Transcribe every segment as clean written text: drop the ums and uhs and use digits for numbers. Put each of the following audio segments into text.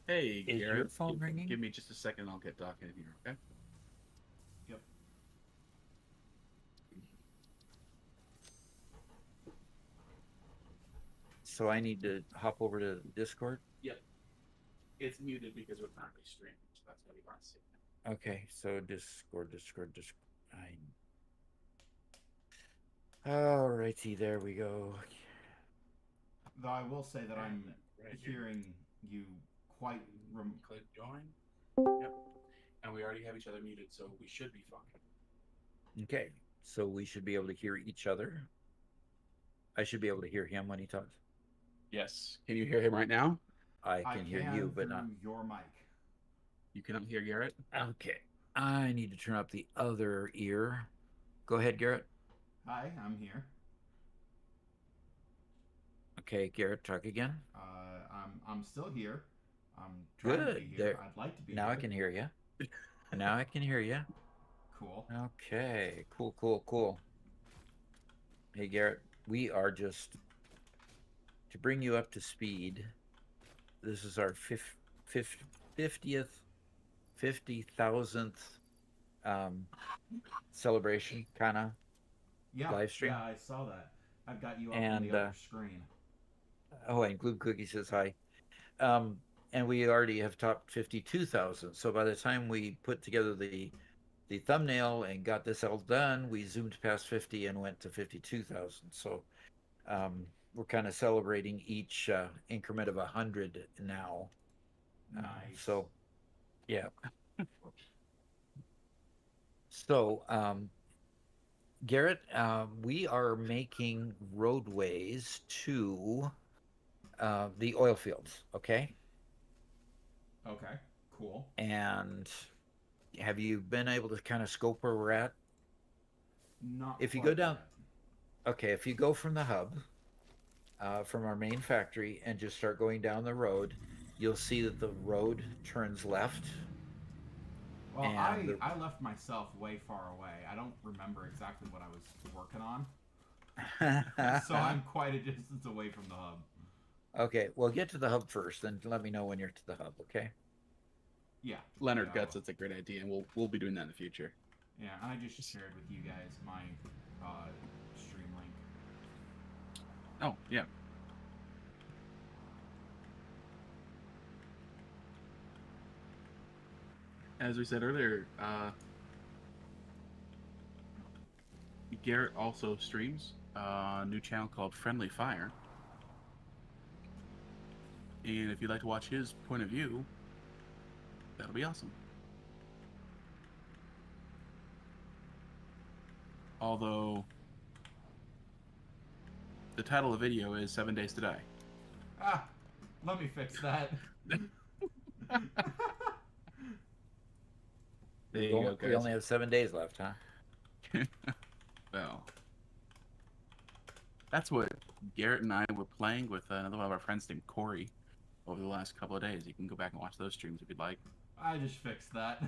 Hey, Is your Garrett, phone give ringing? me just a second. I'll get Doc in here, okay? Yep. So I need to hop over to Discord. Yep. It's muted because we're currently streaming, so that's why you aren't seeing Okay, so Discord. Alrighty, there we go. Though I will say it. that And I'm then right here, hearing you quite. click join. Yep. And we already have each other muted, so we should be fine. Okay, so we should be able to hear each other. I should be able to hear him when he talks. Yes. Can you hear him right now? I I can hear you, can but not. through your mic. You cannot hear Garrett? Okay, I need to turn up the other ear. Go ahead, Garrett. Hi, I'm here. Okay, Garrett, talk again. I'm still here. I'm trying to be Good. here. There. I'd like to be Now I here. can hear you. Now I can hear you. Cool. Okay, cool. Hey, Garrett, we are just to bring you up to speed. This is our 50th, 50,000th um, celebration kind of Yeah, live yeah, stream. I saw that. I've got you up on the And other screen. oh, and Glue Cookie says hi. Um, and we already have topped 52,000. So by the time we put together the thumbnail and got this all done, we zoomed past 50 and went to 52,000. So we're kind of celebrating each increment of 100 now. Nice. So yeah. So Garrett, we are making roadways to the oil fields. Okay. Okay, cool. And have you been able to kind of scope where we're at? Not If you go quite down, yet. okay, if you go from the hub, from our main factory, and just start going down the road, you'll see that the road turns left, Well, and I the I left myself way far away. I don't remember exactly what I was working on, so I'm quite a distance away from the hub. okay, well, get to the hub first, then let me know when you're to the hub. Okay. Yeah, Leonard yeah, Guts, that's a great idea, and we'll be doing that in the future. yeah. And I just shared with you guys my stream link. Oh, yeah. As we said earlier, Garrett also streams a new channel called Friendly Fire. And if you'd like to watch his point of view, that'll be awesome. Although the title of the video is 7 Days to Die. Ah, let me fix that. There you go, We guys. only have 7 days left, huh? Well, that's what Garrett and I were playing with another one of our friends named Corey over the last couple of days. You can go back and watch those streams if you'd like. I just fixed that.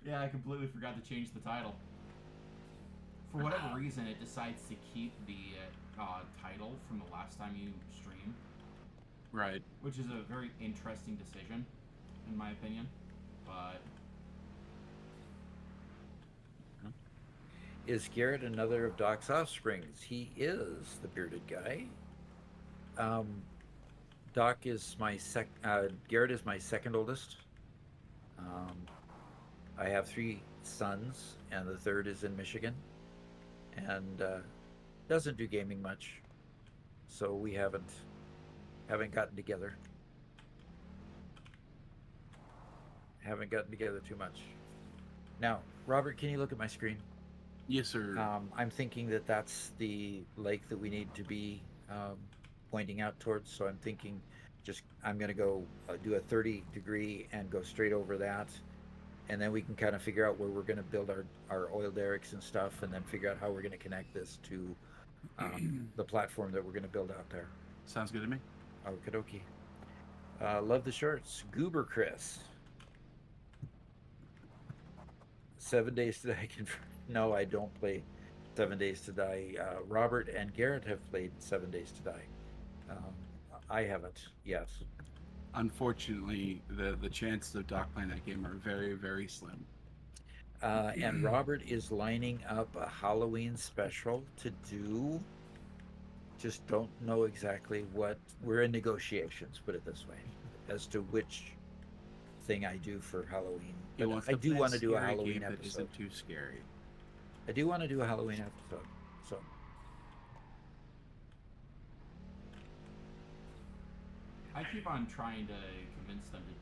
Yeah, I completely forgot to change the title. For whatever reason, it decides to keep the title from the last time you streamed, Right. which is a very interesting decision, in my opinion. But Is Garrett another of Doc's offsprings? He is the bearded guy. Um, Doc is my Garrett is my second oldest. Um, I have three sons, and the third is in Michigan, and doesn't do gaming much, so we haven't gotten together. Haven't gotten together too much. Now, Robert, can you look at my screen? Yes, sir. I'm thinking that that's the lake that we need to be pointing out towards. So I'm thinking, I'm going to go do a 30-degree and go straight over that, and then we can kind of figure out where we're going to build our oil derricks and stuff, and then figure out how we're going to connect this to the platform that we're going to build out there. Sounds good to me. Okie dokie. Love the shorts. Goober Chris. 7 days to die. No, I don't play 7 Days to Die. Robert and Garrett have played 7 Days to Die. I haven't. Yes. Unfortunately, the chances of Doc playing that game are very, very slim. And Robert is lining up a Halloween special to do. Just don't know exactly what. We're in negotiations, put it this way, as to which thing I do for Halloween. He But wants I to do play want to do a scary Halloween game that episode. isn't too scary. I do want to do a Halloween episode. So I keep on trying to convince them to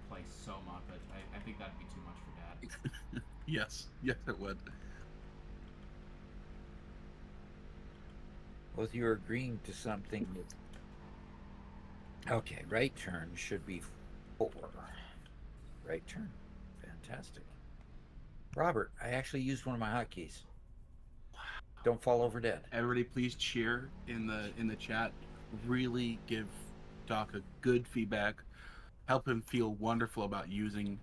play Soma, but I think that'd be too much for Dad. Yes, yes, it would. both you are agreeing to something. Okay, right turn should be 4. Right turn. Fantastic. Robert, I actually used one of my hotkeys. Don't fall over dead. Everybody, please cheer in the chat. Really give Doc a good feedback. Help him feel wonderful about using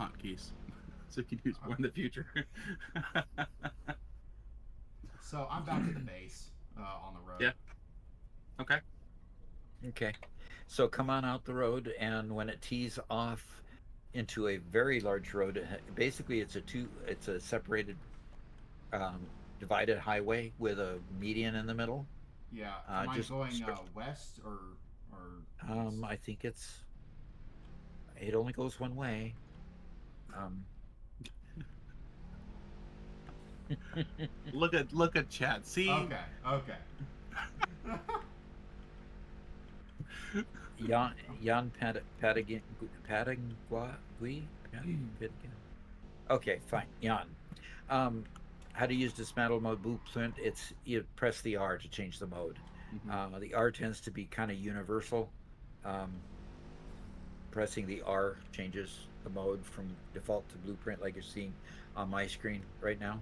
hotkeys, so he can use more in the future. So I'm back to the base on the road. Yeah. Okay. Okay. So come on out the road, and when it tees off into a very large road, basically it's a separated, divided highway with a median in the middle. Yeah. Am I just going straight- west or east? I think it only goes one way. Look at chat. See. Okay. Jan Okay, fine. Jan. How to use dismantle mode blueprint? It's you press the R to change the mode. Mhm. The R tends to be kind of universal. Pressing the R changes the mode from default to blueprint, like you're seeing on my screen right now,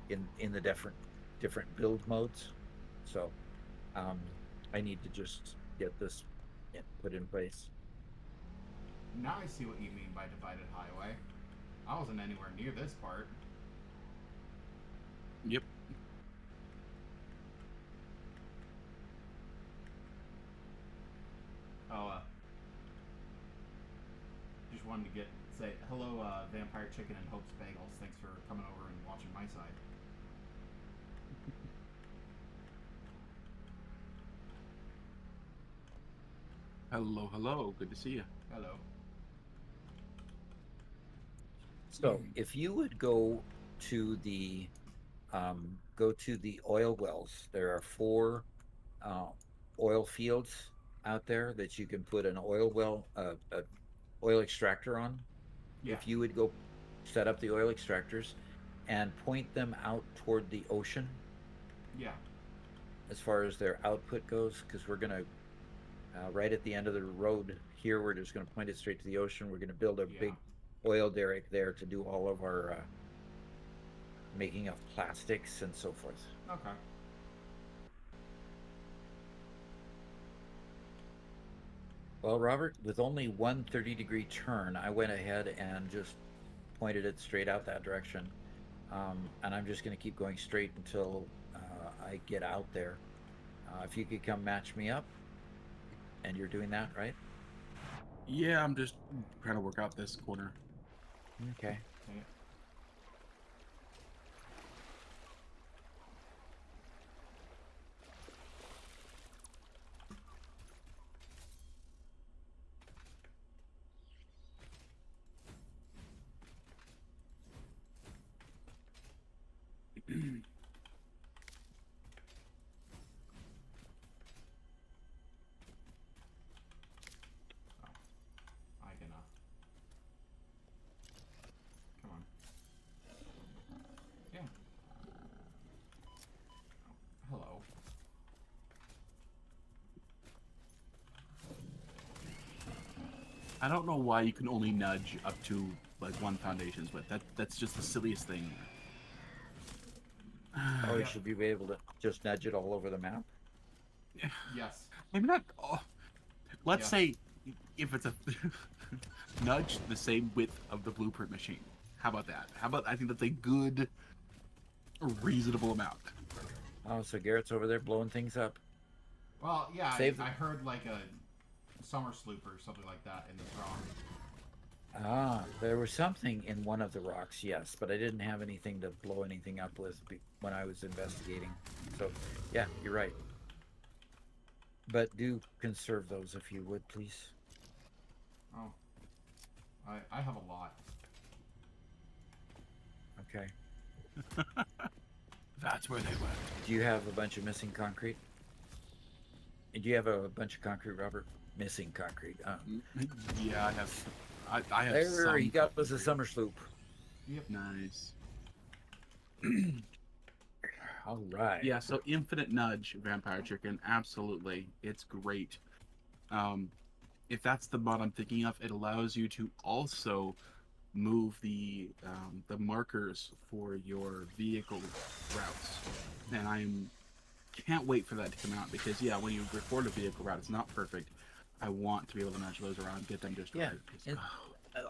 in the different build modes. So, I need to just get this put in place. Now I see what you mean by divided highway. I wasn't anywhere near this part. Yep. Oh, just wanted to say hello, Vampire Chicken and Hope's Bagels. Thanks for coming over and watching my side. Hello, hello. Good to see you. Hello. So, if you would go to the oil wells, there are 4 oil fields out there that you can put an oil well, a oil extractor on. Yeah. If you would go set up the oil extractors and point them out toward the ocean, Yeah. as far as their output goes, because we're gonna right at the end of the road here, we're just gonna point it straight to the ocean. We're gonna build a big oil derrick there to do all of our making of plastics and so forth. Okay. Well, Robert, with only one 30-degree turn, I went ahead and just pointed it straight out that direction. And I'm just going to keep going straight until I get out there. If you could come match me up, and you're doing that, right? Yeah, I'm just trying to work out this corner. Okay. Okay. I can come on. Yeah. Oh, hello. I don't know why you can only nudge up to like 1 foundation's width. That's just the silliest thing. Oh, you should be able to just nudge it all over the map. Yes. Maybe not. Oh, let's Yeah. say if it's a nudge the same width of the blueprint machine. How about that? How about I think that's a good, reasonable amount. Oh, so Garrett's over there blowing things up. Well, yeah, Save I heard like a summer sloop or something like that in this rock. Ah, there was something in one of the rocks, yes, but I didn't have anything to blow anything up with when I was investigating. So, yeah, you're right. But do conserve those if you would, please. Oh, I have a lot. Okay. That's where they went. Do you have a bunch of missing concrete? Do you have a bunch of concrete, Robert? Missing concrete. Yeah, I have. I have. There, some he got us a concrete. summer sloop. Yep. Nice. All right. Yeah, so Infinite Nudge Vampire Chicken, absolutely, it's great. If that's the mod I'm thinking of, it allows you to also move the markers for your vehicle routes, and I'm can't wait for that to come out because yeah, when you record a vehicle route, it's not perfect. I want to be able to nudge those around, get them just Yeah. right. 'Cause,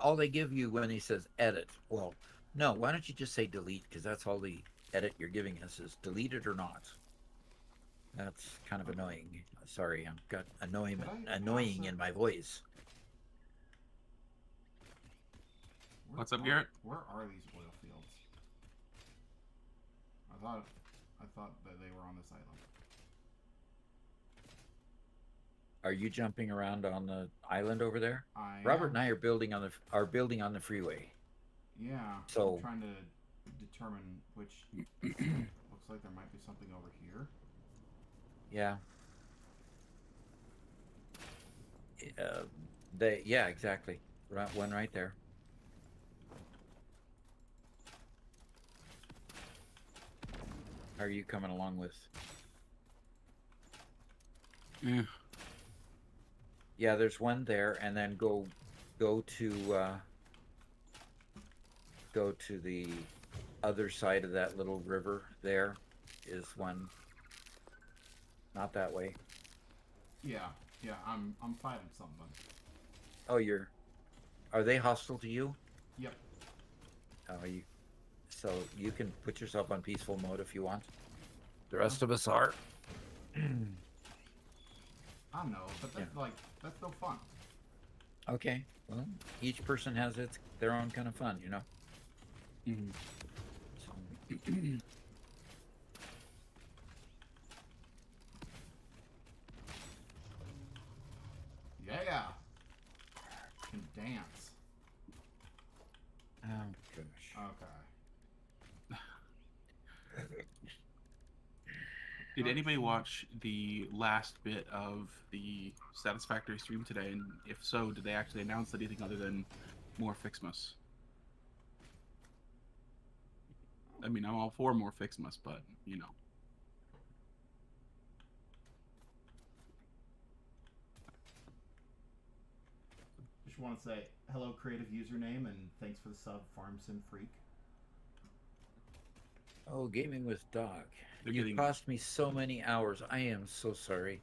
All they give you when he says edit. Well, no, why don't you just say delete? Because that's all the edit you're giving us is delete it or not. That's kind of annoying. Sorry, I've got annoying in my voice. What's up, Garrett? Where are these oil fields? I thought that they were on this island. Are you jumping around on the island over there? Robert and I are building on the freeway. Yeah. So- I'm trying to determine which. Looks like there might be something over here. Yeah. Yeah, exactly. One right there. How are you coming along with? Yeah. Yeah, there's one there, and then go to the other side of that little river. There is one. Not that way. Yeah. I'm fighting something. Oh, are they hostile to you? Yep. So you can put yourself on peaceful mode if you want. The rest of us are. I know, but that's no fun. Okay. Well, each person has their own kind of fun, you know. Mhm. So, Yeah. Can dance. oh gosh. Okay. Did anybody watch the last bit of the Satisfactory stream today? And if so, did they actually announce anything other than more Fixmas? I mean, I'm all for more Fixmas, but you know. Just want to say hello, creative username, and thanks for the sub, FarmSim Freak. Oh, gaming with Doc. They're You getting- cost me so many hours. I am so sorry.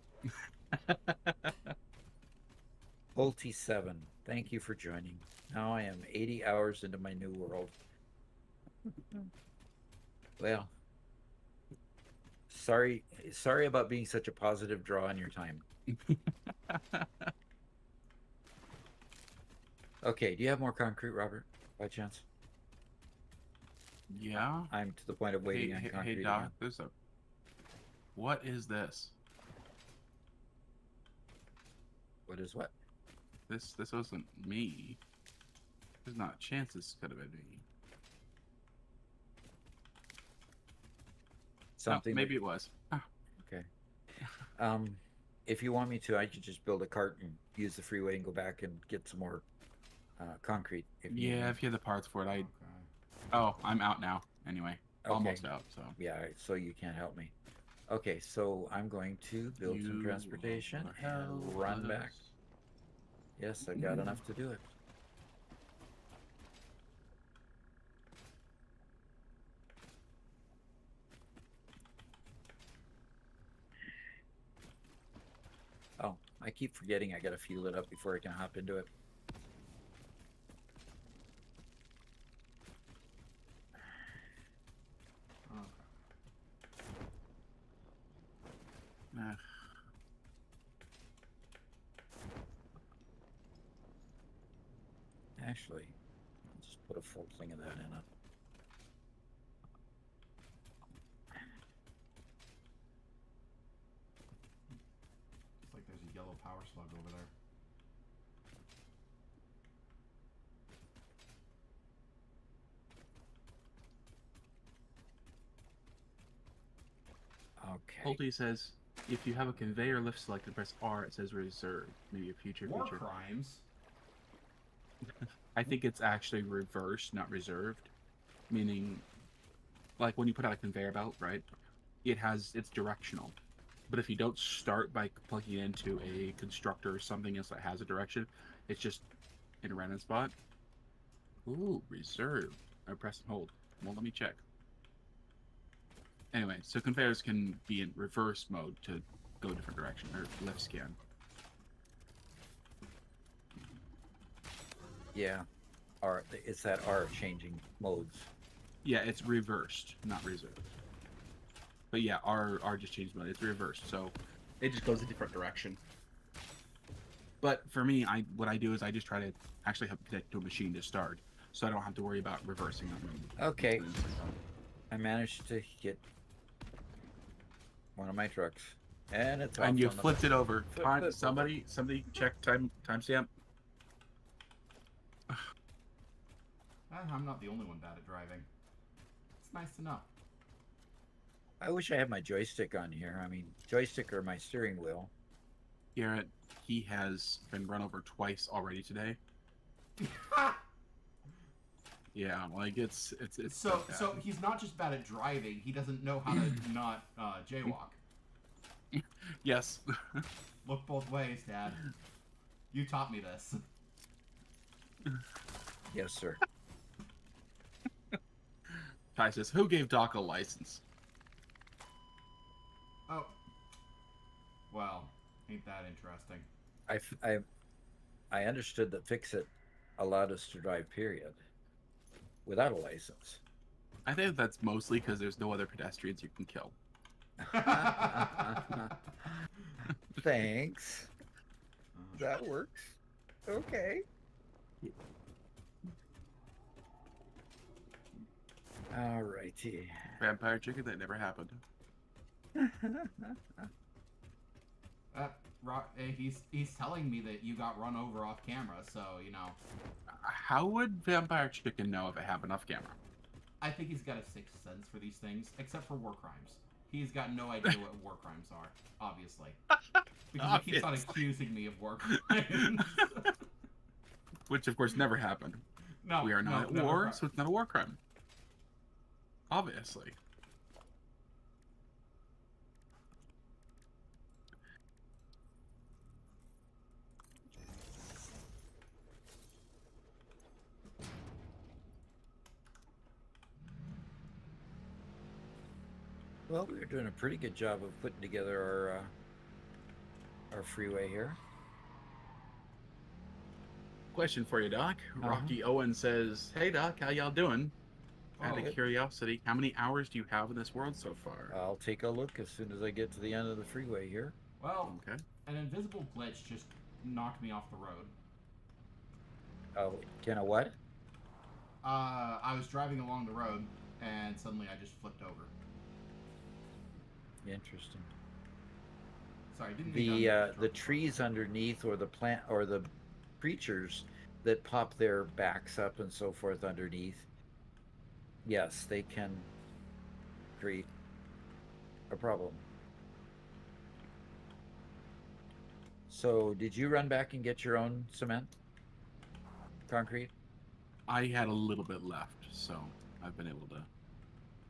Volty7, thank you for joining. Now I am 80 hours into my new world. Well, sorry about being such a positive draw on your time. Okay, do you have more concrete, Robert, by chance? Yeah. I'm to the point of waiting on concrete. Hey, Doc, there's a. What is this? What is what? This wasn't me. There's not a chance this could have been me. Something. Oh, maybe it was. Ah, Okay. If you want me to, I could just build a cart and use the freeway and go back and get some more concrete. If you need yeah, me. if you have the parts for it, Okay. Oh, I'm out now. Anyway, Okay. almost out. So. Yeah, so you can't help me. Okay, so I'm going to build some You transportation will help and run back. us. Yes, I've got enough to do it. Oh, I keep forgetting I gotta fuel it up before I can hop into it. Okay. Ah, Actually, I'll just put a full thing of that in it. It's like there's a yellow power slug over there. Okay. Pulte says, if you have a conveyor lift selected, press R. It says reserved. Maybe a future War feature. crimes. I think it's actually reversed, not reserved. Meaning, like when you put out a conveyor belt, right? It's directional. But if you don't start by plugging it into a constructor or something else that has a direction, it's just in a random spot. Ooh, reserved. I press and hold. Well, let me check. Anyway, so conveyors can be in reverse mode to go a different direction, or left scan. Yeah. It's that R changing modes. Yeah, it's reversed, not reserved. But yeah, R just changed mode. It's reversed, so it just goes a different direction. But for me, what I do is I just try to actually have connect to a machine to start, so I don't have to worry about reversing on. Okay. I managed to get one of my trucks, and it's off And you on the- flipped it over. Flip it Somebody check timestamp. I'm not the only one bad at driving. It's nice to know. I wish I had my joystick on here. I mean, joystick or my steering wheel. Garrett, he has been run over twice already today. Yeah, like it's So bad. he's not just bad at driving. He doesn't know how to not jaywalk. Yes. Look both ways, Dad. You taught me this. Yes, sir. Ty says, who gave Doc a license? Oh. Well, ain't that interesting. I understood that Fix-It allowed us to drive, period, without a license. I think that's mostly because there's no other pedestrians you can kill. Thanks. That works. Okay. All righty. Vampire chicken, that never happened. He's telling me that you got run over off camera, so you know. How would Vampire Chicken know if it happened off camera? I think he's got a sixth sense for these things, except for war crimes. He's got no idea what war crimes are, obviously. Because he keeps on accusing me of war crimes. Which, of course, never happened. No, we are not no, at war, so it's not a war crime. Obviously. Well, we're doing a pretty good job of putting together our freeway here. Question for you, Doc. Rocky Owen says, hey, Doc, how y'all doing? Out of curiosity, how many hours do you have in this world so far? I'll take a look as soon as I get to the end of the freeway here. Well, okay. An invisible glitch just knocked me off the road. Oh, can I what? I was driving along the road, and suddenly I just flipped over. Interesting. Sorry, didn't the trees underneath, or the plant, or the creatures that pop their backs up and so forth underneath. Yes, they can create a problem. So, did you run back and get your own cement? Concrete? I had a little bit left, so I've been able to.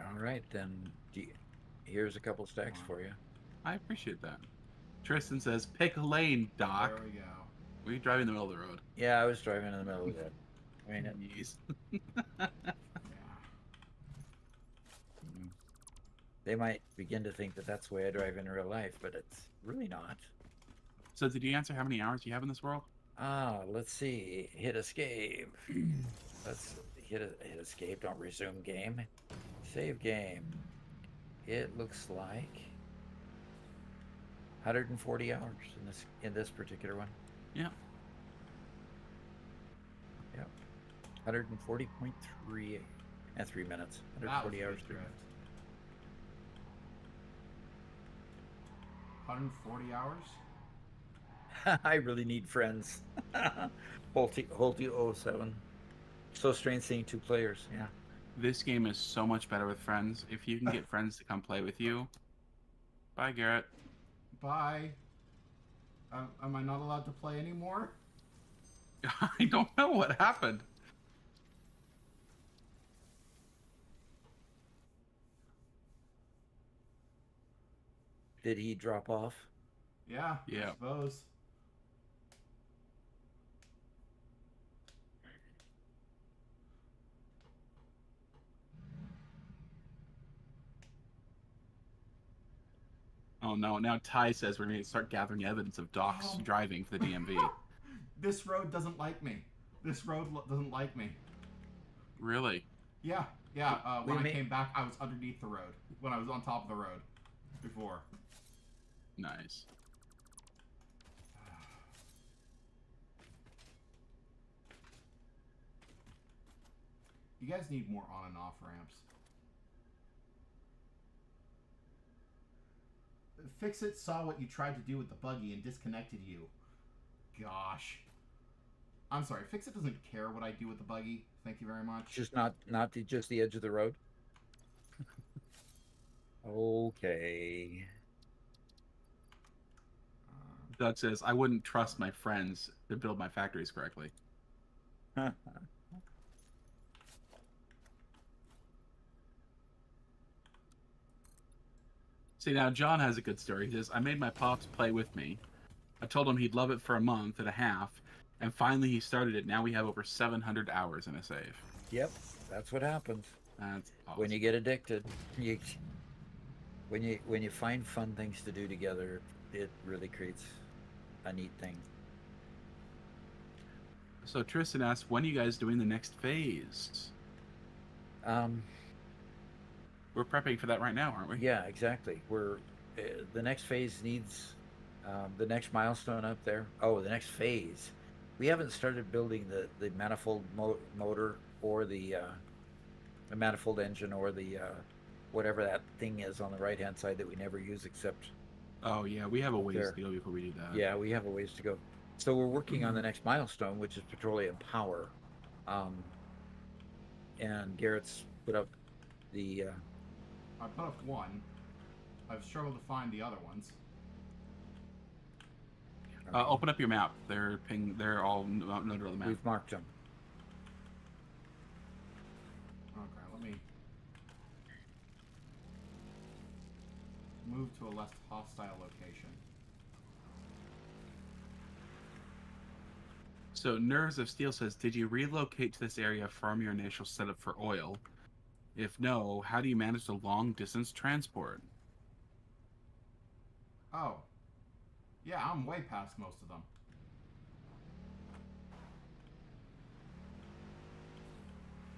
All right, then. Here's a couple stacks for you. I appreciate that. Tristan says, pick a lane, Doc. There we go. Were you driving in the middle of the road? Yeah, I was driving in the middle of that. I mean, Yeah. They might begin to think that that's the way I drive in real life, but it's really not. So did you answer how many hours you have in this world? Let's see. Hit escape. Let's hit escape. Don't resume game. Save game. It looks like 140 hours in this particular one. Yeah. Yep. 140.3 and 3 minutes. That was 140 a hours, good 3 drift. minutes. 140 hours? I really need friends. Holte 07. So strange seeing two players. Yeah. This game is so much better with friends. If you can get friends to come play with you. Bye, Garrett. Bye. Am I not allowed to play anymore? I don't know what happened. Did he drop off? Yeah, Yeah. I suppose. Oh no! Now Ty says we're going to start gathering evidence of Doc's Oh. driving for the DMV. This road doesn't like me. This road doesn't like me. Really? Yeah, yeah. When I may- came back, I was underneath the road. When I was on top of the road before. Nice. You guys need more on and off ramps. Fix-It saw what you tried to do with the buggy and disconnected you. Gosh. I'm sorry, Fix-It doesn't care what I do with the buggy. Thank you very much. Just not just the edge of the road. Okay. Doug says I wouldn't trust my friends to build my factories correctly. See, now John has a good story. He says, I made my pops play with me. I told him he'd love it for a month and a half, and finally he started it. Now we have over 700 hours in a save. Yep, that's what happens That's awesome. when you get addicted. When you find fun things to do together, it really creates a neat thing. So Tristan asks, when are you guys doing the next phase? We're prepping for that right now, aren't we? Yeah, exactly. We're the next phase needs the next milestone up there. Oh, the next phase. We haven't started building the manifold motor or the manifold engine or the whatever that thing is on the right hand side that we never use except. Oh yeah, we have a ways there. to go before we do that. Yeah, we have a ways to go. So we're working on the next milestone, which is petroleum power. And Garrett's put up the. I put up one. I've struggled to find the other ones. Open up your map. They're all noted on the map. We've marked them. Okay, let me move to a less hostile location. So Nerves of Steel says, did you relocate to this area from your initial setup for oil? If no, how do you manage the long distance transport? Oh. Yeah, I'm way past most of them.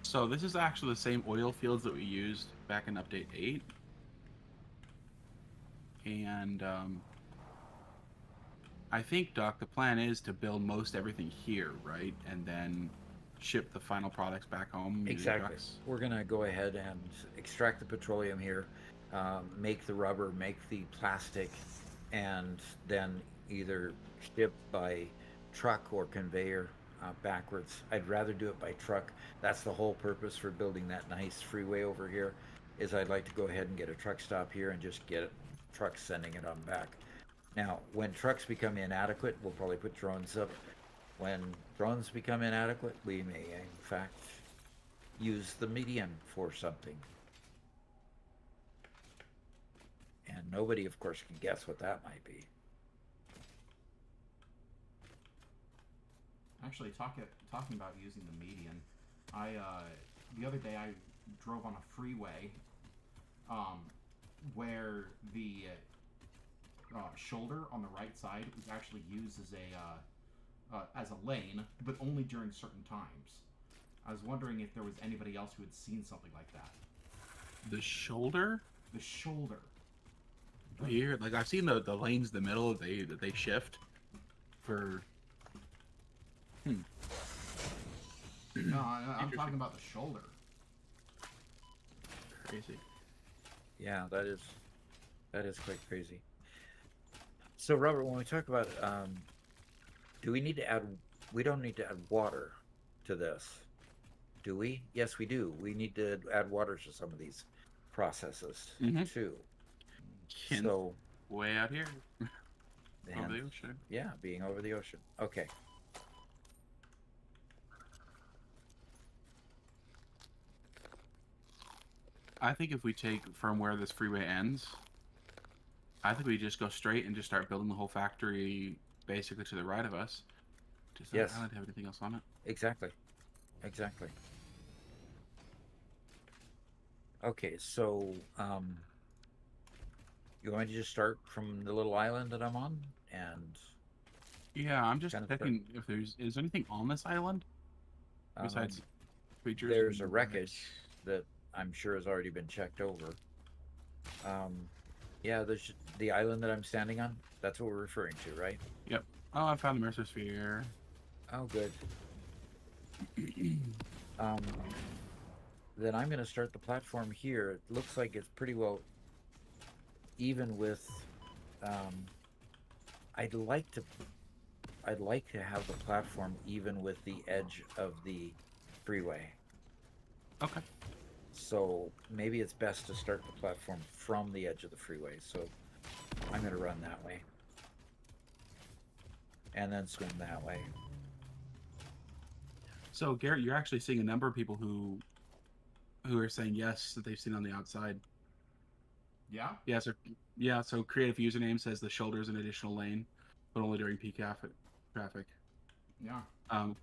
So this is actually the same oil fields that we used back in Update 8. And I think, Doc, the plan is to build most everything here, right? And then ship the final products back home. using Exactly. trucks. We're going to go ahead and extract the petroleum here, make the rubber, make the plastic, and then either ship by truck or conveyor backwards. I'd rather do it by truck. That's the whole purpose for building that nice freeway over here, is I'd like to go ahead and get a truck stop here and just get trucks sending it on back. Now, when trucks become inadequate, we'll probably put drones up. When drones become inadequate, we may, in fact, use the median for something. And nobody, of course, can guess what that might be. Actually, talking about using the median, the other day I drove on a freeway, where the shoulder on the right side was actually used as a lane, but only during certain times. I was wondering if there was anybody else who had seen something like that. The shoulder? The shoulder. Weird. Like, I've seen the lanes in the middle that they shift for... No, I'm talking about the shoulder. Crazy. Yeah, that is quite crazy. So, Robert, when we talk about, do we need to add? We don't need to add water to this, do we? Yes, we do. We need to add water to some of these processes Mm-hmm. too. Hint, So, way out here over and the ocean. yeah, being over the ocean. Okay. I think if we take from where this freeway ends, I think we just go straight and just start building the whole factory basically to the right of us. Does that Yes. island have anything else on it? Exactly. Exactly. Okay, so you want me to just start from the little island that I'm on, and Yeah, I'm just kind of checking if is anything on this island besides creatures. there's a and wreckage that I'm sure has already been checked over. Yeah, there's the island that I'm standing on. That's what we're referring to, right? Yep. Oh, I found the Mercer Sphere. Oh, good. um, then I'm going to start the platform here. It looks like it's pretty well even with. I'd like to have the platform even with the edge of the freeway. Okay. So maybe it's best to start the platform from the edge of the freeway. So I'm going to run that way. And then swim that way. So Garrett, you're actually seeing a number of people who are saying yes that they've seen on the outside. Yeah? Yeah, so creative username says the shoulder is an additional lane, but only during peak traffic. Yeah.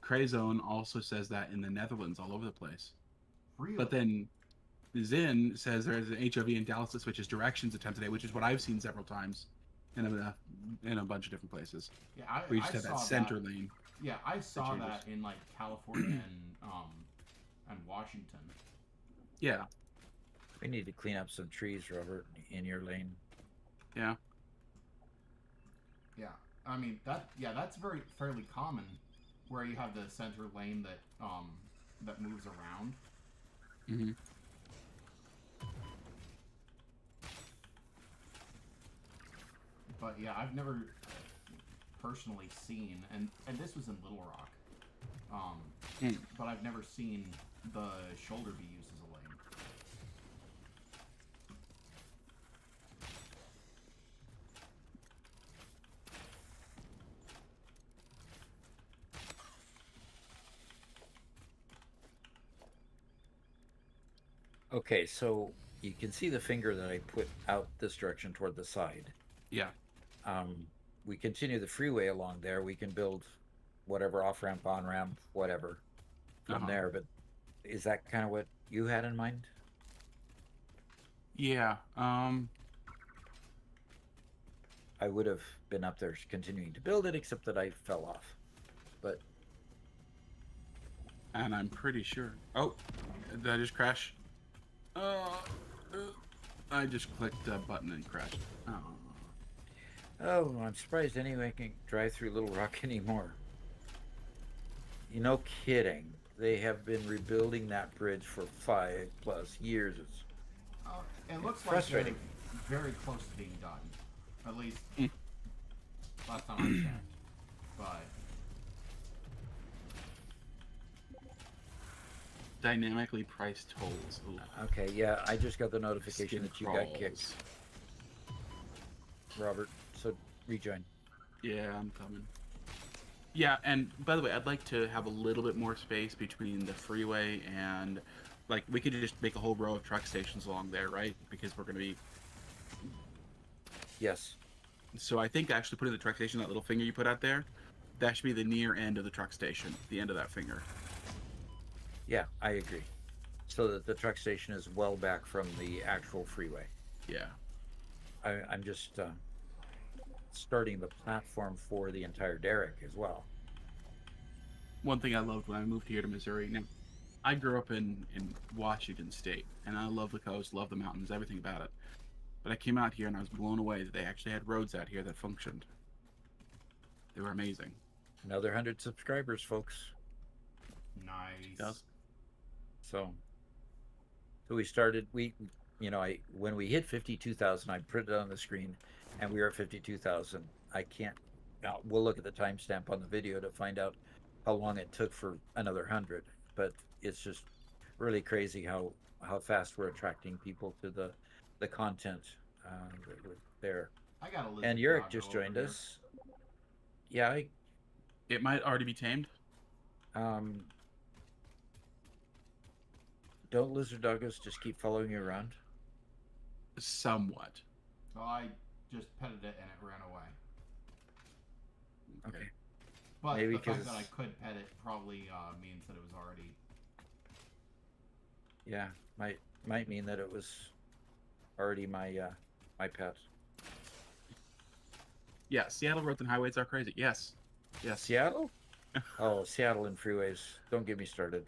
Crazone also says that in the Netherlands all over the place. Really? But then Zin says there's an HOV in Dallas that switches directions a time today, which is what I've seen several times in a bunch of different places. Yeah, We just I have saw that center lane. Yeah, I saw changes. that in like California and Washington. Yeah. We need to clean up some trees, Robert, in your lane. Yeah. Yeah, I mean that's fairly common, where you have the center lane that moves around. Mm-hmm. But yeah, I've never personally seen, and this was in Little Rock, but I've never seen the shoulder be used as a lane. Okay, so you can see the finger that I put out this direction toward the side. Yeah. We continue the freeway along there. We can build whatever off ramp, on ramp, whatever from there. But is that kind of what you had in mind? Yeah. I would have been up there continuing to build it, except that I fell off. But And I'm pretty sure. Oh, did I just crash? I just clicked a button and crashed. oh, I'm surprised anyone can drive through Little Rock anymore. You know, kidding. They have been rebuilding that bridge for 5+ years. It looks frustrating. Like they're very close to being done. At least last time I checked. But Dynamically priced tolls. Ooh. Okay, yeah, I just got the notification Skin that you got crawls. kicked, Robert. So rejoin. Yeah, I'm coming. Yeah, and by the way, I'd like to have a little bit more space between the freeway and, like, we could just make a whole row of truck stations along there, right? Because we're going to be... Yes. So I think actually putting the truck station, that little finger you put out there, that should be the near end of the truck station, the end of that finger. Yeah, I agree. So that the truck station is well back from the actual freeway. Yeah. I'm just starting the platform for the entire derrick as well. One thing I loved when I moved here to Missouri, now, I grew up in Washington State, and I love the coast, love the mountains, everything about it. But I came out here and I was blown away that they actually had roads out here that functioned. They were amazing. Another 100 subscribers, folks. Nice. Does. So we started. When we hit 52,000, I put it on the screen, and we were at 52,000. I can't. Now, we'll look at the timestamp on the video to find out how long it took for another 100. But it's just really crazy how fast we're attracting people to the content that we're there. I got a lizard And Yurik doggo just over joined here. us. Yeah, It might already be tamed. um, don't lizard doggos just keep following you around? Somewhat. So I just petted it and it ran away. Okay. But Maybe the fact 'cause that I could pet it probably means that it was already. Yeah, might mean that it was already my pet. Yeah, Seattle roads and highways are crazy. Yes. Yes. Seattle? Oh, Seattle and freeways. Don't get me started.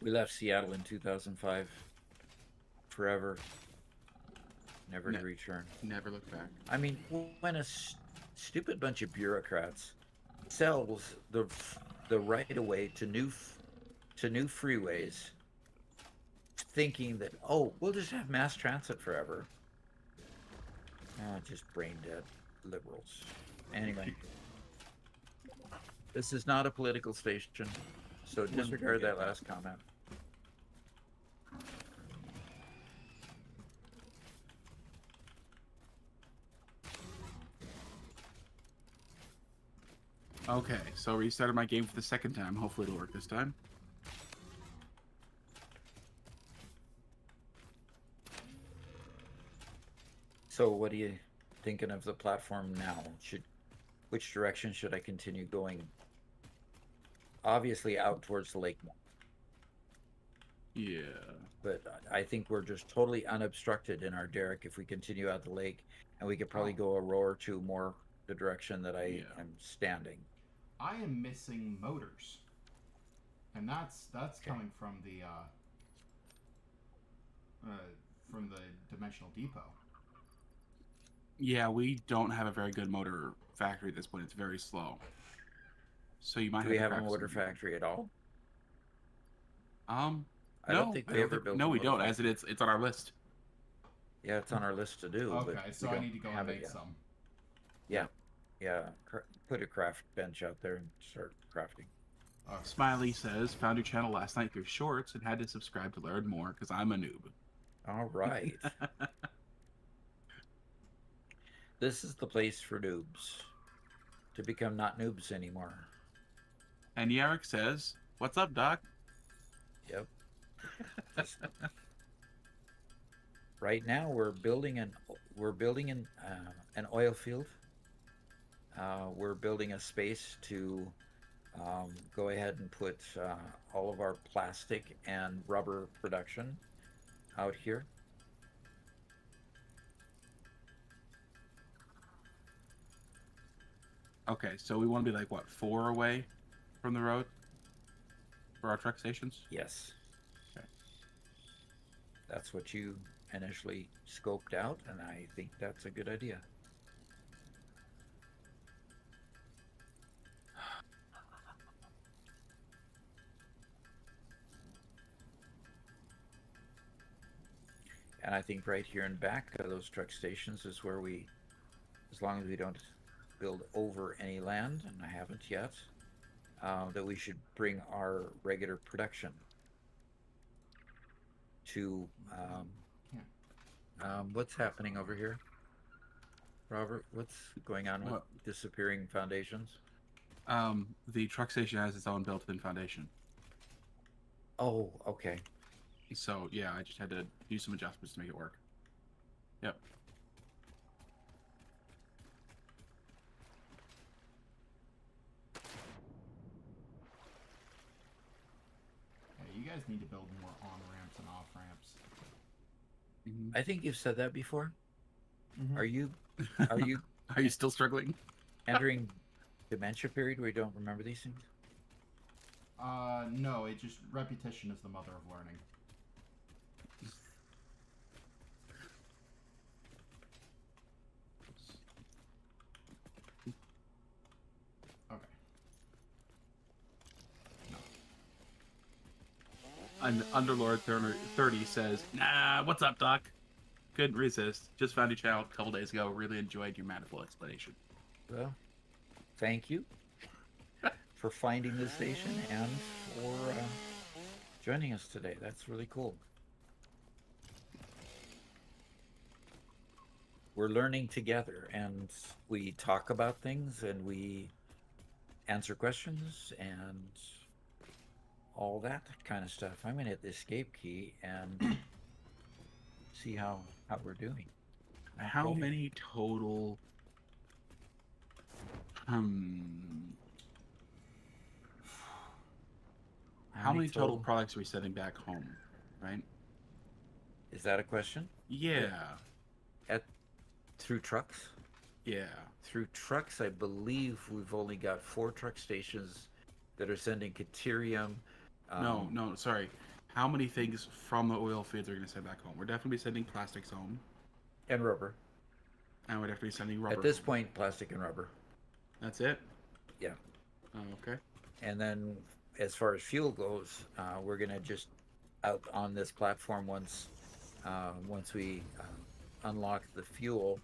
We left Seattle in 2005. Forever. Never to Ne- return. Never look back. I mean, when a stupid bunch of bureaucrats sells the right of way to new freeways, thinking that, oh, we'll just have mass transit forever. Just brain dead liberals. Anyway, this is not a political station, so disregard that last comment. Okay, so restarted my game for the second time. Hopefully it'll work this time. So what are you thinking of the platform now? Which direction should I continue going? Obviously out towards the lake more. Yeah. But I think we're just totally unobstructed in our derrick if we continue out the lake, and we could probably go a row or two more the direction that I am standing. I am missing motors, and that's coming from the dimensional depot. Yeah, we don't have a very good motor factory at this point. It's very slow. So you might Do we have a craft motor some- factory at all? I don't think we ever built No, a we motor don't. factory. As it's on our list. Yeah, it's on our list to do. Okay, but so we I don't need to go have and it make yet. some. Yeah, put a craft bench out there and start crafting. Smiley says, found your channel last night through shorts and had to subscribe to learn more because I'm a noob. All right. This is the place for noobs to become not noobs anymore. And Yarrick says, what's up, Doc? Yep. Right now we're building an oil field. We're building a space to go ahead and put all of our plastic and rubber production out here. Okay, so we want to be like, what, 4 away from the road for our truck stations? Yes. Okay. That's what you initially scoped out, and I think that's a good idea. And I think right here in back of those truck stations is where we, as long as we don't build over any land, and I haven't yet, that we should bring our regular production to what's happening over here, Robert? What's going on with disappearing foundations? The truck station has its own built-in foundation. Oh, okay. So yeah, I just had to do some adjustments to make it work. Yep. Hey, you guys need to build more on-ramps and off-ramps. I think you've said that before. Mhm. Are you Are you still struggling? entering dementia period where you don't remember these things? No, it just repetition is the mother of learning. Okay. And Underlord 30 says, "Nah, what's up, Doc? Couldn't resist. Just found your channel a couple days ago. Really enjoyed your manifold explanation." Well, thank you for finding the station and for joining us today. That's really cool. We're learning together, and we talk about things, and we answer questions, and all that kind of stuff. I'm going to hit the escape key and see how we're doing. How Okay. many total? How many total products are we sending back home? Right? Is that a question? Yeah. Through trucks? Yeah. Through trucks, I believe we've only got 4 truck stations that are sending Caterium. No, sorry. How many things from the oil fields are going to send back home? We're definitely sending plastics home. And rubber. And we're definitely sending rubber. At this home. point, plastic and rubber. That's it? Yeah. Oh, okay. And then as far as fuel goes, we're going to just out on this platform once we unlock the fuel,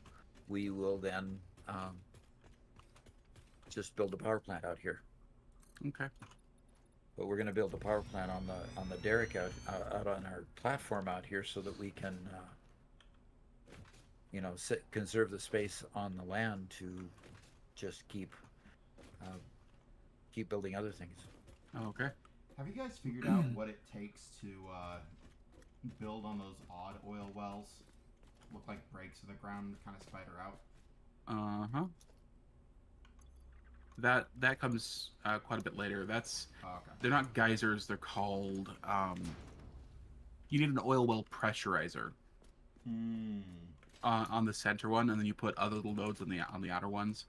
we will then just build a power plant out here. Okay. But we're going to build a power plant on the derrick out on our platform out here so that we can conserve the space on the land to just keep building other things. Oh, okay. Have you guys figured out what it takes to build on those odd oil wells? Look like breaks in the ground, kind of spider out. That comes quite a bit later. That's okay. They're not geysers. They're called. You need an oil well pressurizer. On the center one, and then you put other little nodes on the outer ones.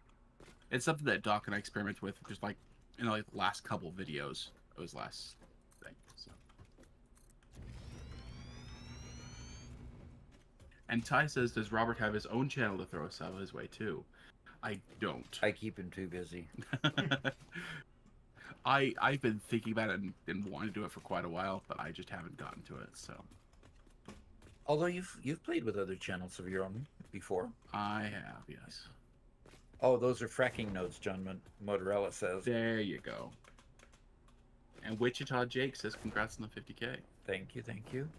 It's something that Doc and I experimented with, just like in the last couple videos. It was last thing. So. And Ty says, "Does Robert have his own channel to throw a sub his way too?" I don't. I keep him too busy. I've been thinking about it and wanting to do it for quite a while, but I just haven't gotten to it. So. Although you've played with other channels of your own before. I have, yes. Oh, those are fracking nodes, John Motorella says. There you go. And Wichita Jake says, "Congrats on the 50K." Thank you.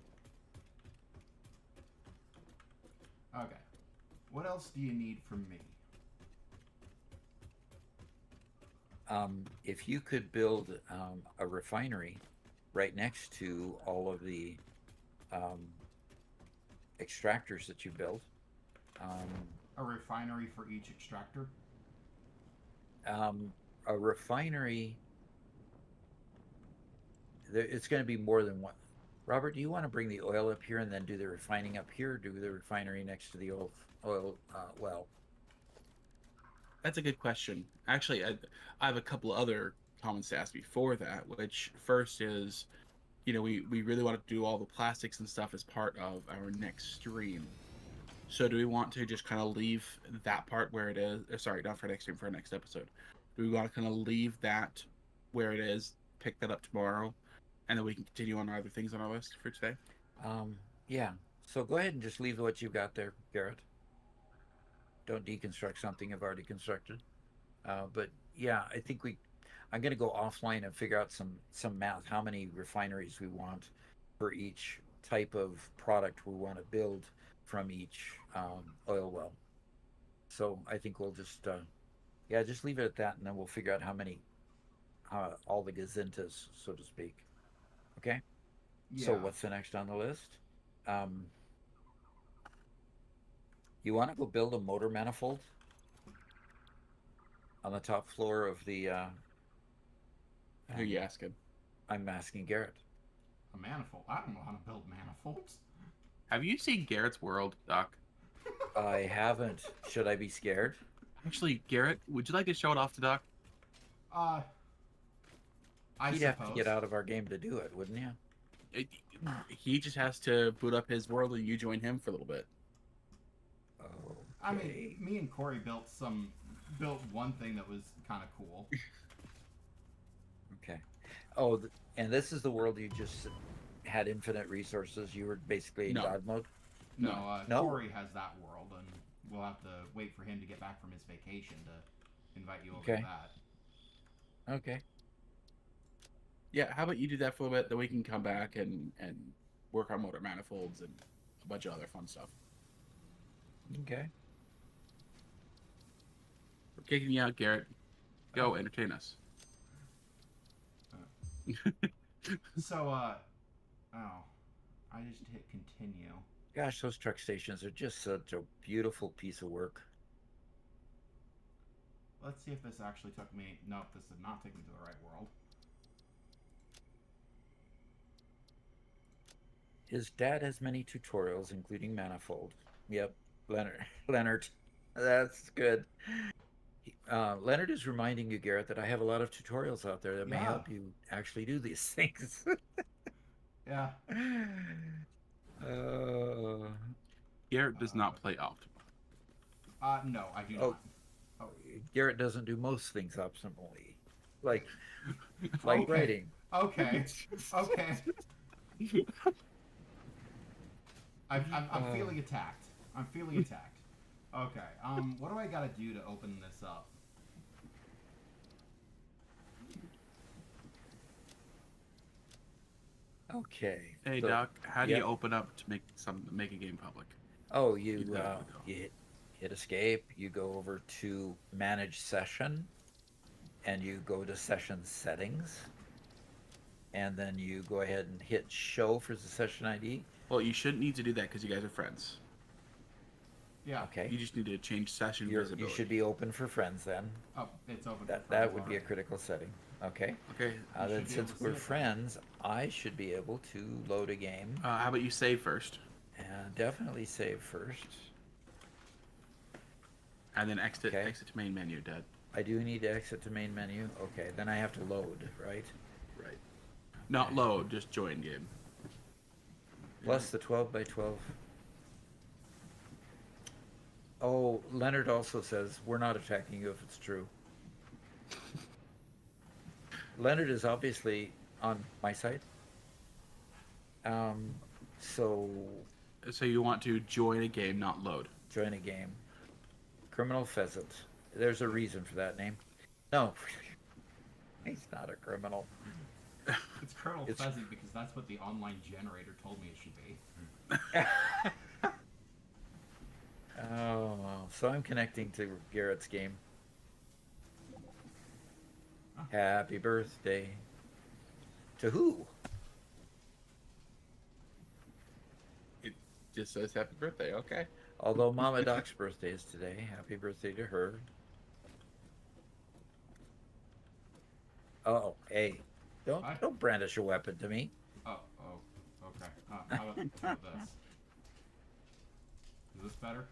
Okay. What else do you need from me? If you could build a refinery right next to all of the extractors that you build. A refinery for each extractor? A refinery, it's going to be more than one. Robert, do you want to bring the oil up here and then do the refining up here, or do the refinery next to the oil well? That's a good question. Actually, I have a couple other comments to ask before that, which first is, we really want to do all the plastics and stuff as part of our next stream. So do we want to just kind of leave that part where it is? Sorry, not for next stream, for our next episode. Do we want to kind of leave that where it is, pick that up tomorrow, and then we can continue on our other things on our list for today? Yeah. So go ahead and just leave what you've got there, Garrett. Don't deconstruct something I've already constructed. But yeah, I think I'm going to go offline and figure out some math, how many refineries we want for each type of product we want to build from each oil well. So I think we'll just just leave it at that, and then we'll figure out how many, all the gazintas, so to speak. Okay. Yeah. So what's the next on the list? You want to go build a motor manifold on the top floor of the. Who are you asking? I'm asking Garrett. A manifold? I don't know how to build manifolds. Have you seen Garrett's World, Doc? I haven't. Should I be scared? Actually, Garrett, would you like to show it off to Doc? He'd have to get out of our game to do it, wouldn't you? He just has to boot up his world and you join him for a little bit. Okay. I mean, me and Corey built one thing that was kind of cool. Okay. Oh, and this is the world you just had infinite resources, you were basically in No. God mode. No, No? Corey has that world, and we'll have to wait for him to get back from his vacation to invite you over to Okay. that. Okay. Yeah, how about you do that for a bit, then we can come back and work on motor manifolds and a bunch of other fun stuff. Okay. We're kicking you out, Garrett. Go entertain us. So, oh, I just hit continue. Gosh, those truck stations are just such a beautiful piece of work. Let's see if this actually took me. Nope, this did not take me to the right world. His dad has many tutorials, including manifold. Yep, Leonard. Leonard, that's good. Leonard is reminding you, Garrett, that I have a lot of tutorials out there that may Yeah. help you actually do these things. Yeah. Garrett does not play Optima. No, I do Oh. not. Garrett doesn't do most things optimally, like like Okay. writing. Okay. Okay. I'm feeling attacked. I'm feeling attacked. Okay. What do I gotta do to open this up? Okay. Hey so- Doc, how do yep. you open up to make a game public? Oh, you There we go. hit escape. You go over to manage session, and you go to session settings, and then you go ahead and hit show for the session ID. Well, you shouldn't need to do that because you guys are friends. Yeah. Okay. You just need to change session You visibility. should be open for friends then. Oh, it's open. That for friends would be a already. critical setting. Okay. Okay. You Then should be since able to we're see it. friends, I should be able to load a game How about you save first, and definitely save first. and then exit Okay. to main menu, Dad. I do need to exit to main menu. Okay, then I have to load, right? Right. Not load, just join game. Plus the 12 by 12. Oh, Leonard also says, we're not attacking you if it's true. Leonard is obviously on my side. So, So you want to join a game, not load. join a game. Criminal Pheasant. There's a reason for that name. No, he's not a criminal. It's Colonel It's- Pheasant because that's what the online generator told me it should be. Oh, so I'm connecting to Garrett's game. Oh. Happy birthday. To who? It just says happy birthday. Okay. Although Mama Doc's birthday is today. Happy birthday to her. Oh, hey. Hi. Don't brandish a weapon to me. Oh, okay. How about this? Is this better?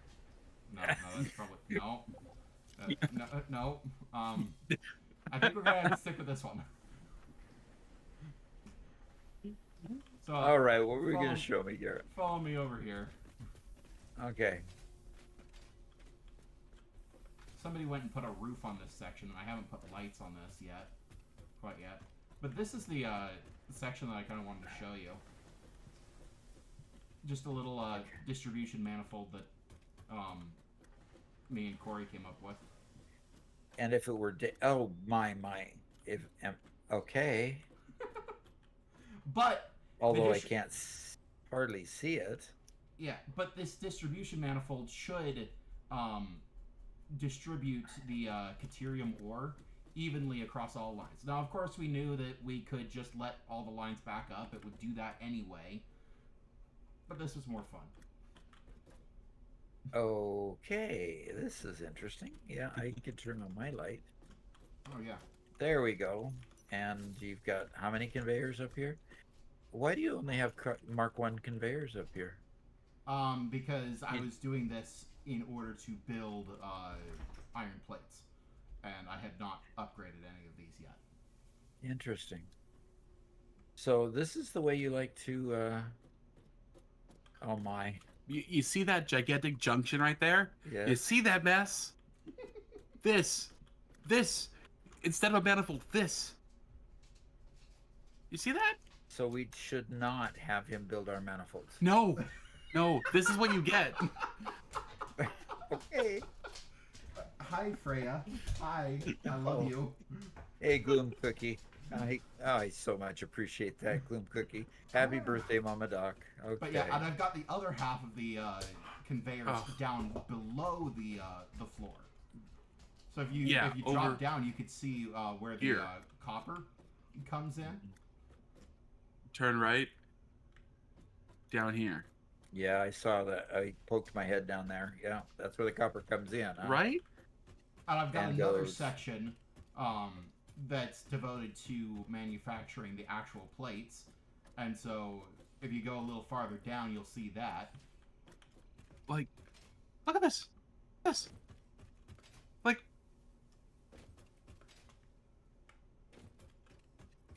No, that's probably no. No. I think we're gonna have to stick with this one. So, All right, what were you follow- going to show me, Garrett? Follow me over here. Okay. Somebody went and put a roof on this section, and I haven't put lights on this yet, quite yet. But this is the section that I kind of wanted to show you. Just a little distribution manifold that me and Corey came up with. And if it were... oh, my. If okay. But Although I distri- can't hardly see it. yeah, but this distribution manifold should distribute the Caterium ore evenly across all lines. Now, of course, we knew that we could just let all the lines back up. It would do that anyway. But this was more fun. Okay, this is interesting. Yeah, I could turn on my light. Oh, yeah. There we go. And you've got how many conveyors up here? Why do you only have Mark 1 conveyors up here? Because I was doing this in order to build iron plates. And I had not upgraded any of these yet. Interesting. So this is the way you like to... oh my. You see that gigantic junction right there? You Yes. see that mess? This, instead of a manifold, this. You see that? So we should not have him build our manifolds. No, no, this is what you get. Okay. Hi, Freya. Hi. I love Oh. you. Hey, Gloom Cookie. I so much appreciate that, Gloom Cookie. Happy birthday, Mama Doc. Okay. But yeah, and I've got the other half of the conveyors Oh. down below the floor. So if you Yeah, if you over drop down, you could see where the here. copper comes in. Turn right. Down here. Yeah, I saw that. I poked my head down there. Yeah, that's where the copper comes in, huh? Right? And I've got And another goes- section that's devoted to manufacturing the actual plates. And so if you go a little farther down, you'll see that. Like, look at this. This. Like,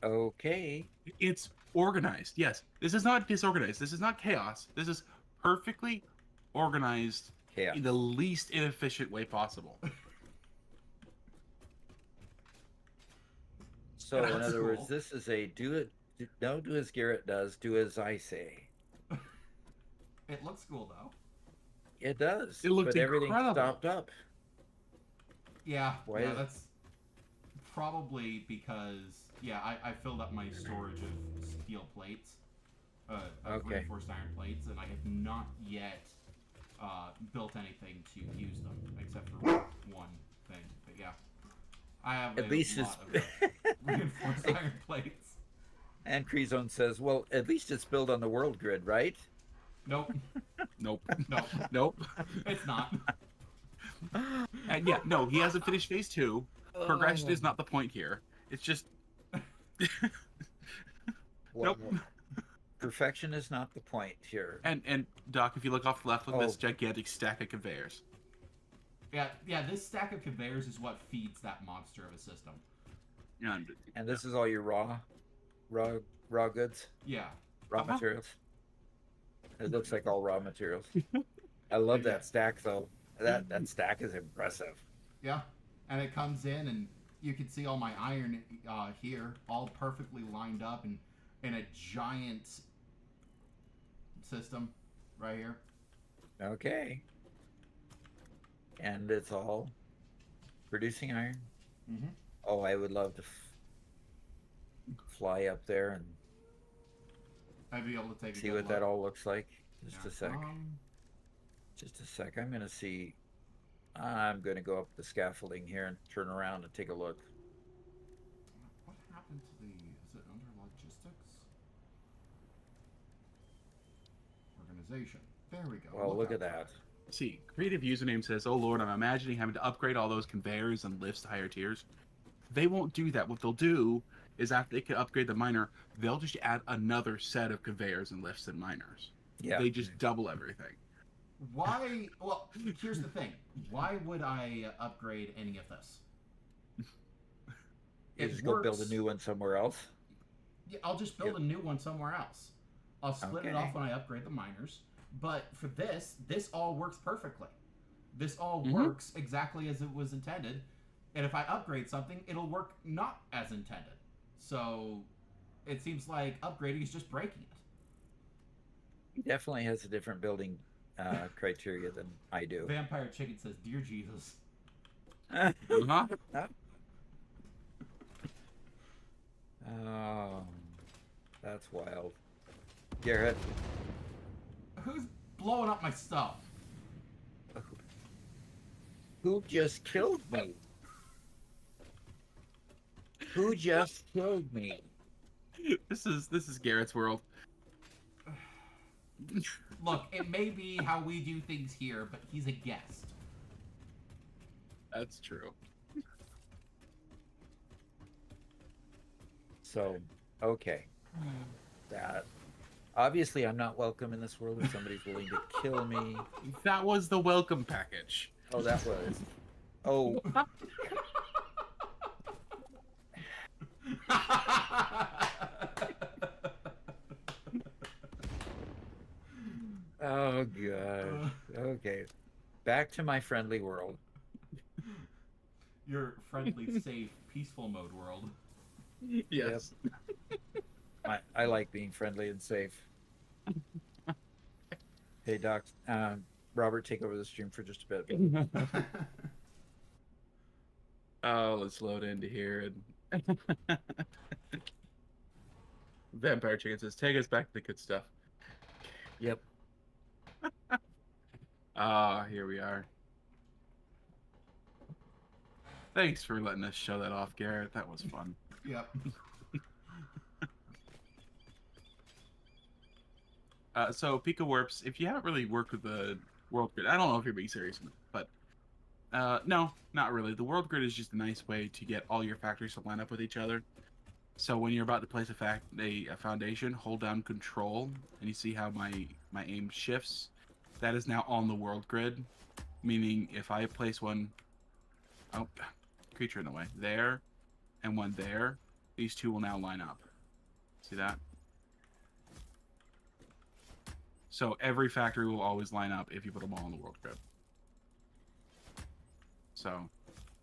Okay. it's organized. Yes. This is not disorganized. This is not chaos. This is perfectly organized Yeah. in the least inefficient way possible. So in That's other words, cool. this is a don't do as Garrett does, do as I say. It looks cool though. It does. It looked but everything's incredible. stopped up. Yeah, Why yeah, is- that's probably because I filled up my storage of steel plates, of Okay. reinforced iron plates, and I have not yet built anything to use them except for one thing. But yeah, I have At least lot of reinforced iron plates. And Creezone says, well, at least it's built on the world grid, right? Nope, Nope. nope, Nope. it's not. And yeah, no, he hasn't finished phase 2. Progression Oh. is not the point here. It's just Well, nope. Perfection is not the point here. And Doc, if you look off the left, look at this Oh. gigantic stack of conveyors. Yeah. This stack of conveyors is what feeds that monster of a system. And And this is all your raw goods, Yeah. raw Uh-huh. materials. It looks like all raw materials. I love Yeah. that stack though. That stack is impressive. Yeah, and it comes in, and you can see all my iron here, all perfectly lined up in a giant system right here. Okay. And it's all producing iron. Mm-hmm. Oh, I would love to fly up there and I'd be able to take a see good what that look. all looks like. Just Yeah. a sec. Just a sec. I'm gonna see. I'm gonna go up the scaffolding here and turn around and take a look. What happened to the? Is it under logistics? Organization. There we go. Well, look at outside. that. see, creative username says, "Oh Lord, I'm imagining having to upgrade all those conveyors and lifts to higher tiers." They won't do that. What they'll do is after they can upgrade the miner, they'll just add another set of conveyors and lifts and miners. Yeah. They just double everything. Why? Well, here's the thing. Why would I upgrade any of this? You It just go build a works. new one somewhere else. Yeah, I'll just build a new one somewhere else. I'll split it Okay. off when I upgrade the miners. But for this all works perfectly. This all Mhm. works exactly as it was intended. And if I upgrade something, it'll work not as intended. So it seems like upgrading is just breaking it. He definitely has a different building criteria than I do. Vampire Chicken says, "Dear Jesus." Uh-huh. Oh, that's wild. Garrett, Who's blowing up my stuff? who just killed me? Who just killed me? This is Garrett's world. Look, it may be how we do things here, but he's a guest. That's true. So, okay. That obviously I'm not welcome in this world if somebody's willing to kill me. That was the welcome package. Oh, that was. Oh, oh god. Okay. Back to my friendly world. Your friendly, safe, peaceful mode world. Yes. I like being friendly and safe. Hey, Doc. Robert, take over the stream for just a bit. Oh, let's load into here. And Vampire Chicken says, take us back to the good stuff. Yep. Ah, here we are. Thanks for letting us show that off, Garrett. That was fun. Yep. So Pika Warps, if you haven't really worked with the world grid, I don't know if you're being serious, but no, not really. The world grid is just a nice way to get all your factories to line up with each other. So when you're about to place a foundation, hold down Control, and you see how my aim shifts. That is now on the world grid, meaning if I place one, oh, creature in the way, there, and one there, these two will now line up. See that? So every factory will always line up if you put them all on the world grid. So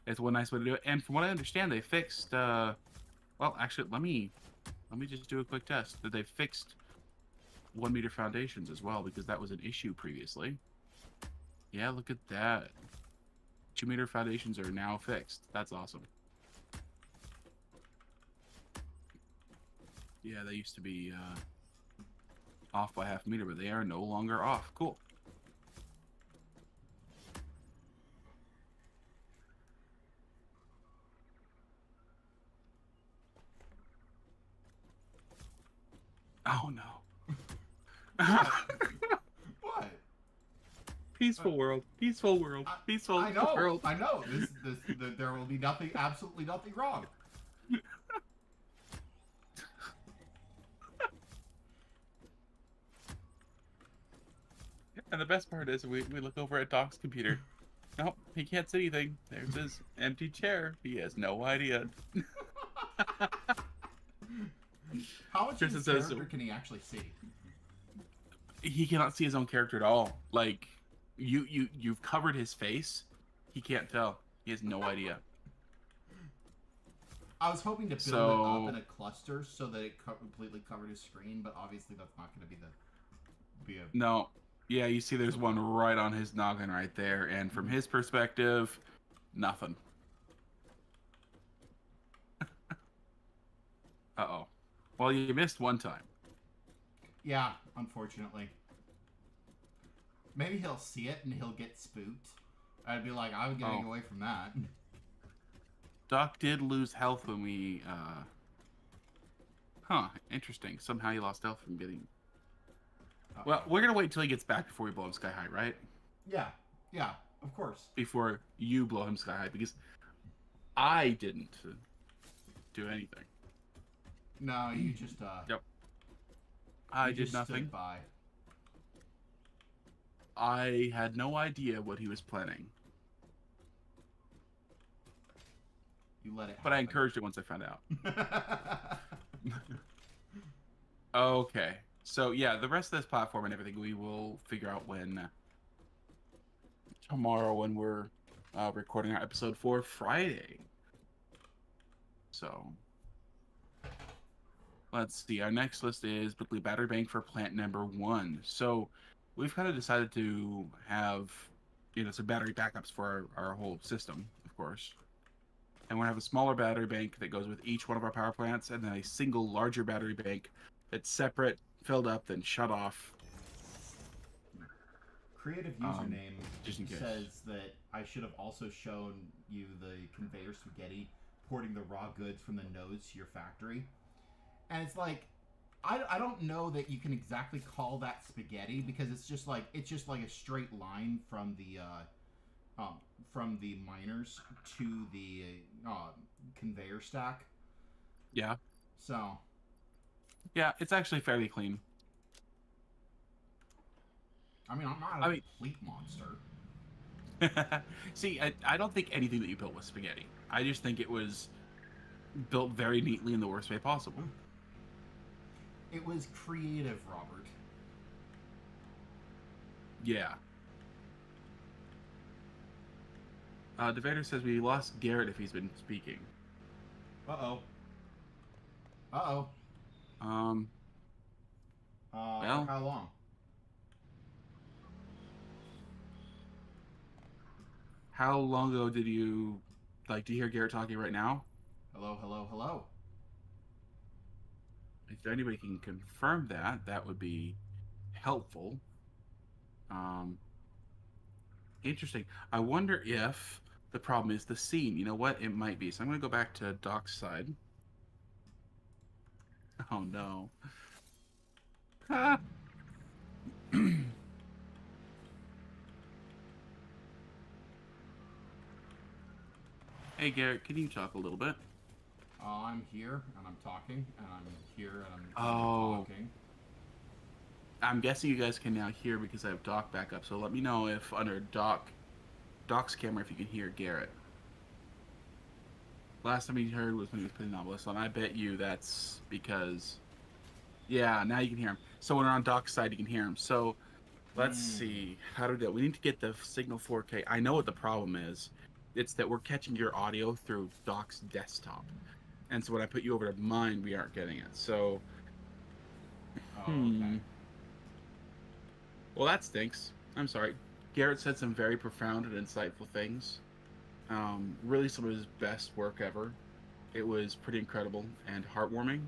it's one nice way to do it. And from what I understand, they fixed. Well, actually, let me just do a quick test. That they fixed 1 meter foundations as well, because that was an issue previously. Yeah, look at that. 2 meter foundations are now fixed. That's awesome. Yeah, they used to be off by half a meter, but they are no longer off. Cool. Oh no. What? Peaceful world. Peaceful world. Peaceful I know. world. I know. There will be nothing, absolutely nothing wrong. And the best part is we look over at Doc's computer. Nope, he can't see anything. There's his empty chair. He has no idea. How much of Kristen his says- character can he actually see? He cannot see his own character at all. Like you've covered his face. He can't tell. He has no idea. I was hoping to build it up in a cluster so that it completely covered his screen, but obviously that's not going to be a. No. Yeah, you see there's one right on his noggin right there, and from his perspective, nothing. Uh-oh. Well, you missed one time. Yeah, unfortunately. Maybe he'll see it and he'll get spooked. I'd be like, I'm getting away from that. Doc did lose health when we, Huh, interesting. Somehow he lost health from getting... Well, we're gonna wait till he gets back before we blow him sky high, right? Yeah, of course. Before you blow him sky high, because I didn't do anything. No, you just, Yep. I you did just nothing. stood by. I had no idea what he was planning. You let it happen. But I encouraged it once I found out. Okay. So, yeah, the rest of this platform and everything we will figure out when... tomorrow when we're recording our episode for Friday. So... let's see. Our next list is Berkeley Battery Bank for plant number 1. So, we've kind of decided to have, some battery backups for our whole system, of course. And we're going to have a smaller battery bank that goes with each one of our power plants, and then a single larger battery bank that's separate, filled up, then shut off. Creative username just in case. says that I should have also shown you the conveyor spaghetti porting the raw goods from the nodes to your factory. And it's like, I don't know that you can exactly call that spaghetti, because it's just like a straight line from the miners to the conveyor stack. Yeah. So. Yeah, it's actually fairly clean. I mean, I'm not a complete monster. See, I don't think anything that you built was spaghetti. I just think it was built very neatly in the worst way possible. It was creative, Robert. Yeah. Devader says we lost Garrett if he's been speaking. Uh-oh. Uh-oh. Um, For well, how long? how long ago did you like to hear Garrett talking right now? Hello, hello, hello. If anybody can confirm that, that would be helpful. Um, Interesting. I wonder if the problem is the scene. You know what? It might be. So I'm going to go back to Doc's side. Oh no. Ah. Hey Garrett, can you talk a little bit? I'm here and I'm talking, and I'm here and I'm Oh, talking. I'm guessing you guys can now hear because I have Doc back up. So let me know if under Doc's camera if you can hear Garrett. Last time he heard was when he was putting Novelist on. I bet you that's because yeah, now you can hear him. So when we're on Doc's side, you can hear him. So let's Hmm. see. How do we do it? We need to get the signal 4K. I know what the problem is. It's that we're catching your audio through Doc's desktop. And so when I put you over to mine, we aren't getting it. So, Oh, okay. well, that stinks. I'm sorry. Garrett said some very profound and insightful things. Really some of his best work ever. It was pretty incredible and heartwarming.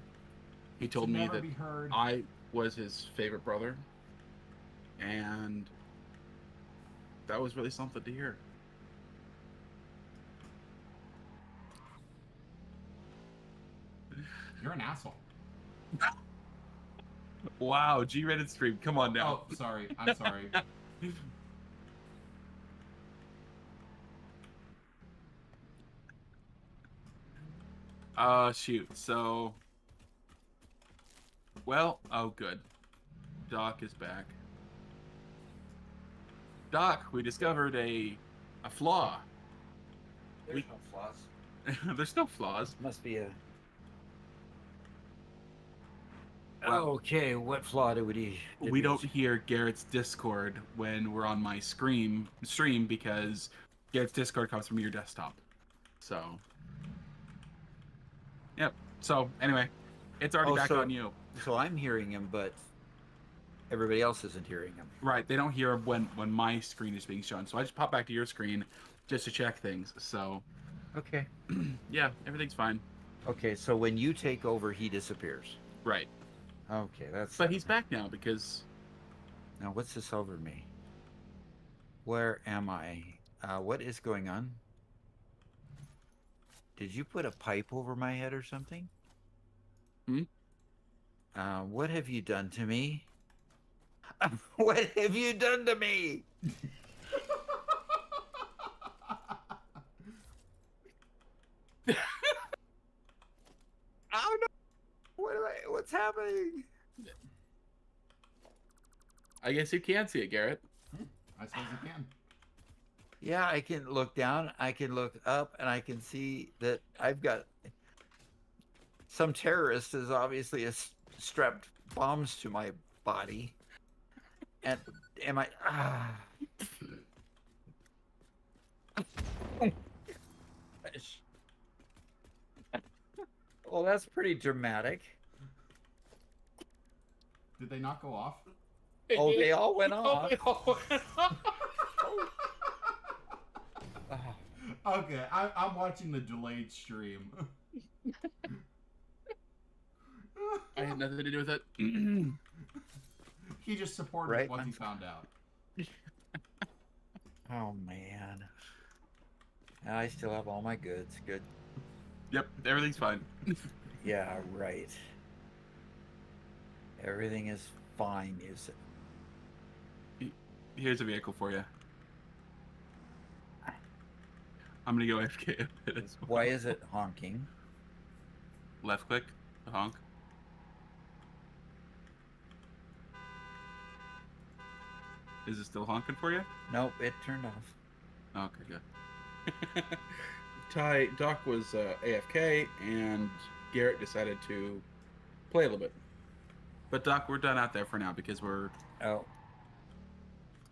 He To told me never that be heard. I was his favorite brother, and that was really something to hear. You're an asshole. Wow, G-rated stream. Come on now. Oh, sorry. I'm sorry. Shoot. So, well, oh, good. Doc is back. Doc, we discovered a flaw. There's no flaws. There's no flaws. Must be a. Well, Okay, what flaw did we don't hear Garrett's Discord when we're on my stream because Garrett's Discord comes from your desktop. So, yep. So anyway, it's already back on you. So I'm hearing him, but everybody else isn't hearing him. Right. They don't hear when my screen is being shown. So I just pop back to your screen just to check things. So Okay. yeah, everything's fine. Okay, so when you take over, he disappears. Right. Okay, that's. But he's back now because Now, what's this over me? Where am I? What is going on? Did you put a pipe over my head or something? Hmm? What have you done to me? What have you done to me? Oh no! What's happening? I guess you can see it, Garrett. I suppose you can. Yeah, I can look down, I can look up, and I can see that I've got some terrorist has obviously strapped bombs to my body. And am I? Well, that's pretty dramatic. Did they not go off? Oh, they all went off. Okay, I'm watching the delayed stream. I had nothing to do with it. He just supported Right, what he I'm- found out. Oh man. I still have all my goods. Good. Yep, everything's fine. Yeah, right. Everything is fine, is it? Here's a vehicle for you. I'm gonna go AFK a bit as well. Why is it honking? Left click to honk. Is it still honking for you? Nope, it turned off. Okay, good. Doc was AFK, and Garrett decided to play a little bit. But Doc, we're done out there for now because we're Oh,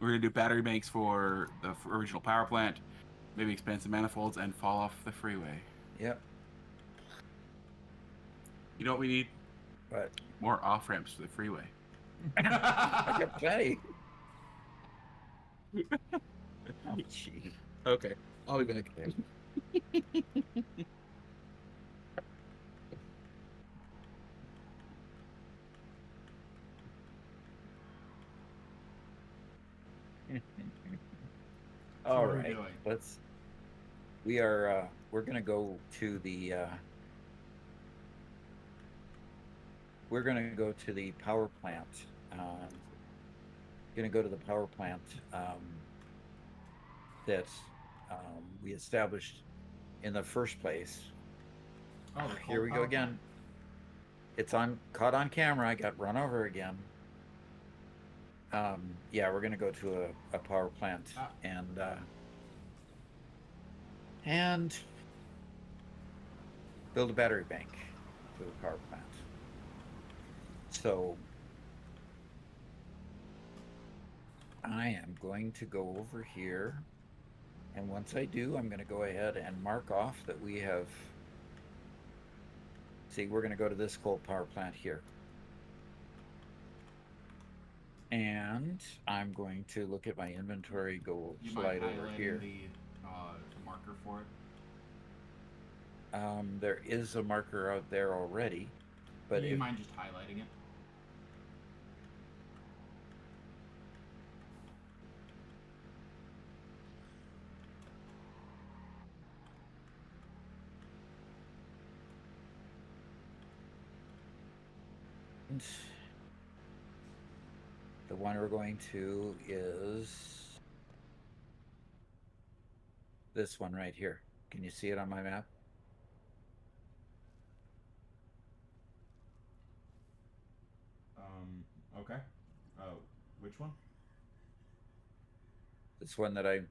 gonna do battery banks for the original power plant, maybe expand some manifolds, and fall off the freeway. yep. You know what we need? But More off ramps to the freeway. I got plenty. Oh, gee. Okay, I'll be back. All what are we right. doing? We're gonna go to the power plant. Gonna go to the power plant that we established in the first place. Oh, the Here we go power again. plant? It's caught on camera. I got run over again. Yeah, we're gonna go to a power plant and build a battery bank for the power plant. So I am going to go over here, and once I do, I'm going to go ahead and mark off that we have. See, we're going to go to this coal power plant here. And I'm going to look at my inventory, slide over here. The marker for it? There is a marker out there already, but Do you mind just highlighting it? the one we're going to is this one right here. Can you see it on my map? Okay. Which one? This one that I'm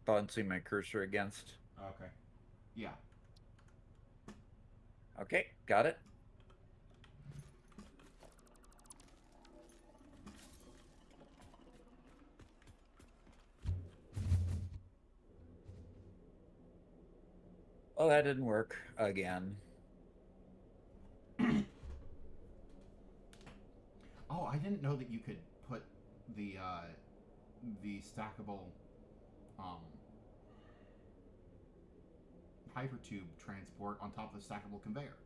bouncing my cursor against. Okay. Yeah. Okay, got it. Well, that didn't work again. Oh, I didn't know that you could put the stackable hypertube transport on top of the stackable conveyor.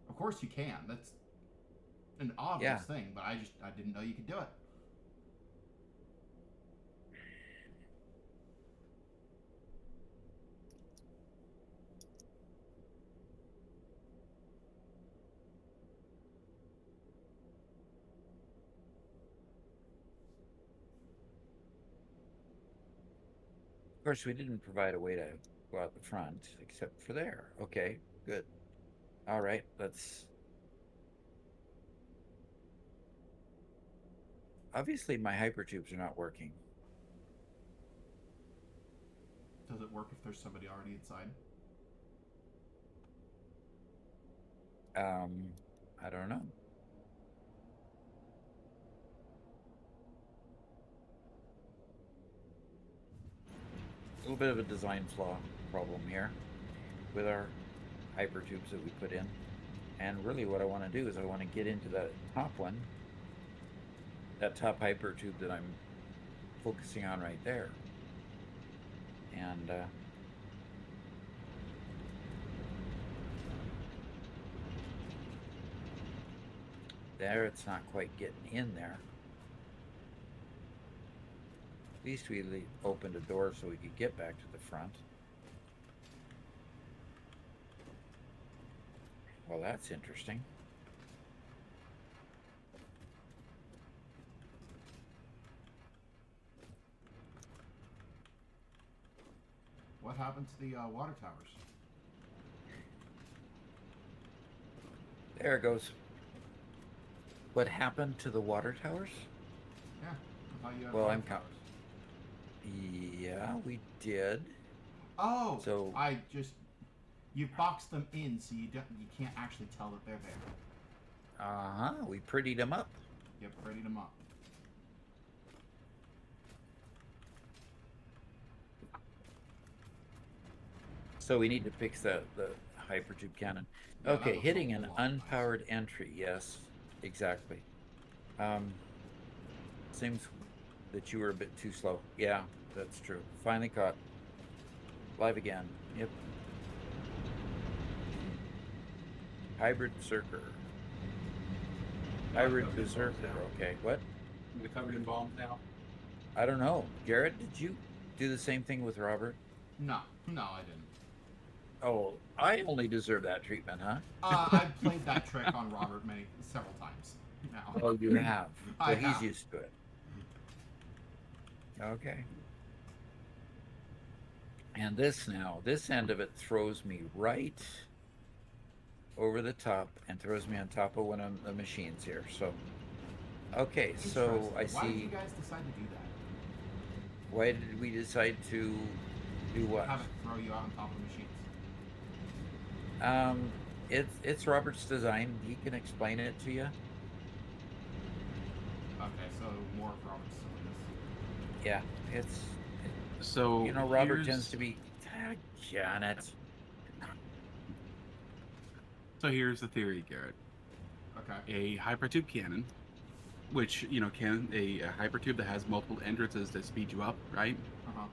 Of course you can. That's an obvious thing, but I didn't know you could do it. Of course, we didn't provide a way to go out the front except for there. Okay, good. All right, let's. Obviously, my hypertubes are not working. Does it work if there's somebody already inside? I don't know. A little bit of a design flaw problem here with our hypertubes that we put in. And really what I want to do is I want to get into that top one, that top hypertube that I'm focusing on right there. And there, it's not quite getting in there. At least we opened a door so we could get back to the front. Well, that's interesting. What happened to the water towers? There it goes. What happened to the water towers? Yeah, I thought you had Well, water I'm towers. Yeah, we did. Oh, So you boxed them in, so you can't actually tell that they're there. We prettied them up. You prettied them up. So we need to fix the hypertube cannon. Yeah, that Okay, looks a hitting an whole lot nicer. unpowered entry. Yes, exactly. Seems that you were a bit too slow. Yeah, that's true. Finally caught. Live again. Yep. Hybrid Berserker. Hybrid Covered in bombs Berserker. now. Okay, what? We're covered in bombs now. I don't know. Garrett, did you do the same thing with Robert? No, I didn't. Oh, I only deserve that treatment, huh? I've played that trick on Robert several times now. Oh, you have. I So he's have. used to it. Okay. And this end of it throws me right over the top and throws me on top of one of the machines here. So, okay, so I Why did you see. guys decide to do that? Why did we decide to do what? Have it throw you out on top of machines. It's Robert's design. He can explain it to you. Okay, so more of Robert's silliness. Yeah, it's So Robert here's- tends to be. Janet. So here's the theory, Garrett. Okay. A hypertube cannon, which can a hypertube that has multiple entrances that speed you up, right? Uh-huh.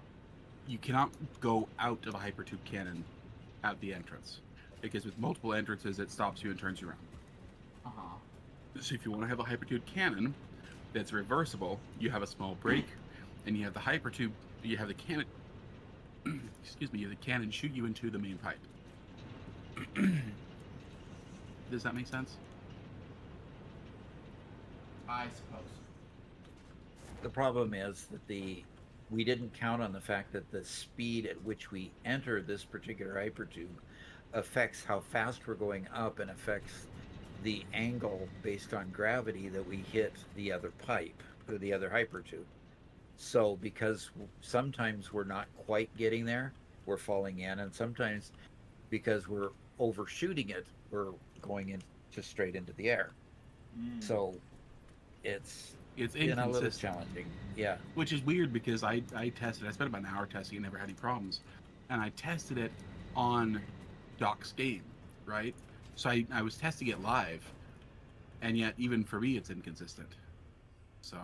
You cannot go out of a hypertube cannon at the entrance, because with multiple entrances it stops you and turns you around. Uh-huh. So if you want to have a hypertube cannon that's reversible, you have a small break, and you have the hypertube. You have the cannon. Excuse me. You have the cannon shoot you into the main pipe. Does that make sense? I suppose. The problem is that we didn't count on the fact that the speed at which we enter this particular hypertube affects how fast we're going up and affects the angle based on gravity that we hit the other pipe or the other hypertube. So because sometimes we're not quite getting there, we're falling in, and sometimes because we're overshooting it, we're going into straight into the air. So it's It's been a little inconsistent, challenging. Yeah. which is weird because I tested. I spent about an hour testing and never had any problems, and I tested it on Doc's game, right? So I was testing it live, and yet even for me it's inconsistent. So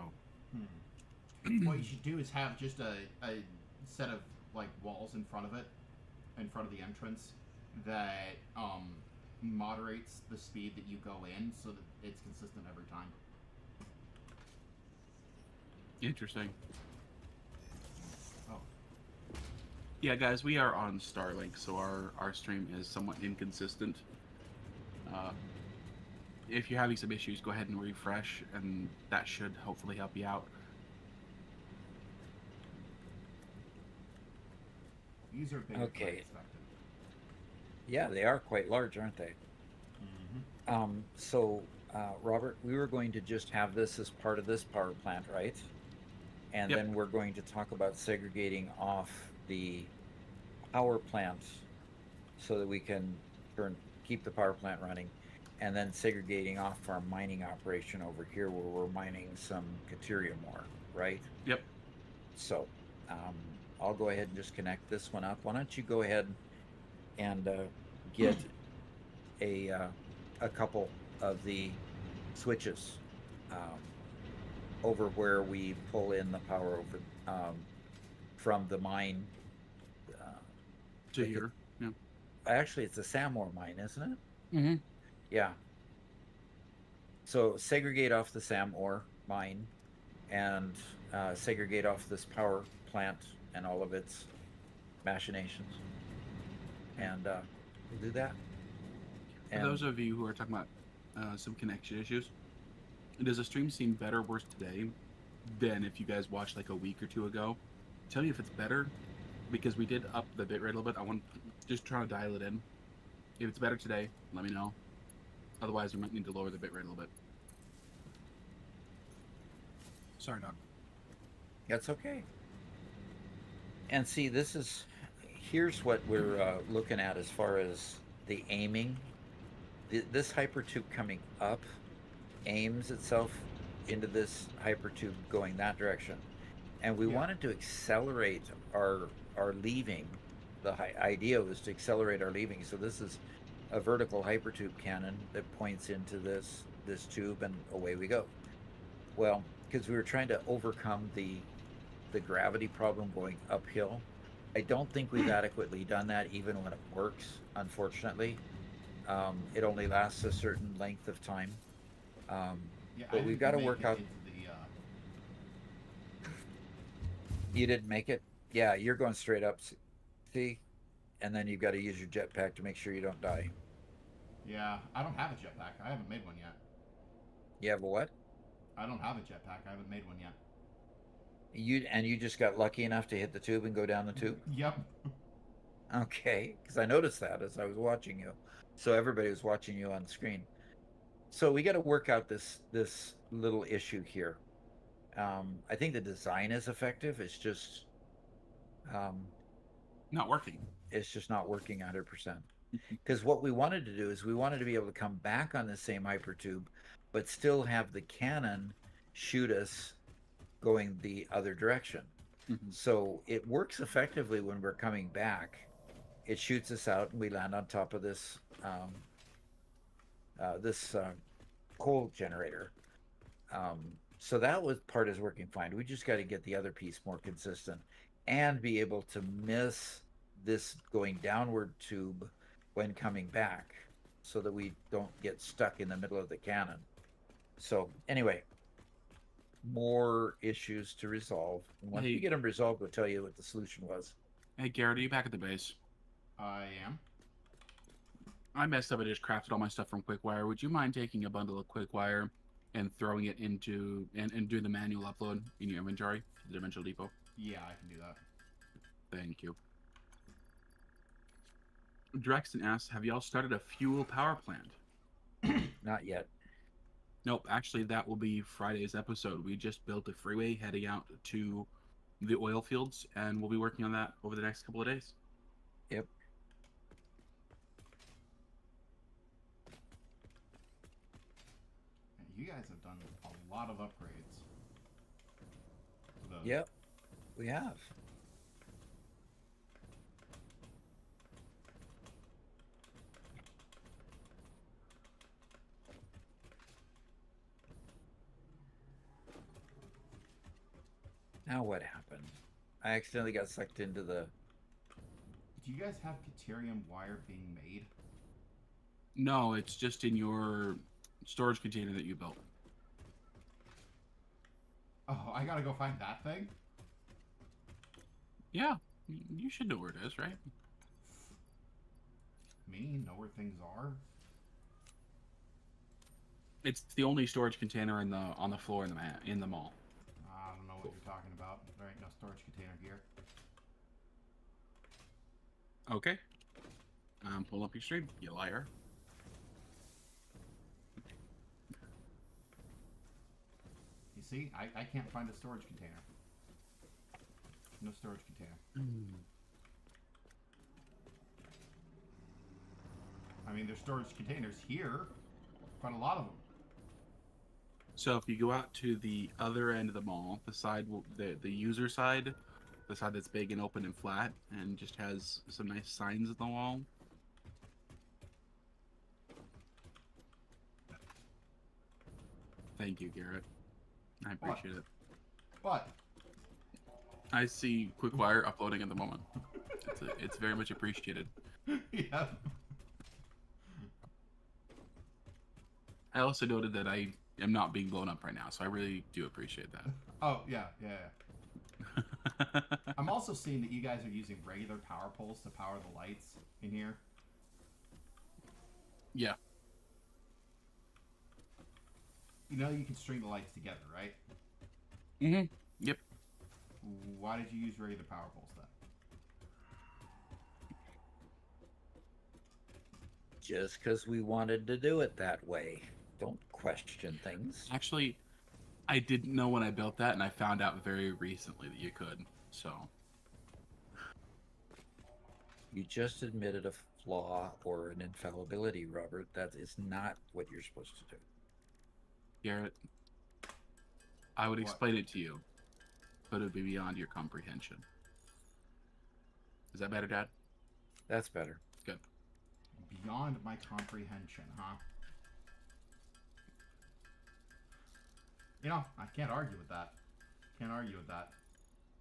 What you should do is have just a set of like walls in front of it, in front of the entrance, that moderates the speed that you go in, so that it's consistent every time. interesting. Oh, Yeah, guys, we are on Starlink, so our stream is somewhat inconsistent. If you're having some issues, go ahead and refresh, and that should hopefully help you out. these are bigger Okay. than I expected. Yeah, they are quite large, aren't they? So, Robert, we were going to just have this as part of this power plant, right? And Yep. then we're going to talk about segregating off the power plant so that we can keep the power plant running, and then segregating off our mining operation over here where we're mining some Cateria ore, right? Yep. So, I'll go ahead and just connect this one up. Why don't you go ahead and get a couple of the switches over where we pull in the power over from the mine. To Like here. Yeah. Actually, it's a Samor mine, isn't it? Mm-hmm. Yeah. So segregate off the Sam ore mine and segregate off this power plant and all of its machinations. And we'll do that. For those of you who are talking about some connection issues, does the stream seem better or worse today than if you guys watched like a week or two ago? Tell me if it's better, because we did up the bitrate a little bit. I want just trying to dial it in. If it's better today, let me know. Otherwise, we might need to lower the bitrate a little bit. Sorry, Doc. That's okay. And see, here's what we're looking at as far as the aiming. This hypertube coming up aims itself into this hypertube going that direction. And we Yeah. wanted to accelerate our leaving idea was to accelerate our leaving. So this is a vertical hypertube cannon that points into this tube, and away we go. Well, because we were trying to overcome the gravity problem going uphill. I don't think we've adequately done that, even when it works. Unfortunately, it only lasts a certain length of time. Um, Yeah, I but we've didn't got to make work it out. into the. You didn't make it. Yeah, you're going straight up. See, and then you've got to use your jetpack to make sure you don't die. Yeah, I don't have a jetpack. I haven't made one yet. You have a what? I don't have a jetpack. I haven't made one yet. You just got lucky enough to hit the tube and go down the tube. Yep. Okay, because I noticed that as I was watching you. So everybody was watching you on the screen. So we got to work out this little issue here. I think the design is effective. Um, Not working. it's just not working 100%. Because what we wanted to do is we wanted to be able to come back on the same hypertube, but still have the cannon shoot us going the other direction. Mhm. So it works effectively when we're coming back. It shoots us out, and we land on top of this coal generator. Um, so that was part is working fine. We just got to get the other piece more consistent and be able to miss this going downward tube when coming back, so that we don't get stuck in the middle of the cannon. So anyway, more issues to resolve. And once we get them resolved, we'll tell you what the solution was. Hey, Garrett, are you back at the base? I am. I messed up. I just crafted all my stuff from Quickwire. Would you mind taking a bundle of Quickwire and throwing it into and doing the manual upload in your inventory to the Dimensional Depot? Yeah, I can do that. Thank you. Drexton asks, have y'all started a fuel power plant? Not yet. Nope, actually, that will be Friday's episode. We just built a freeway heading out to the oil fields, and we'll be working on that over the next couple of days. Yep. You guys have done a lot of upgrades. Yep, we have. Now what happened? I accidentally got sucked into the... Do you guys have Caterium wire being made? No, it's just in your storage container that you built. Oh, I gotta go find that thing? Yeah, you should know where it is, right? Me? Know where things are? It's the only storage container on the floor in the mall. I don't know what you're talking about. There ain't no storage container here. Okay. Pull up your stream, you liar. You see? I can't find a storage container. No storage container. I mean, there's storage containers here. Quite a lot of them. So if you go out to the other end of the mall, the side, the user side, the side that's big and open and flat, and just has some nice signs on the wall. Thank you, Garrett. I appreciate it. But I see Quickwire uploading at the moment. It's very much appreciated. yeah. I also noted that I am not being blown up right now, so I really do appreciate that. Oh yeah. I'm also seeing that you guys are using regular power poles to power the lights in here. Yeah. You know you can string the lights together, right? Mm-hmm. Yep. Why did you use regular power poles then? Just because we wanted to do it that way. Don't question things. Actually, I didn't know when I built that, and I found out very recently that you could. So. You just admitted a flaw or an infallibility, Robert. That is not what you're supposed to do. Garrett, I would What? explain it to you, but it would be beyond your comprehension. Is that better, Dad? That's better. Good. Beyond my comprehension, huh? You know, I can't argue with that. Can't argue with that.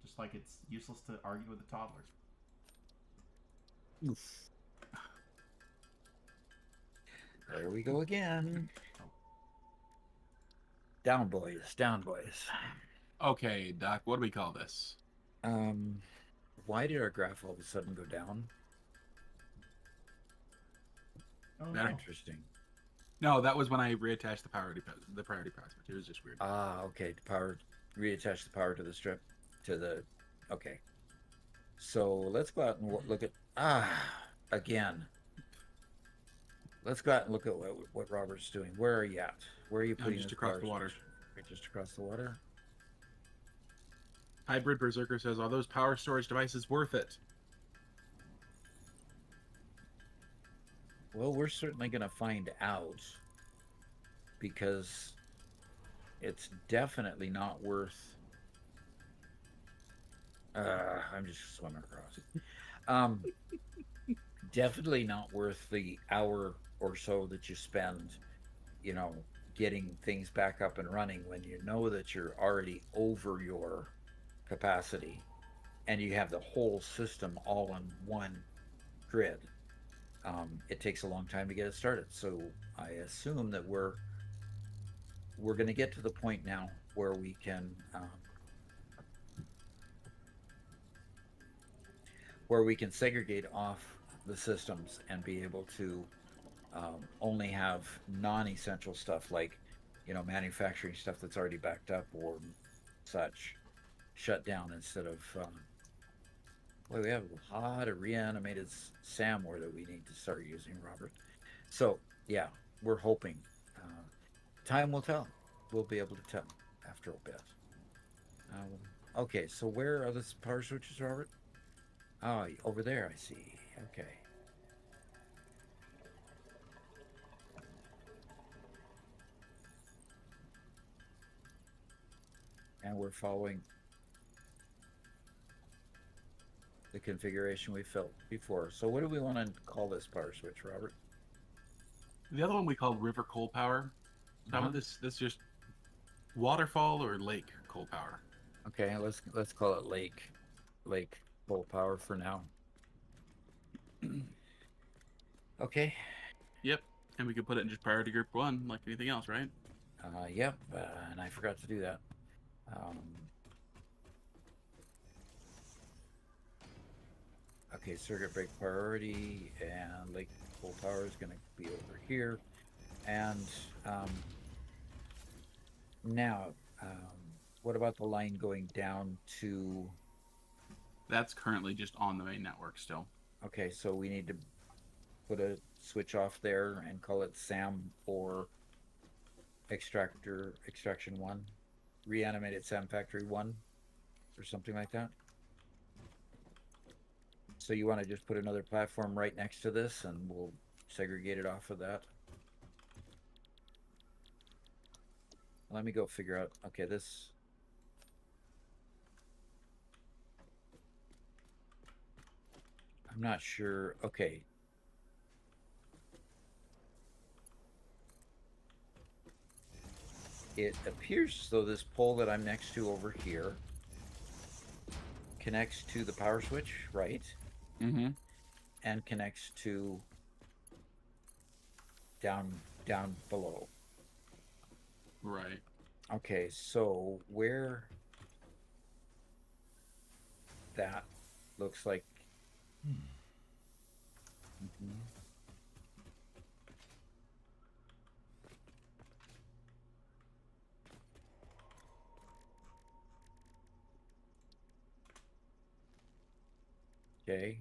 Just like it's useless to argue with a toddler. Oof. There we go again. Down, boys. Down, boys. Okay, Doc, what do we call this? Why did our graph all of a sudden go down? Oh Better. no. Interesting. No, that was when I reattached the priority switch. It was just weird. Ah, okay. Reattach the power to the strip, to the. Okay. So let's go out and look at again. Let's go out and look at what Robert's doing. Where are you at? Where are you putting just this across power the water. switch? Right, just across the water. Hybrid Berserker says, "Are those power storage devices worth it?" Well, we're certainly going to find out, because it's definitely not worth. I'm just swimming across. Definitely not worth the hour or so that you spend, getting things back up and running when you know that you're already over your capacity and you have the whole system all on one grid. It takes a long time to get it started. So I assume that we're going to get to the point now where we can segregate off the systems and be able to only have non-essential stuff like manufacturing stuff that's already backed up or such shut down, instead of well, we have a lot of reanimated SAMware that we need to start using, Robert. So yeah, we're hoping time will tell. We'll be able to tell after a bit. Okay, so where are the power switches, Robert? Oh, over there, I see. Okay. And we're following the configuration we filled before. So what do we want to call this power switch, Robert? The other one we called River Coal Power. How about this just waterfall or lake coal power? Okay, let's call it lake coal power for now. Okay. Yep. And we could put it in just priority group 1 like anything else, right? Yep, and I forgot to do that. Okay, circuit break priority, and lake coal power is going to be over here. And now, what about the line going down to... That's currently just on the main network still. Okay, so we need to put a switch off there and call it SAM or extraction 1, reanimated SAM factory 1, or something like that. So you want to just put another platform right next to this and we'll segregate it off of that. Let me go figure out. Okay, this... I'm not sure. Okay. It appears as though this pole that I'm next to over here connects to the power switch, right? Mm-hmm. And connects to down below. Right. Okay, so where that looks like... Okay.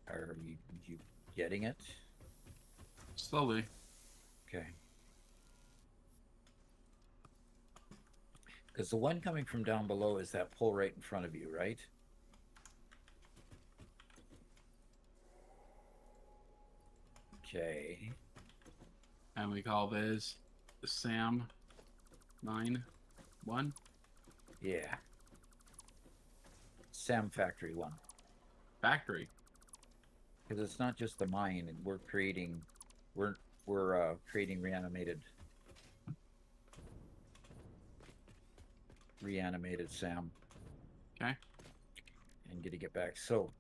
Are you getting it? Slowly. Okay. Because the one coming from down below is that pole right in front of you, right? Okay. And we call this Sam 9-1. Yeah. Sam Factory 1. Factory. Because it's not just the mine. We're creating reanimated Sam. Okay. And get back. So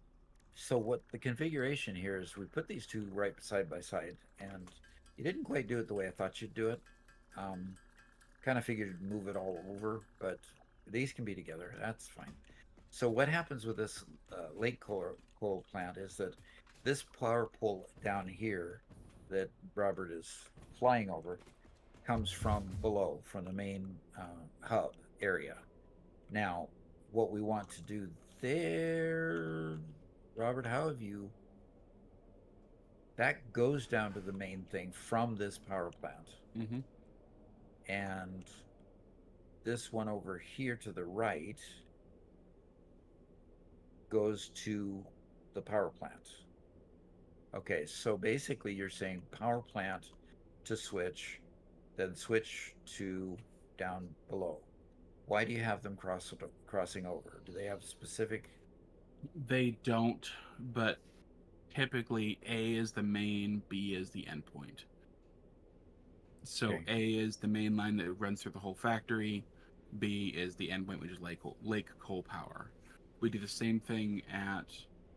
what the configuration here is, we put these two right side by side, and you didn't quite do it the way I thought you'd do it. Kind of figured you'd move it all over, but these can be together. That's fine. So what happens with this lake coal plant is that this power pole down here that Robert is flying over comes from below, from the main hub area. Now, what we want to do there, Robert, how have you... That goes down to the main thing from this power plant. Mm-hmm. And this one over here to the right goes to the power plant. Okay, so basically you're saying power plant to switch, then switch to down below. Why do you have them crossing over? Do they have specific... They don't, but typically A is the main, B is the endpoint. So Okay. A is the main line that runs through the whole factory. B is the endpoint, which is lake coal power. We do the same thing at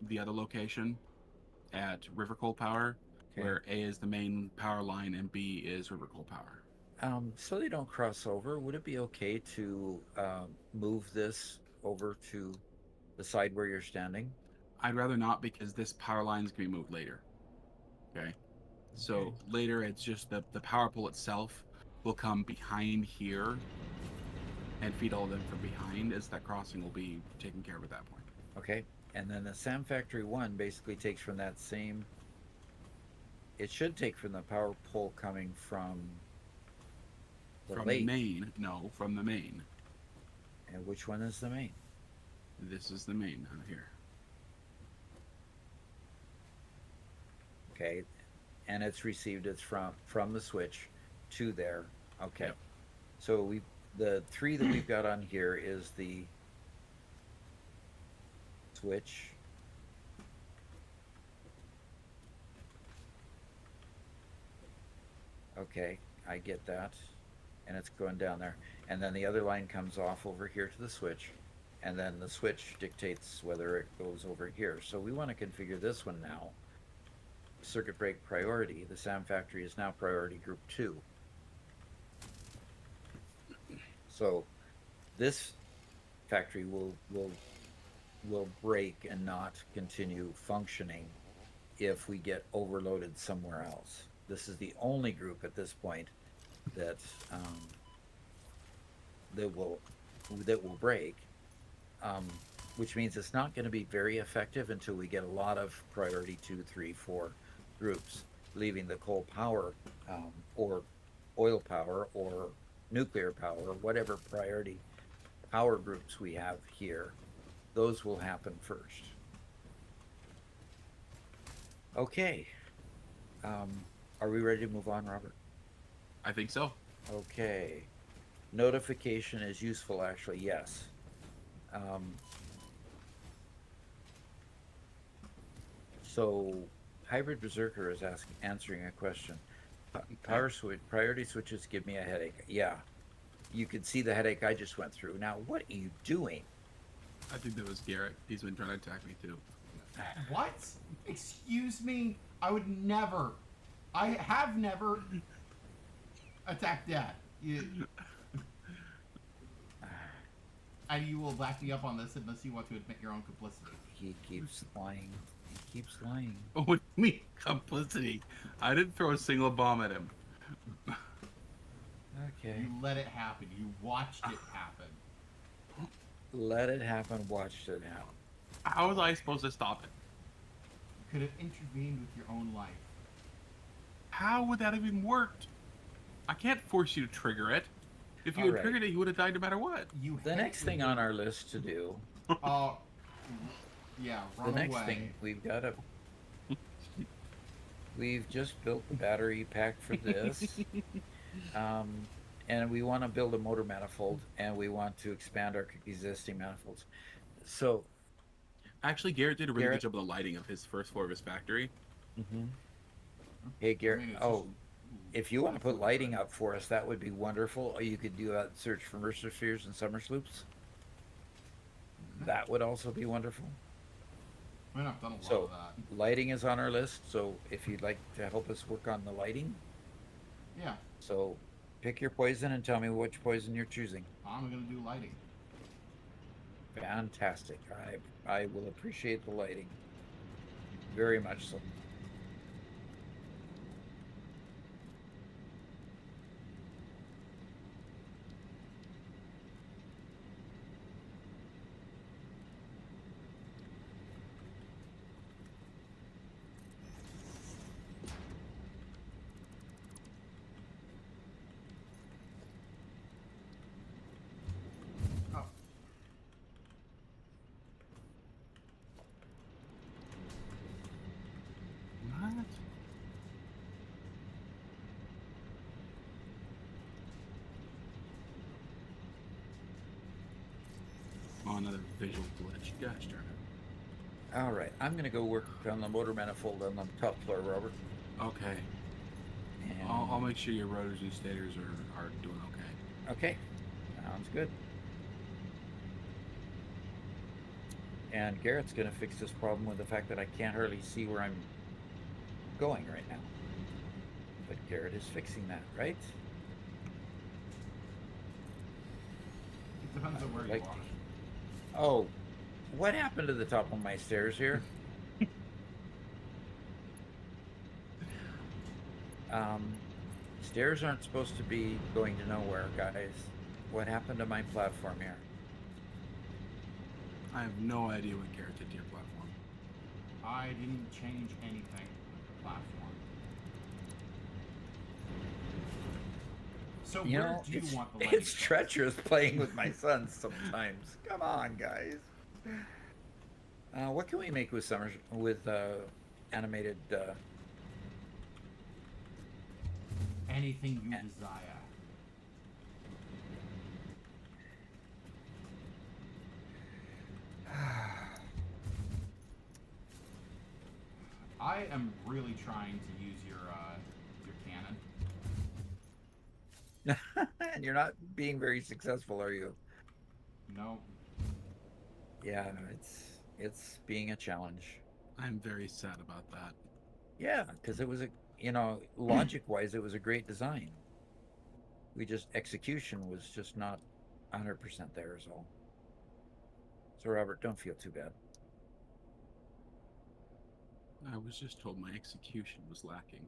the other location, at River Coal Power, Okay. where A is the main power line and B is River Coal Power. So they don't cross over, would it be okay to move this over to the side where you're standing? I'd rather not, because this power line is going to be moved later. Okay. So later, it's just the power pole itself will come behind here and feed all of them from behind, as that crossing will be taken care of at that point. Okay. And then the Sam Factory 1 basically takes from that same... It should take from the power pole coming from the From lake. the main. No, from the main. And which one is the main? This is the main out here. Okay. And it's received it's from the switch to there. Okay. Yep. So the three that we've got on here is the switch, okay, I get that, and it's going down there, and then the other line comes off over here to the switch, and then the switch dictates whether it goes over here. So we want to configure this one now. Circuit break priority. The Sam Factory is now priority group 2. So this factory will break and not continue functioning if we get overloaded somewhere else. This is the only group at this point that will break, which means it's not going to be very effective until we get a lot of priority 2, 3, 4 groups, leaving the coal power or oil power or nuclear power, or whatever priority power groups we have here. Those will happen first. Okay. Are we ready to move on, Robert? I think so. Okay. Notification is useful, actually, yes. So, Hybrid Berserker is answering a question. Priority switches give me a headache. Yeah. You can see the headache I just went through. Now, what are you doing? I think that was Garrett. He's been trying to attack me too. What? Excuse me? I would never. I have never attacked Dad. And you will back me up on this unless you want to admit your own complicity. He keeps lying. He keeps lying. Oh, what do you mean complicity? I didn't throw a single bomb at him. Okay. You let it happen. You watched it happen. Let it happen, watched it happen. How was I supposed to stop it? You could have intervened with your own life. How would that have even worked? I can't force you to trigger it. If you All had right. triggered it, you would have died no matter what. The next thing on our list to do, Yeah, run the next away. thing we've got to... We've just built the battery pack for this. Um, and we want to build a motor manifold, and we want to expand our existing manifolds. So, Actually, Garrett did a really good Garrett, job of the lighting of his first floor of his factory. hmm hey, I Garrett. mean, it's just Oh, if you want to put looking lighting good. up for us, that would be wonderful. Or you could do a search for Mercer spheres and summer sloops. That would also be wonderful. I mean, I've done a lot So, of that. lighting is on our list. So, if you'd like to help us work on the lighting, Yeah, so pick your poison and tell me which poison you're choosing. I'm gonna do lighting. Fantastic. I will appreciate the lighting very much so. Oh, What? Oh, another visual glitch. Gosh darn it. All right, I'm gonna go work on the motor manifold on the top floor, Robert. Okay. And I'll make sure your rotors and stators are doing okay. okay, sounds good. And Garrett's gonna fix this problem with the fact that I can't hardly see where I'm going right now. But Garrett is fixing that, right? it depends on where Like, you are. oh, what happened to the top of my stairs here? Um, Stairs aren't supposed to be going to nowhere, guys. What happened to my platform here? I have no idea what Garrett did to your platform. I didn't change anything with the platform. So You where know, do you it's want the lighting? it's treacherous playing with my sons sometimes. Come on, guys. What can we make with summer with animated? Anything you a- desire. I am really trying to use your cannon. And you're not being very successful, are you? No, Yeah, it's being a challenge. I'm very sad about that. Yeah, because it was a logic wise, it was a great design. We just execution was just not 100% there is all. So Robert, don't feel too bad. I was just told my execution was lacking.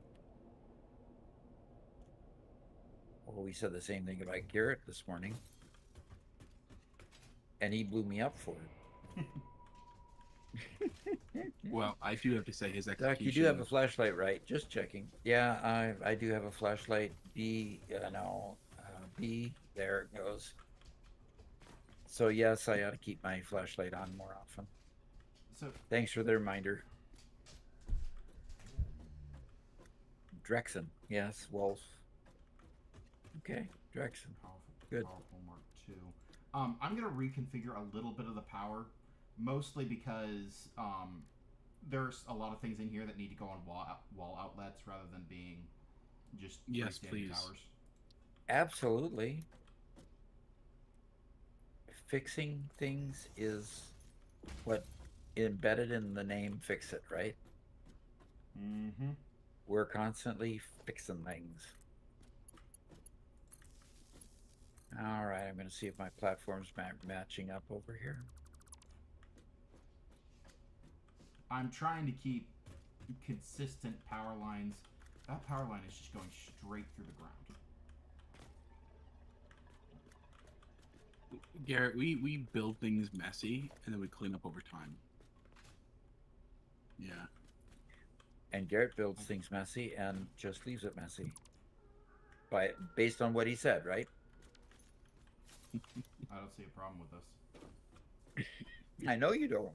Well, we said the same thing about Garrett this morning, and he blew me up for it. Well, I do have to say his execution. Doc, you do have a flashlight, right? Just checking. Yeah, I do have a flashlight. B, no, B. There it goes. So yes, I ought to keep my flashlight on more often. so Thanks for the reminder. Drexen, yes, Wolf. Okay, Drexen. powerful, Good. powerful Mark II. I'm gonna reconfigure a little bit of the power, mostly because there's a lot of things in here that need to go on wall outlets rather than being just Yes, freestanding please. towers. Absolutely. Fixing things is what embedded in the name fix it, right? Mm-hmm. We're constantly fixing things. All right, I'm going to see if my platform's matching up over here. I'm trying to keep consistent power lines. That power line is just going straight through the ground. Garrett, we build things messy and then we clean up over time. Yeah. And Garrett builds things messy and just leaves it messy. Based on what he said, right? I don't see a problem with this. I know you don't.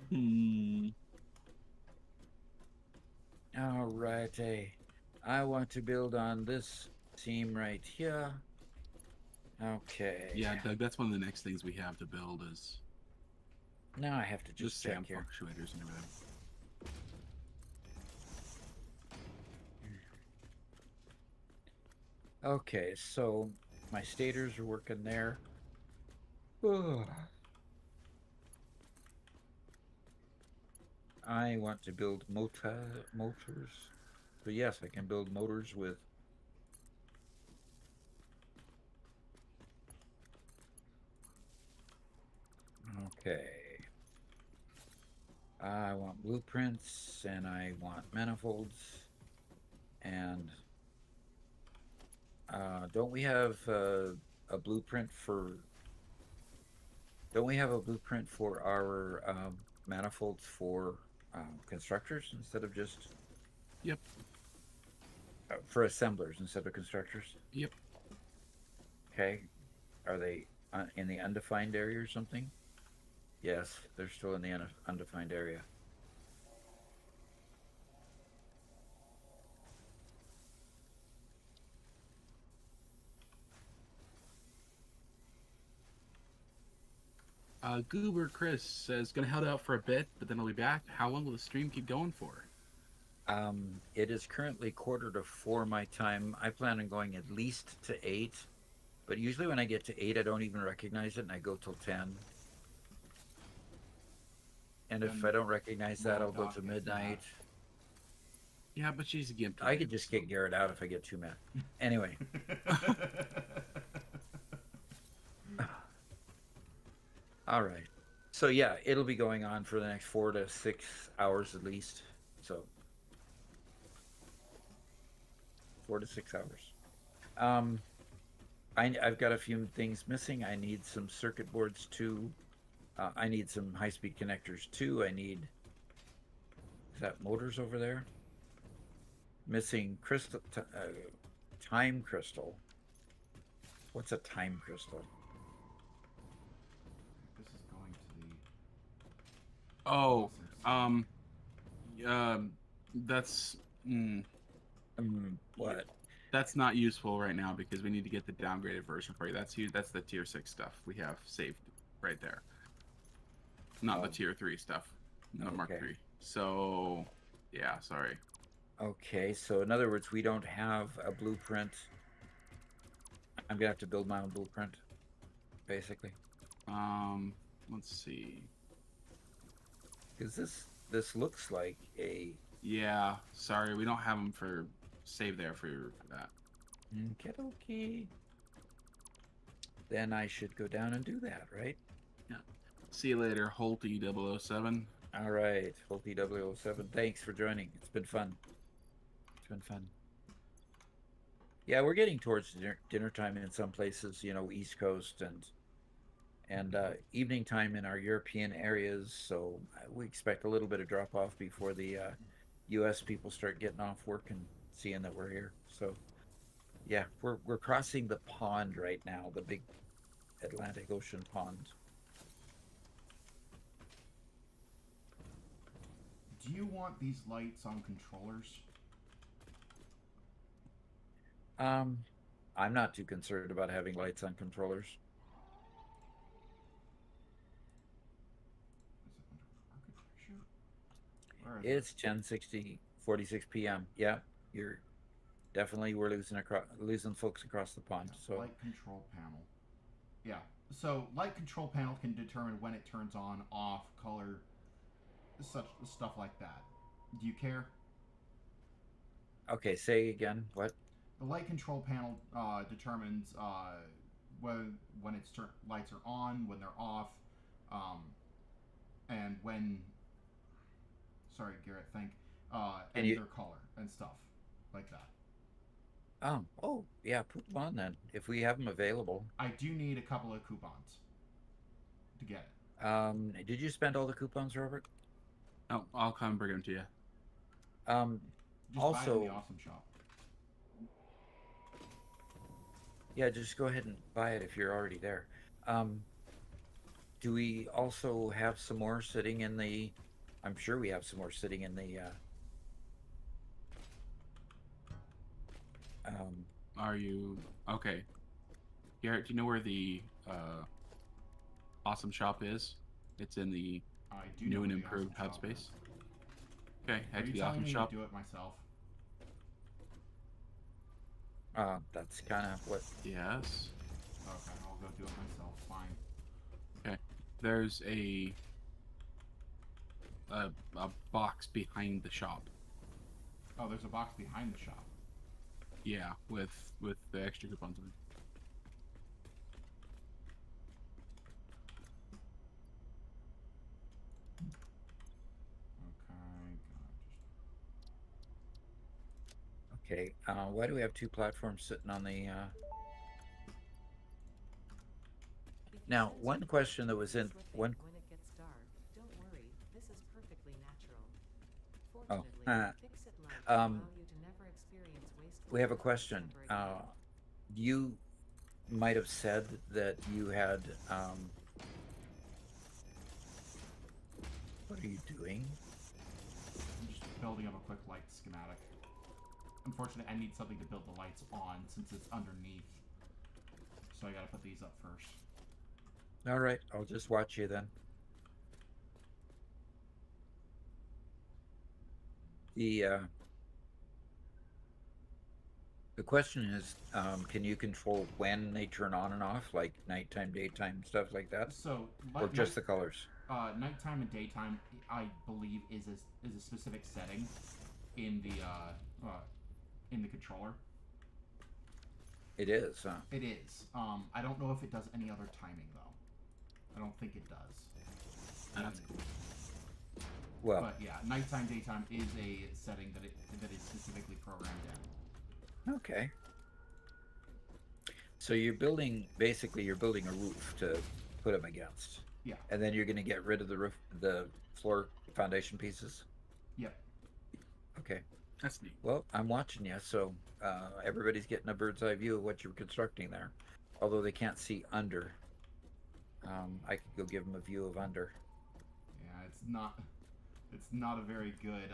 Hmm. Alrighty. I want to build on this seam right here. Okay. Yeah, Doug, that's one of the next things we have to build is Now I have to just just check SAM here. fluctuators and everything. Okay, so my stators are working there. Ugh. I want to build motors. So yes, I can build motors with. Okay. I want blueprints and I want manifolds. And don't we have a blueprint for? Don't we have a blueprint for our manifolds for constructors instead of just Yep. for assemblers instead of constructors? Yep. Okay. Are they in the undefined area or something? Yes, they're still in the undefined area. Goober Chris says, gonna head out for a bit, but then I'll be back. How long will the stream keep going for? It is currently 3:45 my time. I plan on going at least to 8, but usually when I get to 8, I don't even recognize it, and I go till 10. And if Then I don't recognize that, well, I'll go Doc to gets midnight. Yeah, but she's a gimp. I could just get Garrett out if I get too mad. Anyway, all right. So yeah, it'll be going on for the next 4 to 6 hours at least. So 4 to 6 hours. I've got a few things missing. I need some circuit boards too. I need some high-speed connectors too. I need. Is that motors over there? Missing crystal, time crystal. What's a time crystal? This is going to the Oh, awesome that's What? that's not useful right now because we need to get the downgraded version for you. That's the tier 6 stuff we have saved right there. Not the Oh. tier 3 stuff. No, Mark Okay. 3. So, yeah, sorry. Okay, so in other words, we don't have a blueprint. I'm gonna have to build my own blueprint, basically. Let's see. Because this looks like a. Yeah, sorry, we don't have them for save there for that. Okay. Then I should go down and do that, right? Yeah. See you later, Holty 007. All right, Holty 007. Thanks for joining. It's been fun. It's been fun. Yeah, we're getting towards dinner time in some places, East Coast and evening time in our European areas. So we expect a little bit of drop off before the U.S. people start getting off work and seeing that we're here. So yeah, we're crossing the pond right now, the big Atlantic Ocean pond. Do you want these lights on controllers? I'm not too concerned about having lights on controllers. Is it under architecture? It's 10:60, 46 p.m. Yeah, we're losing folks across the pond. So Light control panel. Yeah. So light control panel can determine when it turns on, off, color, such stuff like that. Do you care? okay, say again. What? The light control panel determines when its lights are on, when they're off, and when. Sorry, Garrett. Think. And their color and stuff like that. Oh, yeah, put them on then if we have them available. I do need a couple of coupons to get it. Did you spend all the coupons, Robert? Oh, I'll come bring them to you. Just buy it in Also, the awesome shop. yeah, just go ahead and buy it if you're already there. Do we also have some more sitting in the? I'm sure we have some more sitting in the Are you okay? Garrett, do you know where the awesome shop is? It's in the I do know new where and the awesome improved hub shop is. space. Okay, Are head to you the telling awesome me shop. to do it myself? That's kind of what. Yes. Okay, I'll go do it myself. Fine. Okay. There's a box behind the shop. Oh, there's a box behind the shop. Yeah, with the extra coupons in it. Okay, Okay. Why do we have two platforms sitting on the? Now, one question that was in one. When it gets dark, don't worry. This is perfectly natural. Oh, Fortunately, fix-it lights um, allow you to never experience wasteful we have a or question. separated light. You might have said that you had. What are you doing? I'm just building up a quick light schematic. Unfortunately, I need something to build the lights on since it's underneath. So I gotta put these up first. All right, I'll just watch you then. The question is, can you control when they turn on and off, like nighttime, daytime, stuff like that, So, or just the colors? nighttime and daytime, I believe, is a specific setting in the controller. It is, huh? It is. I don't know if it does any other timing though. I don't think it does. That's cool. Well, But yeah, nighttime, daytime is a setting that is specifically programmed in. okay. So basically you're building a roof to put them against, Yeah. and then you're going to get rid of the floor foundation pieces. Yep. Okay. That's neat. Well, I'm watching you, so everybody's getting a bird's eye view of what you're constructing there. Although they can't see under, I could go give them a view of under. Yeah, it's not a very good.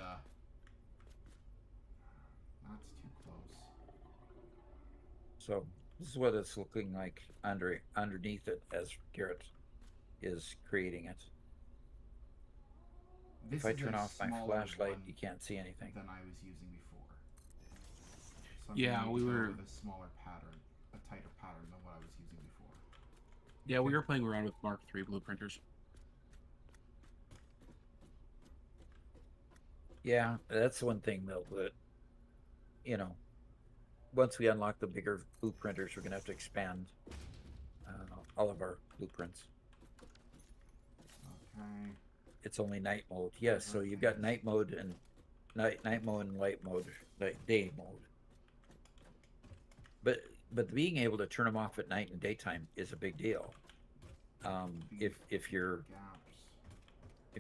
That's too close. So this is what it's looking like underneath it as Garrett is creating it. This If I is turn a off my smaller flashlight, one you can't see anything. than I was using before. So I'm Yeah, gonna need we to go were. with a smaller pattern, a tighter pattern than what I was using before. Yeah, we were playing around with Mark III blueprinters. Yeah, that's one thing though. But you know, once we unlock the bigger blueprinters, we're gonna have to expand all of our blueprints. Okay. It's only night mode. Yes, so you've got night mode and night mode and light mode, day mode. But being able to turn them off at night and daytime is a big deal. If Gaps.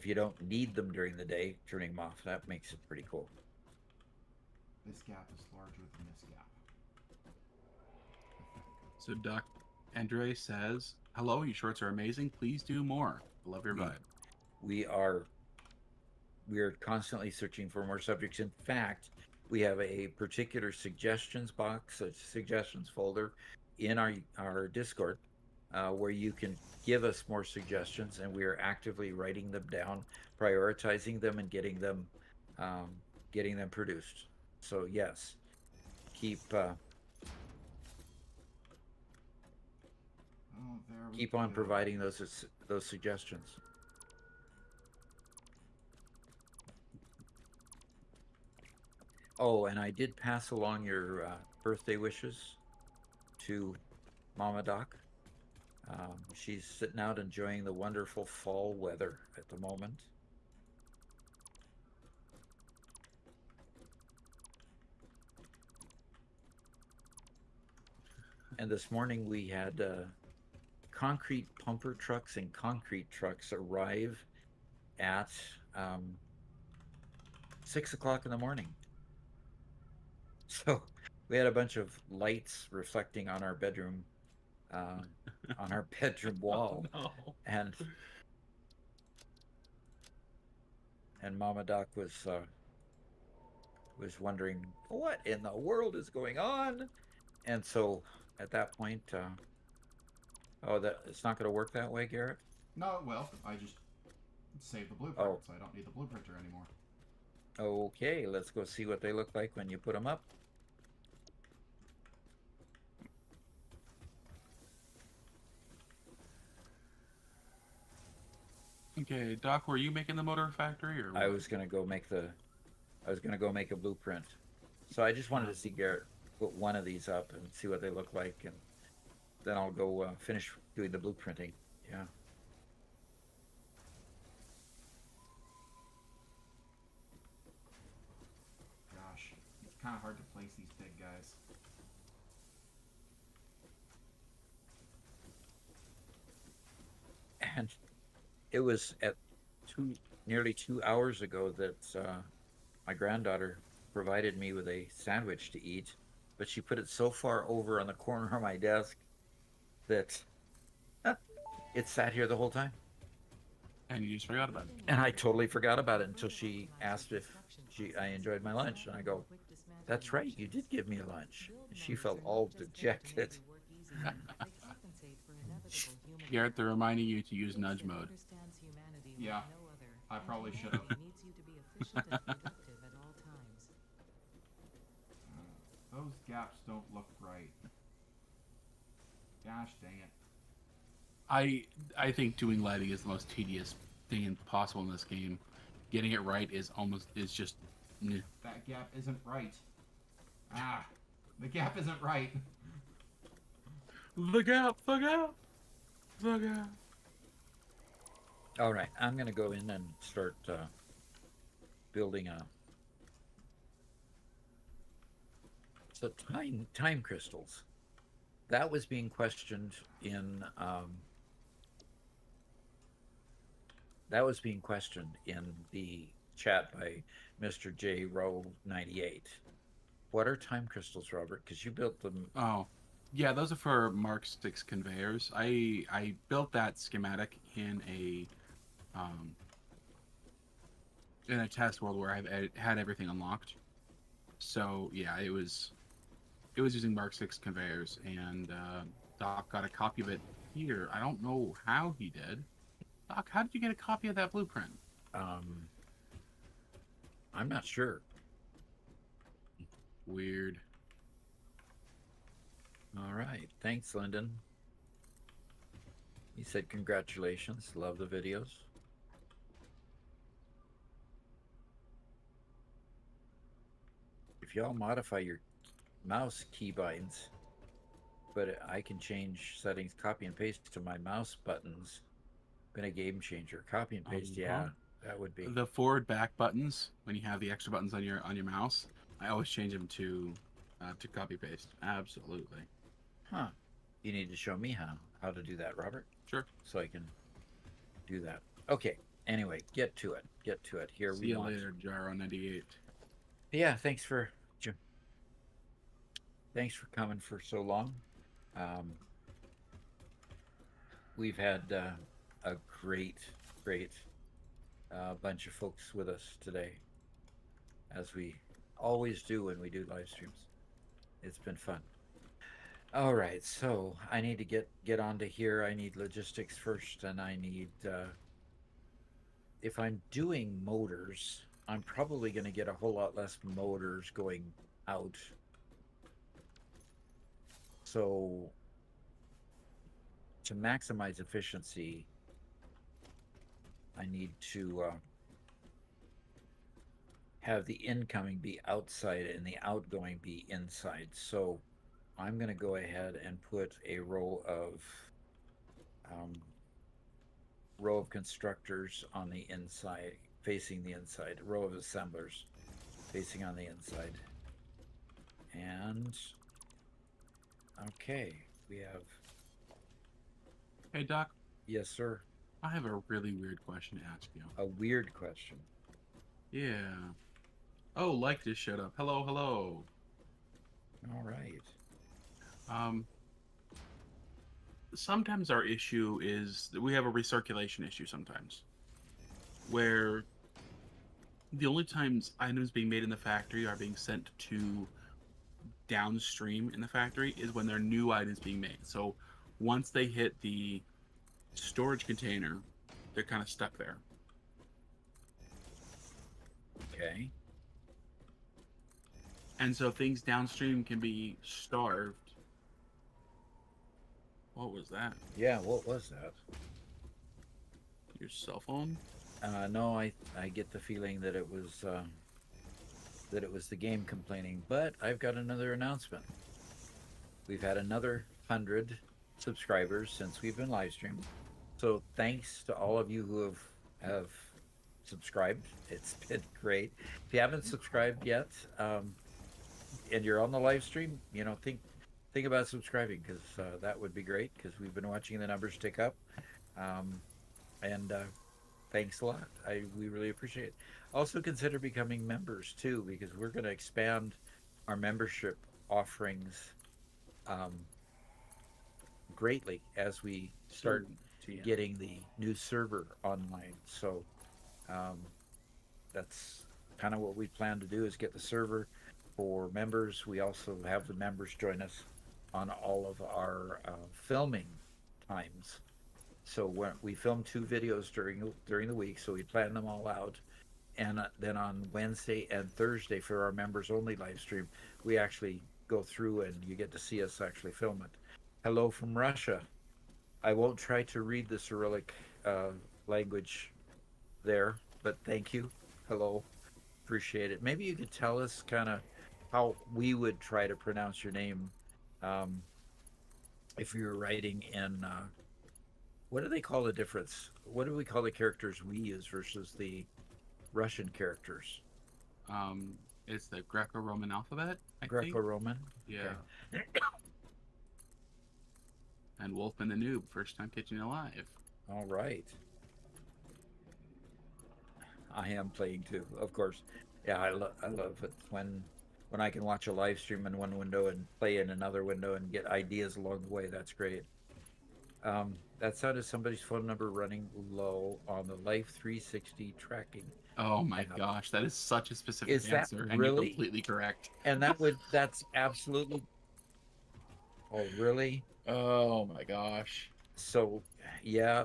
you don't need them during the day, turning them off, that makes it pretty cool. This gap is larger than this gap. So Doc Andre says, "Hello, your shorts are amazing. Please do more. I love your vibe." We are constantly searching for more subjects. In fact, we have a particular suggestions box, a suggestions folder in our Discord where you can give us more suggestions, and we are actively writing them down, prioritizing them, and getting them produced. So yes, keep keep on providing those suggestions. Oh, and I did pass along your birthday wishes to Mama Doc. She's sitting out enjoying the wonderful fall weather at the moment. And this morning we had concrete pumper trucks and concrete trucks arrive at 6 o'clock in the morning. So we had a bunch of lights reflecting on our bedroom wall. Oh, no. And Mama Doc was was wondering what in the world is going on. And so at that point, oh, that it's not going to work that way, Garrett. No, well, I just saved the blueprint, Oh, so I don't need the blueprinter anymore. okay. Let's go see what they look like when you put them up. Okay, Doc, were you making the motor factory or what? I was going to go make the. I was going to go make a blueprint. So I just wanted to see Garrett put one of these up and see what they look like, and then I'll go finish doing the blueprinting. Yeah. Gosh, it's kind of hard to place these big guys. And it was at nearly 2 hours ago that my granddaughter provided me with a sandwich to eat, but she put it so far over on the corner of my desk that it sat here the whole time. And you just forgot about it. And I totally forgot about it until she asked if I enjoyed my lunch. And I go, that's right, you did give me a lunch. And she felt all dejected. Garrett, they're reminding you to use nudge mode. Yeah, I probably should have. Those gaps don't look right. Gosh dang it. I think doing lighting is the most tedious thing possible in this game. Getting it right is just. That gap isn't right. Ah, the gap isn't right. Look out! Look out! Look out! All right, I'm going to go in and start building a. So time crystals. That was being questioned in. That was being questioned in the chat by Mr. J Row 98. What are time crystals, Robert? Because you built them. Oh, yeah, those are for Mark 6 conveyors. I built that schematic in a test world where I had everything unlocked. So yeah, it was using Mark 6 conveyors, and Doc got a copy of it here. I don't know how he did. Doc, how did you get a copy of that blueprint? I'm not sure. Weird. All right. Thanks, Lyndon. He said congratulations. Love the videos. If y'all modify your mouse keybinds, but I can change settings, copy and paste to my mouse buttons. Been a game changer. Copy and paste, yeah, that would be. The forward back buttons, when you have the extra buttons on your mouse, I always change them to copy paste. Absolutely. Huh. You need to show me how to do that, Robert. Sure. So I can do that. Okay. Anyway, get to it. Get to it. Here See we you want. later, Jaro 98. Yeah, thanks for coming for so long. We've had a great bunch of folks with us today, as we always do when we do live streams. It's been fun. All right, so I need to get onto here. I need logistics first, and I need if I'm doing motors, I'm probably going to get a whole lot less motors going out. So to maximize efficiency, I need to have the incoming be outside and the outgoing be inside. So I'm going to go ahead and put a row of constructors on the inside, facing the inside, a row of assemblers facing on the inside. And okay, we have. Hey, Doc. Yes, sir. I have a really weird question to ask you. A weird question. Yeah. Oh, like just showed up. Hello, hello. All right. Sometimes our issue is that we have a recirculation issue sometimes, where The only times items being made in the factory are being sent to downstream in the factory is when there are new items being made. So once they hit the storage container, they're kind of stuck there. Okay. And so things downstream can be starved. What was that? Yeah, what was that? Your cell phone? No, I get the feeling that it was the game complaining. But I've got another announcement. We've had another 100 subscribers since we've been live streaming. So thanks to all of you who have subscribed. It's been great. If you haven't subscribed yet, and you're on the live stream, think about subscribing, because that would be great, because we've been watching the numbers tick up. And thanks a lot. We really appreciate it. Also consider becoming members too, because we're going to expand our membership offerings greatly as we start getting the new server online. So that's kind of what we plan to do, is get the server for members. We also have the members join us on all of our filming times. So we film 2 videos during the week, so we plan them all out. And then on Wednesday and Thursday for our members only live stream, we actually go through and you get to see us actually film it. Hello from Russia. I won't try to read the Cyrillic language there, but thank you. Hello. Appreciate it. Maybe you could tell us kind of how we would try to pronounce your name if you were writing in. What do they call the difference? What do we call the characters we use versus the Russian characters? It's the Greco-Roman alphabet, I think. Greco-Roman? Yeah. Okay. And Wolfman the Noob, first time catching it live. All right. I am playing too, of course. Yeah, I love it when I can watch a live stream in one window and play in another window and get ideas along the way. That's great. That sounded somebody's phone number running low on the Life 360 tracking. Oh my gosh, that is such a specific Is that answer, and really? you're completely correct. And that's absolutely. Oh, really? Oh my gosh. So, yeah,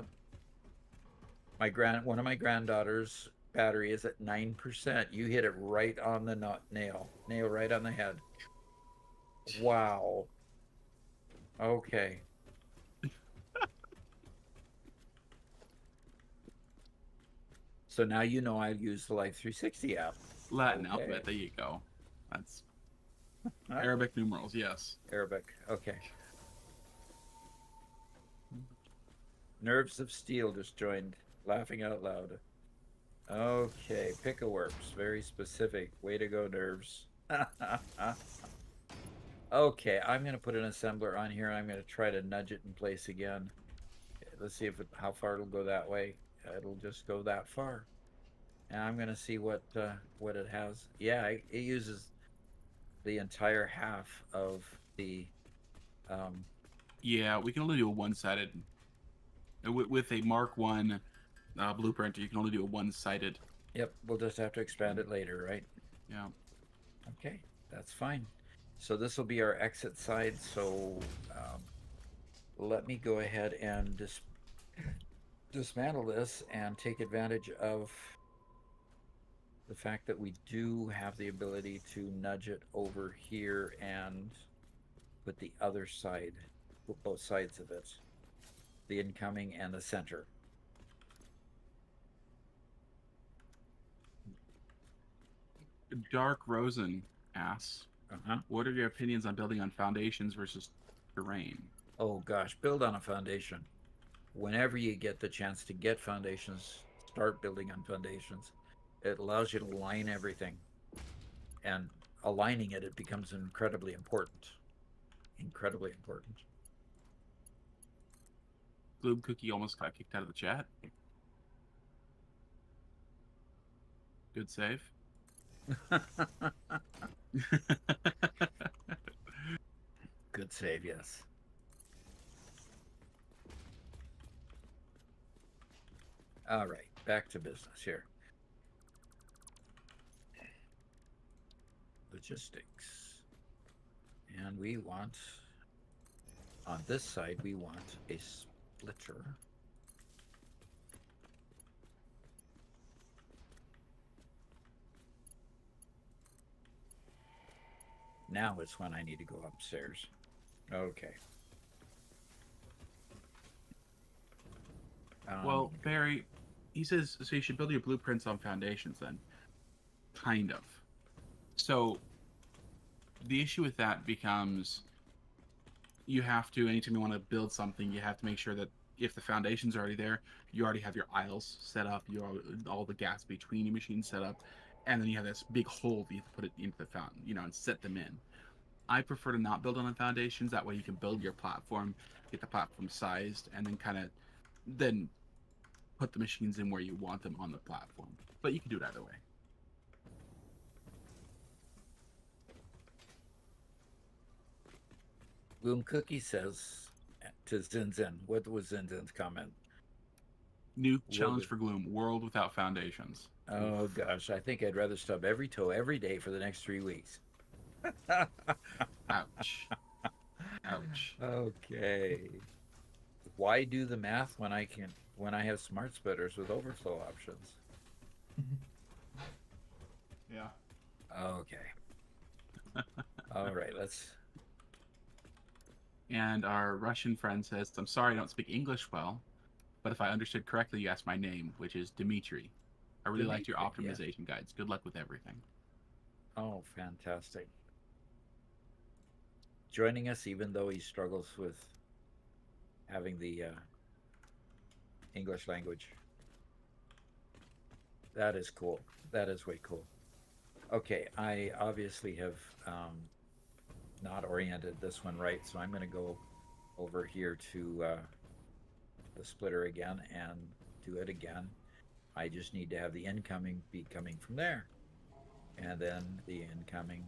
one of my granddaughters' battery is at 9%. You hit it right on the nail right on the head. Wow. Okay. So now you know I use the Life 360 app. Latin Okay. alphabet, there you go. That's Arabic numerals, yes. Arabic. Okay. Nerves of Steel just joined, laughing out loud. Okay, Pick-a-Works, very specific. Way to go, Nerves. Okay, I'm going to put an assembler on here. I'm going to try to nudge it in place again. Let's see how far it'll go that way. It'll just go that far. And I'm going to see what it has. Yeah, it uses the entire half of the... Yeah, we can only do a one-sided. With a Mark 1 blueprint, you can only do a one-sided. Yep, we'll just have to expand it later, right? Yeah. Okay, that's fine. So this will be our exit side. So let me go ahead and dismantle this and take advantage of the fact that we do have the ability to nudge it over here and put the other side, put both sides of it, the incoming and the center. Dark Rosen asks, what are your opinions on building on foundations versus terrain? Oh gosh, build on a foundation. Whenever you get the chance to get foundations, start building on foundations. It allows you to align everything. And aligning it becomes incredibly important. Incredibly important. Gloob Cookie almost got kicked out of the chat. Good save. Good save, yes. All right, back to business here. logistics. And we want, on this side, we want a splitter. Now is when I need to go upstairs. Okay. Well, Barry, he says so. You should build your blueprints on foundations then. Kind of. So the issue with that becomes you have to, anytime you want to build something, you have to make sure that if the foundation's already there, you already have your aisles set up, all the gaps between your machines set up, and then you have this big hole that you have to put it into the fountain, and set them in. I prefer to not build on the foundations. That way you can build your platform, get the platform sized, and then put the machines in where you want them on the platform. But you can do it either way. Bloom Cookie says to Zinzin, what was Zinzin's comment? New challenge for Gloom: world without foundations. Oh gosh, I think I'd rather stub every toe every day for the next 3 weeks. Ouch. Ouch. Okay. Why do the math when I have smart splitters with overflow options? Yeah. Okay. All right, let's. And our Russian friend says, I'm sorry I don't speak English well, but if I understood correctly, you asked my name, which is Dimitri. I really liked your Dimitri, yeah. optimization guides. Good luck with everything. Oh, fantastic. Joining us even though he struggles with having the English language. That is cool. That is way cool. Okay, I obviously have not oriented this one right, so I'm going to go over here to the splitter again and do it again. I just need to have the incoming be coming from there, and then the incoming.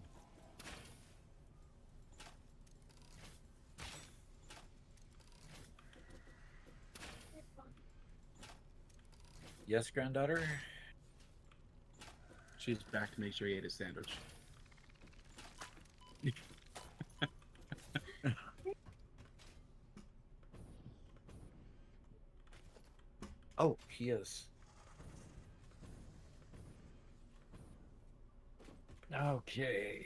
Yes, granddaughter? She's back to make sure he ate his sandwich. Oh, he is. Okay.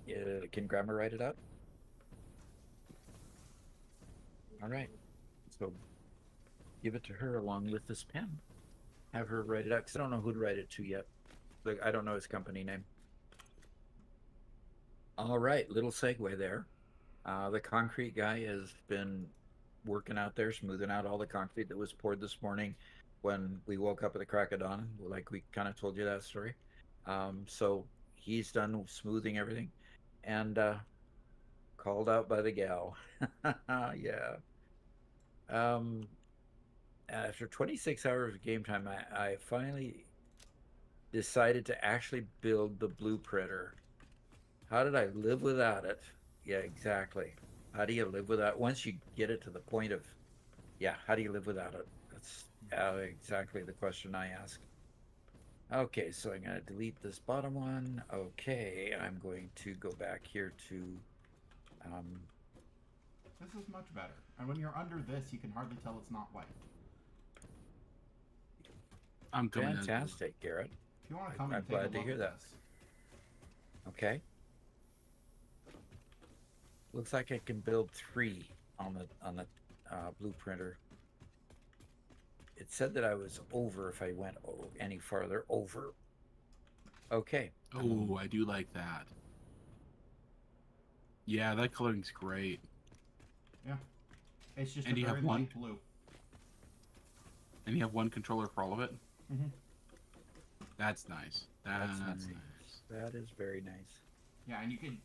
Yeah, can Grandma write it out? All right. So give it to her along with this pen. Have her write it out, because I don't know who to write it to yet. Like, I don't know his company name. All right, little segue there. The concrete guy has been working out there, smoothing out all the concrete that was poured this morning when we woke up at the crack of dawn, like we kind of told you that story. So he's done smoothing everything, and called out by the gal. Yeah. After 26 hours of game time, I finally decided to actually build the blueprinter. How did I live without it? Yeah, exactly. How do you live without, once you get it to the point of, yeah, how do you live without it? That's exactly the question I ask. Okay, so I'm going to delete this bottom one. Okay, I'm going to go back here to This is much better. And when you're under this, you can hardly tell it's not white. I'm coming fantastic, Garrett. If you want to come I'm and take a glad to look hear at that. this. Okay. Looks like I can build 3 on the blueprinter. It said that I was over if I went any farther over. Okay. Oh, I do like that. Yeah, that coloring's great. Yeah. It's just And a you very have one? light blue. And you have one controller for all of it? Mm-hmm. That's nice. That's nice. That is very nice. Yeah, and you can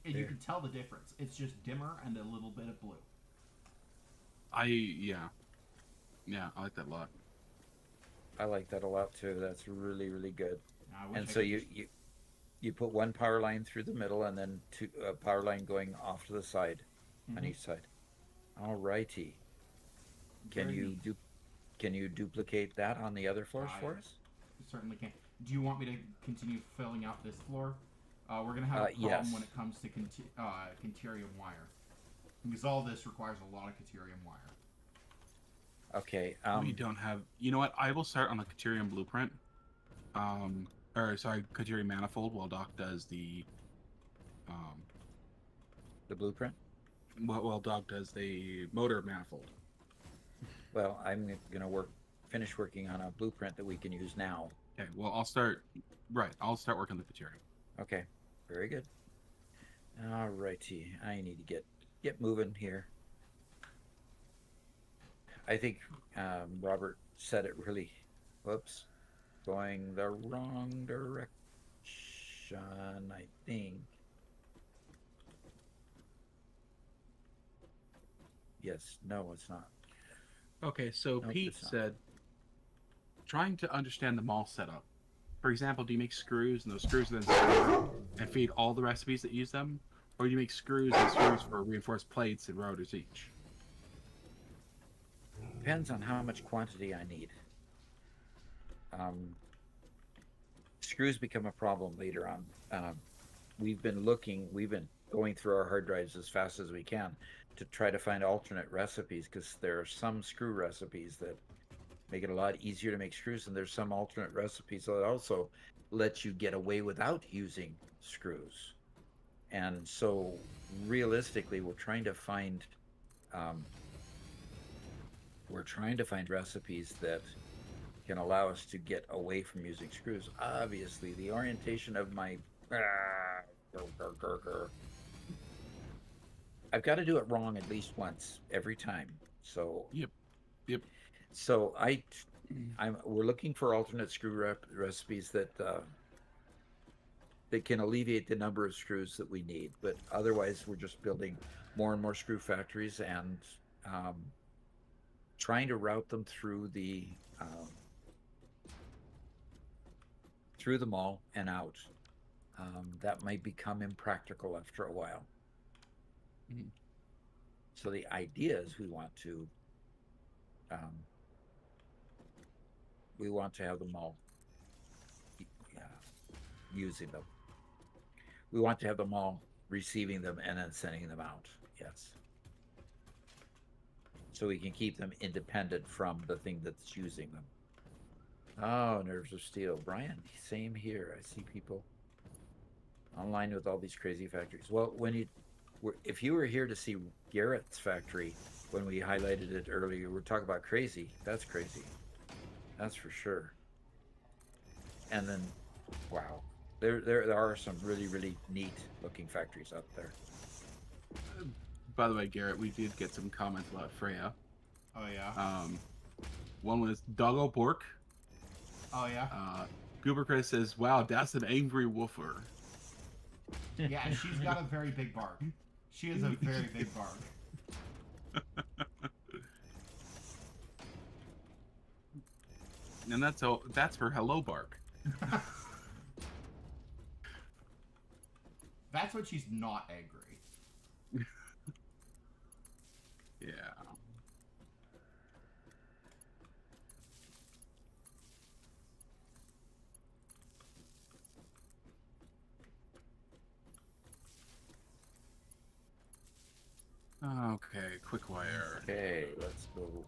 tell the difference. It's just dimmer and a little bit of blue. Yeah, I like that a lot. I like that a lot too. That's really, really good. I wish And I so could you put one power line through the middle and then two power line going off to the side, on each side. All righty. Can Very you neat. Can you duplicate that on the other floors for us? certainly can. Do you want me to continue filling out this floor? We're gonna have a problem Yes. when it comes to Caterium wire, because all this requires a lot of Caterium wire. Okay. We don't have. You know what? I will start on the Caterium blueprint. Or sorry, Caterium manifold while Doc does the. The blueprint. While Doc does the motor manifold. Well, I'm gonna finish working on a blueprint that we can use now. Okay. Well, I'll start. Right. I'll start working the Caterium. Okay. Very good. All righty. I need to get moving here. I think Robert said it really. Whoops. Going the wrong direction, I think. Yes. No, it's not. Okay. So Nope, Pete it's not. said, trying to understand the mall setup. For example, do you make screws and those screws then store and feed all the recipes that use them, or do you make screws and screws for reinforced plates and rotors each? Depends on how much quantity I need. Screws become a problem later on. We've been going through our hard drives as fast as we can to try to find alternate recipes, because there are some screw recipes that make it a lot easier to make screws, and there's some alternate recipes that also let you get away without using screws. And so realistically, we're trying to find recipes that can allow us to get away from using screws. Obviously, the orientation of my I've got to do it wrong at least once every time. So Yep. So we're looking for alternate screw recipes that can alleviate the number of screws that we need. But otherwise, we're just building more and more screw factories and trying to route them through the mall and out. That might become impractical after a while. Mhm. So the idea is we want to have them all using them. We want to have them all receiving them and then sending them out. Yes. So we can keep them independent from the thing that's using them. Oh, nerves of steel. Brian, same here. I see people online with all these crazy factories. Well, if you were here to see Garrett's factory when we highlighted it earlier, we're talking about crazy. That's crazy. That's for sure. And then, wow, there are some really, really neat looking factories out there. By the way, Garrett, we did get some comments about Freya. Oh yeah. One was Doggo Pork. Oh yeah. Goober Chris says, "Wow, that's an angry woofer." Yeah, she's got a very big bark. She is a very big bark. And that's her hello bark. That's when she's not angry. Yeah. Okay, quick wire. Okay, let's go.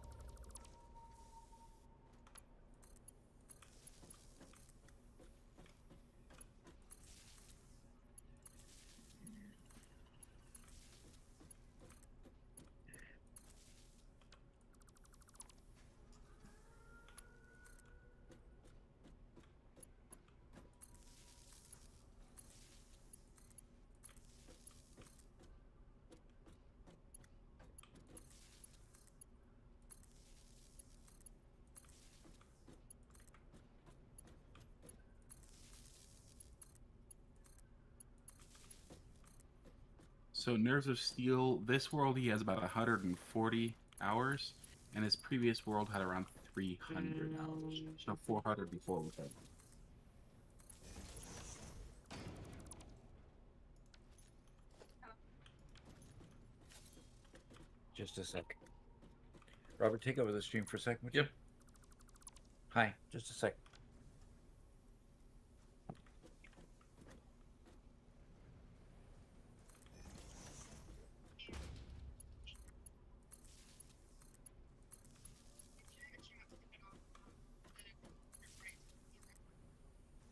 So Nerves of Steel, this world he has about 140 hours, and his previous world had around 300 hours. So 400 before with him. Just a sec. Robert, take over the stream for a second, would you? Yep. Hi, just a sec.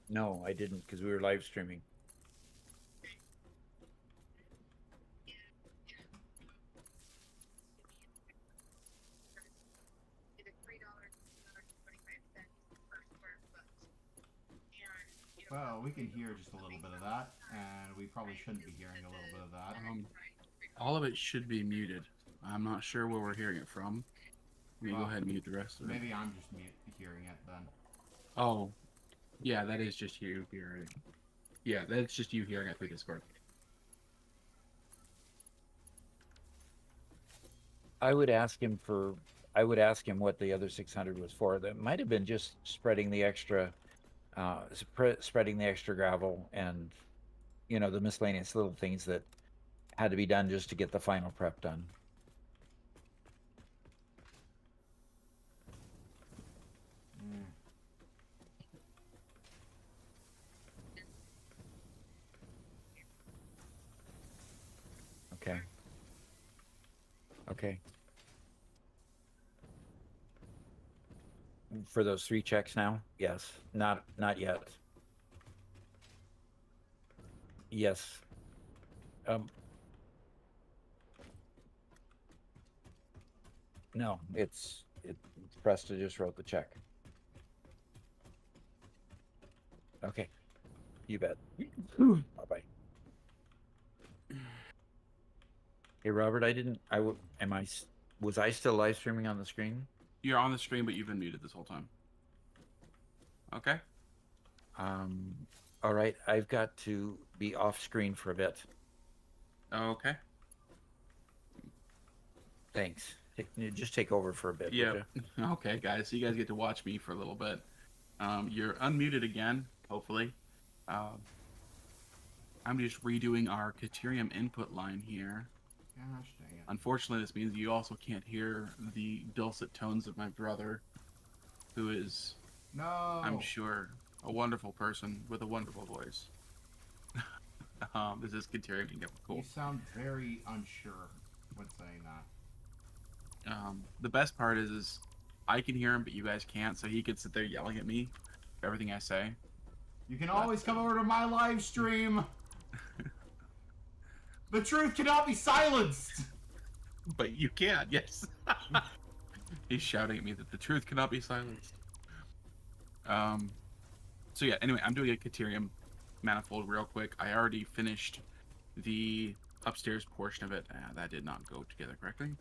No, I didn't because we were live streaming. Well, we can hear just a little bit of that, and we probably shouldn't be hearing a little bit of that. All of it should be muted. I'm not sure where we're hearing it from. Let me go Well, ahead and mute the rest of it. Maybe I'm just hearing it then. Oh, yeah, that is just you hearing it. Yeah, that's just you hearing it through Discord. I would ask him what the other 600 was for. That might have been just spreading the extra gravel and the miscellaneous little things that had to be done just to get the final prep done. Okay. Okay. For those 3 checks now? Yes. Not yet. Yes. No, it's Presta just wrote the check. Okay. You bet. Bye-bye. Hey, Robert, was I still live streaming on the screen? You're on the stream, but you've been muted this whole time. Okay. All right. I've got to be off screen for a bit. Okay. Thanks. Just take over for a bit. Yeah. Okay, guys. So you guys get to watch me for a little bit. You're unmuted again, hopefully. I'm just redoing our Caterium input line here. Gosh dang it. Unfortunately, this means you also can't hear the dulcet tones of my brother, who is, No. I'm sure, a wonderful person with a wonderful voice. This is Caterium. Cool. You sound very unsure when saying that. The best part is I can hear him, but you guys can't, so he could sit there yelling at me for everything I say. You can always come over to my live stream. The truth cannot be silenced. But you can, yes. He's shouting at me that the truth cannot be silenced. So yeah, anyway, I'm doing a Caterium manifold real quick. I already finished the upstairs portion of it. That did not go together correctly.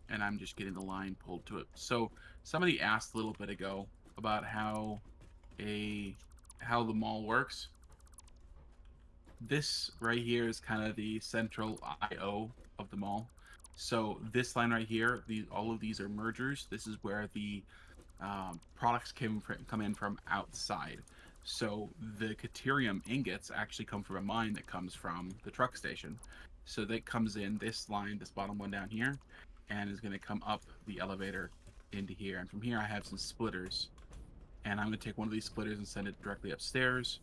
And I'm just getting the line pulled to it. So somebody asked a little bit ago about how the mall works. This right here is kind of the central I/O of the mall. So this line right here, all of these are mergers. This is where the products come in from outside. So the Caterium ingots actually come from a mine that comes from the truck station. So that comes in this line, this bottom one down here, and is going to come up the elevator into here. And from here I have some splitters. And I'm going to take one of these splitters and send it directly upstairs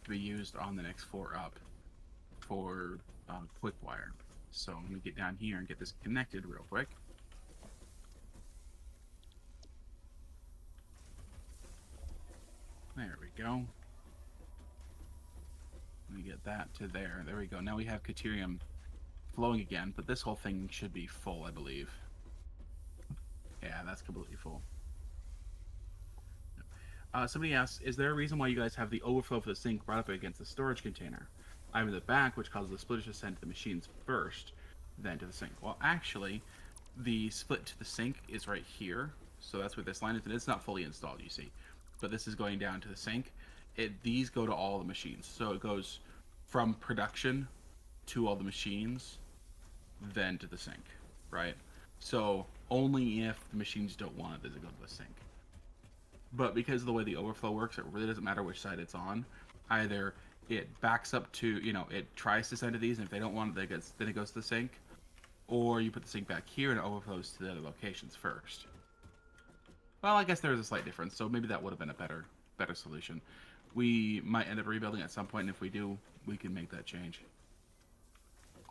to be used on the next floor up for quick wire. So I'm going to get down here and get this connected real quick. There we go. Let me get that to there. There we go. Now we have Caterium flowing again, but this whole thing should be full, I believe. Yeah, that's completely full. Somebody asks, is there a reason why you guys have the overflow for the sink right up against the storage container? I have the back, which causes the splitters to send to the machines first, then to the sink. Well, actually, the split to the sink is right here, so that's where this line is, and it's not fully installed, you see. But this is going down to the sink. These go to all the machines, so it goes from production to all the machines, then to the sink, right? So only if the machines don't want it does it go to the sink. But because of the way the overflow works, it really doesn't matter which side it's on. Either it backs up to, it tries to send to these, and if they don't want it, then it goes to the sink. Or you put the sink back here and it overflows to the other locations first. Well, I guess there's a slight difference, so maybe that would have been a better solution. We might end up rebuilding at some point, and if we do, we can make that change.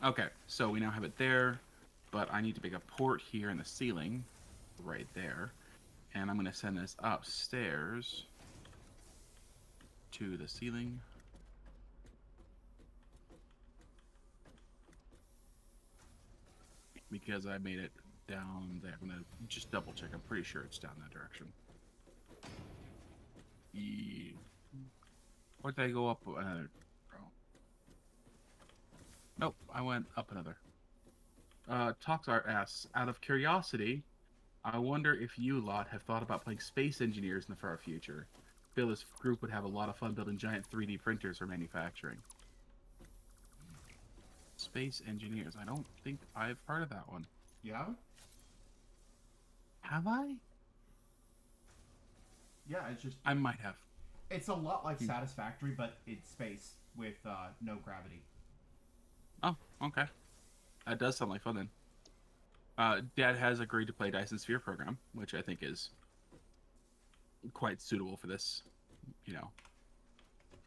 Okay, so we now have it there, but I need to make a port here in the ceiling, right there. And I'm going to send this upstairs to the ceiling. Because I made it down there. I'm gonna just double check. I'm pretty sure it's down that direction. Or did I go up another? Oh. Nope, I went up another. Toxart asks, out of curiosity, I wonder if you lot have thought about playing space engineers in the far future. I feel this group would have a lot of fun building giant 3D printers for manufacturing. Space engineers. I don't think I've heard of that one. Yeah? Have I? Yeah, it's just... I might have. It's a lot like Satisfactory, but it's space with no gravity. Oh, okay. That does sound like fun then. Dad has agreed to play Dyson Sphere program, which I think is quite suitable for this,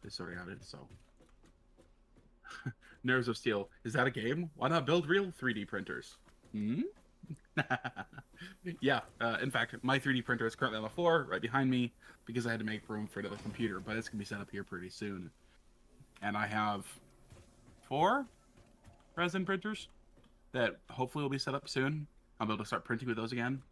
this sort of outage, so. Nerves of Steel. Is that a game? Why not build real 3D printers? Hmm? Yeah, in fact, my 3D printer is currently on the floor, right behind me, because I had to make room for another computer, but it's going to be set up here pretty soon. And I have 4 resin printers that hopefully will be set up soon. I'll be able to start printing with those again.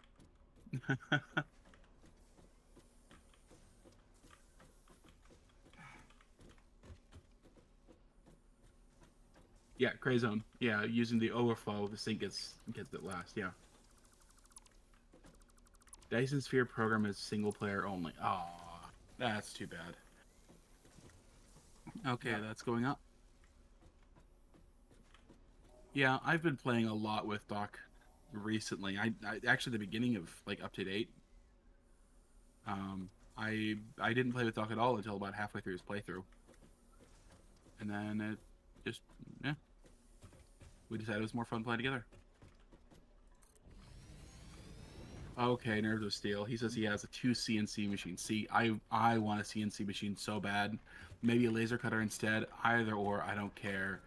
Yeah, Gray Zone. Yeah, using the overflow, the sink gets it last. Yeah. Dyson Sphere program is single player only. Aw, that's too bad. Okay, Yeah. that's going up. Yeah, I've been playing a lot with Doc recently. I actually the beginning of like update 8. I didn't play with Doc at all until about halfway through his playthrough, and then it just we decided it was more fun playing together. Okay, Nerves of Steel. He says he has a 2 CNC machine. See, I want a CNC machine so bad. Maybe a laser cutter instead. Either or, I don't care.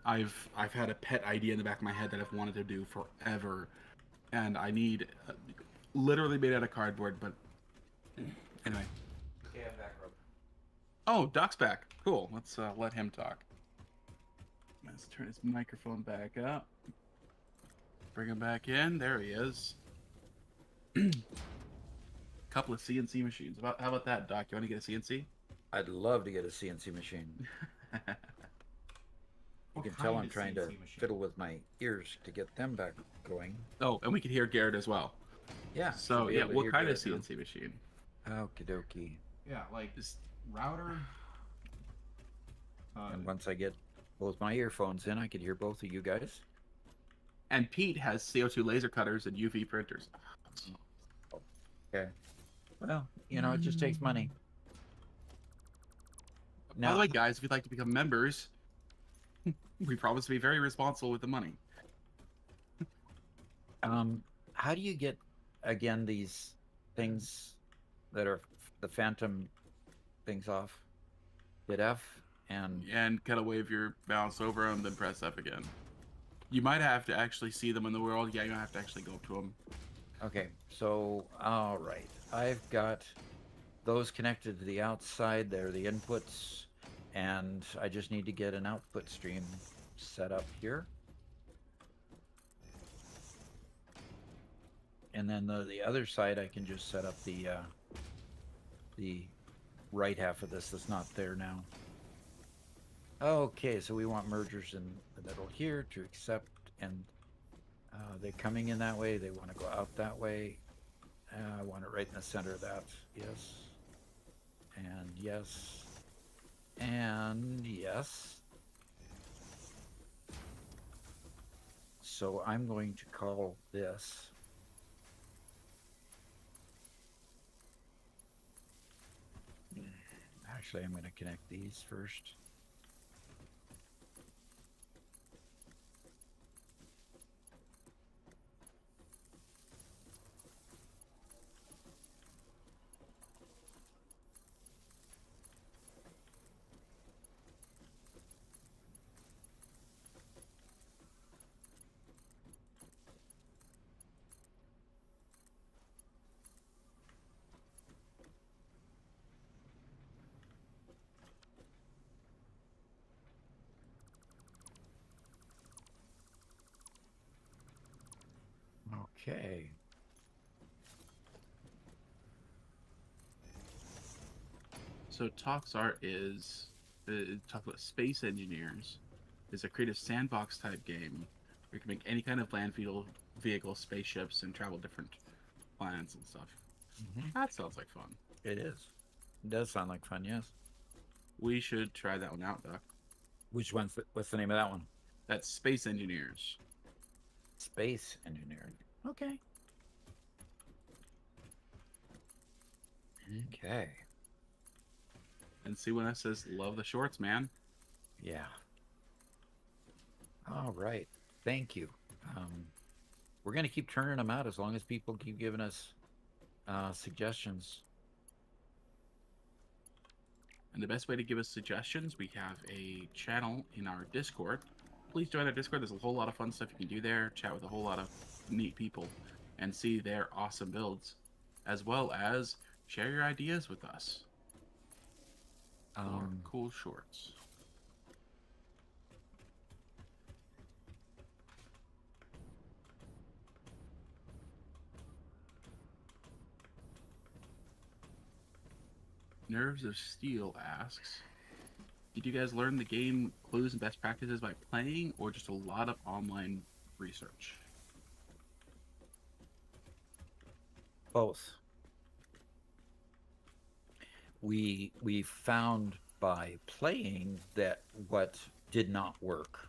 I've had a pet idea in the back of my head that I've wanted to do forever, and I need literally made out of cardboard. But anyway. Okay, I'm back, Rob. Oh, Doc's back. Cool. Let's let him talk. Let's turn his microphone back up. Bring him back in. There he is. Couple of CNC machines. How about that, Doc? You want to get a CNC? I'd love to get a CNC machine. You What can tell kind I'm of trying to CNC machine? fiddle with my ears to get them back going. Oh, and we could hear Garrett as well. Yeah. So should be yeah, able to what hear kind of Garrett CNC machine? now. Okie dokie. Yeah, like Just router. And once I get both my earphones in, I could hear both of you guys. And Pete has CO2 laser cutters and UV printers. Okay. Well, it just takes money. By the way, guys, if you'd like to become members, we promise to be very responsible with the money. How do you get again these things that are the phantom things off? Hit F and And kind of wave your mouse over them, then press F again. You might have to actually see them in the world. Yeah, you don't have to actually go up to them. okay. So all right, I've got those connected to the outside. They're the inputs, and I just need to get an output stream set up here. And then the other side, I can just set up the right half of this that's not there now. Okay, so we want mergers in the middle here to accept, and they're coming in that way. They want to go out that way. I want it right in the center of that. Yes. And yes. And yes. So I'm going to call this. Actually, I'm going to connect these first. Okay. So Talks Art is talk about space engineers. It's a creative sandbox type game where you can make any kind of land vehicle, spaceships, and travel different planets and stuff. That sounds like fun. It is. It does sound like fun, yes. We should try that one out, Doc. Which what's the name of that one? That's Space Engineers. Space engineering. Okay. Okay. And C1S says, love the shorts, man. Yeah. All right. Thank you. We're going to keep turning them out as long as people keep giving us suggestions. And the best way to give us suggestions, we have a channel in our Discord. Please join our Discord. There's a whole lot of fun stuff you can do there. Chat with a whole lot of neat people and see their awesome builds, as well as share your ideas with us. Cool shorts. Nerves of Steel asks, did you guys learn the game clues and best practices by playing, or just a lot of online research? Both. We found by playing that what did not work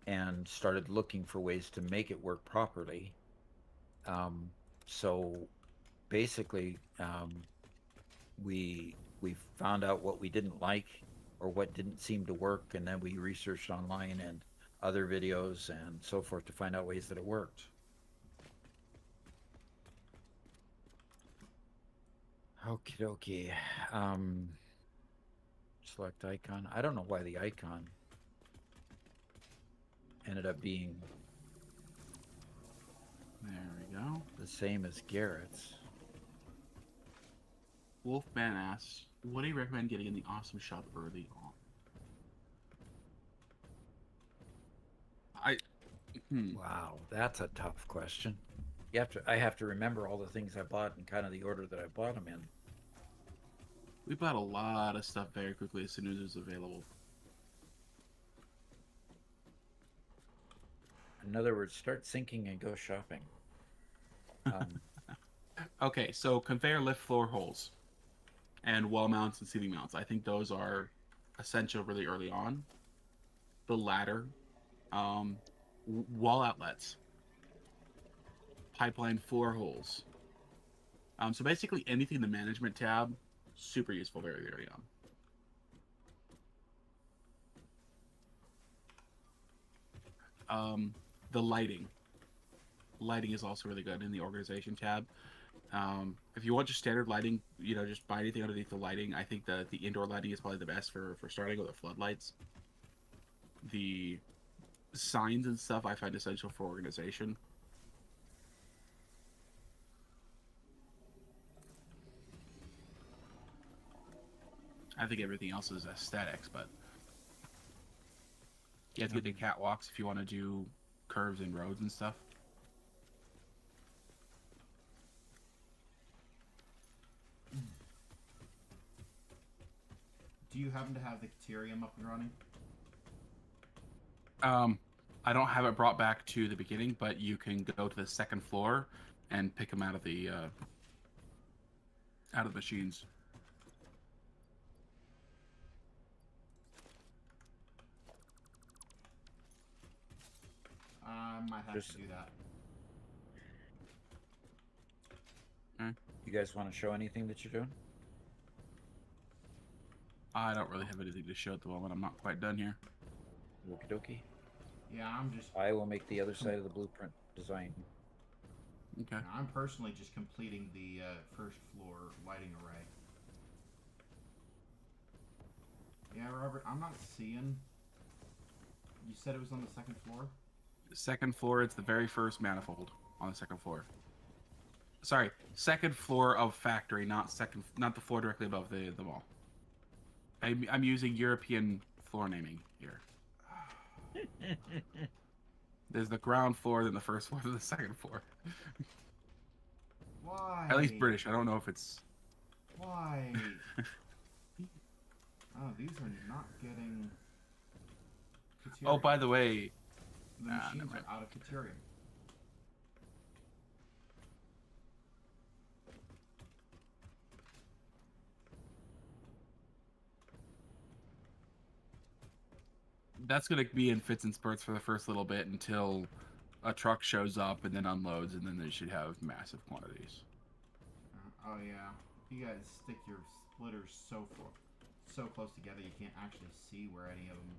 and started looking for ways to make it work properly. So basically, we found out what we didn't like or what didn't seem to work, and then we researched online and other videos and so forth to find out ways that it worked. Okie dokie. Select icon. I don't know why the icon ended up being There we go. the same as Garrett's. Wolfman asks, what do you recommend getting in the awesome shop early on? Wow, that's a tough question. I have to remember all the things I bought and kind of the order that I bought them in. We bought a lot of stuff very quickly as soon as it was available. In other words, start sinking and go shopping. Okay, so conveyor lift floor holes and wall mounts and ceiling mounts. I think those are essential really early on. The ladder, wall outlets, pipeline floor holes. So basically anything in the management tab, super useful very early on. The lighting. Lighting is also really good in the organization tab. If you want just standard lighting, just buy anything underneath the lighting. I think the indoor lighting is probably the best for starting with the floodlights. The signs and stuff I find essential for organization. I think everything else is aesthetics, but you have to get the catwalks if you want to do curves and roads and stuff. Do you happen to have the Caterium up and running? I don't have it brought back to the beginning, but you can go to the second floor and pick them out of the machines. I might have to do that. You guys want to show anything that you're doing? I don't really have anything to show at the moment. I'm not quite done here. Okie dokie. Yeah, I will make the other side of the blueprint design. Okay. I'm personally just completing the first floor lighting array. Yeah, Robert, I'm not seeing. You said it was on the second floor? Second floor, it's the very first manifold on the second floor. Sorry, second floor of factory, not the floor directly above the mall. I'm using European floor naming here. There's the ground floor, then the first floor, then the second floor. Why? At least British. I don't know if it's. Why? Oh, these are not getting. Oh, by Caterium. the way, The never machines mind. are out of Caterium. That's gonna be in fits and spurts for the first little bit until a truck shows up and then unloads, and then they should have massive quantities. Oh yeah, you guys stick your splitters so close together you can't actually see where any of them.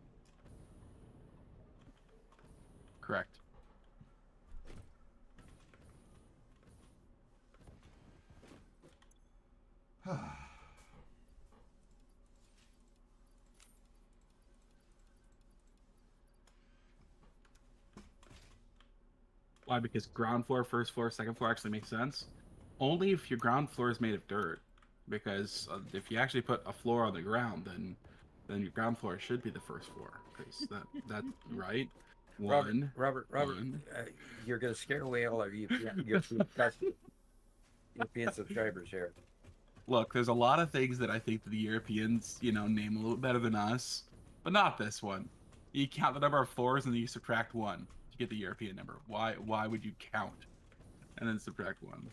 Correct. Why? Because ground floor, first floor, second floor actually makes sense. Only if your ground floor is made of dirt. Because if you actually put a floor on the ground, then your ground floor should be the first floor. Because that right. One. Robert, One. you're going to scare away all our European subscribers here. Look, there's a lot of things that I think that the Europeans, name a little bit better than us, but not this one. You count the number of floors and then you subtract one to get the European number. Why would you count and then subtract one?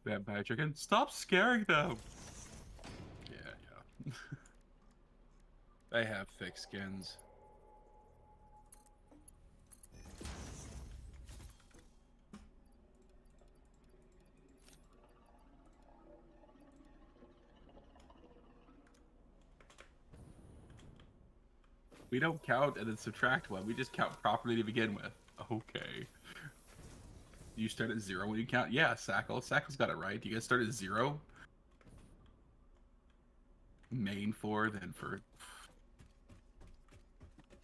Vampire chicken, stop scaring them. Yeah. They have thick skins. We don't count and then subtract one. We just count properly to begin with. Okay. You start at 0 when you count? Yeah, Sackle. Sackle's got it right. You guys start at 0? Main floor, then for...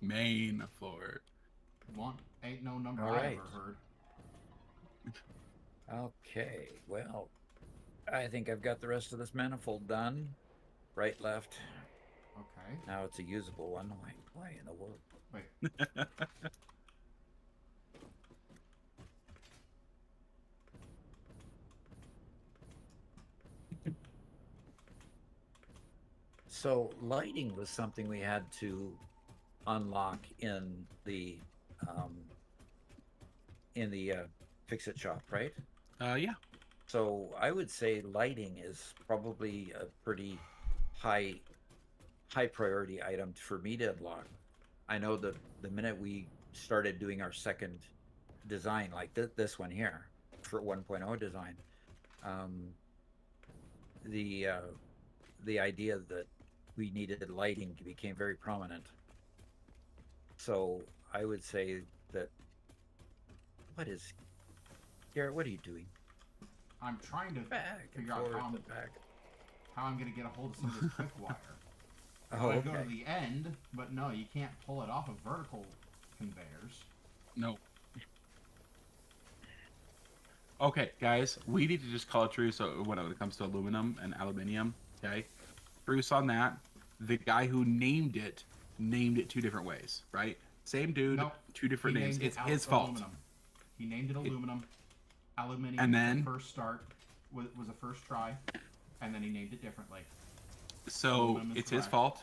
Main floor. One ain't no number All I right. ever heard. Okay, well, I think I've got the rest of this manifold done. Right, left. Okay. Now it's a usable one. Why in the world? Wait. So lighting was something we had to unlock in the fix-it shop, right? Yeah. So I would say lighting is probably a pretty high priority item for me to unlock. I know that the minute we started doing our second design, like this one here for 1.0 design, the idea that we needed lighting became very prominent. So I would say that Garrett, what are you doing? I'm trying to Back and figure out forth how I'm, and back. how I'm gonna get a hold of some of this quick wire. Oh, I go okay. to the end, but no, you can't pull it off of vertical conveyors. No. Okay, guys, we need to just call it truce when it comes to aluminum and aluminium. Okay, truce on that. The guy who named it two different ways, right? Same dude, Nope. two different He names. named It's it his fault. aluminum. He named it aluminum. Aluminium And was then- the first start, was a first try, and then he named it differently. So Aluminum is it's his correct. fault.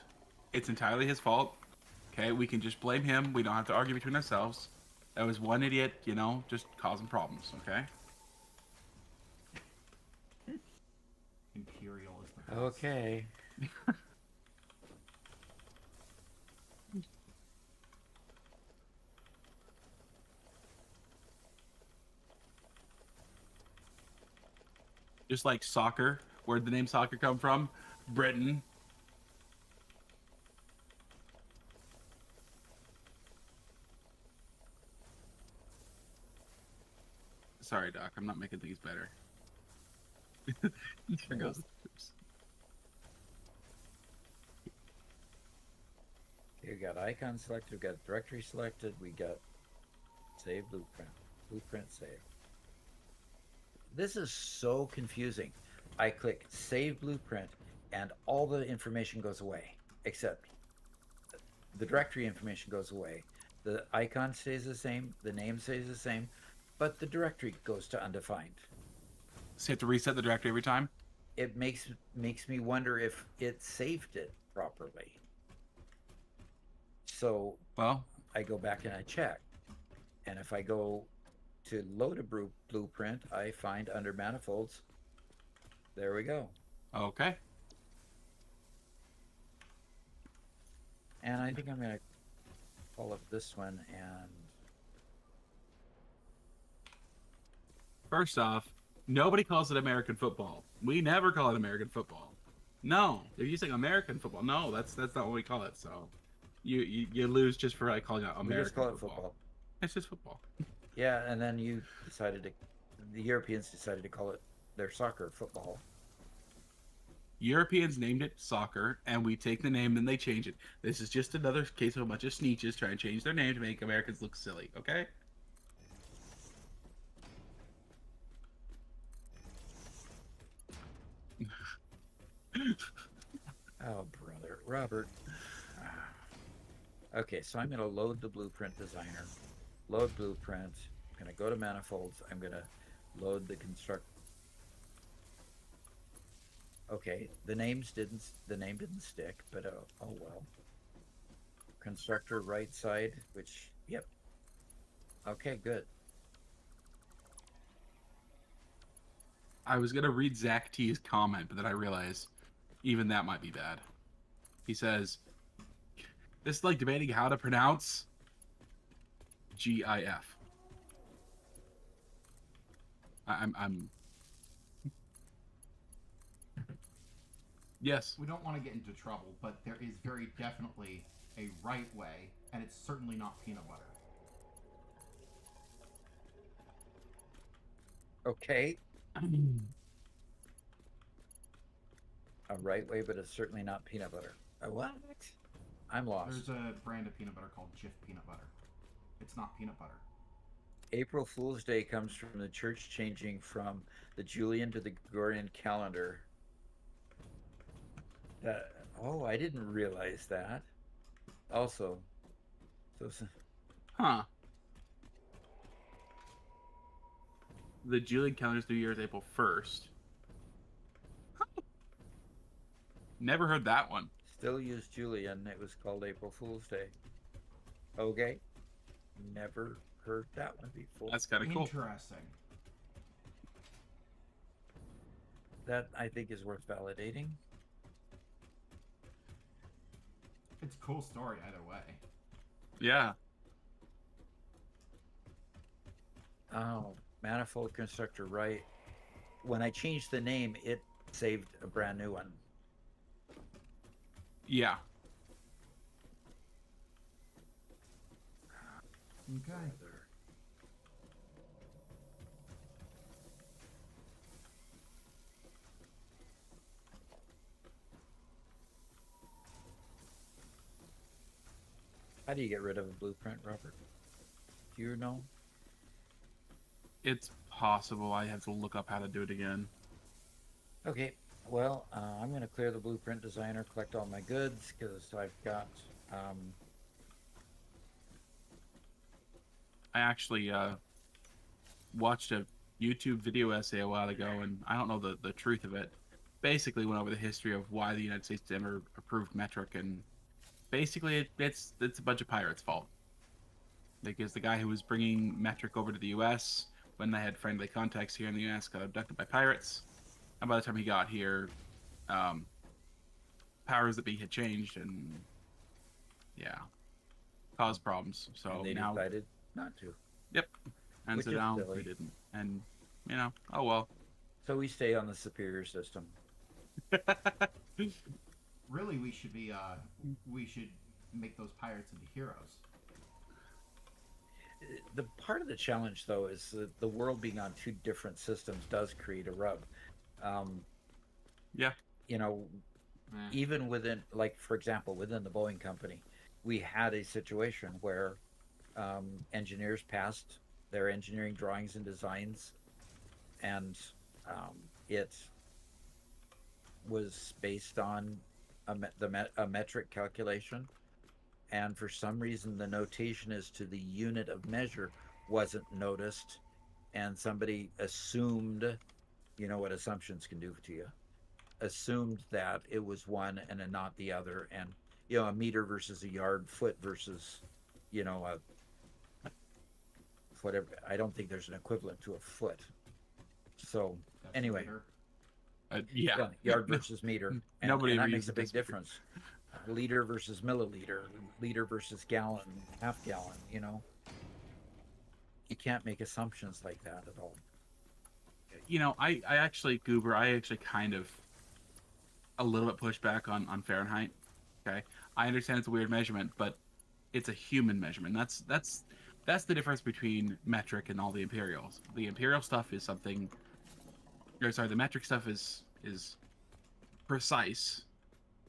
It's entirely his fault. Okay, we can just blame him. We don't have to argue between ourselves. That was one idiot, just causing problems. Okay. Imperial is the best. Okay. Just like soccer, where'd the name soccer come from? Britain. Sorry, Doc. I'm not making things better. There goes the troops. We got icon selected, we got directory selected, we got save blueprint. Blueprint save. This is so confusing. I click save blueprint and all the information goes away, except the directory information goes away. The icon stays the same, the name stays the same, but the directory goes to undefined. So you have to reset the directory every time? It makes me wonder if it saved it properly. So Well, I go back and I check. And if I go to load a blueprint, I find under manifolds, there we go. okay. And I think I'm going to call up this one and First off, nobody calls it American football. We never call it American football. No, if you say American football, no, that's not what we call it. So, you lose just for calling it American we just call it football. football. It's just football. Yeah, and then the Europeans decided to call it their soccer football. Europeans named it soccer, and we take the name, then they change it. This is just another case of a bunch of sneeches trying to change their name to make Americans look silly. Okay. Oh, brother. Robert. Okay, so I'm going to load the blueprint designer. Load blueprint. I'm going to go to manifolds. I'm going to load the construct. Okay, the name didn't stick, but oh well. Constructor right side, which, yep. Okay, good. I was gonna read Zach T's comment, but then I realized even that might be bad. He says, "This is like debating how to pronounce GIF." I'm. Yes. We don't want to get into trouble, but there is very definitely a right way, and it's certainly not peanut butter. Okay. A right way, but it's certainly not peanut butter. What? I'm lost. There's a brand of peanut butter called Jif peanut butter. It's not peanut butter. April Fool's Day comes from the church changing from the Julian to the Gregorian calendar. Oh, I didn't realize that. Also, Huh. The Julian calendar's New Year's April 1st. Never heard that one. still use Julian. It was called April Fool's Day. Okay. Never heard that one before. That's kind of cool. Interesting. That I think is worth validating. It's a cool story either way. Yeah. Oh, manifold constructor, right. When I changed the name, it saved a brand new one. Yeah. Okay. How do you get rid of a blueprint, Robert? Do you know? It's possible. I have to look up how to do it again. Okay, well, I'm going to clear the blueprint designer, collect all my goods, because I've got... I actually watched a YouTube video essay a while ago, and I don't know the truth of it. Basically went over the history of why the United States never approved metric, and basically it's a bunch of pirates' fault. Because the guy who was bringing metric over to the U.S., when they had friendly contacts here in the U.S., got abducted by pirates. And by the time he got here, powers that be had changed, and yeah, caused problems. So and they now, decided not to. yep, and Which so is now silly. we didn't, and you know, oh well. So we stay on the superior system. Really, we should make those pirates into heroes. The part of the challenge, though, is that the world being on two different systems does create a rub. Yeah. You know, even within, like, for example, within the Boeing company, we had a situation where engineers passed their engineering drawings and designs, and it was based on a metric calculation, and for some reason the notation as to the unit of measure wasn't noticed, and somebody assumed, you know what assumptions can do to you, assumed that it was one and not the other, and a meter versus a yard, foot versus a whatever. I don't think there's an equivalent to a foot. So That's anyway, later. Yeah. yard versus meter, Nobody and ever that makes uses a big decimal. difference. Liter versus milliliter, liter versus gallon, half gallon. You can't make assumptions like that at all. I actually, Goober, I actually kind of a little bit push back on Fahrenheit. Okay, I understand it's a weird measurement, but it's a human measurement. That's the difference between metric and all the imperials. The imperial stuff is something. Or sorry, the metric stuff is precise,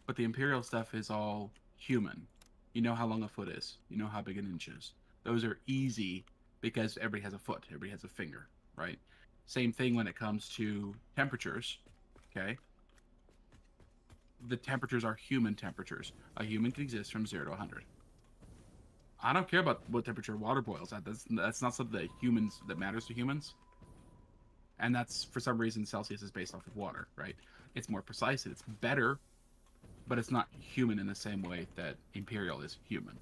but the imperial stuff is all human. You know how long a foot is. You know how big an inch is. Those are easy because everybody has a foot. Everybody has a finger, right? Same thing when it comes to temperatures. Okay, the temperatures are human temperatures. A human can exist from 0 to 100. I don't care about what temperature water boils at. That's not something that matters to humans. And that's for some reason Celsius is based off of water, right? It's more precise and it's better, but it's not human in the same way that imperial is human.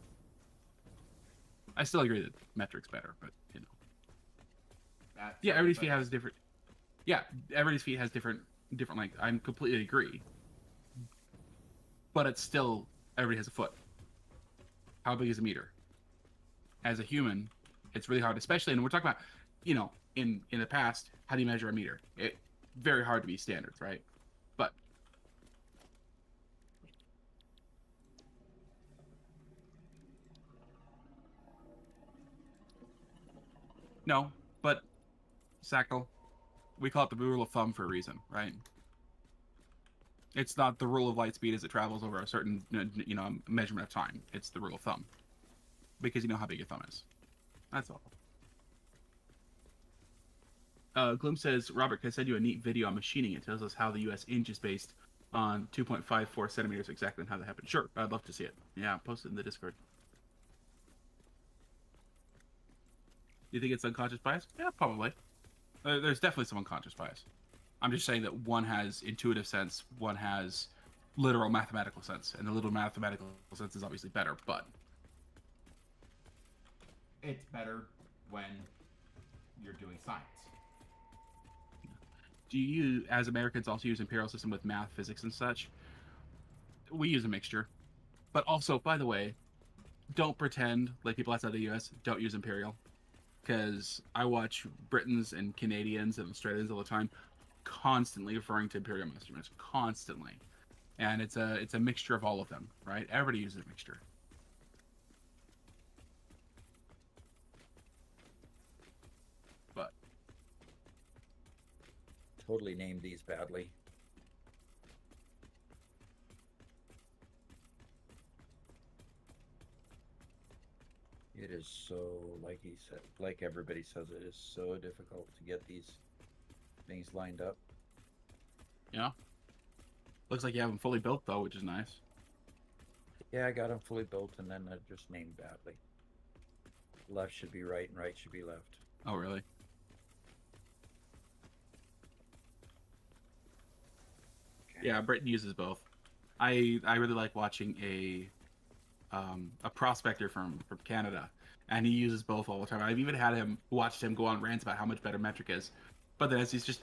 I still agree that metric's better, but yeah, everybody's feet has different. Yeah, everybody's feet has different. Like I'm completely agree, but it's still everybody has a foot. How big is a meter? As a human, it's really hard, especially, and we're talking about, in the past, how do you measure a meter? It very hard to be standards, right? But no, but Sackle, we call it the rule of thumb for a reason, right? It's not the rule of light speed as it travels over a certain measurement of time. It's the rule of thumb because you know how big your thumb is. That's all. Gloom says, Robert, can I send you a neat video on machining? It tells us how the U.S. inch is based on 2.54 centimeters exactly and how that happened. Sure, I'd love to see it. Yeah, post it in the Discord. Do you think it's unconscious bias? Yeah, probably. There's definitely some unconscious bias. I'm just saying that one has intuitive sense, one has literal mathematical sense, and the literal mathematical sense is obviously better, but it's better when you're doing science. Do you, as Americans, also use imperial system with math, physics, and such? We use a mixture. But also, by the way, don't pretend like people outside the U.S. don't use imperial. Because I watch Britons and Canadians and Australians all the time constantly referring to imperial measurements. Constantly. And it's a mixture of all of them, right? Everybody uses a mixture. But Totally named these badly. It is so, like he said, like everybody says, it is so difficult to get these things lined up. yeah. Looks like you have them fully built though, which is nice. Yeah, I got them fully built, and then they're just named badly. Left should be right, and right should be left. Oh really? Okay. Yeah, Britain uses both. I really like watching a prospector from Canada, and he uses both all the time. I've even had watched him go on rants about how much better metric is, but then as he's just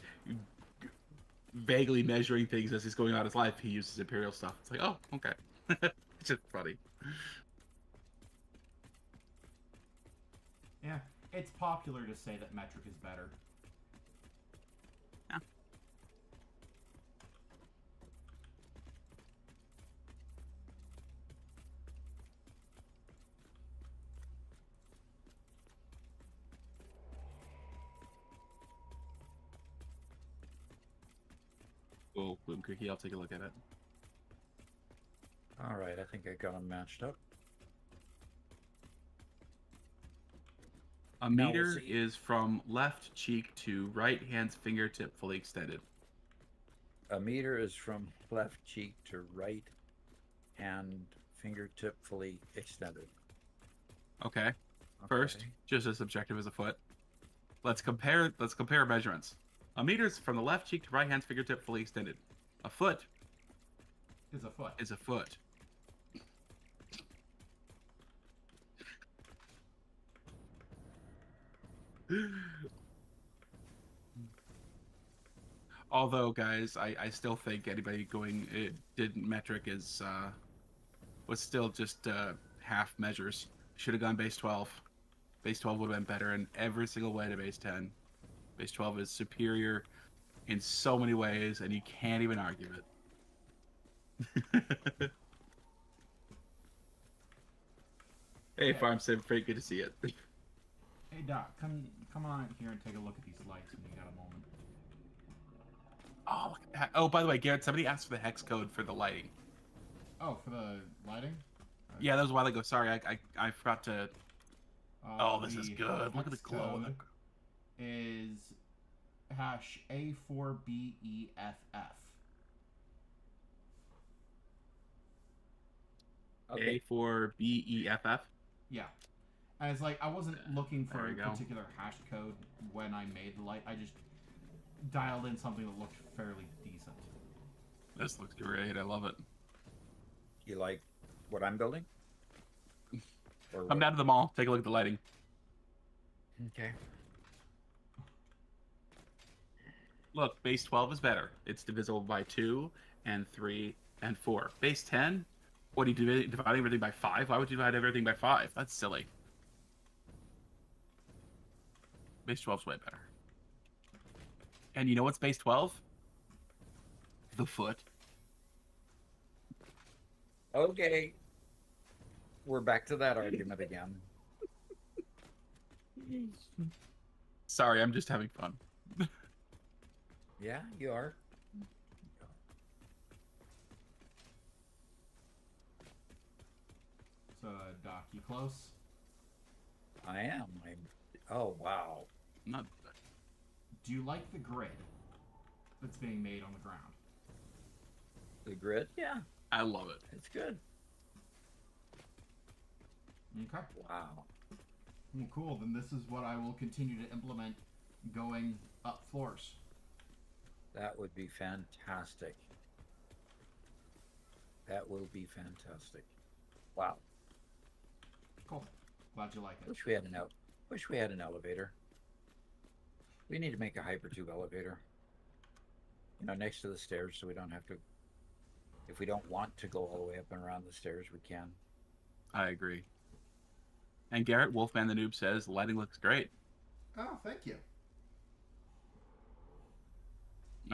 vaguely measuring things as he's going out his life, he uses imperial stuff. It's like, oh, okay, it's just funny. Yeah, it's popular to say that metric is better. Yeah. Cool, Bloom Cookie. I'll take a look at it. All right, I think I got them matched up. A Now we'll meter see. is from left cheek to right hand's fingertip fully extended. A meter is from left cheek to right hand fingertip fully extended. Okay. First, Okay. just as subjective as a foot. Let's compare measurements. A meter is from the left cheek to right hand's fingertip fully extended. A foot Is a foot. is a foot. Although, guys, I still think anybody going it didn't metric is was still just half measures. Should have gone base 12. Base 12 would have been better in every single way to base 10. Base 12 is superior in so many ways, and you can't even argue it. Hey, Okay. Farm Sim, pretty good to see it. Hey Doc, come on out here and take a look at these lights when you got a moment. Oh, look at that. Oh, by the way, Garrett, somebody asked for the hex code for the lighting. Oh, for the lighting? Yeah, that was a while ago. Sorry, I forgot to. Oh, this is The good. Look at the hex glow. code is hash A4BEFF. Okay. A4BEFF. Yeah. And it's like I wasn't looking for There a we go. particular hash code when I made the light. I just dialed in something that looked fairly decent. This looks great. I love it. You like what I'm building? Or Come what? down to the mall. Take a look at the lighting. Okay. Look, base 12 is better. It's divisible by 2 and 3 and 4. Base 10? What, are you dividing everything by 5? Why would you divide everything by 5? That's silly. Base 12 is way better. And you know what's base 12? The foot. Okay. We're back to that argument again. Sorry, I'm just having fun. Yeah, you are. So, Doc, you close? I am. Oh, wow. Not Do you like the grid that's being made on the ground? The grid? Yeah, I love it. it's good. Okay. Wow. Well, cool. Then this is what I will continue to implement going up floors. That would be fantastic. That will be fantastic. Wow. Cool. Glad you like it. Wish we had an elevator. We need to make a hypertube elevator. You know, next to the stairs, so we don't have to. If we don't want to go all the way up and around the stairs, we can. I agree. And Garrett, Wolfman the Noob says, the lighting looks great. Oh, thank you.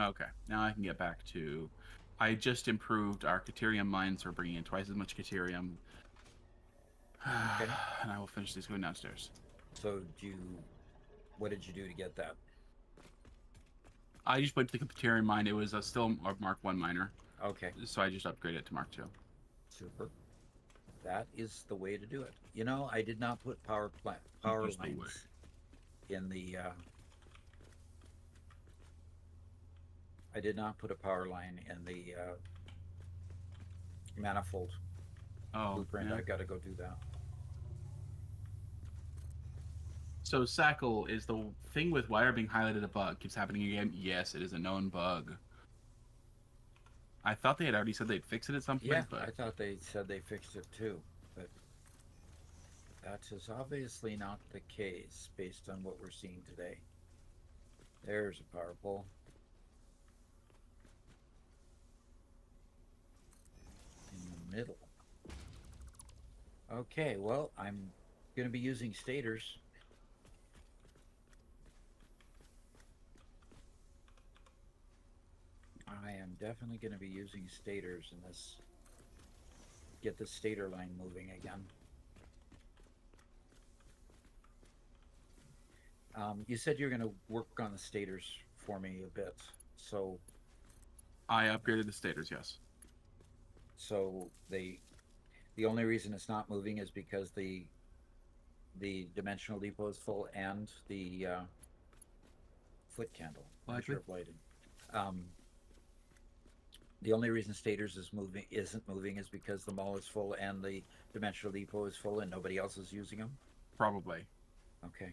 Okay, now I can get back to... I just improved our Caterium mines. We're bringing in twice as much Caterium. Okay. And I will finish these going downstairs. So, what did you do to get that? I just went to the Caterium mine. It was still a Mark 1 miner. Okay. So I just upgraded it to Mark 2. Super. That is the way to do it. You know, I did not put power Just the way. lines in the. I did not put a power line in the manifold Oh, blueprint. yeah. I've got to go do that. So Sackle, is the thing with wire being highlighted a bug? Keeps happening again? Yes, it is a known bug. I thought they had already said they'd fix it at some point, Yeah, but I thought they said they fixed it too, but that is obviously not the case based on what we're seeing today. There's a power pole. In the middle. Okay, well, I'm going to be using stators. I am definitely going to be using stators in this. Get the stator line moving again. You said you're going to work on the stators for me a bit. So I upgraded the stators, yes. the only reason it's not moving is because the the dimensional depot is full and the foot candle Likely. measure of lighting. Um, the only reason Staters isn't moving is because the mall is full and the dimensional depot is full and nobody else is using them. Probably. Okay.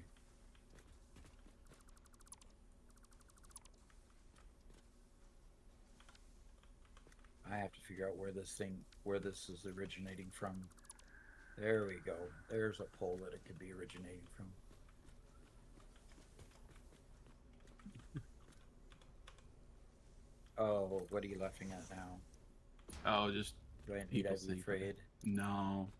I have to figure out where this is originating from. There we go. There's a pole that it could be originating from. Oh, what are you laughing at now? Oh, just Do I need people to be say afraid? no.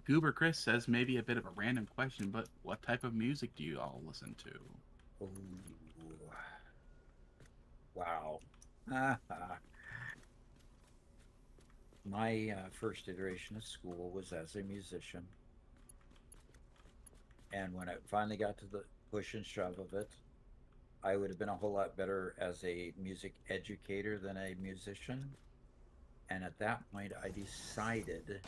Goober Chris says maybe a bit of a random question, but what type of music do you all listen to? Oh, wow. My first iteration of school was as a musician. And when I finally got to the push and shove of it, I would have been a whole lot better as a music educator than a musician. And at that point, I decided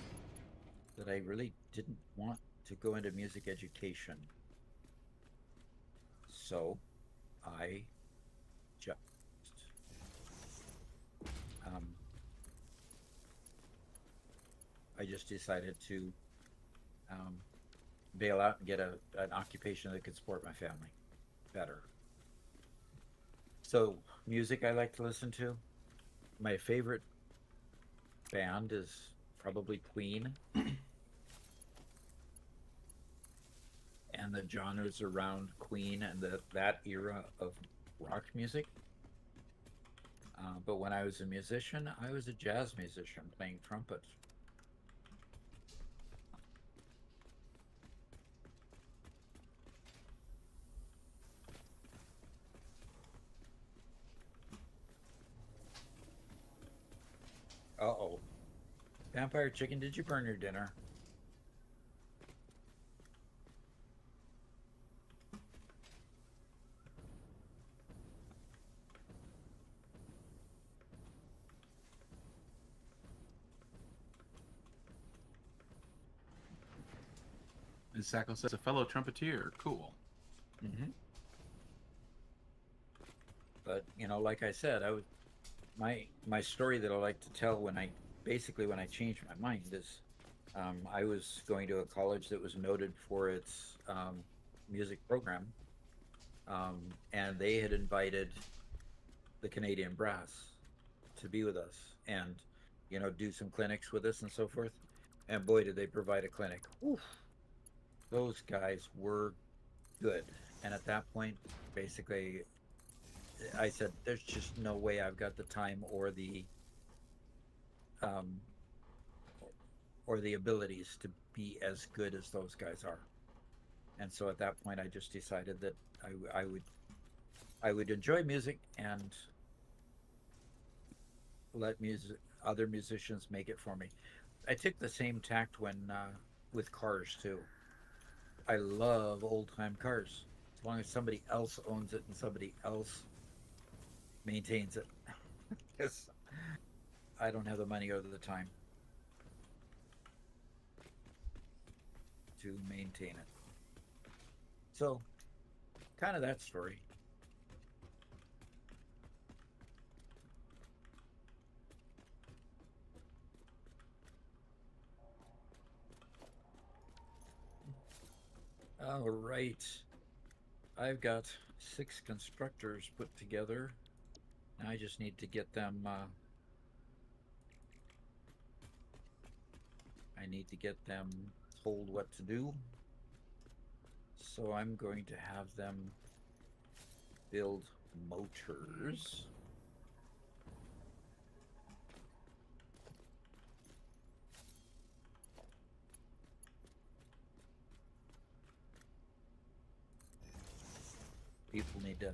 that I really didn't want to go into music education. So I just um, I just decided to um, bail out and get an occupation that could support my family better. So music I like to listen to. My favorite band is probably Queen, and the genres around Queen and that era of rock music. But when I was a musician, I was a jazz musician playing trumpet. Uh-oh. Vampire Chicken, did you burn your dinner? And Sacco says a fellow trumpeter. Cool. Mm-hmm. But like I said, my story that I like to tell when I changed my mind is I was going to a college that was noted for its music program, and they had invited the Canadian Brass to be with us and do some clinics with us and so forth. And boy, did they provide a clinic! Oof, those guys were good. And at that point, basically, I said, "There's just no way I've got the time um, or the abilities to be as good as those guys are." And so at that point, I just decided that I would enjoy music and let other musicians make it for me. I took the same tact when with cars too. I love old time cars as long as somebody else owns it and somebody else maintains it. Because I don't have the money or the time to maintain it. So, kind of that story. All right. I've got 6 constructors put together. Now I just need to get them. I need to get them told what to do. So I'm going to have them build motors. People need to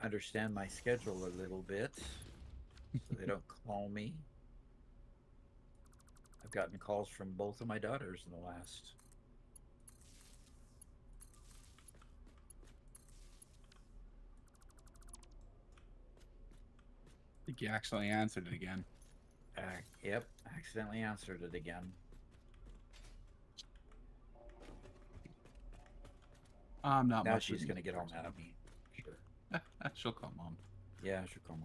understand my schedule a little bit so they don't call me. I've gotten calls from both of my daughters in the last. think you actually answered it again. Yep, accidentally answered it again. I'm not Now much. she's gonna get all mad at me. Sure. She'll call mom. Yeah, she'll come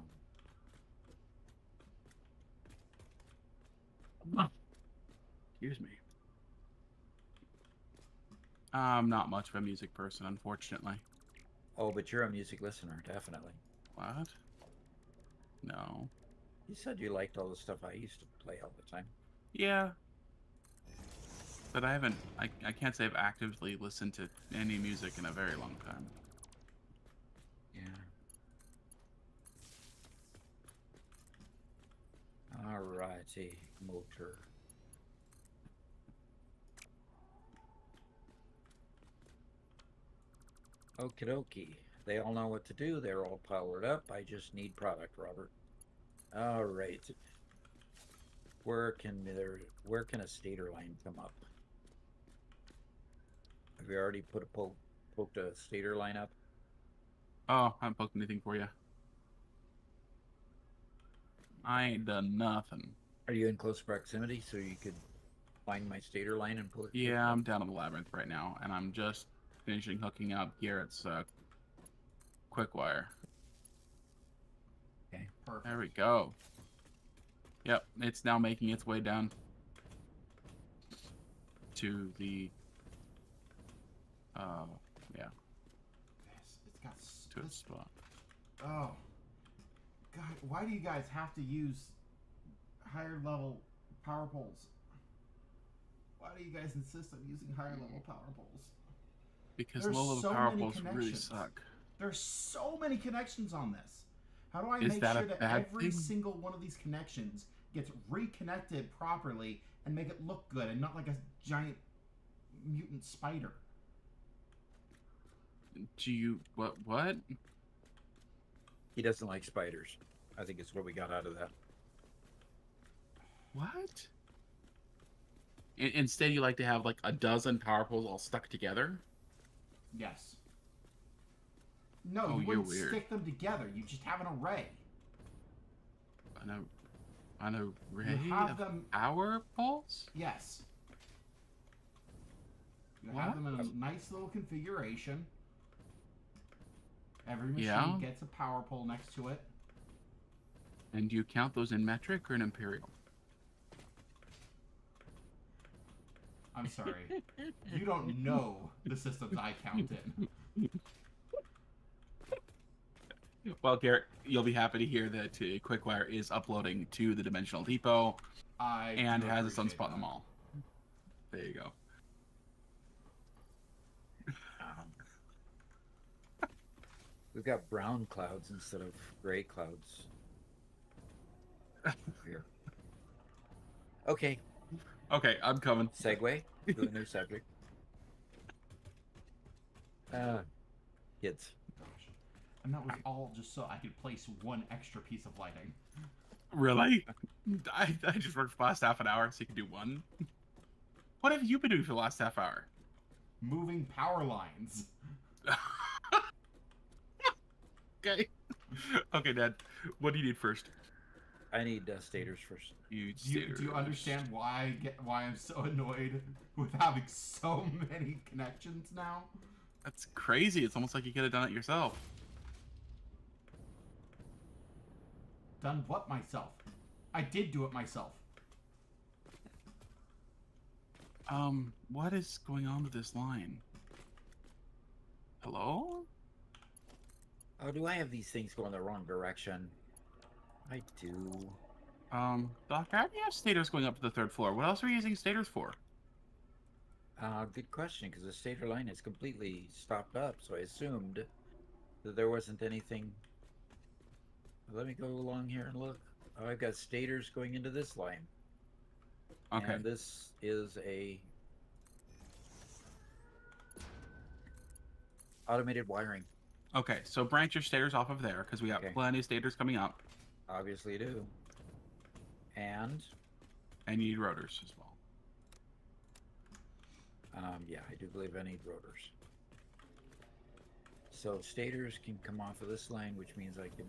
on. Excuse me. I'm not much of a music person, unfortunately. Oh, but you're a music listener, definitely. What? No. You said you liked all the stuff I used to play all the time. Yeah. But I haven't. I can't say I've actively listened to any music in a very long time. Yeah. Alrighty, motor. Okie dokie. They all know what to do. They're all powered up. I just need product, Robert. All right. Where can a stator line come up? Have you already poked a stator line up? Oh, I haven't poked anything for you. I ain't done nothing. Are you in close proximity so you could find my stator line and pull it? Yeah, I'm down in the labyrinth right now, and I'm just finishing hooking up Garrett's quick wire. Okay. Perfect. There we go. Yep, it's now making its way down to the yeah, It's got to its spot. Oh, God! Why do you guys have to use higher level power poles? Why do you guys insist on using higher level power poles? Because There's low level so power many poles really connections. suck. There's so many connections on this. How do I Is make that a sure that bad every thing? single one of these connections gets reconnected properly and make it look good and not like a giant mutant spider? Do you what? He doesn't like spiders. I think it's what we got out of that. What? Instead, you like to have like a dozen power poles all stuck together? Yes. No, Oh, you you're wouldn't weird. stick them together. You just have an array. An array You have of them. power poles? Yes. You What? have them in a nice little configuration. Every machine Yeah. gets a power pole next to it. And do you count those in metric or in imperial? I'm sorry. You don't know the systems I count in. Well, Garrett, you'll be happy to hear that Quickwire is uploading to the Dimensional Depot and do has its own appreciate spot in the that. mall. There you go. We've got brown clouds instead of gray clouds. Here. Okay, Okay, I'm coming. segue to a new subject. Kids. Gosh. And that was all just so I could place one extra piece of lighting. Really? I just worked for the last half an hour so you can do one. What have you been doing for the last half hour? Moving power lines. Okay. Okay, Dad. What do you need first? I need stators first. Do you understand why I'm so annoyed with having so many connections now? That's crazy. It's almost like you could have done it yourself. Done what myself? I did do it myself. What is going on with this line? Hello? Oh, do I have these things going the wrong direction? I do. Doc, how do you have stators going up to the 3rd floor? What else are you using stators for? Good question, because the stator line is completely stopped up, so I assumed that there wasn't anything. Let me go along here and look. Oh, I've got stators going into this line. Okay. And this is a automated wiring. Okay, so branch your stators off of there, because we got Okay. plenty of stators coming up. Obviously do. And And you need rotors as well. yeah, I do believe I need rotors. So stators can come off of this line, which means I can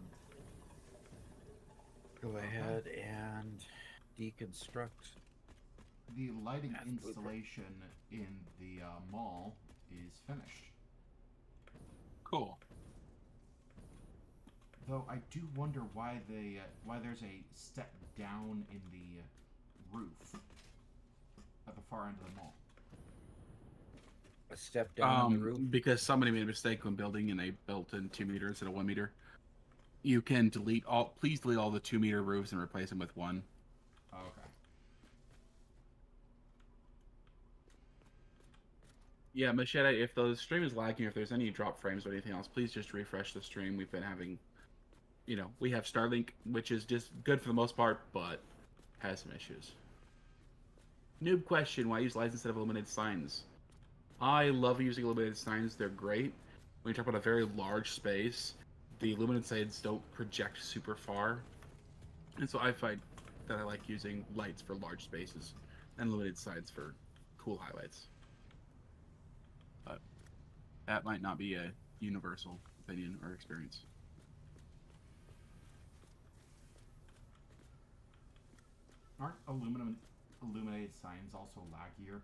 go ahead and deconstruct. The lighting That's blueprint. installation in the mall is finished. Cool. Though I do wonder why why there's a step down in the roof at the far end of the mall. A step down on the roof. Because somebody made a mistake when building and they built in 2 meters instead of 1 meter. You can please delete all the 2 meter roofs and replace them with 1. Oh, okay. Yeah, Machete, if the stream is lagging, if there's any drop frames or anything else, please just refresh the stream. We've been having, we have Starlink, which is just good for the most part, but has some issues. Noob question, why use lights instead of illuminated signs? I love using illuminated signs. They're great. When you talk about a very large space, the illuminated signs don't project super far. And so I find that I like using lights for large spaces and illuminated signs for cool highlights. But that might not be a universal opinion or experience. Aren't illuminated signs also laggier?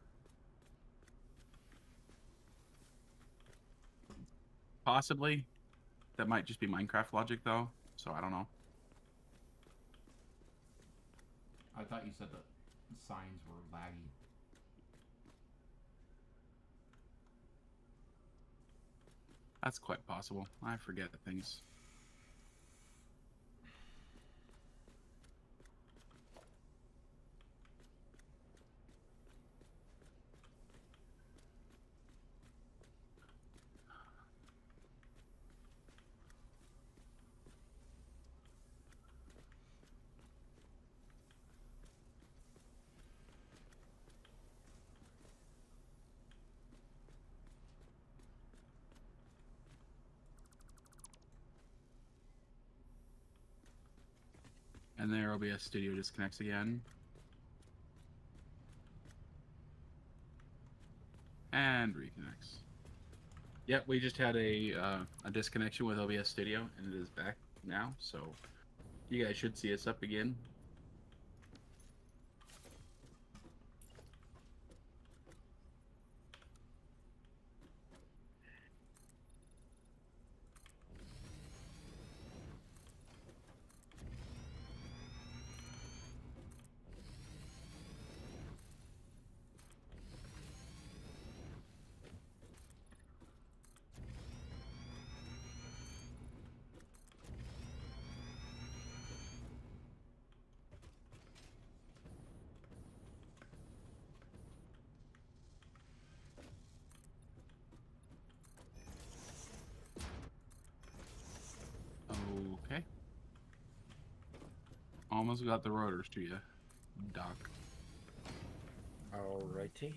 Possibly. That might just be Minecraft logic, though. So I don't know. I thought you said that signs were laggy. That's quite possible. I forget things. And there OBS Studio disconnects again. And reconnects. Yep, we just had a disconnection with OBS Studio, and it is back now. So you guys should see us up again. Okay. Almost got the rotors to you, Doc. Alrighty.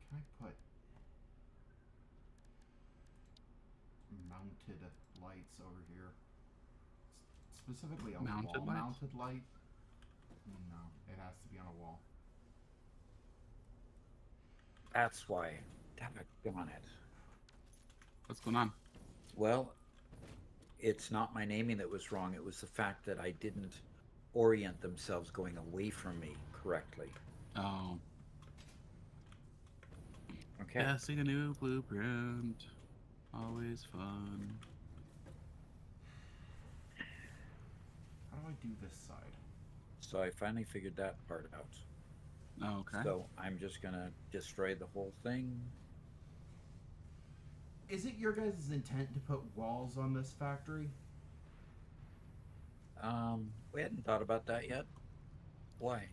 Can I put mounted lights over here? Specifically a wall-mounted light? No, it has to be on a wall. That's why. Daggone it. What's going on? Well, it's not my naming that was wrong. It was the fact that I didn't orient themselves going away from me correctly. Oh. Okay. Testing a new blueprint. Always fun. How do I do this side? So I finally figured that part out. Okay. So I'm just gonna destroy the whole thing. Is it your guys' intent to put walls on this factory? We hadn't thought about that yet. Why?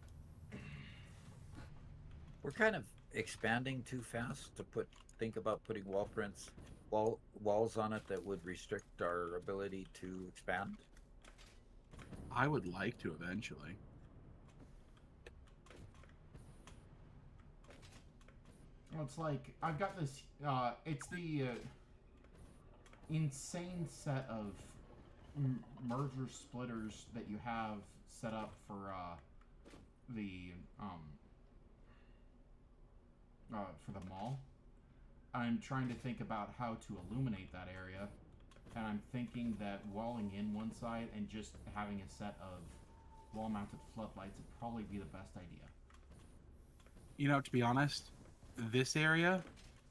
We're kind of expanding too fast to think about putting walls on it that would restrict our ability to expand. I would like to eventually. Well, it's like I've got this. It's the insane set of merger splitters that you have set up for the for the mall. I'm trying to think about how to illuminate that area, and I'm thinking that walling in one side and just having a set of wall-mounted floodlights would probably be the best idea. You know, to be honest, this area,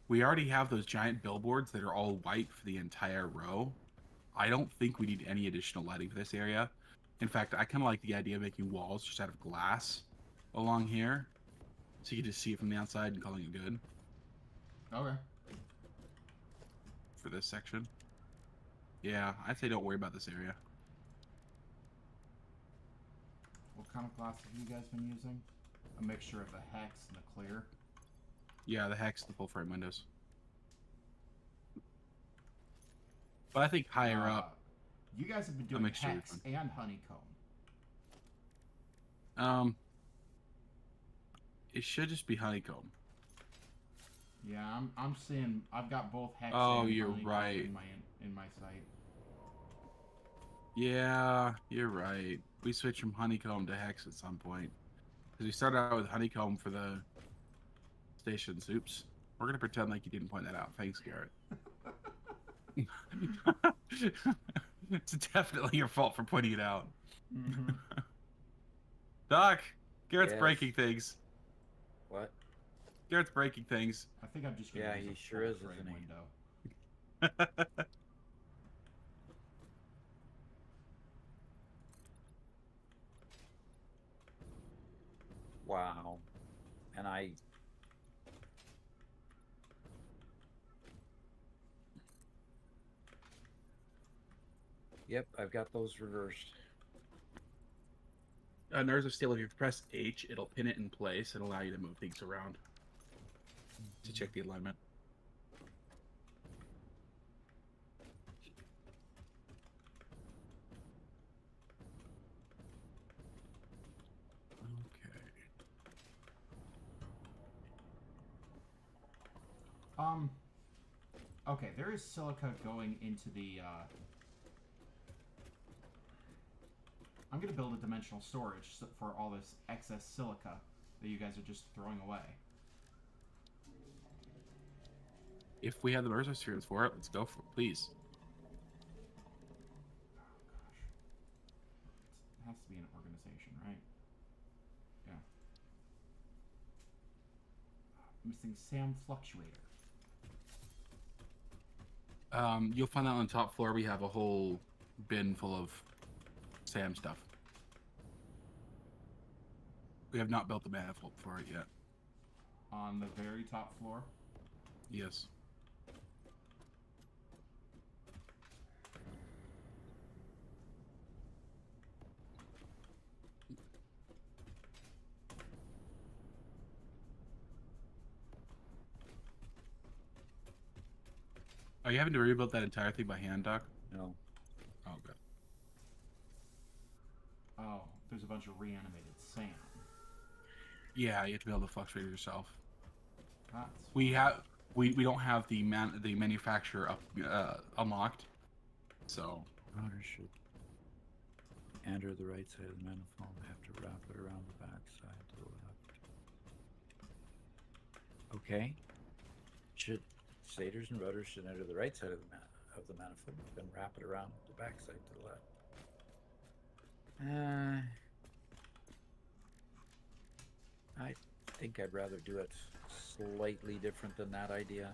we already have those giant billboards that are all white for the entire row. I don't think we need any additional lighting for this area. In fact, I kind of like the idea of making walls just out of glass along here, so you can just see it from the outside and calling it good Okay. for this section. Yeah, I'd say don't worry about this area. What kind of glass have you guys been using? A mixture of the hex and the clear. Yeah, the hex, the full frame windows. But I think higher up, You guys have been A doing mixture of hex them. and honeycomb. it should just be honeycomb. Yeah, I'm seeing. I've got both hex Oh, and you're honeycomb right. in my site. Yeah, you're right. We switched from honeycomb to hex at some point. Because we started out with honeycomb for the stations. Oops. We're going to pretend like you didn't point that out. Thanks, Garrett. It's definitely your fault for pointing it out. Mm-hmm. Doc, Garrett's Yes. breaking things. What? Garrett's breaking things. I think I'm just gonna Yeah, use he a sure full is, frame isn't he? window. Wow. And I. Yep, I've got those reversed. Nerves of steel, if you press H, it'll pin it in place and allow you to move things around to check the alignment. Okay. Okay, there is silica going into the. I'm gonna build a dimensional storage for all this excess silica that you guys are just throwing away. If we have the mercer spheres for it, let's go for it, please. Oh gosh, it has to be an organization, right? Yeah. Missing Sam Fluctuator. You'll find out on the top floor we have a whole bin full of Sam stuff. We have not built the manifold for it yet. On the very top floor. Yes. Are you having to rebuild that entire thing by hand, Doc? No. Oh, good. Oh, there's a bunch of reanimated Sam. Yeah, you have to be able to fluctuate it yourself. That's We don't have the manufacturer up unlocked, so Router should enter the right side of the manifold. Have to wrap it around the back side to the left. Okay. Should stators and rotors should enter the right side of the manifold, then wrap it around the back side to the left. I think I'd rather do it slightly different than that idea.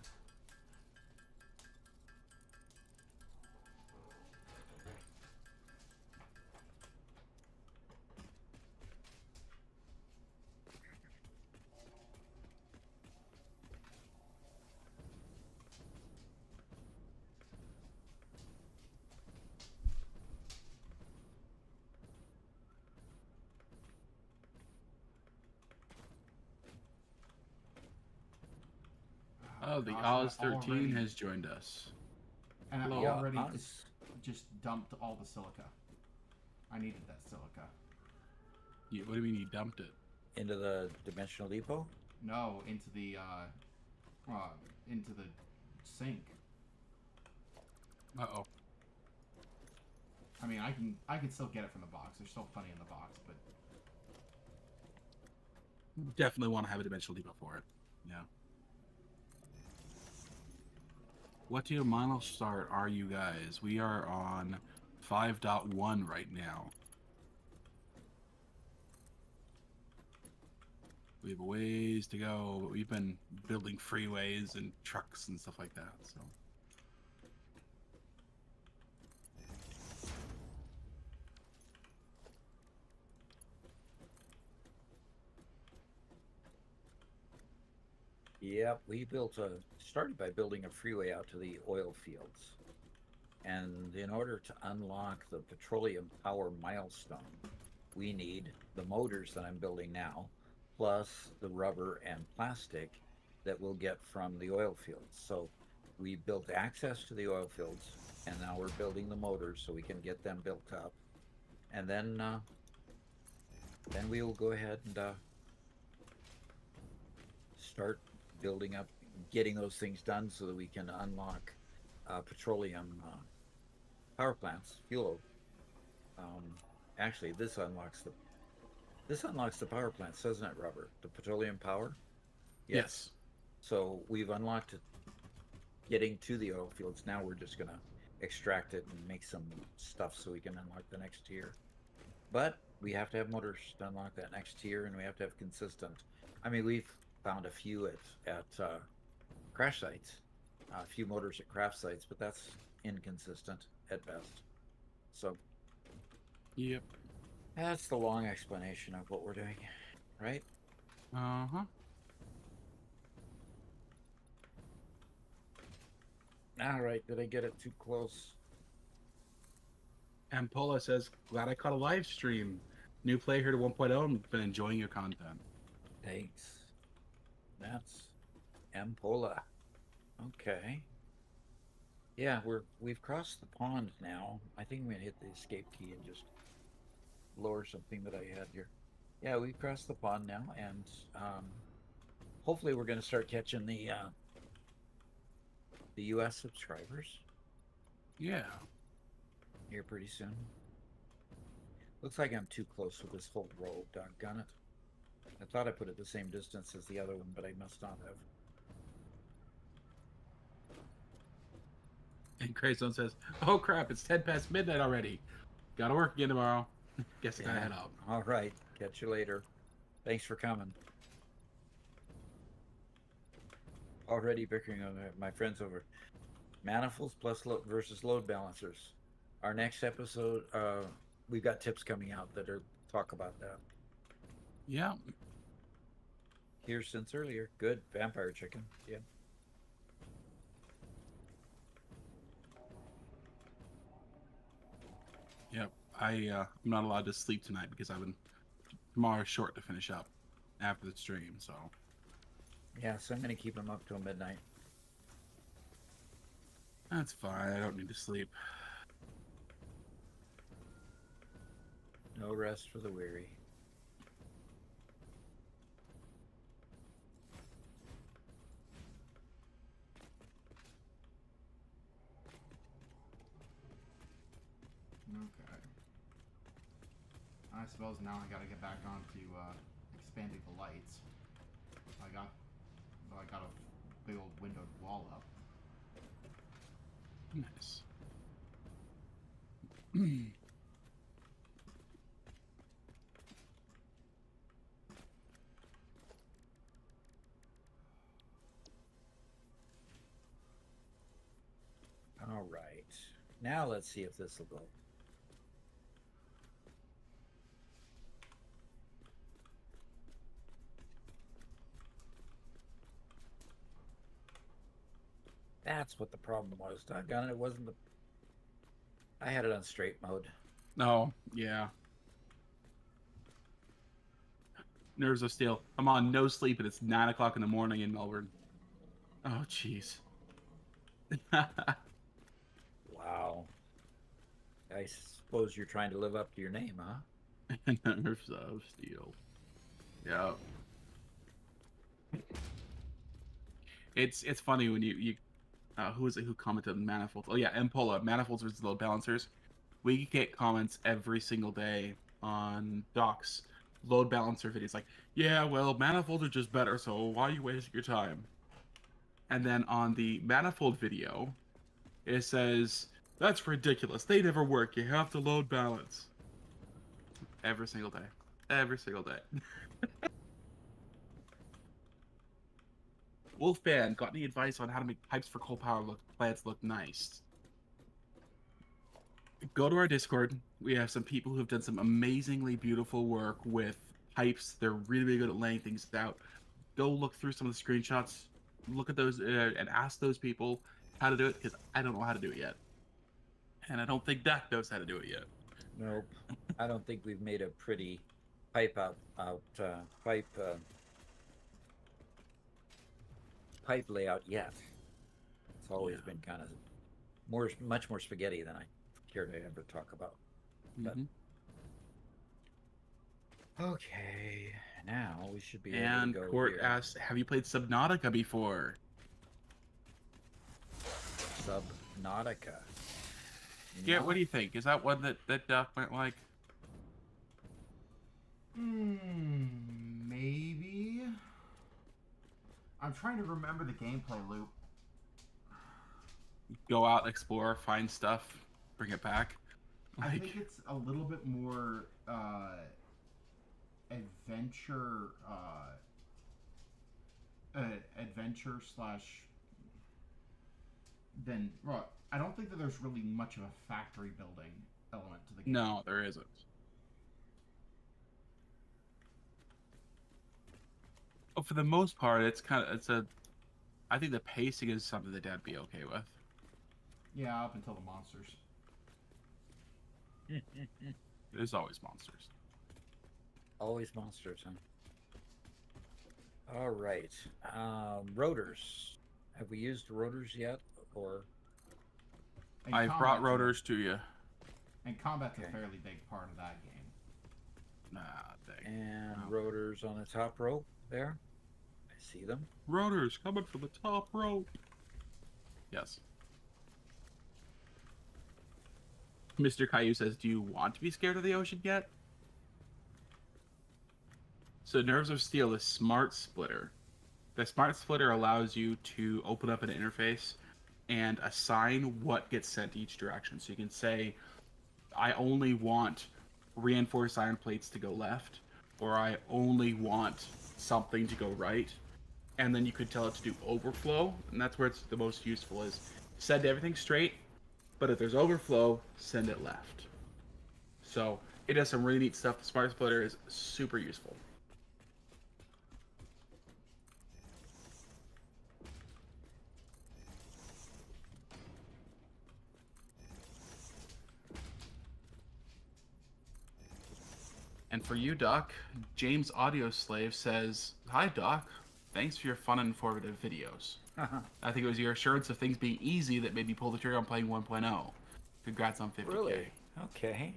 oh, the gosh, Oz I 13 already- has joined us. And I Hello. already Us. just dumped all the silica. I needed that silica. What do you mean you dumped it? Into the dimensional depot? No, into the into the sink. Uh-oh. I mean, I can still get it from the box. There's still plenty in the box, but Definitely want to have a dimensional depot for it. Yeah. What tier milestone are you guys? We are on 5.1 right now. We have a ways to go, but we've been building freeways and trucks and stuff like that, so. Yep, we started by building a freeway out to the oil fields. And in order to unlock the petroleum power milestone, we need the motors that I'm building now, plus the rubber and plastic that we'll get from the oil fields. So we built access to the oil fields, and now we're building the motors so we can get them built up. And then we will go ahead and start building up, getting those things done so that we can unlock petroleum power plants, fuel. Actually, this unlocks the power plants, doesn't it, Robert? The petroleum power. Yes. So we've unlocked it, getting to the oil fields. Now we're just gonna extract it and make some stuff so we can unlock the next tier. But we have to have motors to unlock that next tier, and we have to have consistent. I mean, we've found a few at crash sites, a few motors at craft sites, but that's inconsistent at best. So Yep. that's the long explanation of what we're doing, right? Uh-huh. All right, did I get it too close? And Paula says, glad I caught a live stream. New player here to 1.0 and been enjoying your content. Thanks. That's Ampola. Okay. Yeah, we've crossed the pond now. I think I'm gonna hit the escape key and just lower something that I had here. Yeah, we've crossed the pond now, and hopefully we're gonna start catching the US subscribers Yeah. here pretty soon. Looks like I'm too close with this whole row, doggone it. I thought I put it the same distance as the other one, but I must not have. And Crazone says, oh crap, it's 10 past midnight already. Gotta work again tomorrow. Guess I gotta head out. All right. Catch you later. Thanks for coming. Already bickering on my friends over manifolds plus versus load balancers. Our next episode, we've got tips coming out that are talk about that. Yeah. Here since earlier. Good. Vampire chicken. Yeah. Yep. I'm not allowed to sleep tonight because tomorrow's short to finish up after the stream, so. Yeah, so I'm going to keep them up till midnight. That's fine. I don't need to sleep. No rest for the weary. okay. I suppose now I gotta get back on to expanding the lights. I got a big old windowed wall up. Nice. All right. Now let's see if this will go. That's what the problem was. Doggone it, it wasn't the... I had it on straight mode. Oh, yeah. Nerves of steel. I'm on no sleep and it's 9 o'clock in the morning in Melbourne. Oh, jeez. Wow. I suppose you're trying to live up to your name, huh? Nerves of steel. Yeah. It's funny when you who was it who commented on manifolds? Oh yeah, Mpola, manifolds versus load balancers. We get comments every single day on Doc's load balancer videos like, yeah, well, manifolds are just better, so why are you wasting your time? And then on the manifold video, it says, that's ridiculous. They never work. You have to load balance. Every single day. Every single day. Wolfman, got any advice on how to make pipes for coal power plants look nice? Go to our Discord. We have some people who have done some amazingly beautiful work with pipes. They're really, really good at laying things out. Go look through some of the screenshots, look at those, and ask those people how to do it, because I don't know how to do it yet. And I don't think Dak knows how to do it yet. Nope. I don't think we've made a pretty pipe pipe layout yet. It's always been kind of much more spaghetti than I care to ever talk about. But okay, now we should be able And to go Court here. asks, have you played Subnautica before? Subnautica. Yeah, what do you think? Is that one that Duck might like? Maybe. I'm trying to remember the gameplay loop. Go out, explore, find stuff, bring it back. I think it's a little bit more adventure adventure slash then well, I don't think that there's really much of a factory building element to the game. No, there isn't. Oh, for the most part, it's I think the pacing is something that I'd be okay with. Yeah, up until the monsters. There's always monsters. Always monsters, huh? All right. Rotors. Have we used rotors yet? Or And I've brought combat's rotors to you. And combat's Okay. a fairly big part of that game. Nah, dang. and Wow. rotors on the top row there. I see them. Rotors coming from the top rope. Yes. Mr. Caillou says, do you want to be scared of the ocean yet? So Nerves of Steel, the Smart Splitter. The Smart Splitter allows you to open up an interface and assign what gets sent each direction. So you can say, I only want reinforced iron plates to go left, or I only want something to go right. And then you could tell it to do overflow, and that's where it's the most useful is send everything straight, but if there's overflow, send it left. So it does some really neat stuff. The Smart Splitter is super useful. And for you, Doc, James Audio Slave says, hi, Doc. Thanks for your fun and informative videos. I think it was your assurance of things being easy that made me pull the trigger on playing 1.0. Congrats on 50K. Really? Okay.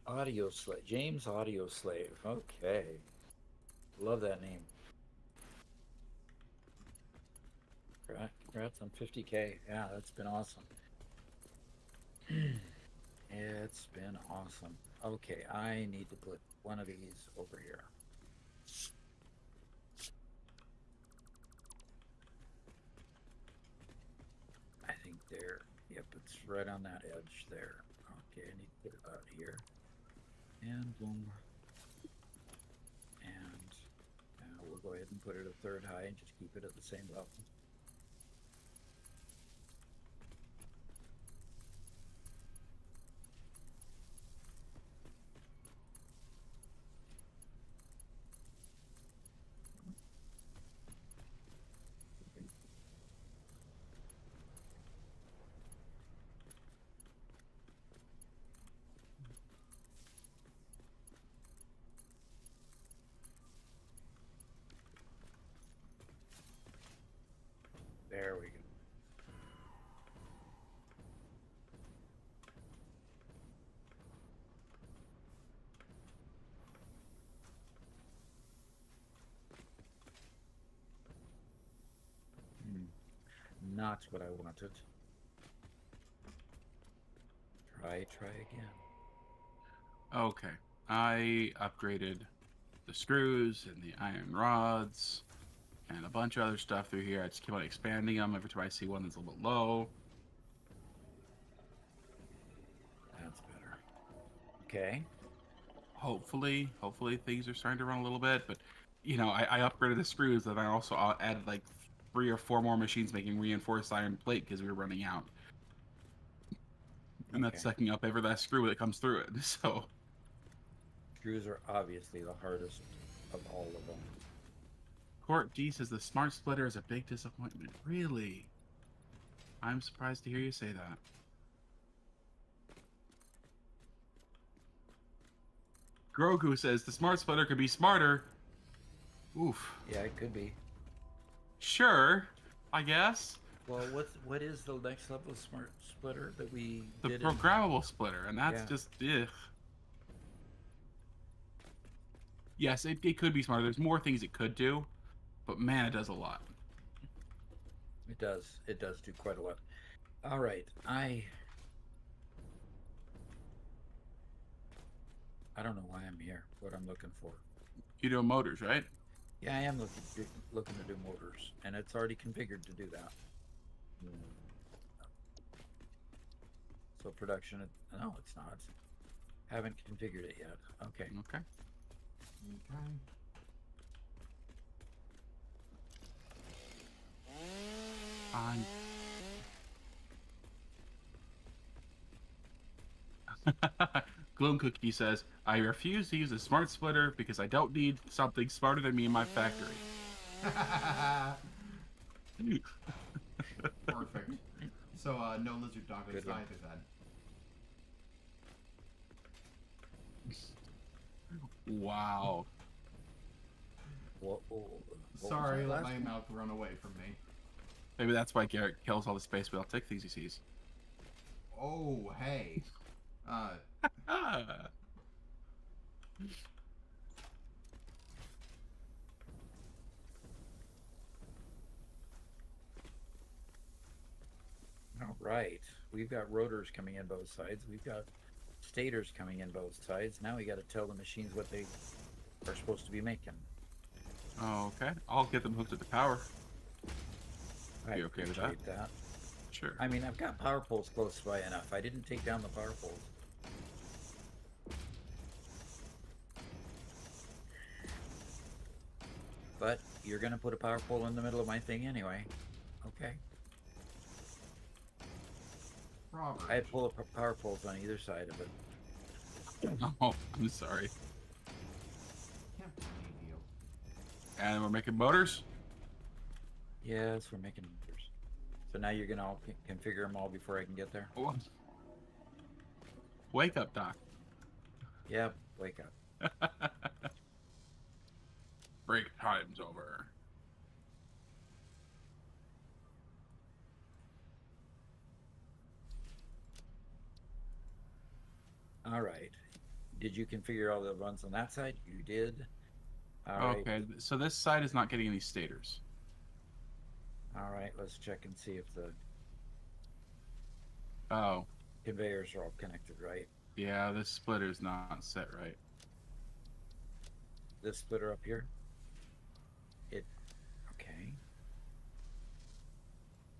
Audio Slave. James Audio Slave. Okay. Love that name. Congrats on 50K. Yeah, that's been awesome. It's been awesome. Okay, I need to put one of these over here. I think there. Yep, it's right on that edge there. Okay, I need to put it about here. And boom. And we'll go ahead and put it a third high and just keep it at the same level. not what I wanted. Try again. Okay. I upgraded the screws and the iron rods and a bunch of other stuff through here. I just keep on expanding them every time I see one that's a little bit low. That's better. Okay. Hopefully things are starting to run a little bit. But I upgraded the screws, and I also added like 3 or 4 more machines making reinforced iron plate because we were running out, and that's Okay. sucking up every last screw that comes through it. So Screws are obviously the hardest of all of them. Court G says the smart splitter is a big disappointment. Really? I'm surprised to hear you say that. Grogu says the smart splitter could be smarter. Oof. Yeah, it could be. Sure, I guess. Well, what is the next level smart splitter that we The did? programmable splitter, and that's Yeah. just ugh. Yes, it could be smarter. There's more things it could do, but man, it does a lot. It does. It does do quite a lot. All right, I don't know why I'm here. What I'm looking for. You do motors, right? Yeah, I am looking to do motors, and it's already configured to do that. So production. No, it's not. Haven't configured it yet. Okay. Okay. Okay. Fine. Gloom Cookie says, I refuse to use a smart splitter because I don't need something smarter than me in my factory. Perfect. So, no lizard doggos Good one. either then. Wow. What was Sorry, that let last my one? mouth run away from me. Maybe that's why Garrett kills all the space whale tick things he sees. Oh, hey. Ah. All right. We've got rotors coming in both sides. We've got stators coming in both sides. Now we got to tell the machines what they are supposed to be making. Oh, okay. I'll get them hooked up to power. I You okay with that? appreciate that? Sure. I mean, I've got power poles close by enough. I didn't take down the power poles. But you're going to put a power pole in the middle of my thing anyway. Okay. Robert. I had power poles on either side of it. Oh, I'm sorry. Can't believe you. And we're making motors? Yes, we're making motors. So now you're going to all configure them all before I can get there? Oh. Wake up, Doc. Yep, wake up. Break time's over. All right. Did you configure all the runs on that side? You did. All right. Okay, so this side is not getting any stators. All right. Let's check and see if the Oh, conveyors are all connected right. yeah, this splitter's not set right. This splitter up here. Okay.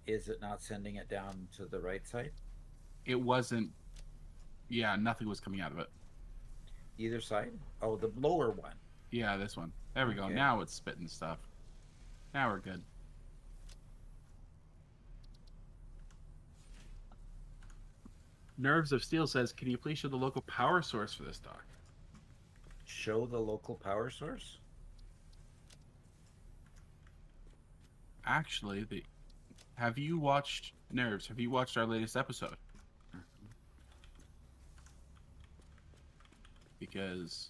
Is it not sending it down to the right side? It wasn't. Yeah, nothing was coming out of it. Either side? Oh, the lower one. Yeah, this one. There we go. Okay. Now it's spitting stuff. Now we're good. Nerves of Steel says, can you please show the local power source for this dock? Show the local power source? Actually, have you watched Nerves? Have you watched our latest episode? Because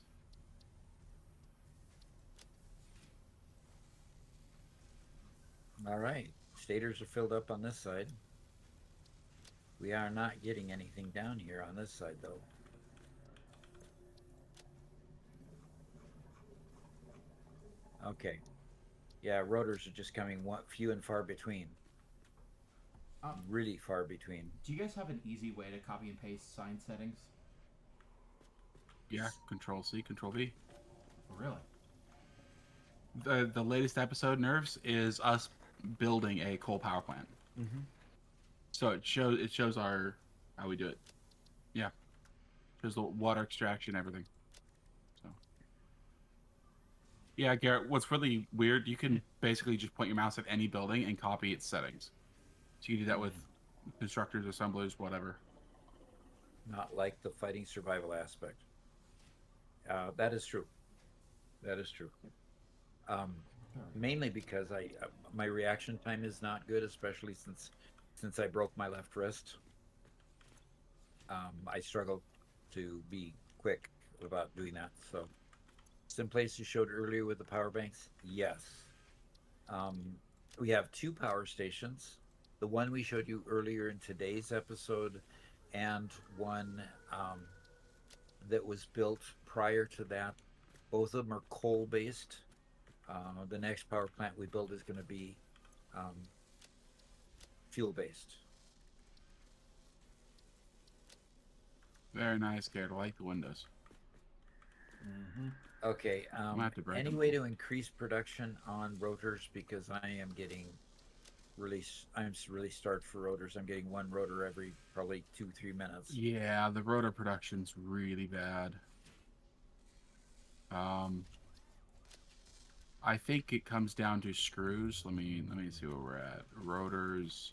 All right. Stators are filled up on this side. We are not getting anything down here on this side, though. Okay. Yeah, rotors are just coming few and far between. really far between. Do you guys have an easy way to copy and paste sign settings? Yeah, Control C, Control V. Really? The latest episode, Nerves, is us building a coal power plant. Mm-hmm. So it shows our how we do it. Yeah, shows the water extraction, everything. So yeah, Garrett, what's really weird, you can basically just point your mouse at any building and copy its settings. So you can do that with constructors, assemblers, whatever. Not like the fighting survival aspect. That is true. That is true. Um, Mainly because my reaction time is not good, especially since I broke my left wrist. I struggle to be quick about doing that. So, some place you showed earlier with the power banks, yes. Um, we have two power stations. The one we showed you earlier in today's episode, and one that was built prior to that. Both of them are coal based. The next power plant we build is going to be um, fuel based. Very nice, Garrett. I like the windows. Mm-hmm. Okay. might have to break Any them. way to increase production on rotors, because I'm really starved for rotors. I'm getting one rotor every probably 2-3 minutes. Yeah, the rotor production's really bad. I think it comes down to screws. Let me see where we're at. Rotors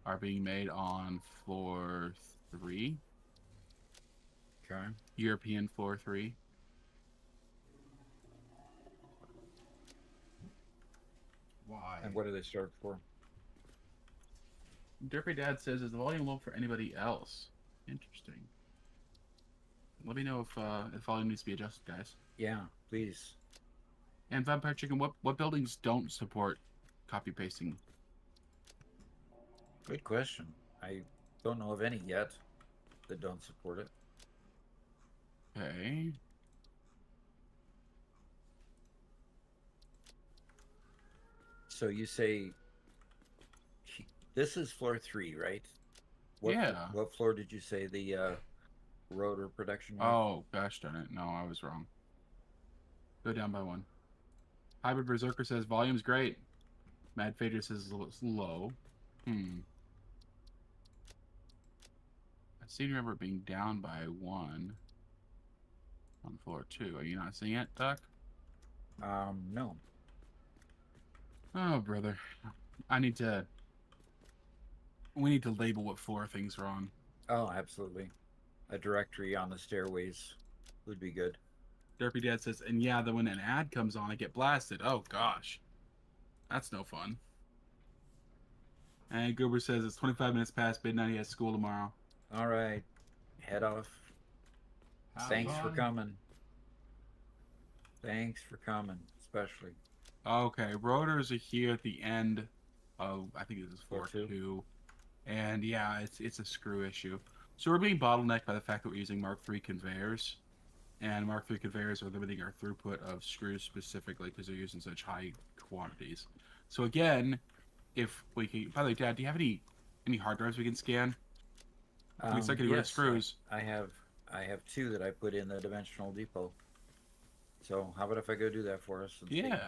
are being made on floor 3. Okay. European floor 3. Why? And what do they start for? Derpy Dad says, is the volume low for anybody else? Interesting. Let me know if volume needs to be adjusted, guys. Yeah, please. And Vampire Chicken, what buildings don't support copy pasting? Good question. I don't know of any yet that don't support it. Okay. So you say this is floor 3, right? Yeah. What floor did you say the rotor production was? Oh, gosh darn it. No, I was wrong. Go down by 1. Hybrid Berserker says, volume's great. Mad Fader says it's low. I seem to remember it being down by 1 on floor 2. Are you not seeing it, Doc? No. Oh, brother. We need to label what floor things are on. Oh, absolutely. A directory on the stairways would be good. Derpy Dad says, and yeah, then when an ad comes on, I get blasted. Oh, gosh. That's no fun. And Goober says it's 25 minutes past midnight. He has school tomorrow. All right. Head off. Have Thanks for fun. coming. Thanks for coming, especially. Okay, rotors are here at the end of, I think this is Floor 4-2. And yeah, it's a screw issue. So we're being bottlenecked by the fact that we're using Mark III conveyors. And Mark III conveyors are limiting our throughput of screws specifically because they're using such high quantities. So again, if we can... By the way, Dad, do you have any hard drives we can scan? We start getting rid of Yes, screws. I have 2 that I put in the dimensional depot. So how about if I go do that for us? And Yeah.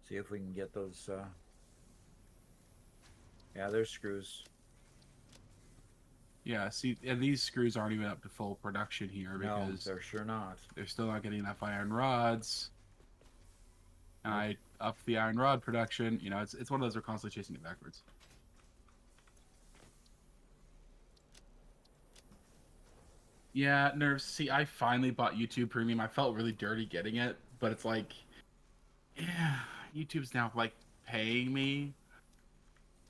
See if we can get those. Yeah, there's screws. Yeah, see, and these screws aren't even up to full production here No, because they're sure not. they're still not getting enough iron rods. And I upped the iron rod production. You know, it's one of those we're constantly chasing it backwards. Yeah, Nerves. See, I finally bought YouTube Premium. I felt really dirty getting it, but it's like, yeah, YouTube's now like paying me,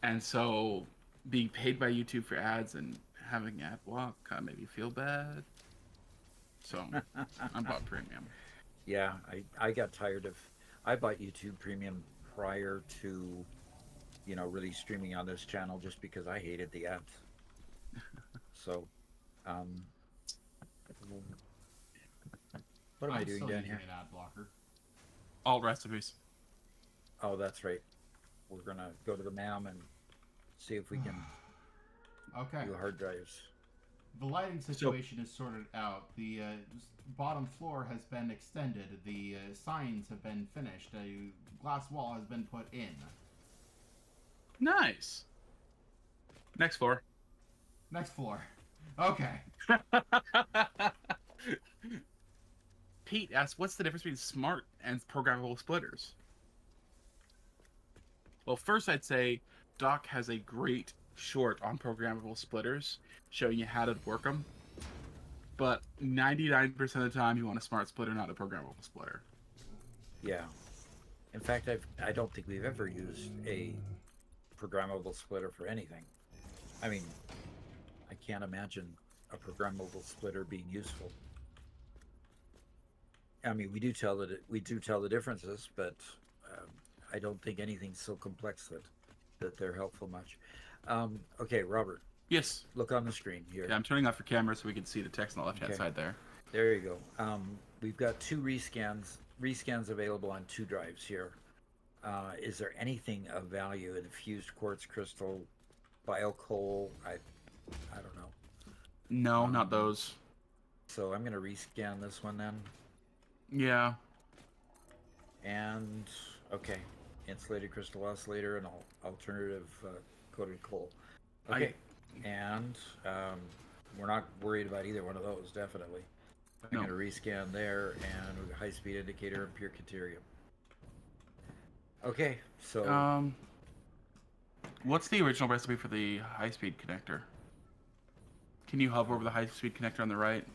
and so being paid by YouTube for ads and having ad block kind of made me feel bad. So I bought Premium. Yeah, I got tired of. I bought YouTube Premium prior to, really streaming on this channel just because I hated the ads. So, what am I I'm doing still down using here? an ad blocker. Alt recipes. Oh, that's right. We're gonna go to the MAM and See if we can Okay. do hard drives. The lighting situation is sorted out. The bottom floor has been extended. The signs have been finished. A glass wall has been put in. Nice. Next floor. Next floor. Okay. Pete asks, what's the difference between smart and programmable splitters? Well, first I'd say Doc has a great short on programmable splitters showing you how to work them. But 99% of the time, you want a smart splitter, not a programmable splitter. Yeah. In fact, I don't think we've ever used a programmable splitter for anything. I mean, I can't imagine a programmable splitter being useful. I mean, we do tell the differences, but I don't think anything's so complex that they're helpful much. Okay, Robert, Yes. look on the screen here. Yeah, I'm turning off your camera so we can see the text on the left-hand Okay. side there. There you go. We've got two rescans available on 2 drives here. Is there anything of value in fused quartz crystal, biocoal? I don't know. No, not those. So I'm going to rescan this one then. Yeah. And okay, insulated crystal oscillator and alternative coated coal. Okay, and we're not worried about either one of those, definitely. I'm No. going to rescan there, and we've got high-speed indicator and pure deuterium. Okay, so What's the original recipe for the high-speed connector? Can you hover over the high-speed connector on the right?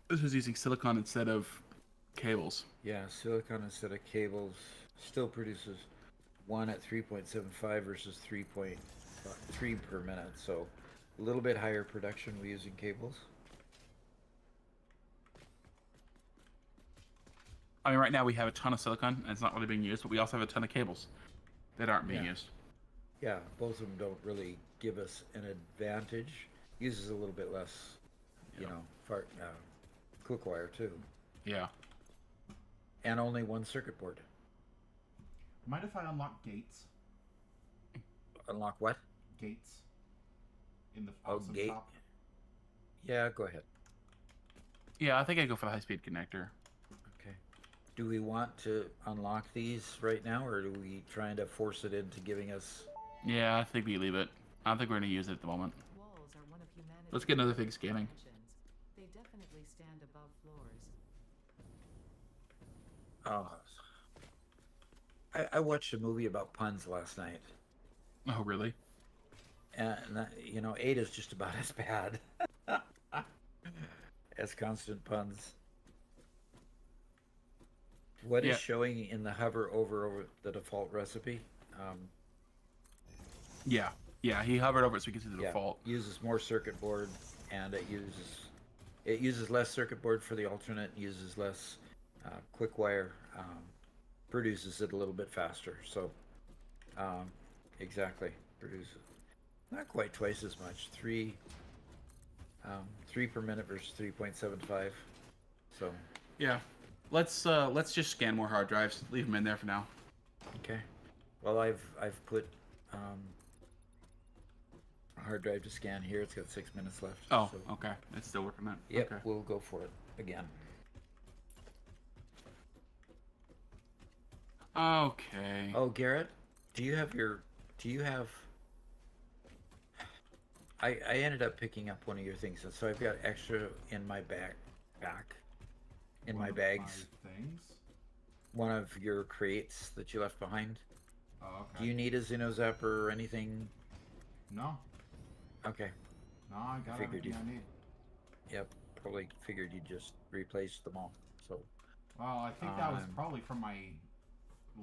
This was using silicon instead of cables. yeah, silicon instead of cables still produces 1 at 3.75 versus 3.3 per minute, so a little bit higher production we using cables. I mean, right now we have a ton of silicon, and it's not really being used, but we also have a ton of cables that aren't being used. Yeah, both of them don't really give us an advantage. Uses a little bit less, you know, quick wire too, Yeah. and only 1 circuit board. Mind if I unlock gates? Unlock what? Gates. In the Oh, awesome gate. shop. Yeah, go ahead. Yeah, I think I'd go for the high-speed connector. Okay. Do we want to unlock these right now, or are we trying to force it into giving us? Yeah, I think we leave it. I don't think we're going to use it at the moment. Walls are one of humanity's Let's get another thing scanning. inventions. They definitely stand above floors. Oh. I watched a movie about puns last night, Oh, really? and you know, Ada's just about as bad as constant puns. What Yeah. is showing in the hover over the default recipe? Yeah. Yeah, he hovered over it so we can see the Yeah, default. uses more circuit board, and it uses less circuit board for the alternate, uses less quick wire, produces it a little bit faster. So exactly, produces not quite twice as much. 3 per minute versus 3.75. So Yeah. Let's just scan more hard drives. Leave them in there for now. okay. Well, I've put a hard drive to scan here. It's got 6 minutes left. Oh, so, okay. It's still working that. Yep, Okay. we'll go for it again. Okay. Oh, Garrett, do you have I ended up picking up one of your things, so I've got extra in my back in One my of bags. my things. One of your crates that you left behind. Oh, okay. Do you need a Xenozapper or anything? No. Okay. No, I got figured everything I need. Yep. Probably figured you'd just replace them all. So Well, I think that was Um, probably from my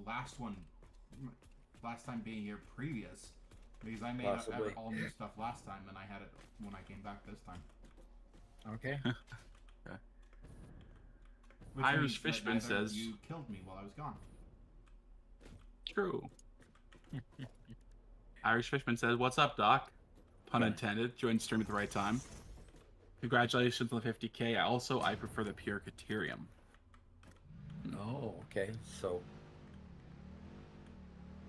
last time being here previous. Because I made Possibly. all new stuff last time, and I had it when I came back this time. okay. Which Irish means that Fishman neither of says- you killed me while I was gone. True. Irish Fishman says, "What's up, Doc?" Pun Yeah. intended. Joined stream at the right time. Congratulations on the 50K. I prefer the pure deuterium. Oh, okay. So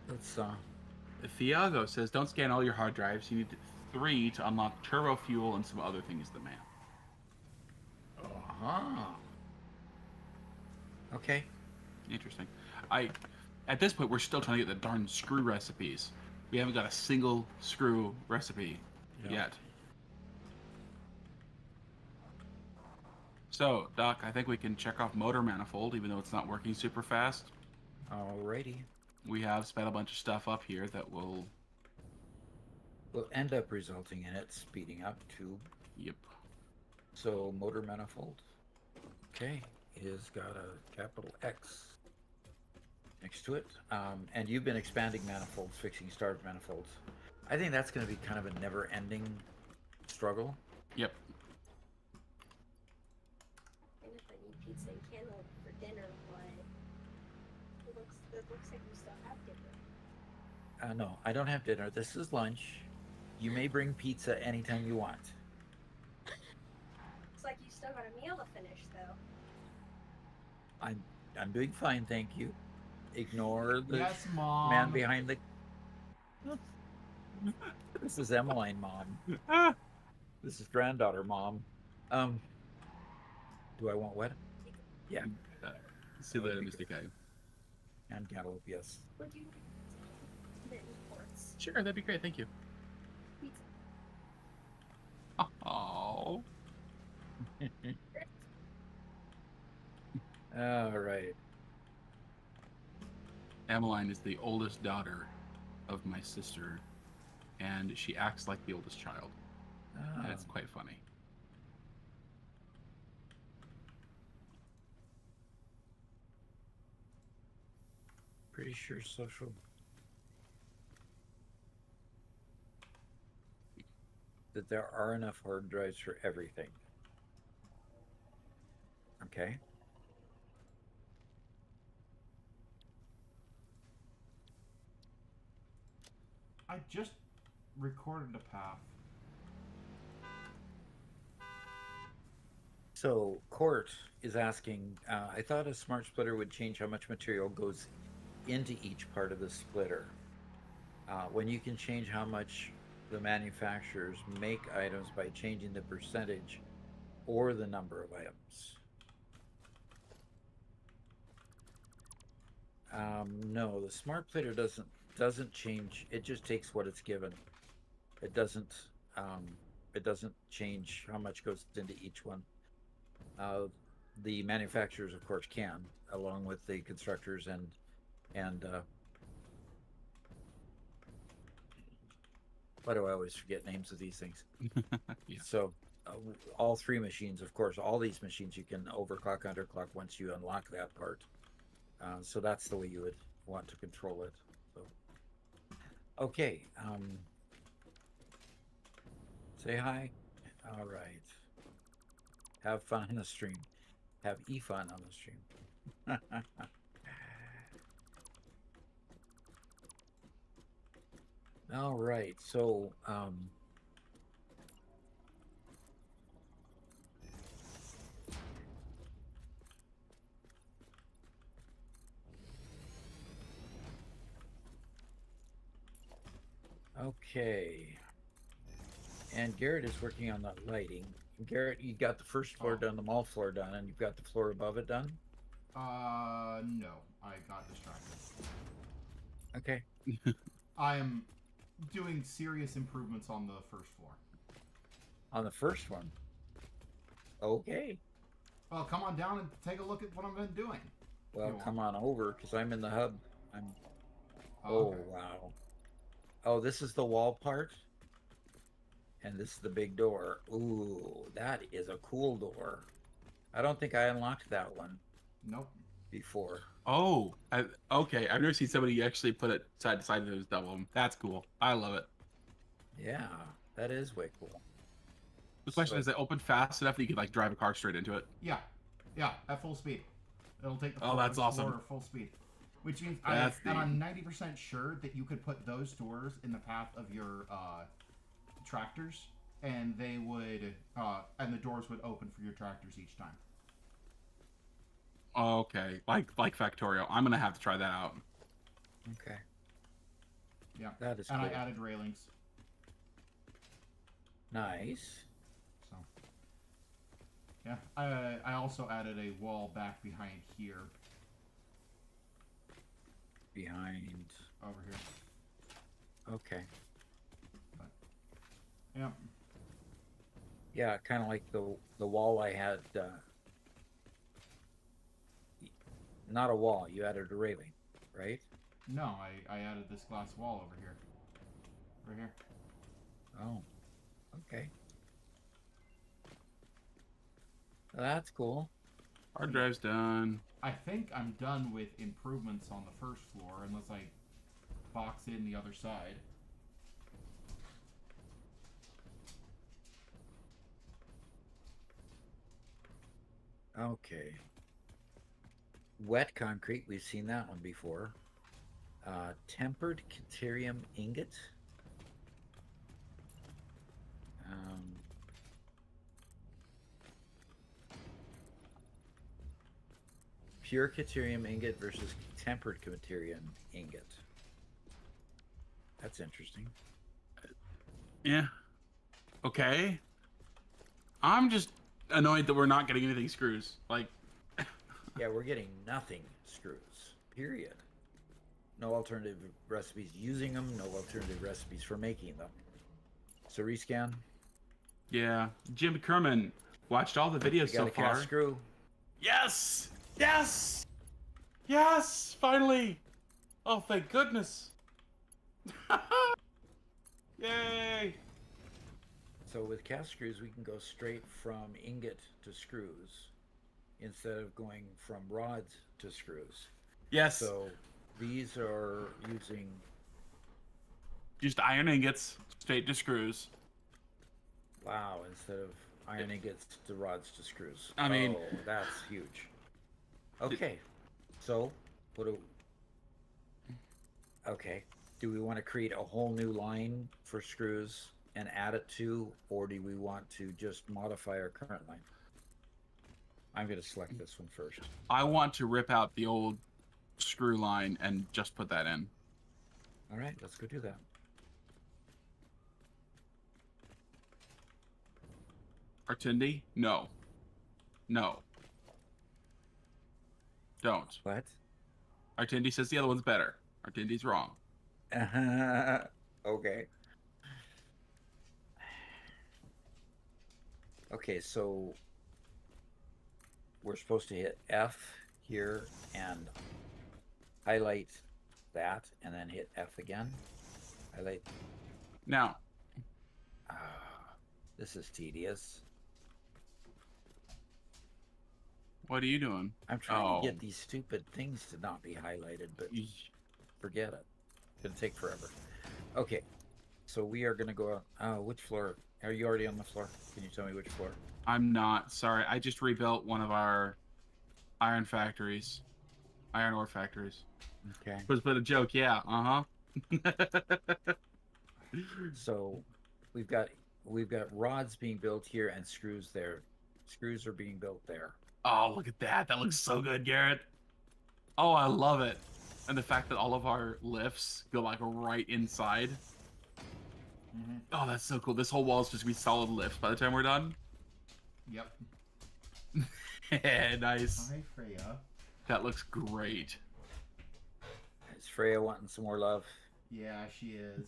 Let's Thiago says, don't scan all your hard drives. You need 3 to unlock turbo fuel and some other things the man. uh-huh. Okay. Interesting. At this point, we're still trying to get the darn screw recipes. We haven't got a single screw recipe yet. So, Doc, I think we can check off motor manifold, even though it's not working super fast. Alrighty. We have spent a bunch of stuff up here that will... Will end up resulting in it speeding up tube. Yep. So motor manifold. Okay. Is got a capital X next to it. And you've been expanding manifolds, fixing starved manifolds. I think that's going to be kind of a never-ending struggle. Yep. And if I need pizza and cantaloupe for dinner, but it looks like we still have dinner. No, I don't have dinner. This is lunch. You may bring pizza anytime you want. Looks like you still got a meal to finish, though. I'm doing fine, thank you. Ignore the Yes, Mom. man behind the... This is Emmeline, Mom. This is granddaughter, Mom. Do I want what? Yeah. See you later, Mr. K. And cantaloupe, yes. Would you mitten ports? Sure, that'd be great. Thank you. Pizza. Oh. All right. Emmeline is the oldest daughter of my sister, and she acts like the oldest child. Ah, That's quite funny. pretty sure social. That there are enough hard drives for everything. Okay. I just recorded a path. So Court is asking, I thought a smart splitter would change how much material goes into each part of the splitter. When you can change how much the manufacturers make items by changing the percentage or the number of items. No, the smart splitter doesn't change. It just takes what it's given. It doesn't change how much goes into each one. The manufacturers, of course, can, along with the constructors and why do I always forget names of these things? Yeah. So all 3 machines, of course, all these machines you can overclock, underclock once you unlock that part. So that's the way you would want to control it. So, okay. Say hi. All right. Have fun on the stream. Have fun on the stream. All right. So, okay. And Garrett is working on the lighting. Garrett, you got the first floor done, the mall floor done, and you've got the floor above it done? No. I got distracted. Okay. I am doing serious improvements on the first floor. On the first one? Okay. Well, come on down and take a look at what I've been doing. Well, You come on over, because I'm in the hub. Oh, okay. wow. Oh, this is the wall part? And this is the big door. Ooh, that is a cool door. I don't think I unlocked that one Nope. before. Oh, okay. I've never seen somebody actually put it side to side of those double. That's cool. I love it. Yeah, that is way cool. The question So- is, it open fast enough that you could like drive a car straight into it? Yeah, at full speed. It'll take the Oh, that's floor awesome. at full speed. Which means That's and neat. I'm 90% sure that you could put those doors in the path of your tractors, and they would and the doors would open for your tractors each time. Okay, like Factorio. I'm gonna have to try that out. Okay. Yeah. That is And cool. I added railings. Nice. So. Yeah. I also added a wall back behind here. Behind. Over here. Okay. Yeah. Yeah, kind of like the wall I had. Not a wall. You added a railing, right? No, I added this glass wall over here. Right here. Oh. Okay. That's cool. Hard drive's done. I think I'm done with improvements on the first floor unless I box in the other side. Okay. Wet concrete. We've seen that one before. Tempered deuterium ingot. Pure deuterium ingot versus tempered deuterium ingot. That's interesting. Yeah. Okay. I'm just annoyed that we're not getting anything screws. Like, Yeah, we're getting nothing screws. Period. No alternative recipes using them. No alternative recipes for making them. So rescan. yeah. Jim Kerman watched all the videos You got so a far. cast screw. Yes! Yes! Yes! Finally! Oh, thank goodness! Yay! So with cast screws, we can go straight from ingot to screws instead of going from rods to screws. Yes. So these are using. Just iron ingots straight to screws. Wow, instead of iron ingots to rods to screws. I mean- Oh, that's huge. Okay, so what do? Okay, do we want to create a whole new line for screws and add it to, or do we want to just modify our current line? I'm going to select this one first. I want to rip out the old screw line and just put that in. All right, let's go do that. Artindi? No. No. Don't. What? Artindi says the other one's better. Artindi's wrong. Okay. Okay, so we're supposed to hit F here and highlight that, and then hit F again. Highlight. Now, This is tedious. what are you doing? I'm trying Oh. to get these stupid things to not be highlighted, but forget it. It's gonna take forever. Okay, so we are gonna go. Which floor? Are you already on the floor? Can you tell me which floor? I'm not. Sorry. I just rebuilt one of our iron ore factories. Okay. Was but a joke, yeah. Uh-huh. So we've got rods being built here and screws there. Screws are being built there. Oh, look at that. That looks so good, Garrett. Oh, I love it. And the fact that all of our lifts go like right inside. Mm-hmm. Oh, that's so cool. This whole wall is just gonna be solid lifts by the time we're done. Yep. Nice. Hi, Freya. That looks great. Is Freya wanting some more love? Yeah, she is.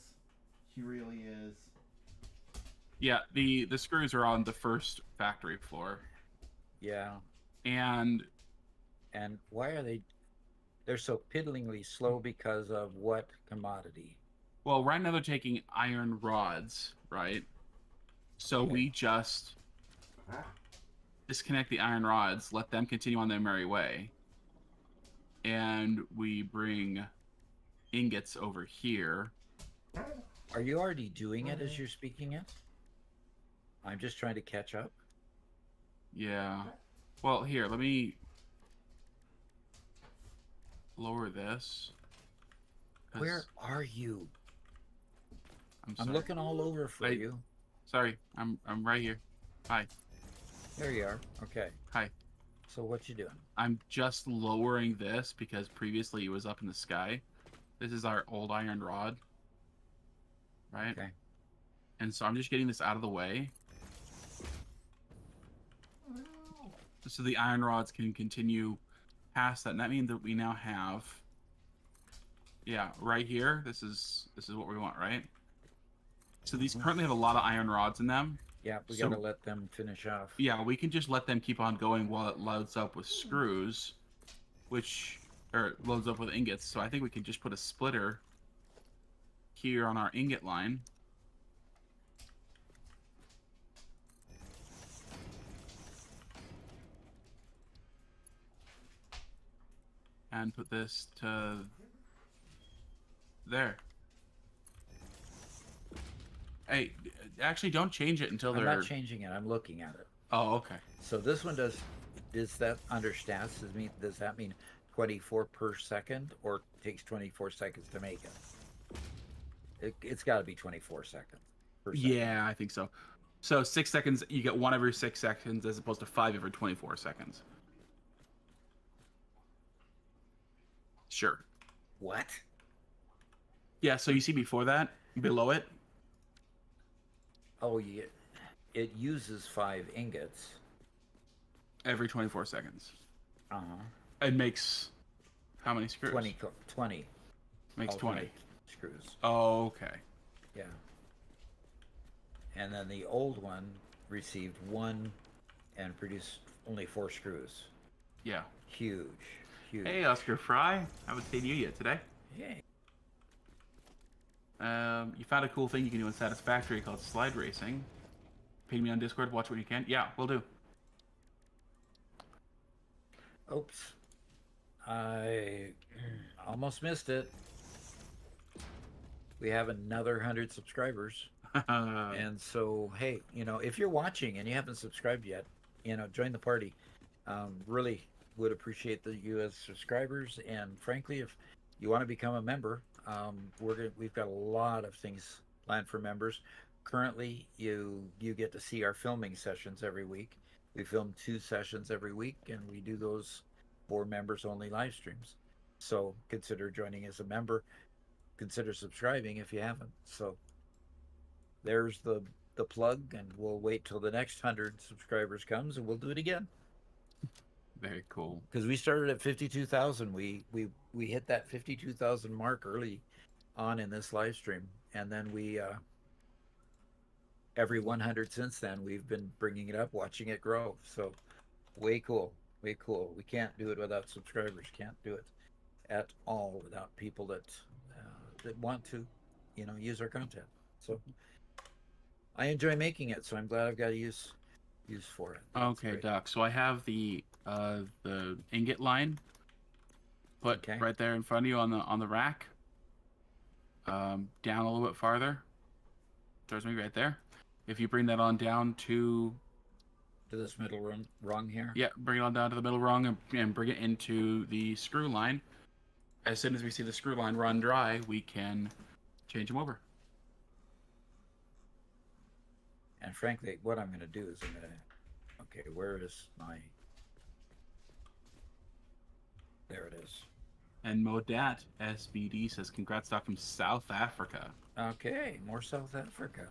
She really is. Yeah, the screws are on the first factory floor. Yeah. And And why are they? They're so piddlingly slow because of what commodity? well, right now they're taking iron rods, right? So Okay. we just disconnect the iron rods, let them continue on their merry way, and we bring ingots over here. Are you already doing it as you're speaking it? I'm just trying to catch up. Yeah. Well, here, let me lower this. 'Cause- Where are you? I'm I'm sorry. looking all over for I- you. Sorry, I'm right here. Hi. There you are. Okay. Hi. So what you doing? I'm just lowering this because previously it was up in the sky. This is our old iron rod. right? Okay. And so I'm just getting this out of the way so the iron rods can continue past that. And that means that we now have, yeah, right here. This is what we want, right? So these currently have a lot of iron rods in them. Yeah, we So- got to let them finish off. Yeah, we can just let them keep on going while it loads up with screws, or loads up with ingots. So I think we can just put a splitter here on our ingot line. And put this to there. Hey, actually, don't change it until I'm they're. not changing it. I'm looking at it. Oh, okay. So this one does that under stats? Does that mean 24 per second, or takes 24 seconds to make it? It's got to be 24 seconds per second. Yeah, I think so. So 6 seconds, you get 1 every 6 seconds as opposed to 5 every 24 seconds. Sure. What? Yeah, so you see before that, below it, Oh, yeah. It uses 5 ingots. every 24 seconds. Uh-huh. It makes how many screws? 20. Makes 20. alternate screws. Oh, okay. Yeah. And then the old one received 1 and produced only 4 screws. Yeah. Huge. Hey, Oscar Fry. Haven't seen you yet today. Yay. You found a cool thing you can do in Satisfactory called slide racing. Ping me on Discord. Watch when you can. Yeah, we'll do. Oops. I almost missed it. We have another 100 subscribers. And so, hey, if you're watching and you haven't subscribed yet, join the party. Really would appreciate you as subscribers. And frankly, if you want to become a member, we've got a lot of things planned for members. Currently, you get to see our filming sessions every week. We film 2 sessions every week, and we do those for members only live streams. So consider joining as a member. Consider subscribing if you haven't. So there's the plug, and we'll wait till the next 100 subscribers comes, and we'll do it again. Very cool. Because we started at 52,000. We hit that 52,000 mark early on in this live stream, and then we every 100 since then we've been bringing it up, watching it grow. So way cool. We can't do it without subscribers. Can't do it at all without people that want to use our content. So I enjoy making it, so I'm glad I've got a use for it. That's Okay, great. Doc. So I have the ingot line put Okay. right there in front of you on the rack. Down a little bit farther. There's me right there. If you bring that on down to this middle rung here. yeah, bring it on down to the middle rung and bring it into the screw line. As soon as we see the screw line run dry, we can change them over. And frankly, what I'm going to do is okay, where is my, there it is. And Modat SBD says, "Congrats, Doc, from South Africa." Okay, more South Africa.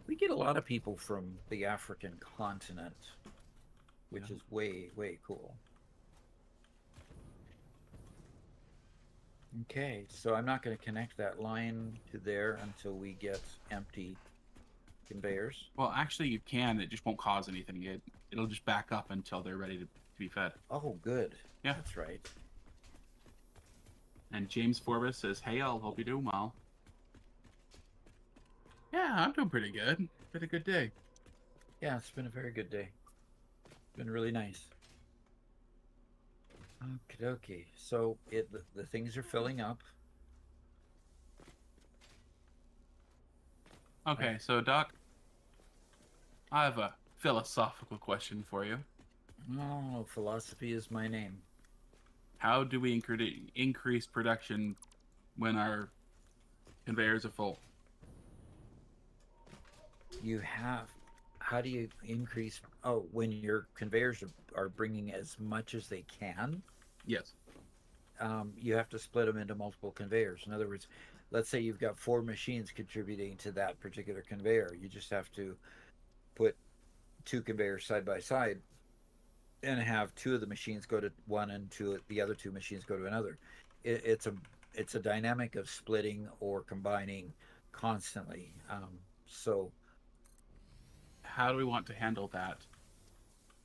We get a lot of people from the African continent, which is way cool. Okay, so I'm not going to connect that line to there until we get empty conveyors. Well, actually, you can. It just won't cause anything. It'll just back up until they're ready to be fed. Oh, good. Yeah. That's right. And James Forbes says, "Hey, I'll hope you're doing well." Yeah, I'm doing pretty good. Been a good day. Yeah, it's been a very good day. It's been really nice. Okie dokie. So the things are filling up. Okay, so Doc, I have a philosophical question for you. Oh, philosophy is my name. How do we increase production when our conveyors are full? How do you increase? When your conveyors are bringing as much as they can? Yes. you have to split them into multiple conveyors. In other words, let's say you've got 4 machines contributing to that particular conveyor. You just have to put 2 conveyors side by side and have 2 of the machines go to one and the other 2 machines go to another. It's a dynamic of splitting or combining constantly. So How do we want to handle that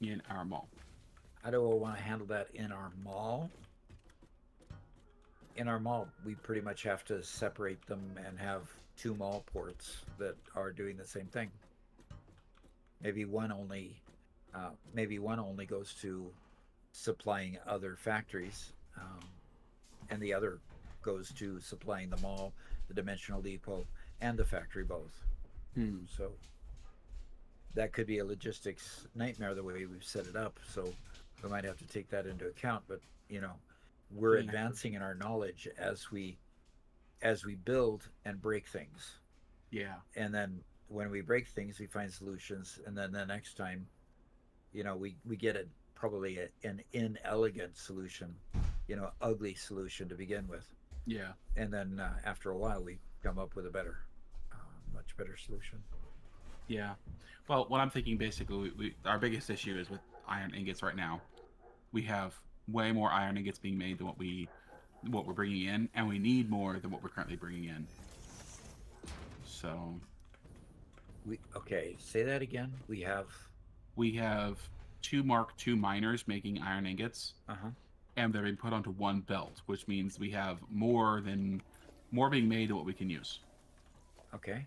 in our mall? how do I want to handle that in our mall? In our mall, we pretty much have to separate them and have 2 mall ports that are doing the same thing. Maybe one only, maybe one only goes to supplying other factories, and the other goes to supplying the mall, the dimensional depot, and the factory both. Hmm. So that could be a logistics nightmare the way we've set it up. So we might have to take that into account. But we're Yeah. advancing in our knowledge as we build and break things. Yeah. And then when we break things, we find solutions. And then the next time, we get probably an inelegant solution, ugly solution to begin with. Yeah. And then after a while, we come up with a much better solution. Yeah. Well, what I'm thinking basically, our biggest issue is with iron ingots right now. We have way more iron ingots being made than what we're bringing in, and we need more than what we're currently bringing in. So Okay, say that again. We have. we have 2 Mark II miners making iron ingots, Uh-huh. and they're being put onto one belt, which means we have more being made than what we can use. Okay.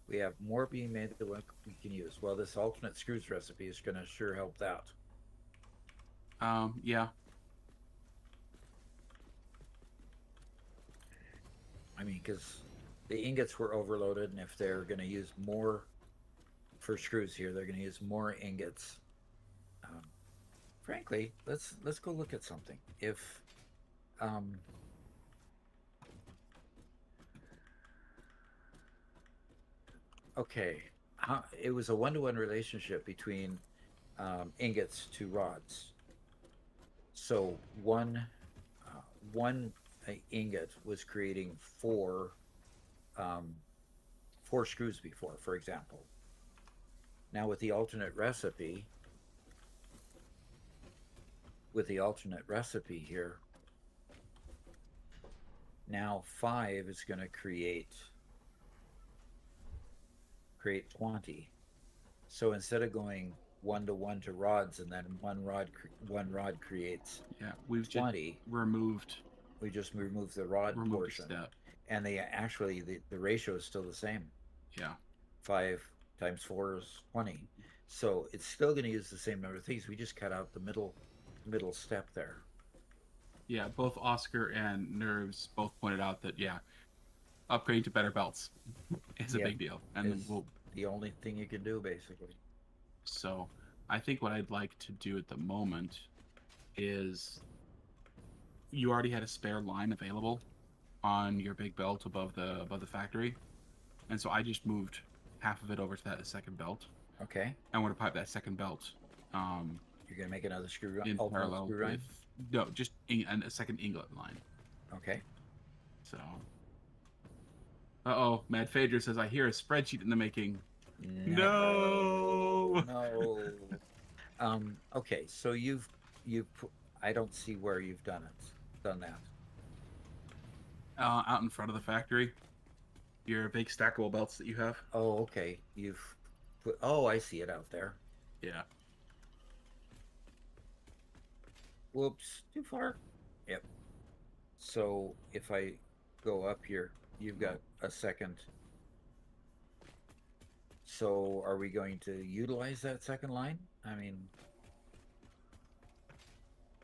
We have more being made than what we can use. Well, this alternate screws recipe is going to sure help that. Yeah. I mean, because the ingots were overloaded, and if they're going to use more for screws here, they're going to use more ingots. Frankly, let's go look at something. If okay, it was a 1-to-1 relationship between ingots to rods. So one ingot was creating 4 screws before, for example. Now with the alternate recipe here, now 5 is going to create 20. So instead of going 1-to-1 to rods, and then one rod creates Yeah. We've 20. just removed We just remove the rod a portion, step. and the ratio is still the same. Yeah. 5 times 4 is 20. So it's still going to use the same number of things. We just cut out the middle step there. Yeah, both Oscar and Nerves both pointed out that upgrading to better belts is a Yeah, big deal, and is the only thing you can do, basically. so I think what I'd like to do at the moment is you already had a spare line available on your big belt above the factory, and so I just moved half of it over to that second belt. Okay. I want to pipe that second belt You're going to make another in alternate parallel screw line? just a second inglet line. Okay. So, Mad Phaedra says I hear a spreadsheet in the making. No. Okay, so you've I don't see where you've done that. Out in front of the factory, your big stackable belts that you have. Oh, okay. Oh, I see it out there. Yeah. Whoops, too far. Yep. So if I go up here, you've got a second. So are we going to utilize that second line? I mean,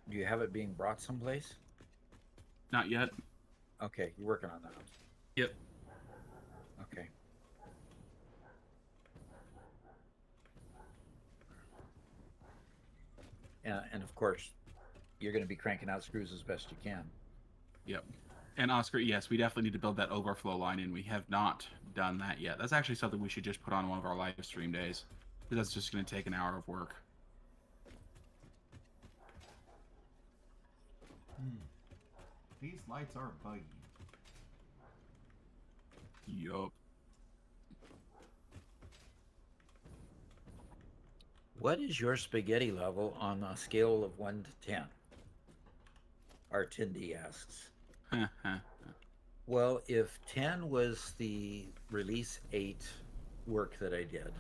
do you have it being brought someplace? Not yet. Okay, you're working on that. Yep. Okay. And of course, you're going to be cranking out screws as best you can. Yep. And Oscar, yes, we definitely need to build that overflow line, and we have not done that yet. That's actually something we should just put on one of our live stream days, because that's just going to take an hour of work. These lights are buggy. Yup. What is your spaghetti level on a scale of 1 to 10? Artindi asks. Well, if 10 was the release 8 work that I did,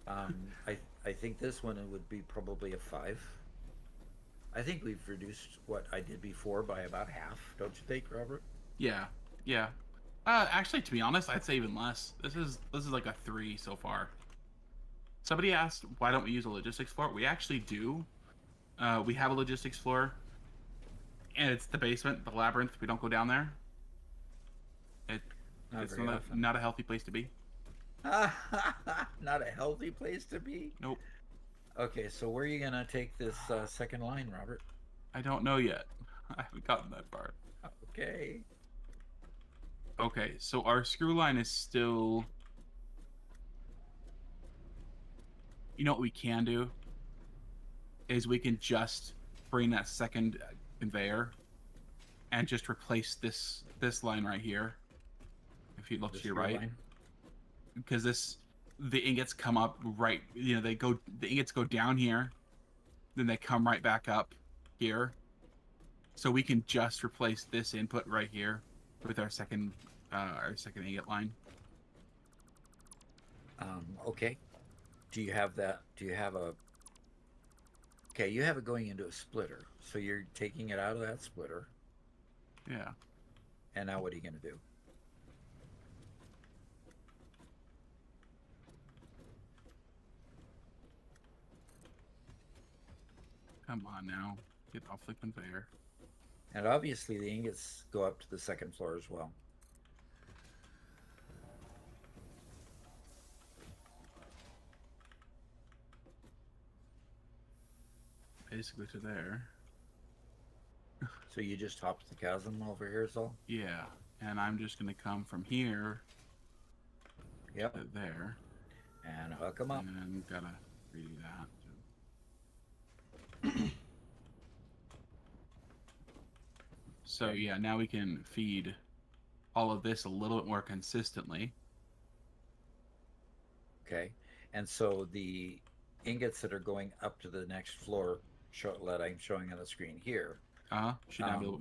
I think this one it would be probably a 5. I think we've reduced what I did before by about half, don't you think, Robert? Yeah, yeah. Actually, to be honest, I'd say even less. This is like a 3 so far. Somebody asked why don't we use a logistics floor? We actually do. We have a logistics floor, and it's the basement, the labyrinth. We don't go down there. It's not a healthy place to be. Not a healthy place to be? Nope. Okay, so where are you gonna take this second line, Robert? I don't know yet. I haven't gotten that far. Okay. Okay, so our screw line is still... You know what we can do? Is we can just bring that second conveyor and just replace this line right here. If you look to your right. Line? Because the ingots come up right, the ingots go down here, then they come right back up here. So we can just replace this input right here with our second ingot line. Okay. Do you have that? Do you have a... Okay, you have it going into a splitter. So you're taking it out of that splitter. Yeah. And now what are you going to do? Come on now. Get off the conveyor. And obviously the ingots go up to the second floor as well. Basically to there. So you just hopped the chasm over here is all? Yeah. And I'm just going to come from here Yep. to there. And hook them up. And gotta redo that. So yeah, now we can feed all of this a little bit more consistently. Okay. And so the ingots that are going up to the next floor that I'm showing on the screen here Should now be a little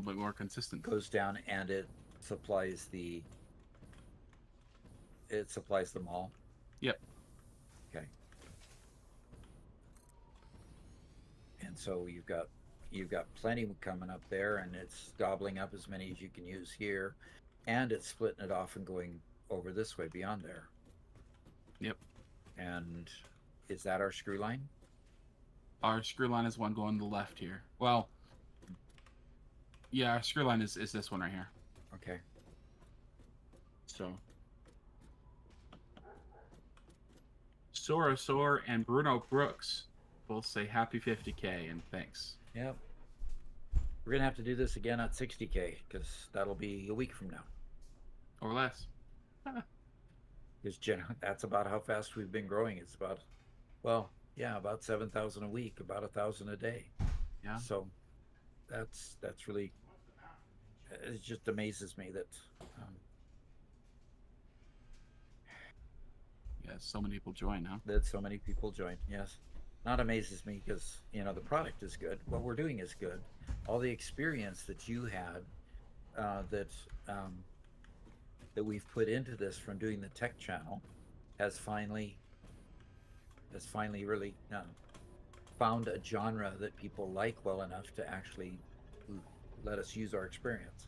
bit more consistent. goes down and it supplies the mall. Yep. Okay. And so you've got plenty coming up there, and it's gobbling up as many as you can use here, and it's splitting it off and going over this way beyond there. Yep. And is that our screw line? Our screw line is one going to the left here. Well, yeah, our screw line is this one right here. Okay. So Sorosor and Bruno Brooks both say happy 50K and thanks. Yep. We're gonna have to do this again at 60K because that'll be a week from now. Or less. Because that's about how fast we've been growing. It's about, well, yeah, about 7,000 a week, about 1,000 a day. Yeah. So that's really, it just amazes me that. Yeah, so many people join, huh? That so many people join. Yes. Not amazes me because, the product is good. What we're doing is good. All the experience that you had, that we've put into this from doing the tech channel has finally really found a genre that people like well enough to actually let us use our experience.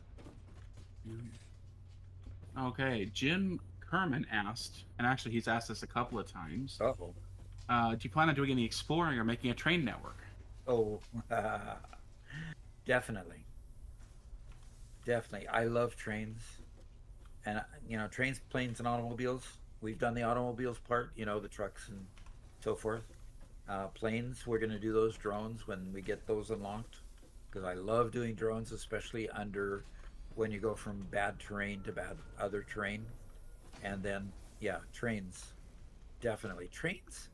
Okay, Jim Kerman asked, and actually he's asked this a couple of times. Uh-oh. Do you plan on doing any exploring or making a train network? Oh, definitely. Definitely. I love trains. And, trains, planes, and automobiles. We've done the automobiles part, the trucks and so forth. Planes, we're going to do those drones when we get those unlocked. Because I love doing drones, especially when you go from bad terrain to bad other terrain. And then, yeah, trains. Definitely. Trains.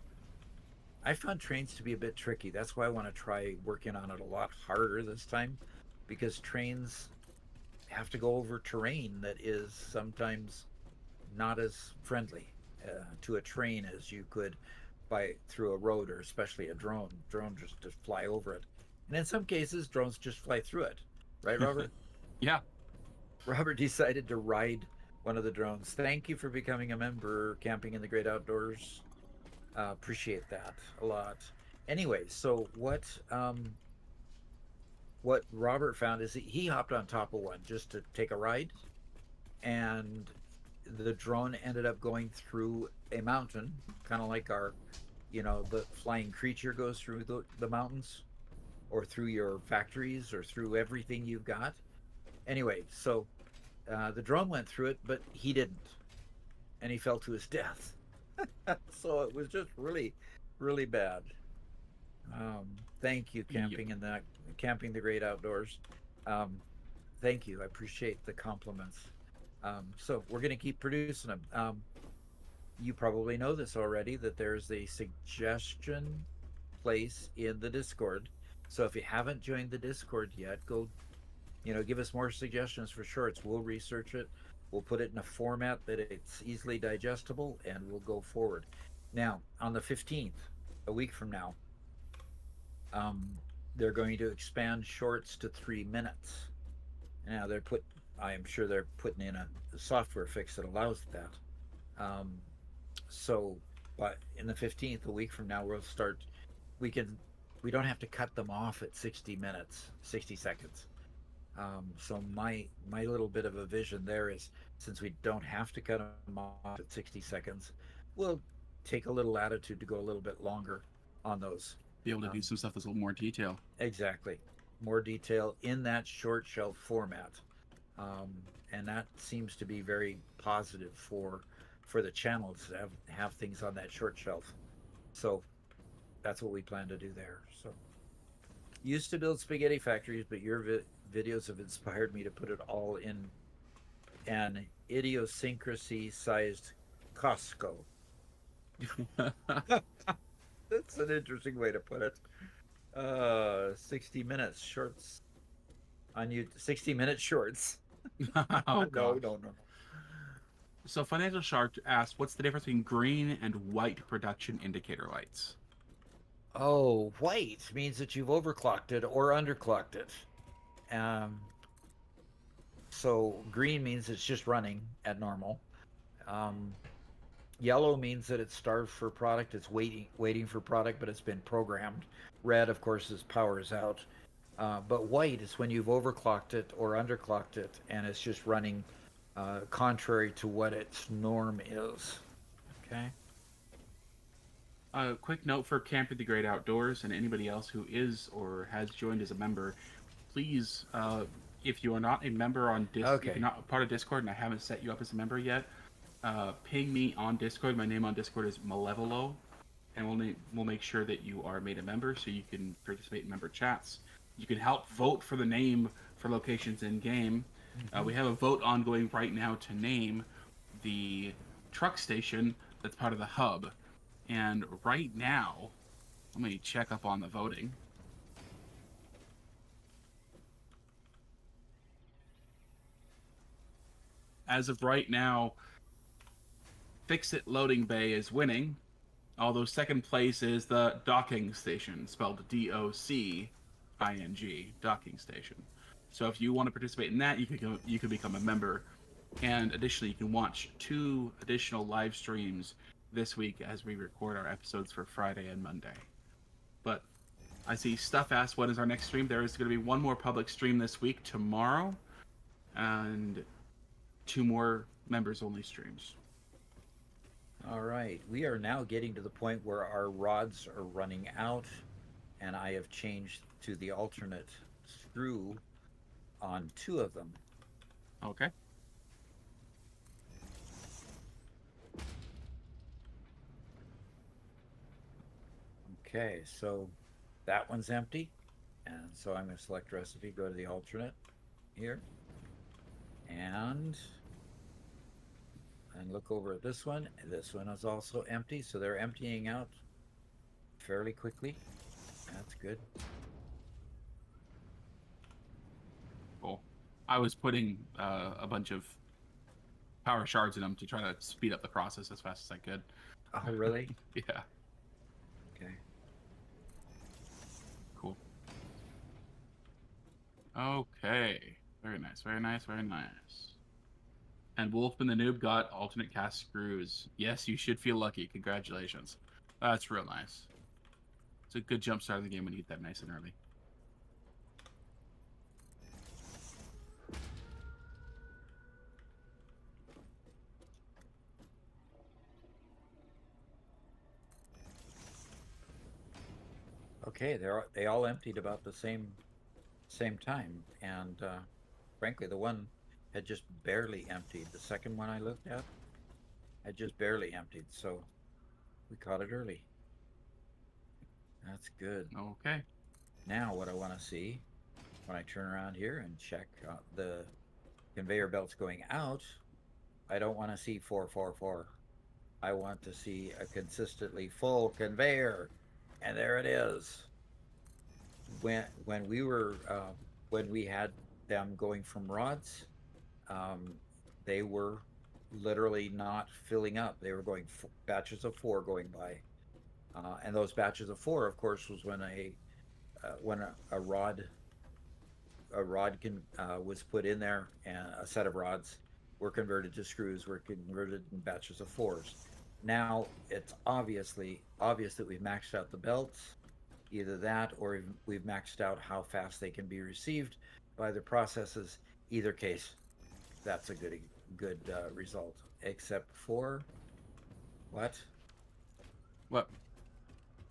I found trains to be a bit tricky. That's why I want to try working on it a lot harder this time, because trains have to go over terrain that is sometimes not as friendly to a train as you could by through a road, or especially a drone. Drone just fly over it, and in some cases, drones just fly through it. Right, Robert? Yeah. Robert decided to ride one of the drones. Thank you for becoming a member, Camping in the Great Outdoors. Appreciate that a lot. Anyway, so what Robert found is he hopped on top of one just to take a ride, and the drone ended up going through a mountain, kind of like our, the flying creature goes through the mountains, or through your factories, or through everything you've got. Anyway, so the drone went through it, but he didn't, and he fell to his death. So it was just really, really bad. Thank you, Yep. Camping the Great Outdoors. Um, Thank you. I appreciate the compliments. So we're going to keep producing them. You probably know this already, that there's a suggestion place in the Discord. So if you haven't joined the Discord yet, go, give us more suggestions for shorts. We'll research it. We'll put it in a format that it's easily digestible, and we'll go forward. Now, on the 15th, a week from now, um, they're going to expand shorts to 3 minutes. Now I am sure they're putting in a software fix that allows that. Um, so, but in the 15th, a week from now, we'll start. We can, we don't have to cut them off at 60 minutes, 60 seconds. So my little bit of a vision there is, since we don't have to cut them off at 60 seconds, we'll take a little latitude to go a little bit longer on those. Be able to do some stuff that's a little more detail. Exactly. More detail in that short shelf format. Um, and that seems to be very positive for the channels to have things on that short shelf. So that's what we plan to do there. So used to build spaghetti factories, but your videos have inspired me to put it all in an idiosyncrasy sized Costco. That's an interesting way to put it. 60 minutes shorts on you. 60-minute shorts. Oh, No, gosh. no. So Financial Shark asked, what's the difference between green and white production indicator lights? Oh, white means that you've overclocked it or underclocked it. Um, so green means it's just running at normal. Um, Yellow means that it's starved for product. It's waiting for product, but it's been programmed. Red, of course, is powers out. But white is when you've overclocked it or underclocked it, and it's just running contrary to what its norm is. Okay. A quick note for Camping the Great Outdoors and anybody else who is or has joined as a member, please, if you are not a member on Discord, Okay. if you're not part of Discord and I haven't set you up as a member yet, ping me on Discord. My name on Discord is Malevolo, and we'll make sure that you are made a member so you can participate in member chats. You can help vote for the name for locations in game. We have a vote ongoing right now to name the truck station that's part of the hub. And right now, let me check up on the voting. As of right now, Fix-It Loading Bay is winning, although second place is the docking station, spelled DOCING, docking station. So if you want to participate in that, you can become a member. And additionally, you can watch 2 additional live streams this week as we record our episodes for Friday and Monday. But I see Stuff asked, when is our next stream? There is going to be one more public stream this week, tomorrow, and 2 more members-only streams. All right. We are now getting to the point where our rods are running out, and I have changed to the alternate screw on 2 of them. Okay. Okay, so that one's empty, and so I'm going to select recipe, go to the alternate here, and look over at this one. This one is also empty, so they're emptying out fairly quickly. That's good. Cool. I was putting a bunch of power shards in them to try to speed up the process as fast as I could. Oh, really? Yeah. Okay. Cool. Okay. Very nice. Very nice. Very nice. And Wolfman the Noob got alternate cast screws. Yes, you should feel lucky. Congratulations. That's real nice. It's a good jump start of the game when you get that nice and early. Okay, they all emptied about the same time, and frankly, the one had just barely emptied. The second one I looked at had just barely emptied, so we caught it early. That's good. Okay. Now, what I want to see when I turn around here and check the conveyor belts going out, I don't want to see 444. I want to see a consistently full conveyor, and there it is. When we had them going from rods, they were literally not filling up. They were going batches of 4 going by, and those batches of 4, of course, was when a rod was put in there, and a set of rods were converted to screws, were converted in batches of 4s. Now it's obvious that we've maxed out the belts, either that or we've maxed out how fast they can be received by the processes. Either case, that's a good result. Except for what? What?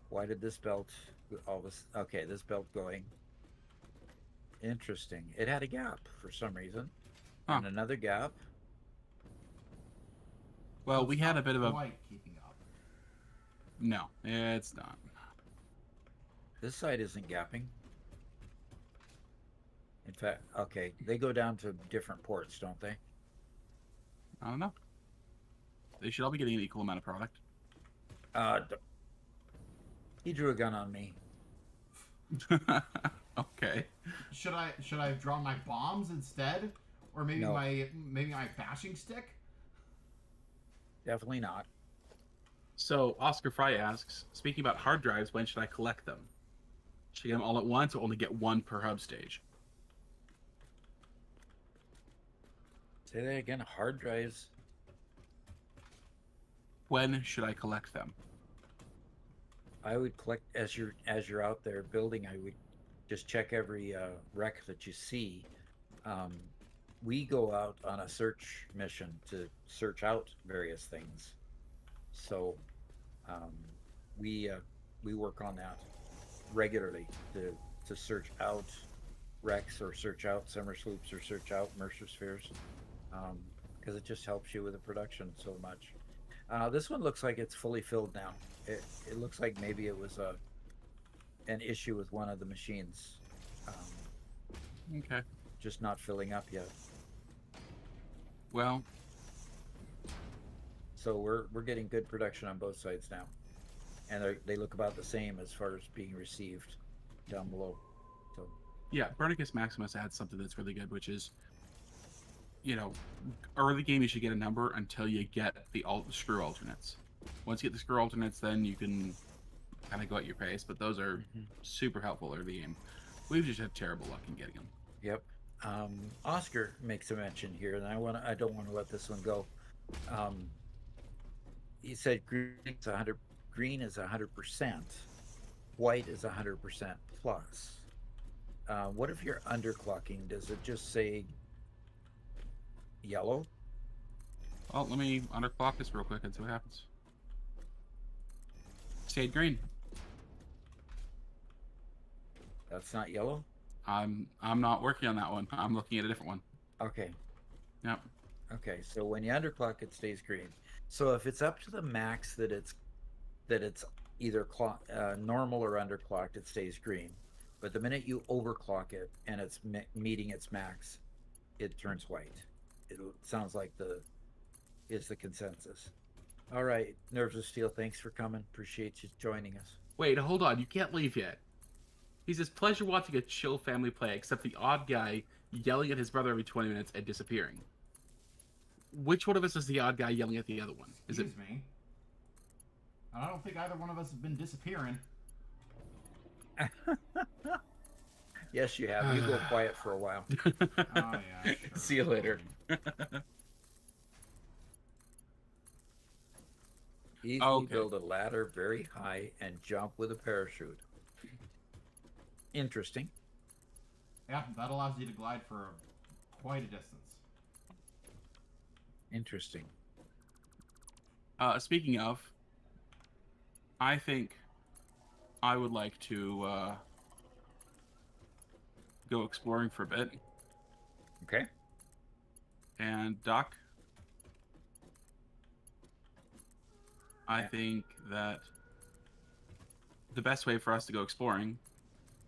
Why did this belt all this? Okay, this belt going. Interesting. It had a gap for some reason, and another gap. Well, we had a bit of a. Quite keeping up. No, it's not. This side isn't gapping. In fact, okay, they go down to different ports, don't they? I don't know. They should all be getting an equal amount of product. He drew a gun on me. Okay. Should I have drawn my bombs instead, or maybe No. my bashing stick? Definitely not. So Oscar Fry asks, speaking about hard drives, when should I collect them? Should I get them all at once, or only get one per hub stage? Say that again. Hard drives. When should I collect them? I would collect as you're out there building. I would just check every wreck that you see. We go out on a search mission to search out various things. So we work on that regularly to search out wrecks, or search out summer sloops, or search out Mercer spheres, because it just helps you with the production so much. This one looks like it's fully filled now. It looks like maybe it was an issue with one of the machines, Okay. just not filling up yet. Well, So we're getting good production on both sides now, and they look about the same as far as being received down below. So yeah, Bernicus Maximus adds something that's really good, which is, early game you should get a number until you get the screw alternates. Once you get the screw alternates, then you can kind of go at your pace, but those are super helpful early game. We've just had terrible luck in getting them. yep. Oscar makes a mention here, and I don't want to let this one go. He said green is 100%, white is 100% plus. What if you're underclocking? Does it just say yellow? Well, let me underclock this real quick and see what happens. Stayed green. That's not yellow? I'm not working on that one. I'm looking at a different one. Okay. Yep. Okay, so when you underclock, it stays green. So if it's up to the max that it's either normal or underclocked, it stays green. But the minute you overclock it and it's meeting its max, it turns white. It sounds like is the consensus. All right, Nerves of Steel, thanks for coming. Appreciate you joining us. Wait, hold on. You can't leave yet. He says, pleasure watching a chill family play, except the odd guy yelling at his brother every 20 minutes and disappearing. Which one of us is the odd guy yelling at the other one? Is it Excuse me. I don't think either one of us has been disappearing. Yes, you have. You go quiet for a while. Oh yeah. Sure. See you later. Easily Okay. build a ladder very high and jump with a parachute. Interesting. Yeah, that allows you to glide for quite a distance. Interesting. Speaking of, I think I would like to go exploring for a bit. Okay. And Doc, I Yeah. think that the best way for us to go exploring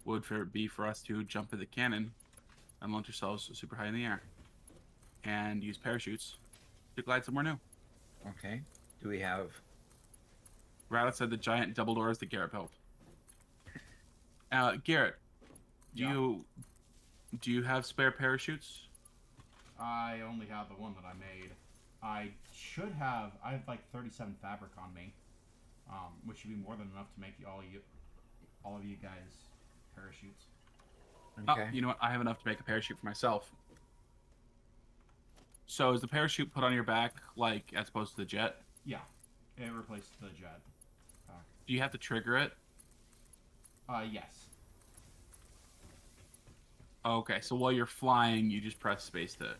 would be for us to jump in the cannon and launch ourselves super high in the air and use parachutes to glide somewhere new. Okay. Do we have... Right outside the giant double doors that Garrett built. Garrett, do you have spare parachutes? I only have the one that I made. I have like 37 fabric on me, which should be more than enough to make all of you guys parachutes. Okay. Oh, you know what? I have enough to make a parachute for myself. So is the parachute put on your back, like, as opposed to the jet? Yeah, it replaced the jet. Do you have to trigger it? Yes. Okay, so while you're flying, you just press space to...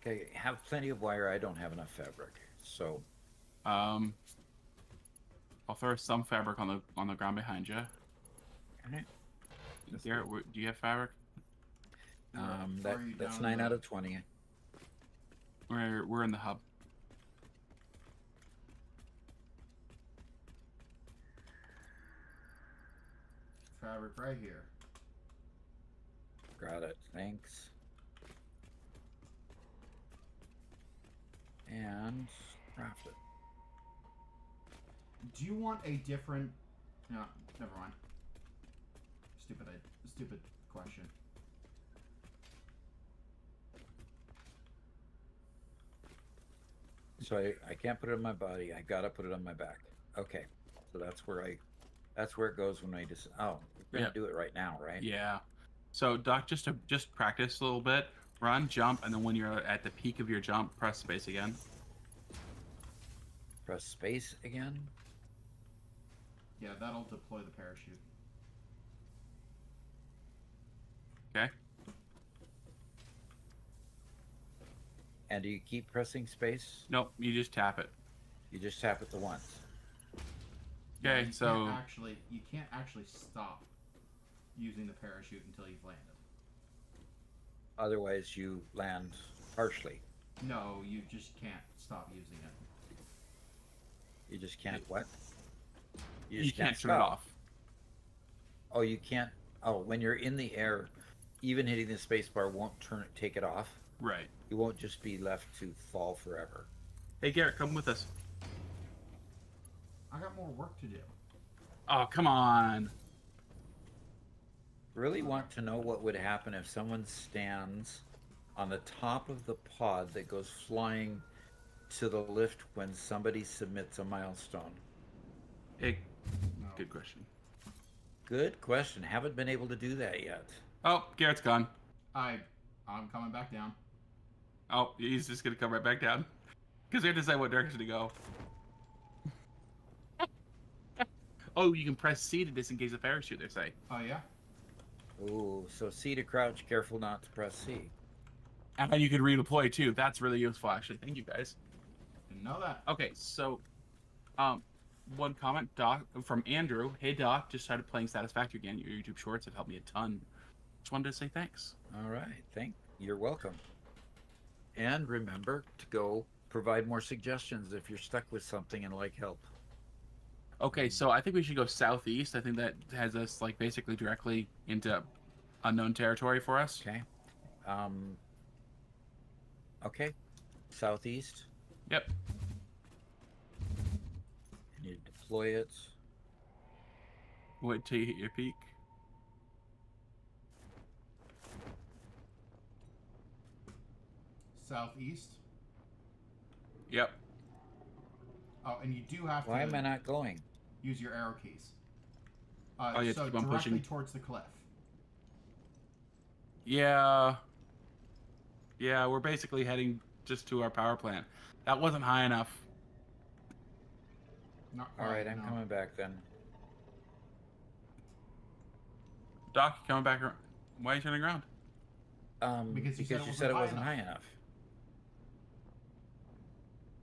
Okay. Have plenty of wire. I don't have enough fabric. So... I'll throw some fabric on the ground behind you. Okay. Garrett, do you have fabric? That's 9 out of 20. We're in the hub. Fabric right here. Got it. Thanks. And craft it. Do you want a different? No, never mind. Stupid question. So I can't put it on my body. I gotta put it on my back. Okay. So that's where it goes when I just... Oh, we're gonna do it right now, right? Yeah. So Doc, just practice a little bit. Run, jump, and then when you're at the peak of your jump, press space again. Press space again. Yeah, that'll deploy the parachute. Okay. And do you keep pressing space? Nope, you just tap it. You just tap it the once. Okay, You so can't actually stop using the parachute until you've landed. Otherwise, you land harshly. No, you just can't stop using it. You just can't what? you can't turn it stop. off. Oh, you can't. Oh, when you're in the air, even hitting the space bar won't take it off. Right. You won't just be left to fall forever. Hey Garrett, come with us. I got more work to do. Oh, come on. Really want to know what would happen if someone stands on the top of the pod that goes flying to the lift when somebody submits a milestone. Hey, No. good question. Good question. Haven't been able to do that yet. Oh, Garrett's gone. I'm coming back down. Oh, he's just gonna come right back down. Because we have to decide what direction to go. Oh, you can press C to disengage the parachute, they say. Oh yeah. Ooh, so C to crouch, careful not to press C. And then you can redeploy too. That's really useful, actually. Thank you, guys. Didn't know that. Okay, so, one comment, Doc, from Andrew. Hey, Doc, just started playing Satisfactory again. Your YouTube shorts have helped me a ton. Just wanted to say thanks. All right, you're welcome. And remember to go provide more suggestions if you're stuck with something and like help. Okay, so I think we should go southeast. I think that has us, like, basically directly into unknown territory for us. Okay. Okay. Southeast. Yep. You deploy it. Wait till you hit your peak. Southeast. Yep. Oh, and you do have Why to am I not going? use your arrow keys. Oh, you have to So keep on directly pushing. towards the cliff. Yeah. Yeah, we're basically heading just to our power plant. That wasn't high enough. Not All quite, right, I'm no. coming back then. Doc, you coming back around? Why are you turning around? Because you Because you said it wasn't high enough.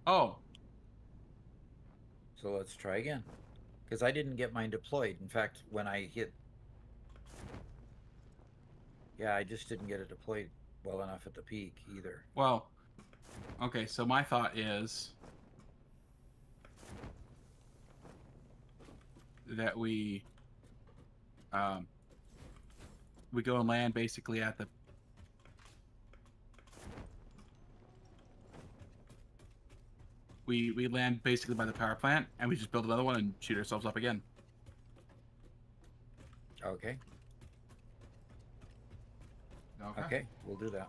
Oh, So let's try again. Because I didn't get mine deployed. In fact, when I hit... Yeah, I just didn't get it deployed well enough at the peak either. well. Okay, so my thought is that we go and land basically at the we land basically by the power plant and we just build another one and shoot ourselves up again. Okay. Okay. Okay, we'll do that.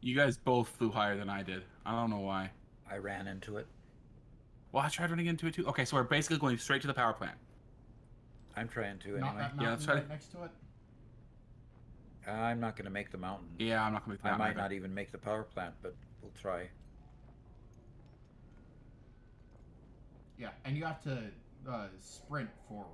You guys both flew higher than I did. I don't know why. I ran into it. Well, I tried running into it too. Okay, so we're basically going straight to the power plant. I'm trying to Not anyway. that Yeah, mountain let's try right to- next to it. I'm not going to make the mountain. Yeah, I'm not going to make the I mountain might either. not even make the power plant, but we'll try. Yeah, and you have to sprint forward.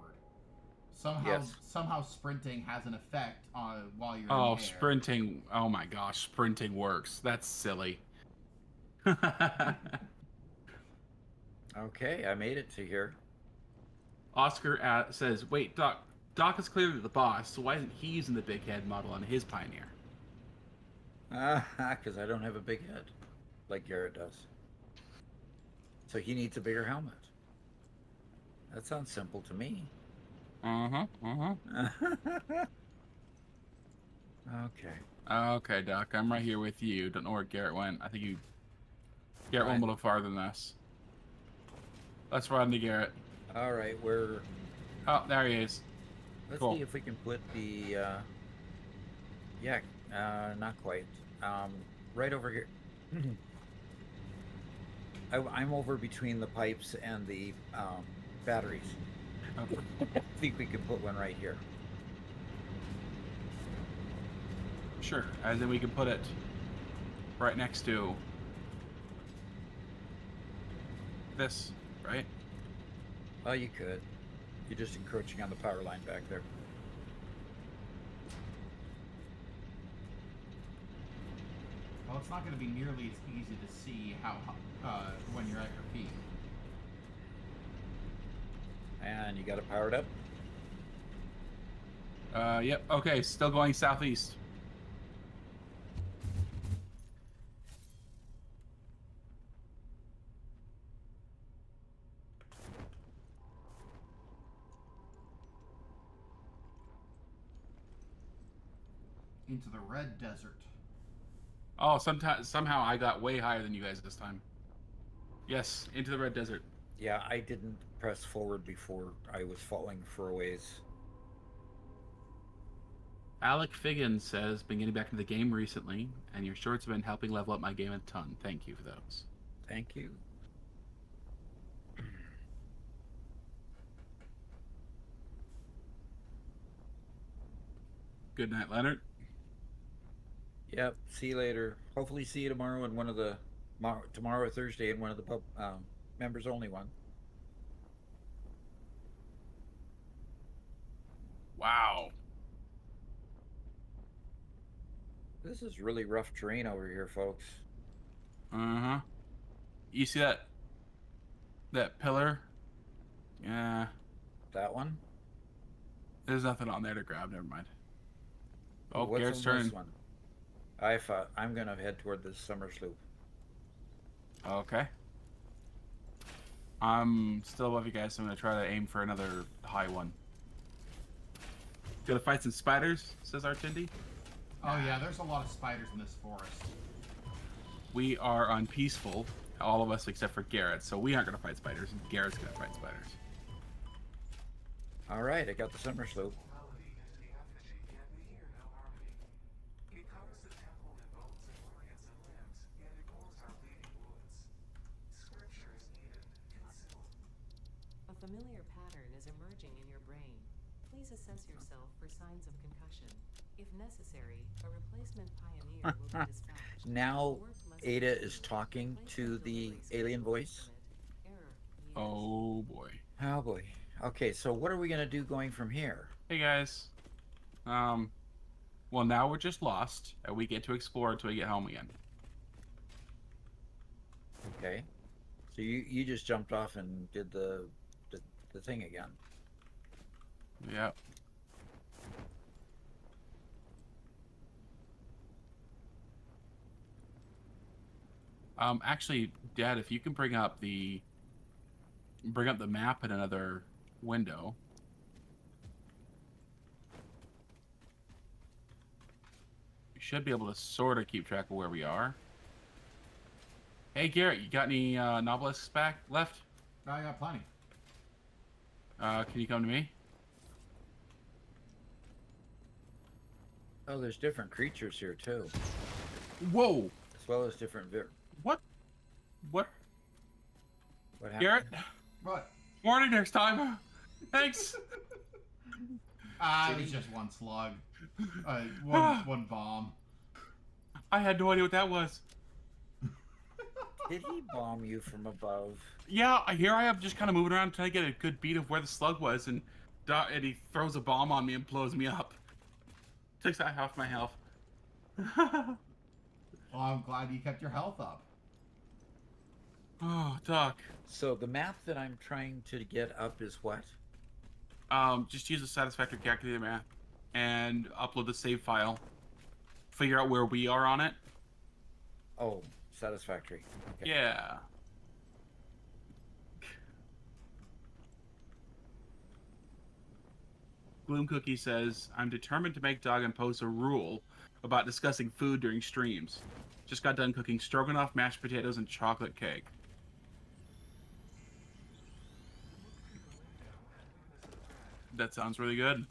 Yes. Somehow sprinting has an effect on while you're Oh, in the air. sprinting. Oh my gosh, sprinting works. That's silly. Okay, I made it to here. Oscar says, wait, Doc is clearly the boss, so why isn't he using the big head model on his Pioneer? Because I don't have a big head like Garrett does. So he needs a bigger helmet. That sounds simple to me. Okay. Okay, Doc, I'm right here with you. Don't know where Garrett went. I think Garrett went a little farther than us. Let's run to Garrett. All right, we're... Oh, there he is. Let's Cool. see if we can put the... Yeah, not quite. Right over here. I'm over between the pipes and the batteries. Okay. I think we can put one right here. Sure, and then we can put it right next to this, right? Oh, you could. You're just encroaching on the power line back there. Well, it's not going to be nearly as easy to see how when you're at your peak. And you got it powered up? Yep. Okay, still going southeast. Into the red desert. Oh, somehow I got way higher than you guys this time. Yes, into the red desert. Yeah, I didn't press forward before. I was falling for a ways. Alec Figgins says, been getting back into the game recently, and your shorts have been helping level up my game a ton. Thank you for those. Thank you. Good night, Leonard. Yep, see you later. Hopefully see you tomorrow in one of the... Tomorrow or Thursday in one of the members only one. Wow. This is really rough terrain over here, folks. Uh-huh. You see that pillar? Yeah. That one? There's nothing on there to grab. Never mind. Oh, What's Garrett's on this turn. one? I'm gonna head toward the summer sloop. Okay. I'm still above you guys, so I'm gonna try to aim for another high one. Gonna fight some spiders, says Artindi. Oh yeah, there's a lot of spiders in this forest. We are on peaceful, all of us except for Garrett, so we aren't gonna fight spiders. Garrett's gonna fight spiders. All right, I got the summer slope. A familiar pattern is emerging in your brain. Please assess yourself for signs of concussion. If necessary, a replacement pioneer will be dispatched. Now Work must Ada continue. is talking to Replacement the deliveries alien will be voice. Error. Yes. Oh boy. Oh boy. Okay, so what are we gonna do going from here? Hey guys. Well, now we're just lost, and we get to explore until we get home again. Okay. So you just jumped off and did the thing again. Yep. Actually, Dad, if you can bring up the map in another window. We should be able to sort of keep track of where we are. Hey, Garrett, you got any novelisks back left? I got plenty. Can you come to me? Oh, there's different creatures here too, Whoa! as well as different. What? What? What happened? Garrett? What? Warning next time. Thanks. It was just one slug. One bomb. I had no idea what that was. Did he bomb you from above? Yeah, here I am just kind of moving around trying to get a good beat of where the slug was, and he throws a bomb on me and blows me up. Takes out half my health. Well, I'm glad you kept your health up. Oh, Doc. So the map that I'm trying to get up is what? Just use the Satisfactory calculator map and upload the save file. Figure out where we are on it. Oh, satisfactory. Okay. Yeah. Gloom Cookie says, I'm determined to make Dog impose a rule about discussing food during streams. Just got done cooking stroganoff, mashed potatoes, and chocolate cake. That sounds really good.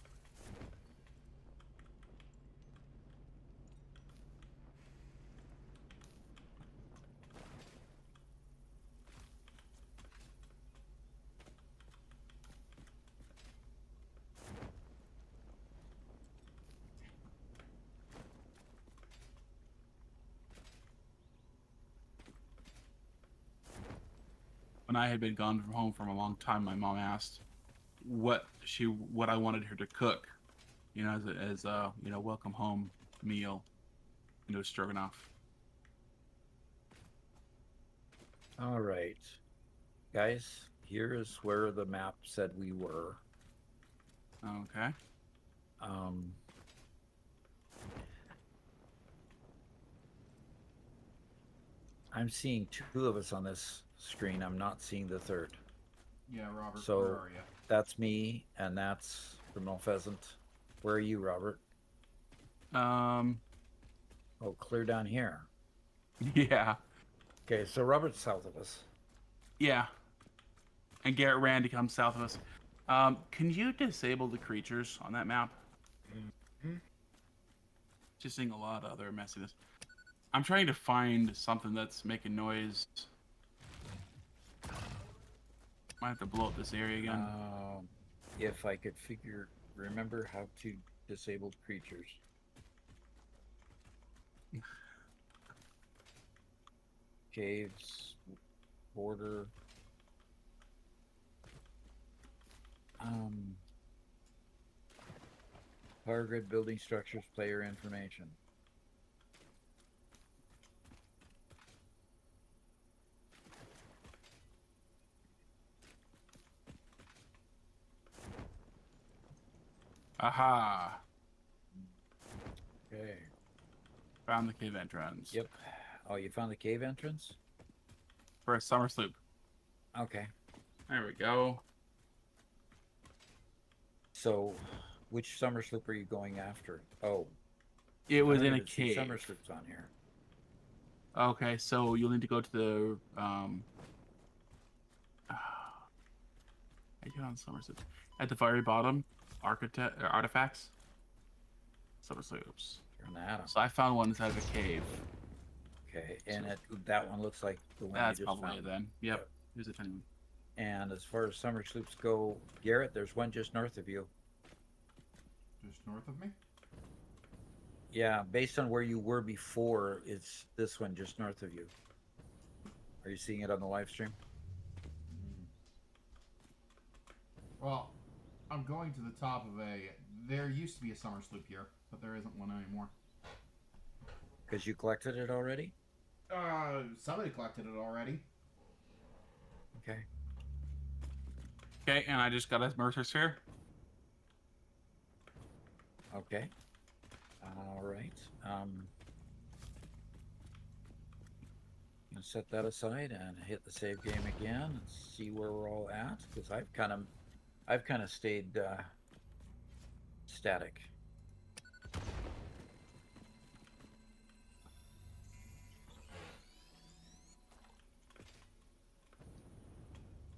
When I had been gone from home for a long time, my mom asked what I wanted her to cook, as a welcome home meal, stroganoff. All right, guys. Here is where the map said we were. Okay. I'm seeing two of us on this screen. I'm not seeing the third. Yeah, Robert, So- where are you? That's me, and that's Criminal Pheasant. Where are you, Robert? Oh, clear down here. Yeah. Okay, so Robert's south of us. Yeah. And Garrett Randy comes south of us. Can you disable the creatures on that map? Just seeing a lot of other messiness. I'm trying to find something that's making noise. Might have to blow up this area again. If I could remember how to disable creatures. Caves, border. Power grid, building structures, player information. Aha! Okay. Found the cave entrance. Yep. Oh, you found the cave entrance? For a summer sloop. Okay. There we go. So, which summer sloop are you going after? Oh, It I was don't in a even see summer cave. sloops on here. Okay, so you'll need to go to the I get on summer sloops at the very bottom. Architect or artifacts. Summer sloops. Turn that on. So I found one inside of a cave. Okay, and So- that one looks like the one That's you just probably found. it then. Yep. Here's a tiny one. And as far as summer sloops go, Garrett, there's one just north of you. Just north of me? Yeah, based on where you were before, it's this one just north of you. Are you seeing it on the live stream? Well, I'm going to the top of a... There used to be a summer sloop here, but there isn't one anymore. Because you collected it already? Somebody collected it already. Okay. Okay, and I just got a Mercer Sphere. Okay. All right. Gonna set that aside and hit the save game again and see where we're all at, because I've kind of stayed static.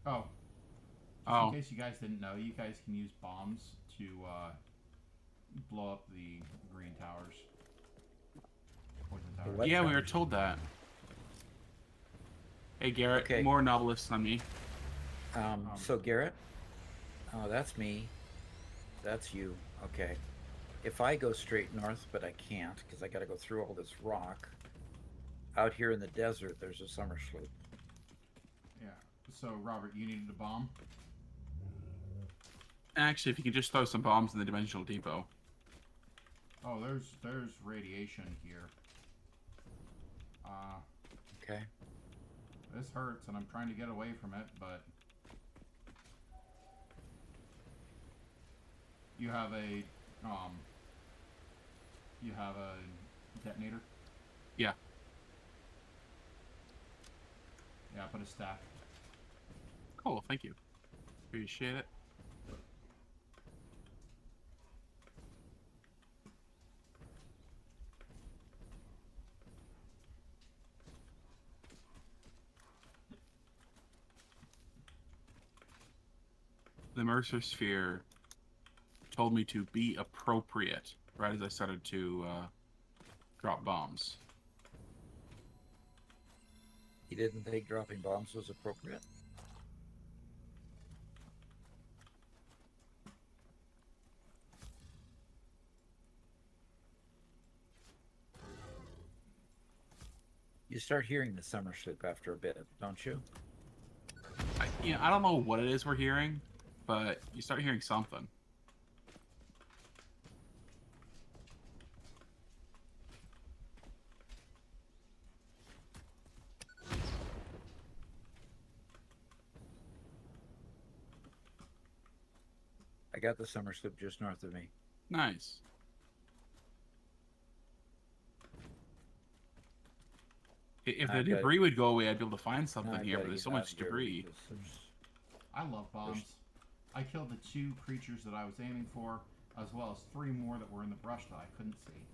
Oh. Oh. In case you guys didn't know, you guys can use bombs to blow up the green towers. Poison towers. What Yeah, we were towers? told that. Hey Garrett, Okay. more novelists on me. So Garrett, oh, that's me. That's you. Okay. If I go straight north, but I can't because I got to go through all this rock. Out here in the desert, there's a summer sloop. Yeah. So, Robert, you needed a bomb? Actually, if you could just throw some bombs in the dimensional depot. Oh, there's radiation here. Okay. This hurts, and I'm trying to get away from it, but... You have a detonator? Yeah. Yeah, put a stack. Cool, thank you. Appreciate it. The Mercer Sphere told me to be appropriate right as I started to drop bombs. He didn't think dropping bombs was appropriate. You start hearing the summer sloop after a bit, don't you? I don't know what it is we're hearing, but you start hearing something. I got the summer sloop just north of me. Nice. If the I've got- debris would go away, I'd be able to find Now something I've here, gotta but there's get so out much of here debris. because there's- I love bombs. I killed the 2 creatures that I was aiming for, as well as 3 more that were in the brush that I couldn't see.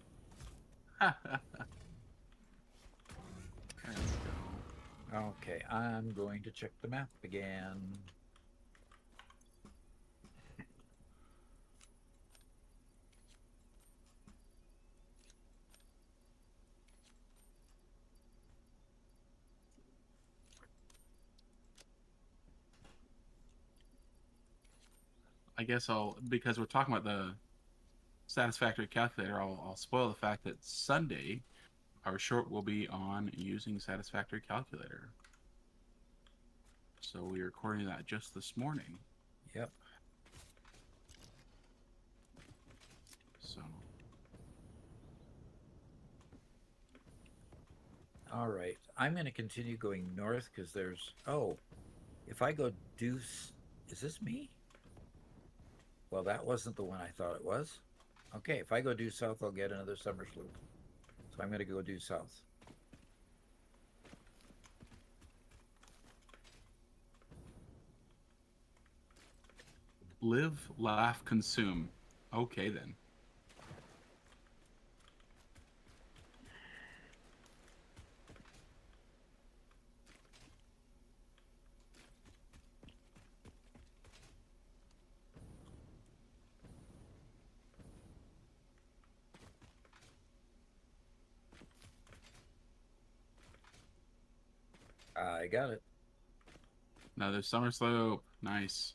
Let's go. Okay, I'm going to check the map again. I guess because we're talking about the Satisfactory calculator, I'll spoil the fact that Sunday, our short will be on using Satisfactory calculator. So we are recording that just this morning. Yep. So All right. I'm going to continue going north because there's... Oh, if I go due... Is this me? Well, that wasn't the one I thought it was. Okay, if I go due south, I'll get another summer sloop. So I'm going to go due south. Live, laugh, consume. Okay then. I got it. Another summer slope. Nice.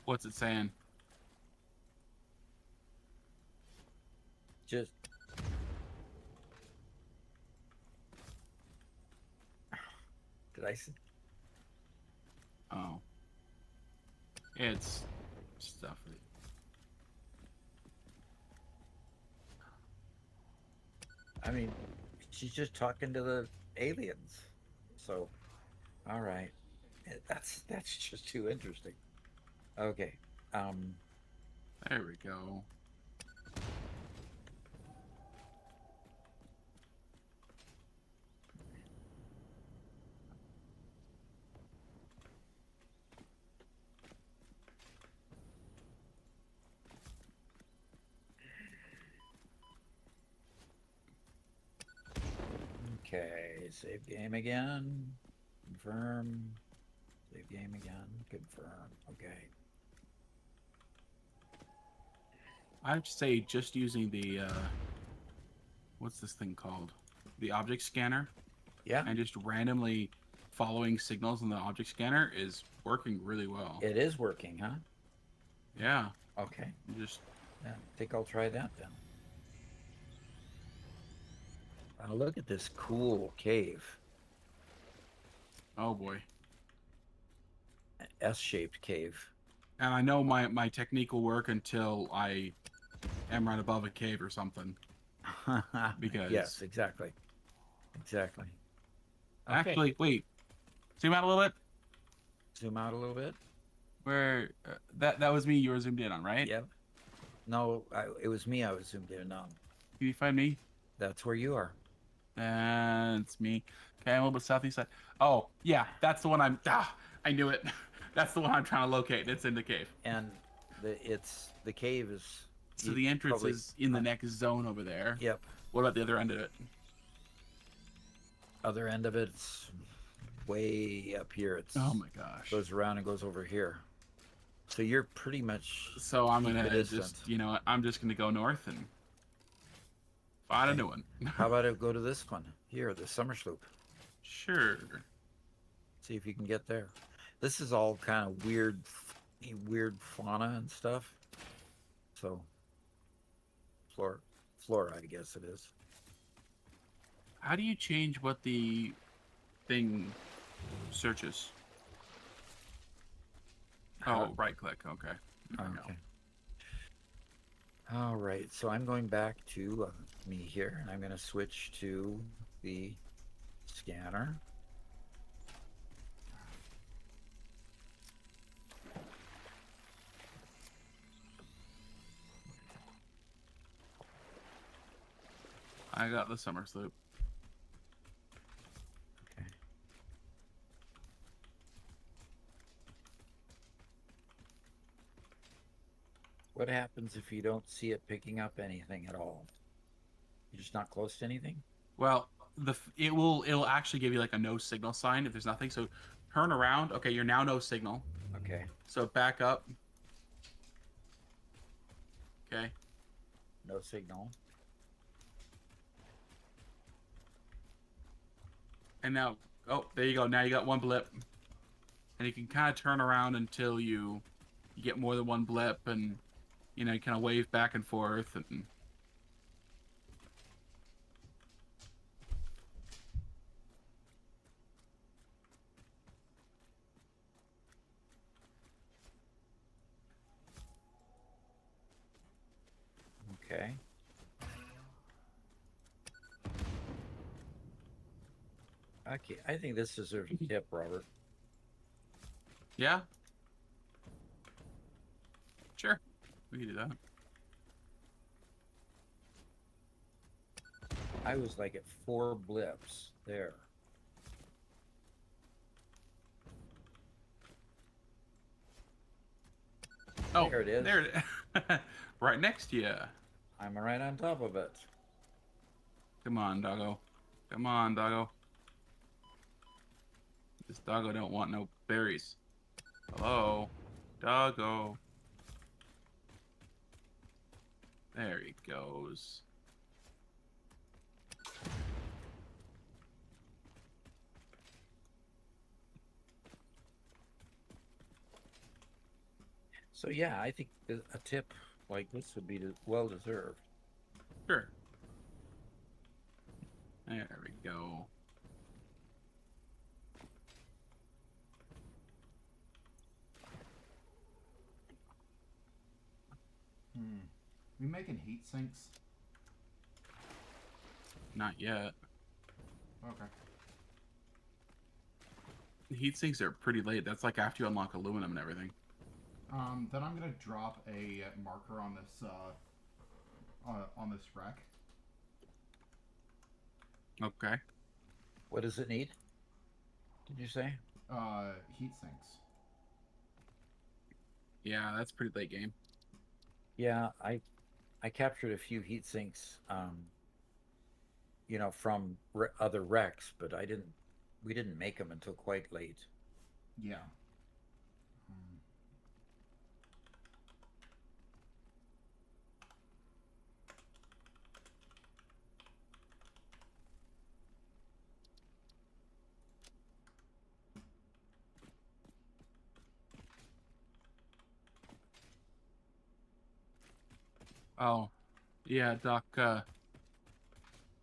What's it saying? Just did I see? Oh. It's stuff. I mean, she's just talking to the aliens. So, all right, that's just too interesting. Okay. There we go. Okay, save game again. Confirm. Save game again. Confirm. Okay. I'd say just using the what's this thing called? The object scanner, Yeah, and just randomly following signals in the object scanner is working really well. it is working, huh? Yeah. Okay. Just Yeah, I think I'll try that then. Look at this cool cave. oh boy. An S-shaped cave. And I know my technique will work until I am right above a cave or something. Because yes, exactly. Exactly. Okay. actually, wait. Zoom out a little bit. Zoom out a little bit. Where that was me. You were zoomed in on, right? Yep. No, it was me. I was zoomed in on. Can you find me? That's where you are. That's me. Okay, I'm a little bit southeast side. Oh, yeah, that's the one I'm. Ah, I knew it. That's the one I'm trying to locate. It's in the cave. And the cave is. So the entrance probably- is in the next zone over there. Yep. What about the other end of it? Other end of it's way up here. It's Oh my gosh. goes around and goes over here. So you're pretty much. So I'm gonna equidistant. just, I'm just gonna go north and find a new one. How about I go to this one here, the summer sloop? Sure. See if you can get there. This is all kind of weird fauna and stuff. So, flora, I guess it is. How do you change what the thing searches? How- Oh, right click. Okay. There we go. Okay. All right, so I'm going back to me here, and I'm going to switch to the scanner. I got the summer sloop. Okay. What happens if you don't see it picking up anything at all? You're just not close to anything? Well, it'll actually give you like a no signal sign if there's nothing. So turn around. Okay, you're now no signal. Okay. So back up. Okay. No signal. And now, oh, there you go. Now you got one blip. And you can kind of turn around until you get more than one blip, and you kind of wave back and forth. And Okay. Okay, I think this deserves a tip, Robert. Yeah. Sure. We can do that. I was like at 4 blips there. Oh, There it is. There it is. Right next to you. I'm right on top of it. Come on, doggo. Come on, doggo. This doggo don't want no berries. Hello? Doggo. There he goes. So yeah, I think a tip like this would be well deserved. Sure. There we go. We making heat sinks? Not yet. Okay. The heat sinks are pretty late. That's like after you unlock aluminum and everything. Then I'm gonna drop a marker on this wreck. Okay. What does it need? Did you say? Heat sinks. Yeah, that's pretty late game. Yeah, I captured a few heat sinks, you know, from other wrecks, but we didn't make them until quite late. Yeah. Oh, yeah, Doc.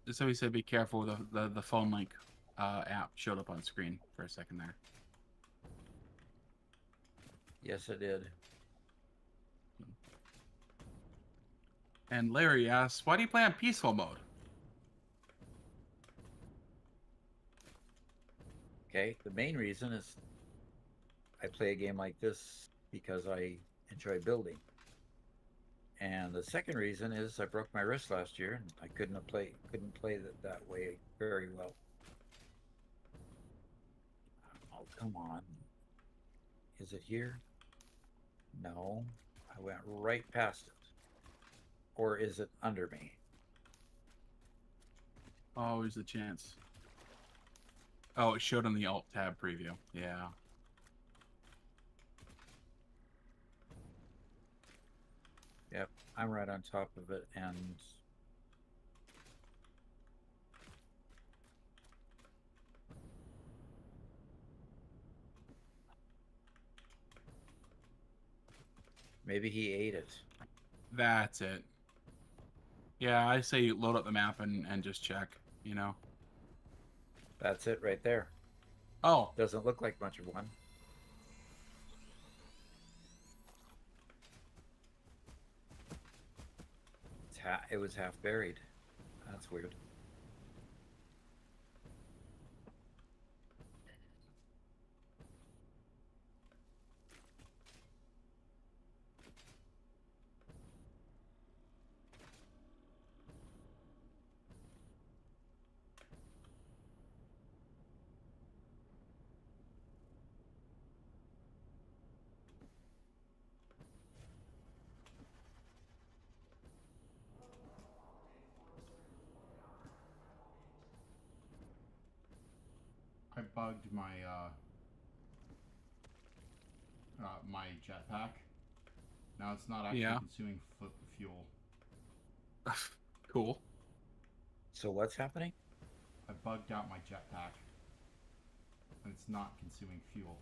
Somebody said be careful. The phone link app showed up on screen for a second there. Yes, it did. And Larry asks, "Why do you play on peaceful mode?" Okay, the main reason is I play a game like this because I enjoy building. And the second reason is I broke my wrist last year and I couldn't play that way very well. Oh, come on. Is it here? No. I went right past it. Or is it under me? Always the chance. Oh, it showed on the Alt tab preview. Yeah. Yep, I'm right on top of it, and maybe he ate it. That's it. Yeah, I say you load up the map and just check, you know. That's it right there. Oh, Doesn't look like much of one. It was half buried. That's weird. I bugged my my jetpack. Now it's not actually Yeah. consuming fuel. cool. So what's happening? I bugged out my jetpack, and it's not consuming fuel.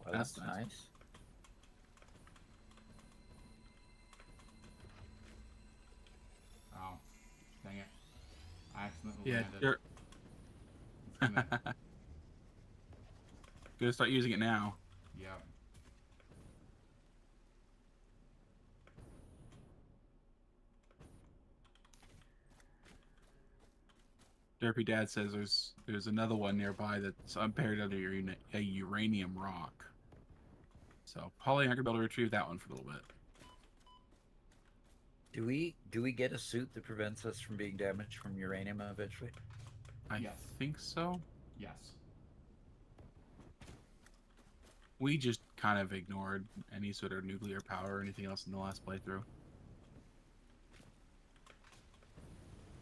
Well, That's that's nice. nice. Oh, dang it! I accidentally Yeah, landed. you're It's gonna, gonna start using it now. yeah. Derpy Dad says there's another one nearby that's buried under a uranium rock. So probably not gonna be able to retrieve that one for a little bit. Do we get a suit that prevents us from being damaged from uranium eventually? I Yes. think so. Yes. We just kind of ignored any sort of nuclear power or anything else in the last playthrough.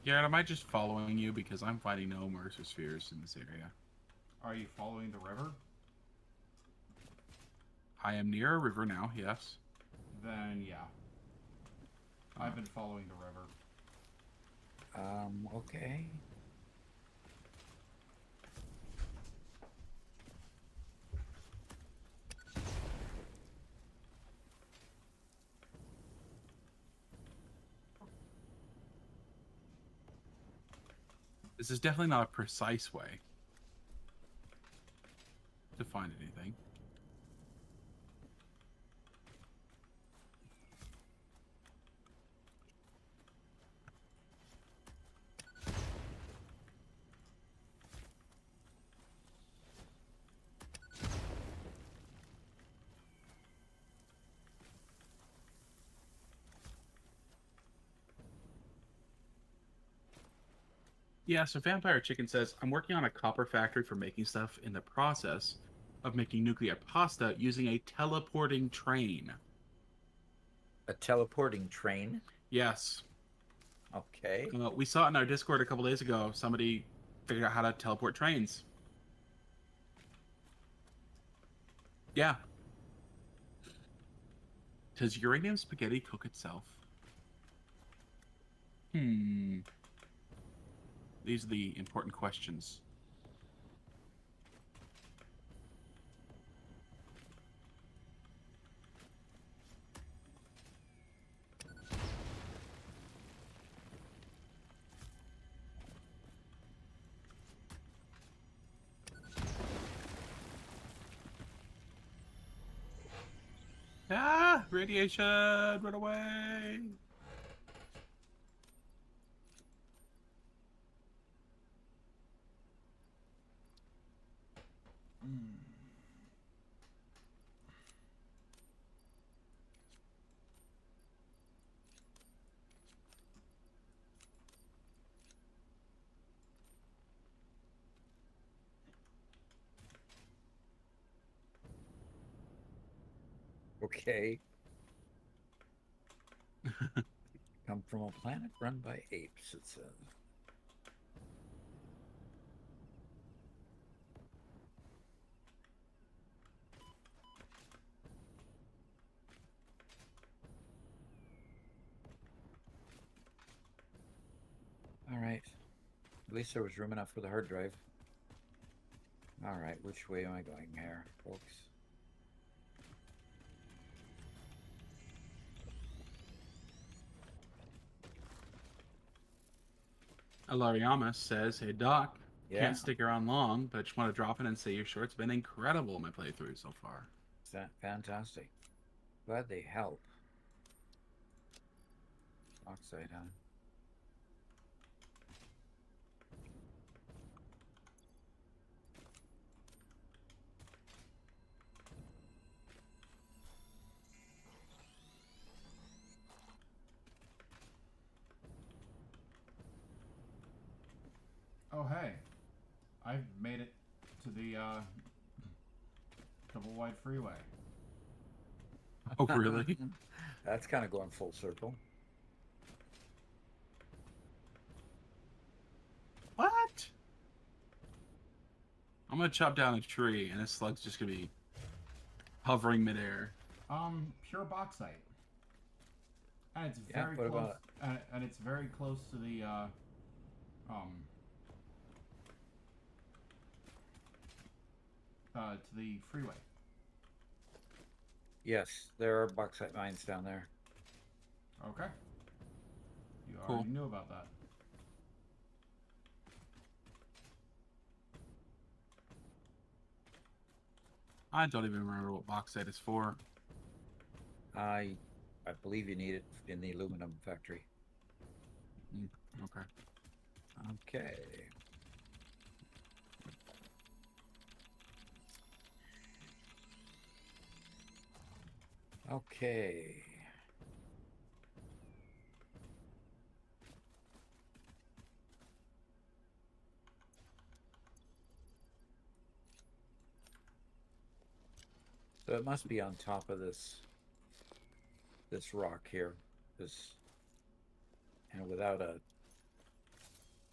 Yeah, am I just following you because I'm finding no Mercer spheres in this area? Are you following the river? I am near a river now, yes. Then yeah. I've been following the river. Okay. This is definitely not a precise way to find anything. Yeah, so Vampire Chicken says, I'm working on a copper factory for making stuff in the process of making nuclear pasta using a teleporting train. A teleporting train. Yes. Okay. We saw it in our Discord a couple days ago. Somebody figured out how to teleport trains. Yeah. Does uranium spaghetti cook itself? These are the important questions. Ah! Radiation! Run away! Okay. Come from a planet run by apes, it says. All right. At least there was room enough for the hard drive. All right, which way am I going here, folks? Alariama says, hey Doc, Yeah. can't stick around long, but just want to drop in and say your short's been incredible in my playthrough so far. Is that fantastic? Glad they help. Oxide, huh? Oh hey, I've made it to the double wide freeway. Oh, really? That's kind of going full circle. What? I'm gonna chop down a tree, and this slug's just gonna be hovering midair. Pure bauxite. And it's Yeah, very what close. about And it's very close to the to the freeway. Yes, there are bauxite mines down there. Okay. You Cool. already knew about that. I don't even remember what bauxite is for. I believe you need it in the aluminum factory. Okay. Okay. Okay. So it must be on top of this rock here. This, and without a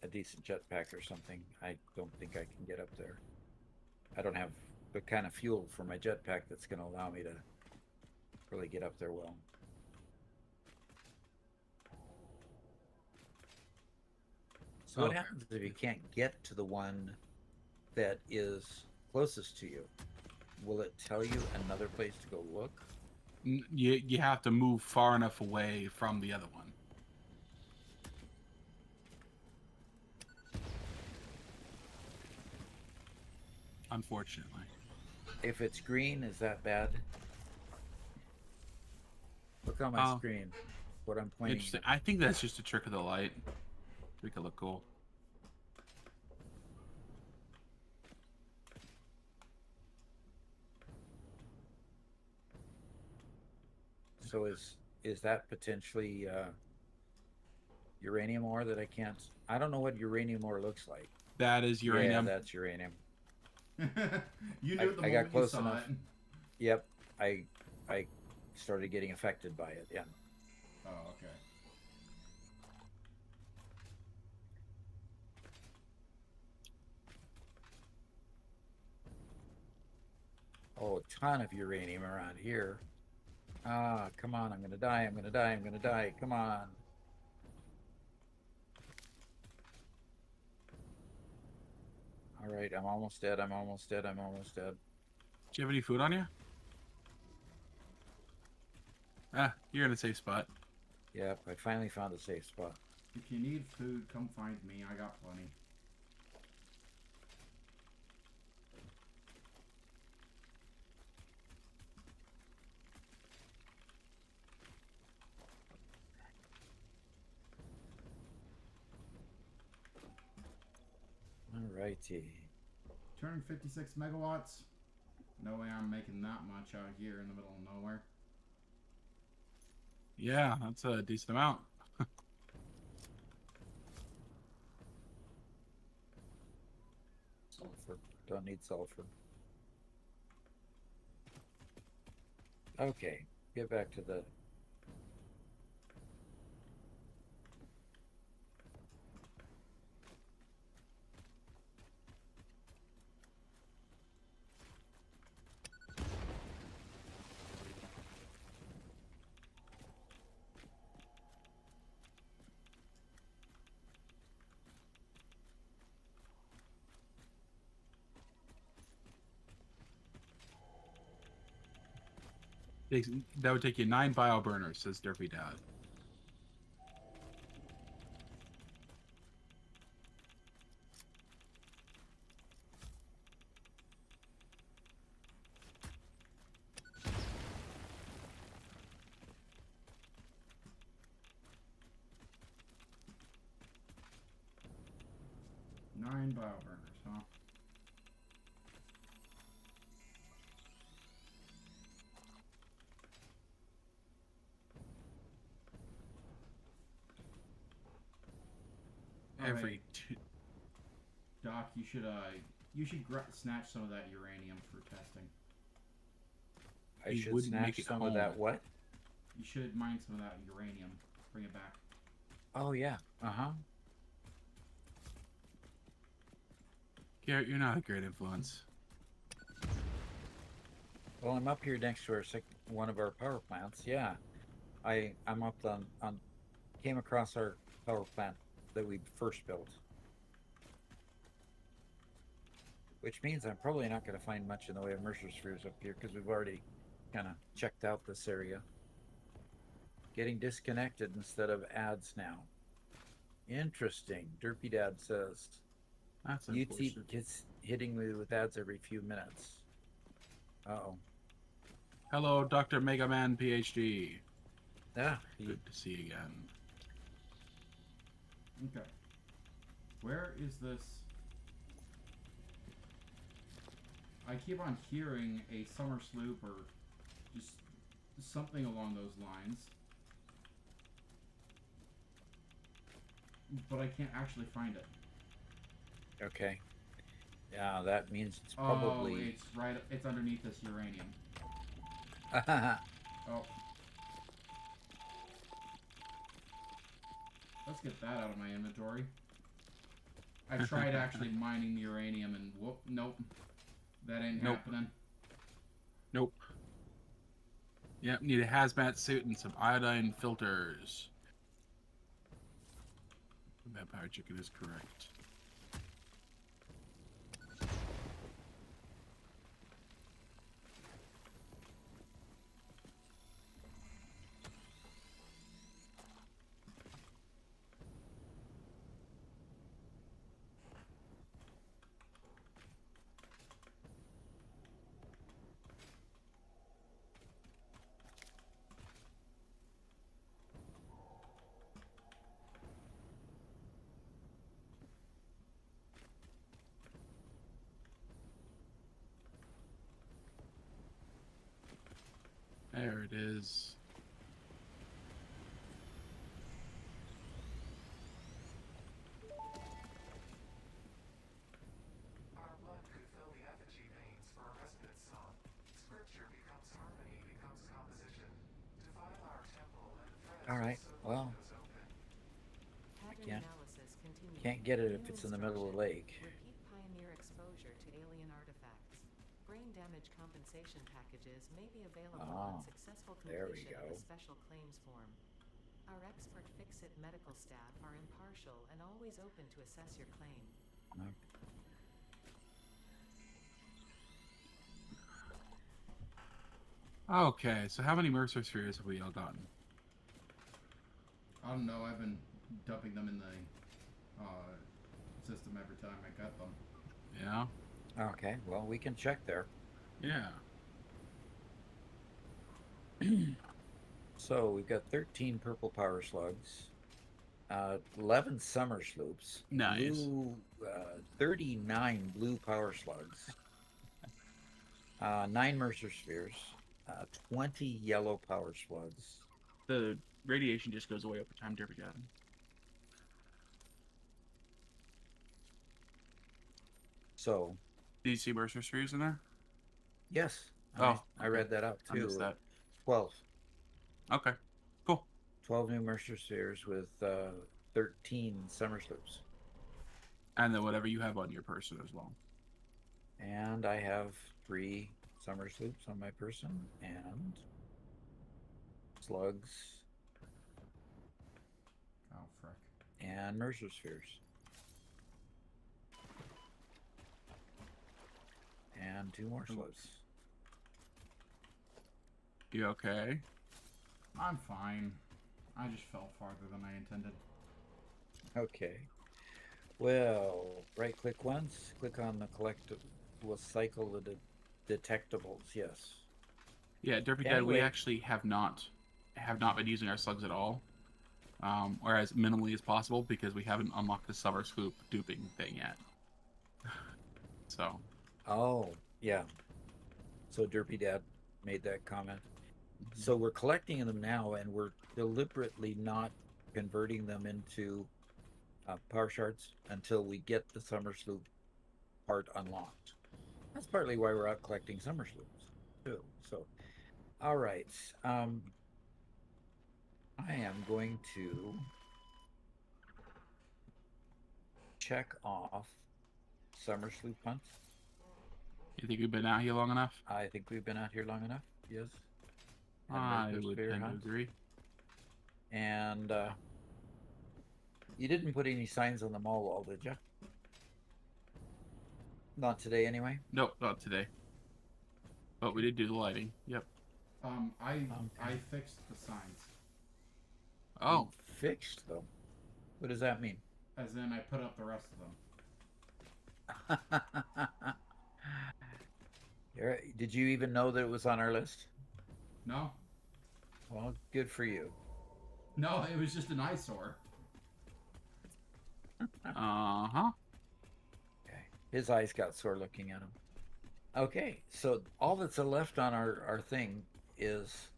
decent jetpack or something, I don't think I can get up there. I don't have the kind of fuel for my jetpack that's going to allow me to really get up there well. So what Okay. happens if you can't get to the one that is closest to you? Will it tell you another place to go look? You have to move far enough away from the other one. Unfortunately. If it's green, is that bad? Look on my Oh. screen. What I'm pointing Interesting. at. I think that's just a trick of the light. Make it look cool. So is that potentially uranium ore that I can't? I don't know what uranium ore looks like. That is uranium. Yeah, that's uranium. You knew it the I got moment you close saw enough. it. Yep, I started getting affected by it. Yeah. Oh, okay. Oh, a ton of uranium around here. Ah, come on! I'm gonna die! I'm gonna die! I'm gonna die! Come on! All right, I'm almost dead. I'm almost dead. I'm almost dead. Do you have any food on you? Ah, you're in a safe spot. Yep, I finally found a safe spot. If you need food, come find me. I got plenty. All righty. 256 megawatts. No way I'm making that much out here in the middle of nowhere. Yeah, that's a decent amount. Sulfur. Don't need sulfur. Okay, get back to the. That would take you 9 bio burners, says Derpy Dad. Nine bio burners, huh? Every Alright, two. Doc, you should snatch some of that uranium for testing. I You should wouldn't make snatch it some of that. home. What? You should mine some of that uranium. Bring it back. Oh yeah. Uh-huh. Garrett, you're not a great influence. Well, I'm up here next to one of our power plants. Yeah, I'm up on came across our power plant that we first built, which means I'm probably not going to find much in the way of Mercer spheres up here because we've already kind of checked out this area. Getting disconnected instead of ads now. Interesting. Derpy Dad says That's UT unfortunate. gets hitting me with ads every few minutes. Uh-oh. Hello, Dr. Mega Man PhD. Yeah. Good to see you again. Okay. Where is this? I keep on hearing a summer sloop or just something along those lines. But I can't actually find it. Okay. Yeah, that means it's Oh, probably. it's right. It's underneath this uranium. Oh. Let's get that out of my inventory. I tried actually mining the uranium and whoop, nope. That ain't happening. Nope. Yep, need a hazmat suit and some iodine filters. Vampire chicken is correct. There it is. Our blood could fill the effigy veins for a respite song. Scripture becomes harmony, becomes composition. Defile our temple and threads All right. will Well, windows open. Pattern analysis continues. can't get it if New it's in the middle of the instruction. lake. Repeat pioneer exposure to alien artifacts. Brain damage compensation packages may be available Ah, on successful there we completion of go. a special claims form. Our expert Fix-It medical staff are impartial and always open to assess your claim. Okay, so how many Mercer spheres have we all gotten? I don't know. I've been dumping them in the system every time I got them. Yeah. Okay. Well, we can check there. Yeah. So we've got 13 purple power slugs, 11 summer sloops, Nice. blue, 39 blue power slugs, 9 Mercer spheres, 20 yellow power slugs. The radiation just goes away over time, Derby Dad. So, Do you see Mercer spheres in there? yes, Oh, I read that out I too. missed that. 12. Okay, cool. 12 new Mercer spheres with 13 summer sloops. And then whatever you have on your person as well. And I have 3 summer sloops on my person and slugs Oh, frick. and Mercer spheres. And 2 more slugs. You okay? I'm fine. I just fell farther than I intended. Okay. Well, right click once, click on the collectible, will cycle the detectables, yes. Yeah, Derby Dad, we Anyway. actually have not been using our slugs at all. Or as minimally as possible because we haven't unlocked the summer sloop duping thing yet. So Oh, yeah. So Derpy Dad made that comment. So we're collecting them now, and we're deliberately not converting them into power shards until we get the summer sloop part unlocked. That's partly why we're out collecting summer sloops too. So, all right. I am going to check off summer sloop hunt. you think we've been out here long enough? I think we've been out here long enough. Yes. And I Mercer would sphere tend to hunt. agree. And you didn't put any signs on the mall wall, did you? Not today, anyway. Nope, not today. But we did do the lighting. Yep. I fixed the signs. Oh, You fixed them. What does that mean? As in, I put up the rest of them. Did you even know that it was on our list? No? Well, good for you. No, it was just an eyesore. uh-huh. Okay. His eyes got sore looking at him. Okay, so all that's left on our thing is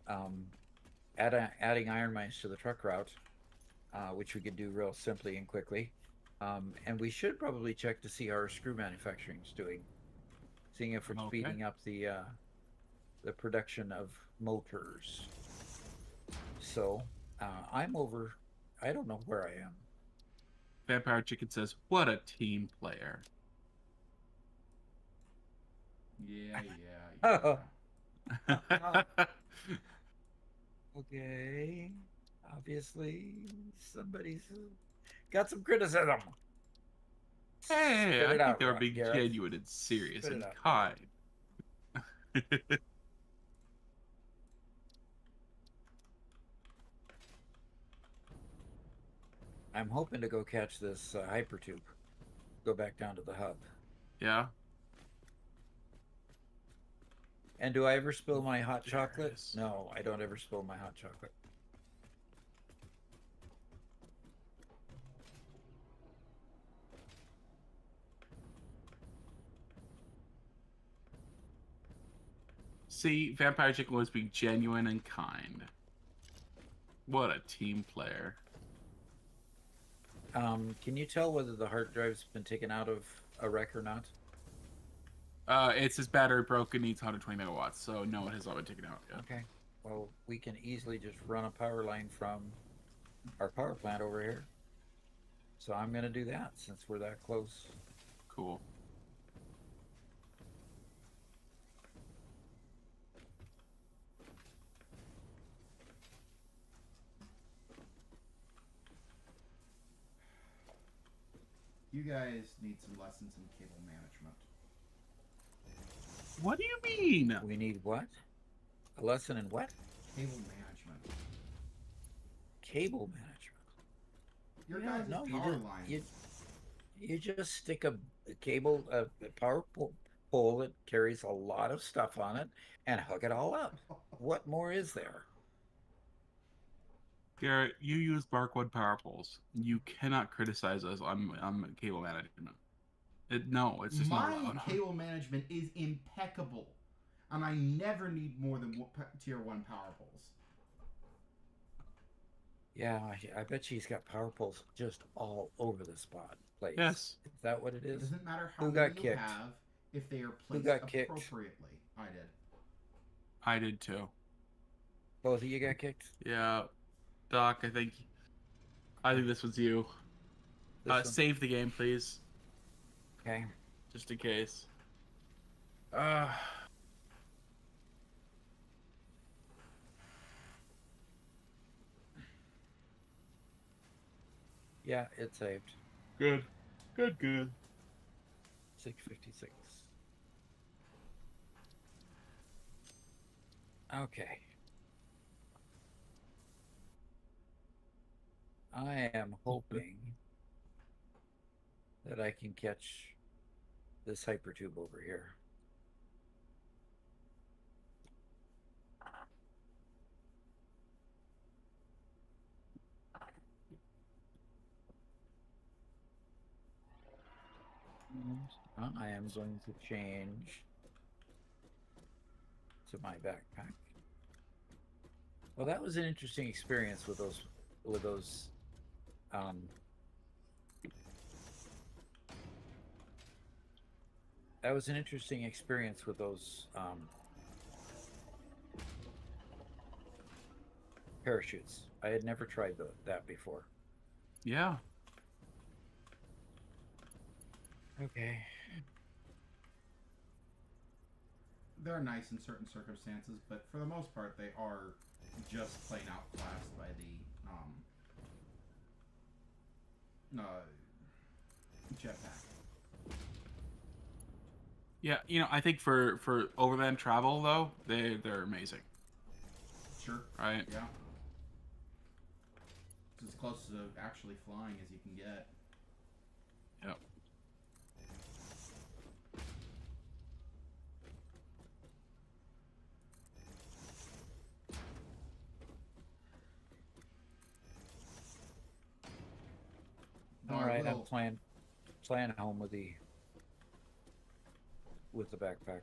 adding iron mines to the truck route, which we could do real simply and quickly. And we should probably check to see how our screw manufacturing is doing, seeing if we're Okay. speeding up the production of motors. So I'm over. I don't know where I am. Vampire Chicken says, "What a team player." Yeah, yeah, yeah. Okay. Obviously, somebody's got some criticism. Hey, Spit I it think out, they were being Gareth. genuine and serious Spit it and out. kind. I'm hoping to go catch this hypertube. Go back down to the hub. Yeah. And do I ever spill my hot There it chocolate? is. No, I don't ever spill my hot chocolate. See, Vampire Chicken was being genuine and kind. What a team player. Can you tell whether the hard drive's been taken out of a wreck or not? It's his battery broken, needs 120 megawatts, so no, it has not been taken out yet. Okay. Well, we can easily just run a power line from our power plant over here. So I'm going to do that since we're that close. Cool. You guys need some lessons in cable management. What do you mean? We need what? A lesson in what? Cable management. Cable management. Your Yeah, guys' no, power lines. You just stick a cable, a power pole that carries a lot of stuff on it and hook it all up. What more is there? Garrett, you use Mark 1 power poles. You cannot criticize us on cable management. No, it's just not My allowed. cable management is impeccable, and I never need more than tier 1 power poles. Yeah, I bet she's got power poles just all over the spot place. Yes. Is that what it It is? doesn't matter how Who many got you kicked? have if they are Who placed got kicked? appropriately. I did. I did too. Both of you got kicked? Yeah. Doc, I think this was you. This one? Save the game, please. Okay. Just in case. Yeah, it's saved. Good. Good. 656. Okay. I am hoping that I can catch this hypertube over here. I am going to change to my backpack. Well, that was an interesting experience with those that was an interesting experience with those parachutes. I had never tried that before. Yeah. Okay. They're nice in certain circumstances, but for the most part, they are just plain outclassed by the jetpack. Yeah, I think for overland travel though, they're amazing. Sure. Right? Yeah. It's as close to actually flying as you can get. Yep. Though All I right, I'm will- playing home with the backpack.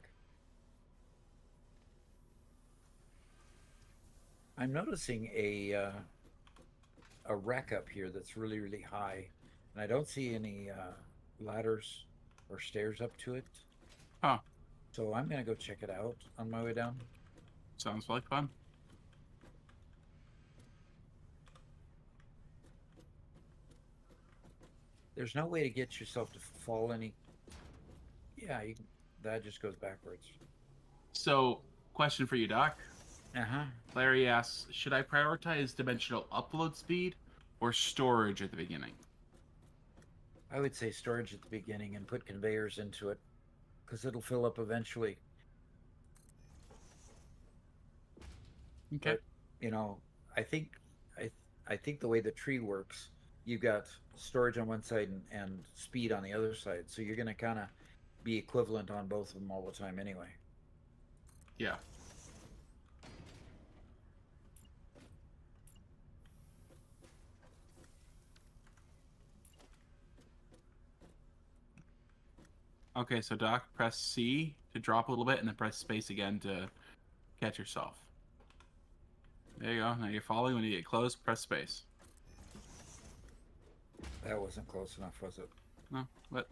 I'm noticing a wreck up here that's really, really high, and I don't see any ladders or stairs up to it. Huh. So I'm gonna go check it out on my way down. Sounds like fun. There's no way to get yourself to fall any. Yeah, you can, that just goes backwards. So, question for you, Doc. Uh-huh. Larry asks, should I prioritize dimensional upload speed or storage at the beginning? I would say storage at the beginning and put conveyors into it, because it'll fill up eventually. Okay. But, you know, I think I think the way the tree works, you've got storage on one side and speed on the other side. So you're gonna kind of be equivalent on both of them all the time anyway. Yeah. Okay, so Doc, press C to drop a little bit, and then press space again to catch yourself. There you go. Now you're falling. When you get close, press space. That wasn't close enough, was it? No, but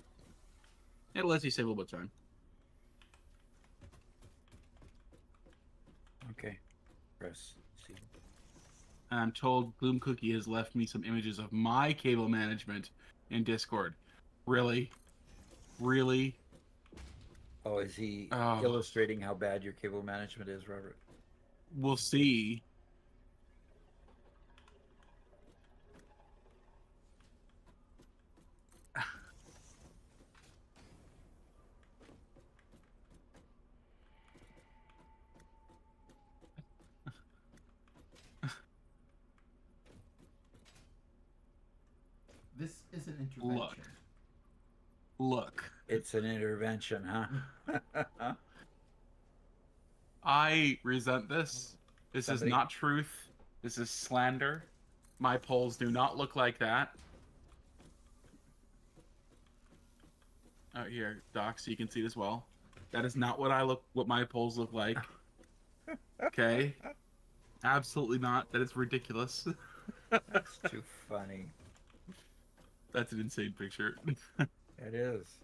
it lets you save a little bit of time. Okay. Press C. And I'm told Gloom Cookie has left me some images of my cable management in Discord. Really? Really? Oh, is he Oh. illustrating how bad your cable management is, Robert? We'll see. This is an intervention. Look. It's an intervention, huh? I resent this. This is Somebody- not truth. This is slander. My polls do not look like that. Out here, Doc, so you can see it as well. That is not what my polls look like. Okay? Absolutely not. That is ridiculous. That's too funny. That's an insane picture. It is.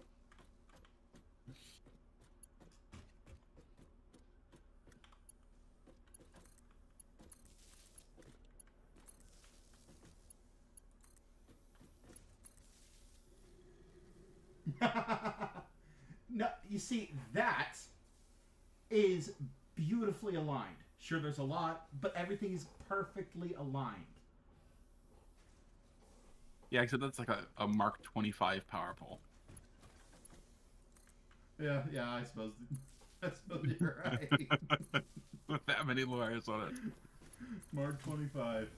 No, you see, that is beautifully aligned. Sure, there's a lot, but everything is perfectly aligned. Yeah, except that's like a Mark 25 power pole. Yeah, I suppose you're right. With that many wires on it. Mark 25.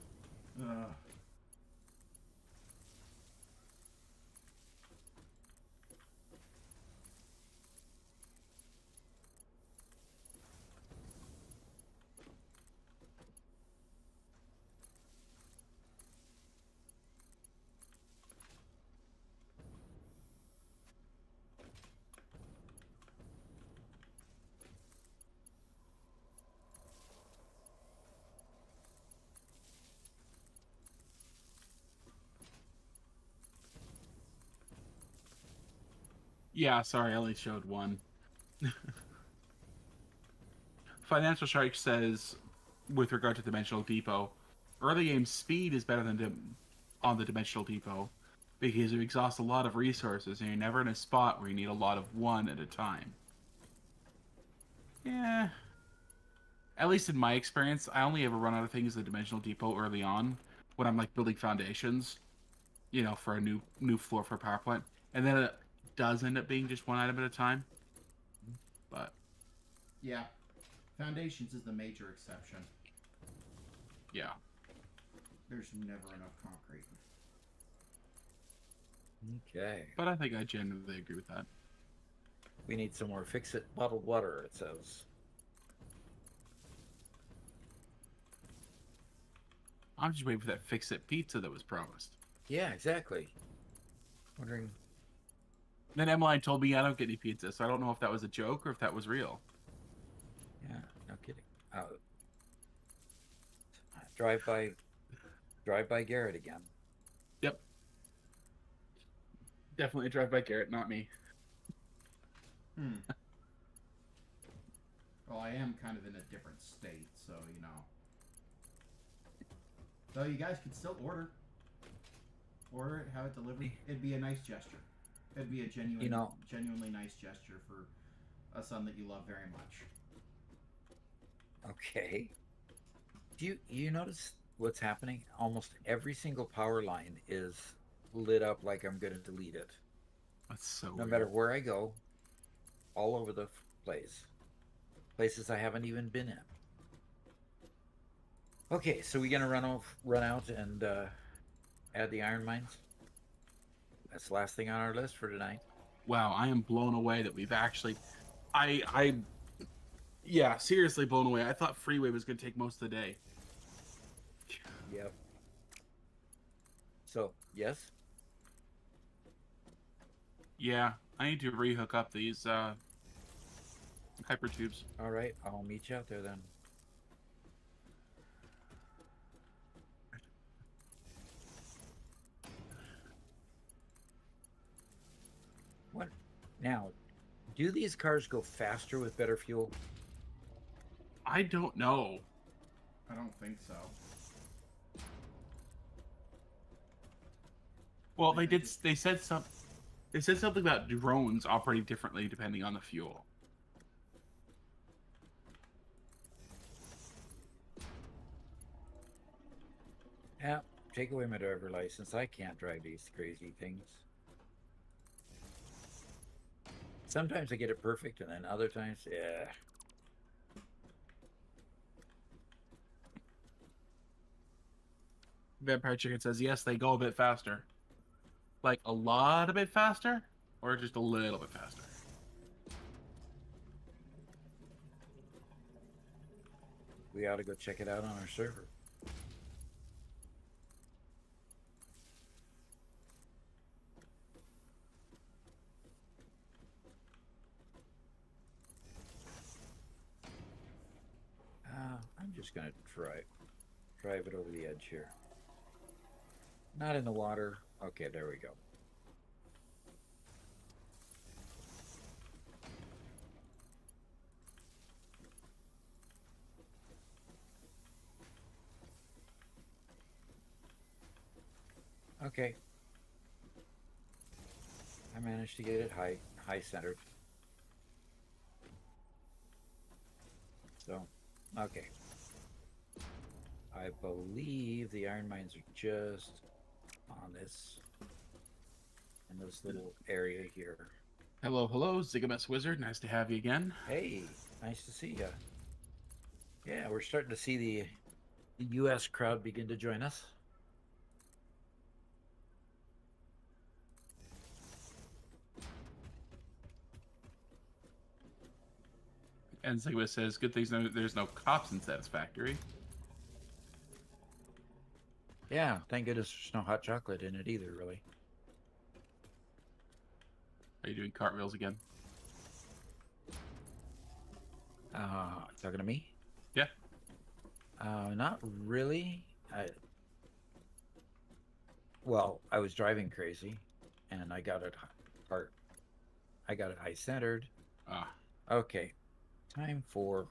Yeah, sorry, I only showed one. Financial Shark says, with regard to Dimensional Depot, early game speed is better than on the Dimensional Depot because you exhaust a lot of resources and you're never in a spot where you need a lot of one at a time. Yeah. At least in my experience, I only ever run out of things at Dimensional Depot early on when I'm like building foundations, you know, for a new floor for a power plant. And then it does end up being just one item at a time. But Yeah. Foundations is the major exception. yeah. There's never enough concrete. Okay. But I think I genuinely agree with that. We need some more fix-it bottled water, it says. I'm just waiting for that fix-it pizza that was promised. Yeah, exactly. Wondering. Then Emmeline told me I don't get any pizza, so I don't know if that was a joke or if that was real. Yeah, no kidding. drive by Garrett again. Yep. Definitely drive by Garrett, not me. Well, I am kind of in a different state, so you know. Though you guys could still order it, have it delivered. It'd be a nice gesture. It'd be a genuinely nice gesture for a son that you love very much. Okay. Do you notice what's happening? Almost every single power line is lit up like I'm going to delete it. That's so No weird. matter where I go, all over the place. Places I haven't even been in. Okay, so we're going to run out and add the iron mines. That's the last thing on our list for tonight. Wow, I am blown away that we've actually yeah, seriously blown away. I thought Freeway was going to take most of the day. Yep. So, yes? Yeah, I need to rehook up these hypertubes. All right, I'll meet you out there then. What? Now, do these cars go faster with better fuel? I don't know. I don't think so. Well, they said something about drones operating differently depending on the fuel. Yeah, take away my driver license. I can't drive these crazy things. Sometimes I get it perfect, and then other times, yeah. Vampire Chicken says, yes, they go a bit faster. Like a lot a bit faster? Or just a little bit faster? We ought to go check it out on our server. I'm just going to drive it over the edge here. Not in the water. Okay, there we go. Okay. I managed to get it high centered. So, okay. I believe the iron mines are just on in this little area here. Hello, Zigamus Wizard. Nice to have you again. Hey, nice to see you. Yeah, we're starting to see the U.S. crowd begin to join us. And Zigamus says, good things there's no cops in Satisfactory. Yeah, thank goodness there's no hot chocolate in it either, really. Are you doing cartwheels again? Talking to me? Yeah. Not really. Well, I was driving crazy, and I got it high centered. Okay, time for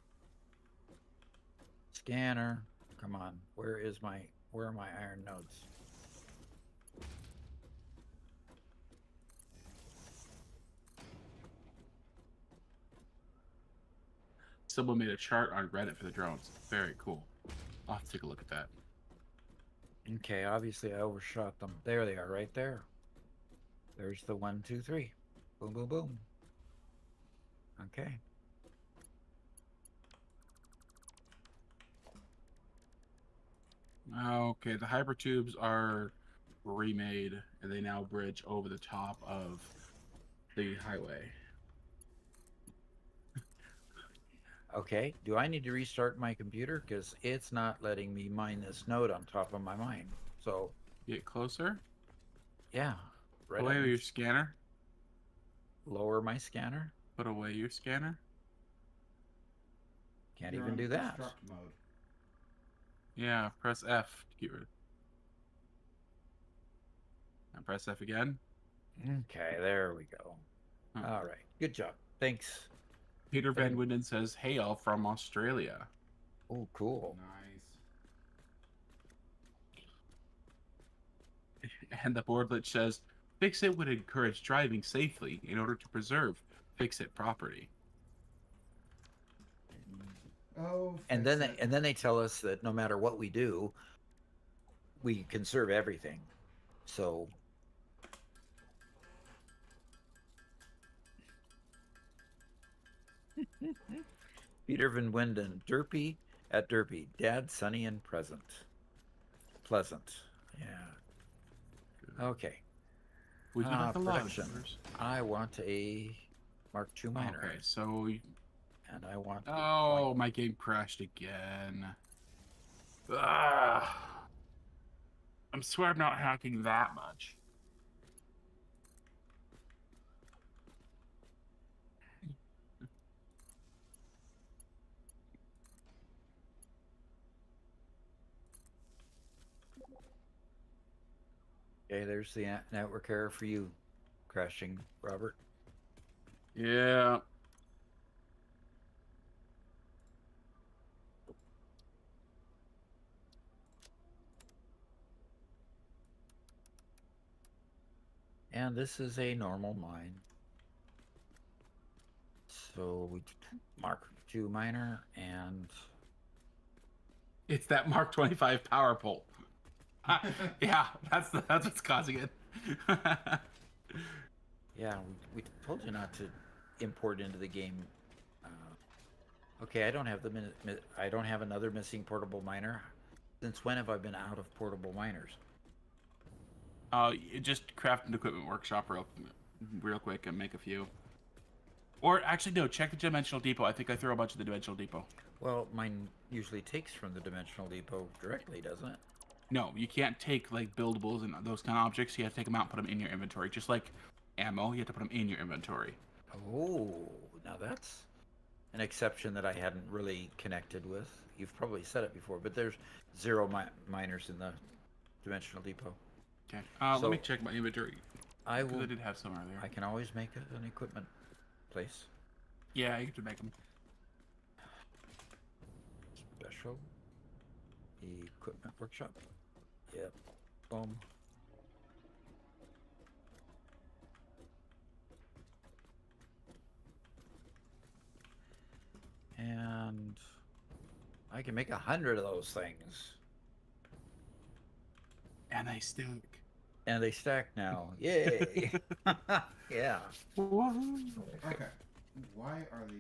scanner. Come on, where are my iron nodes? Someone made a chart on Reddit for the drones. Very cool. I'll have to take a look at that. Okay, obviously I overshot them. There they are, right there. There's the 1, 2, 3. Boom, boom, boom. Okay. Okay, the hypertubes are remade, and they now bridge over the top of the highway. Okay, do I need to restart my computer? Because it's not letting me mine this node on top of my mine. So, Get closer. yeah. Right Away on. with your scanner. Lower my scanner. Put away your scanner. Can't You're even on do that. construct mode. Yeah, press F to get rid. And press F again. Okay, there we go. Huh. All right, good job. Thanks. Peter Van Anyway. Winden says, "Hail from Australia." Oh, cool. Nice. And the boardlet says, "Fix It would encourage driving safely in order to preserve Fix It property." Oh, And fix then it. they tell us that no matter what we do, we conserve everything. So Peter Van Winden, Derpy at Derpy, Dad, sunny and pleasant. Yeah. Okay. Would you like a lot of Production. yours? I want a Mark II miner, Okay, so and I want. oh, my game crashed again. Ah, I swear I'm not hacking that much. Okay, there's the network error for you, crashing, Robert. Yeah. And this is a normal mine. So we Mark II miner, and It's that Mark 25 power pole. Yeah, that's what's causing it. yeah, we told you not to import into the game. Okay, I don't have I don't have another missing portable miner. Since when have I been out of portable miners? Just craft an equipment workshop real quick and make a few. Or actually, no, check the dimensional depot. I think I threw a bunch of the dimensional depot. Well, mine usually takes from the dimensional depot directly, doesn't it? No, you can't take like buildables and those kind of objects. You have to take them out and put them in your inventory. Just like ammo, you have to put them in your inventory. Oh, now that's an exception that I hadn't really connected with. You've probably said it before, but there's zero miners in the dimensional depot. Okay. So, Let me check my inventory. I Because will. I did have some earlier. I can always make an equipment place. Yeah, you can make them. Special equipment workshop. Yep. Boom. And I can make 100 of those things. And they stink. And they stack now. Yay! Yeah. Okay. Why are the...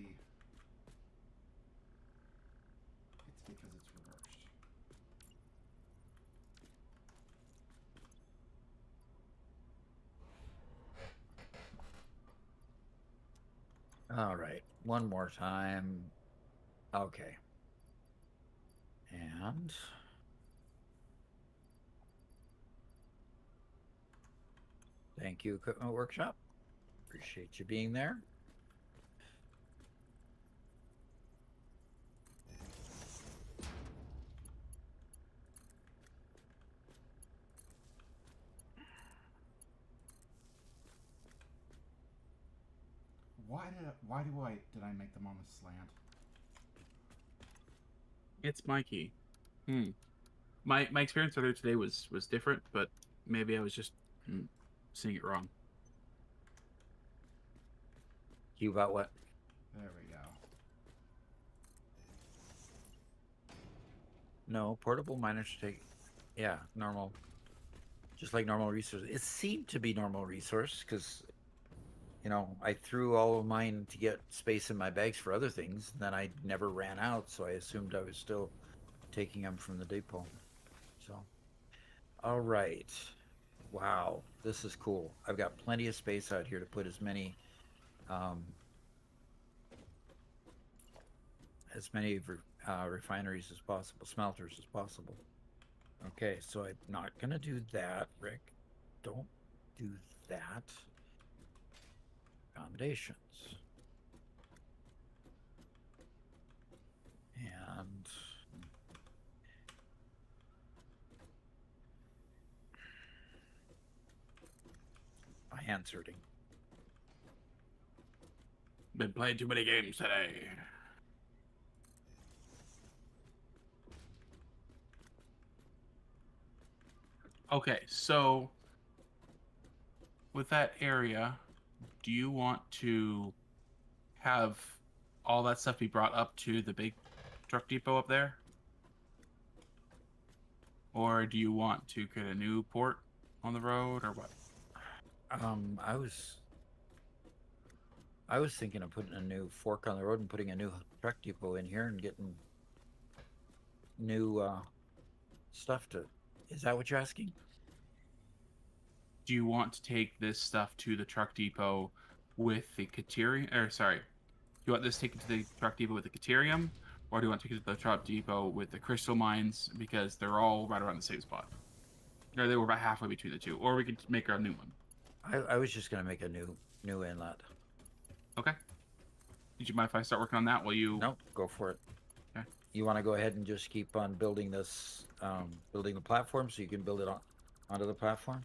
It's because it's reversed. All right. One more time. Okay. And thank you, Equipment Workshop. Appreciate you being there. Why did I make them on the slant? It's Mikey. My experience earlier today was different, but maybe I was just seeing it wrong. You about what? There we go. No, portable miners take, yeah, normal, just like normal resource. It seemed to be normal resource because, you know, I threw all of mine to get space in my bags for other things. And then I never ran out, so I assumed I was still taking them from the depot. So, all right. Wow, this is cool. I've got plenty of space out here to put as many refineries as possible, smelters as possible. Okay, so I'm not gonna do that, Rick. Don't do that. Foundations. And answering. Been playing too many games today. Okay, so with that area, do you want to have all that stuff be brought up to the big truck depot up there? Or do you want to get a new port on the road or what? I was thinking of putting a new fork on the road and putting a new truck depot in here and getting new stuff to. Is that what you're asking? Do you want to take this stuff to the truck depot with the Caterium? Or sorry, do you want this taken to the truck depot with the Caterium? Or do you want to take it to the truck depot with the crystal mines? Because they're all right around the same spot. Or they were about halfway between the two. Or we could make a new one. I was just gonna make a new inlet. Okay. Did you mind if I start working on that while you... Nope, go for it. Okay. You want to go ahead and just keep on building this, building the platform so you can build it onto the platform?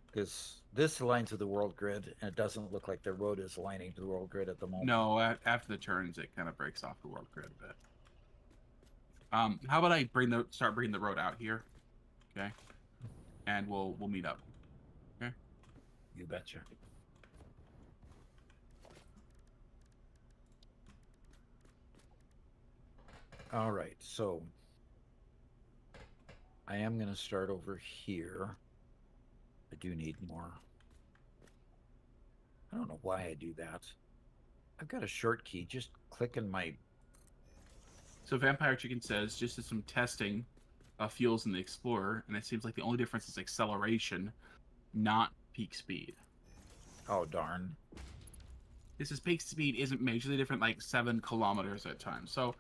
Because this aligns with the world grid, and it doesn't look like the road is aligning to the world grid at the moment. No, after the turns, it kind of breaks off the world grid a bit. How about I start bringing the road out here, okay? And we'll meet up. Okay. You betcha. All right, so I am going to start over here. I do need more. I don't know why I do that. I've got a short key. Just clicking my... So Vampire Chicken says, just did some testing of fuels in the Explorer, and it seems like the only difference is acceleration, not peak speed. Oh, darn. This is peak speed isn't majorly different, like 7 kilometers at times. So,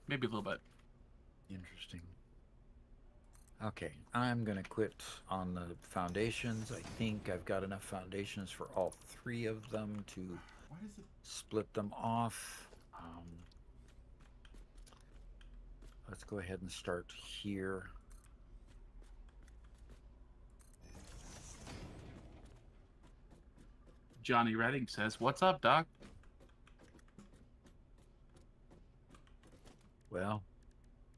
maybe a little bit. Interesting. Okay, I'm going to quit on the foundations. I think I've got enough foundations for all 3 of them to Why does it? split them off. Let's go ahead and start here. Johnny Redding says, "What's up, Doc?" Well,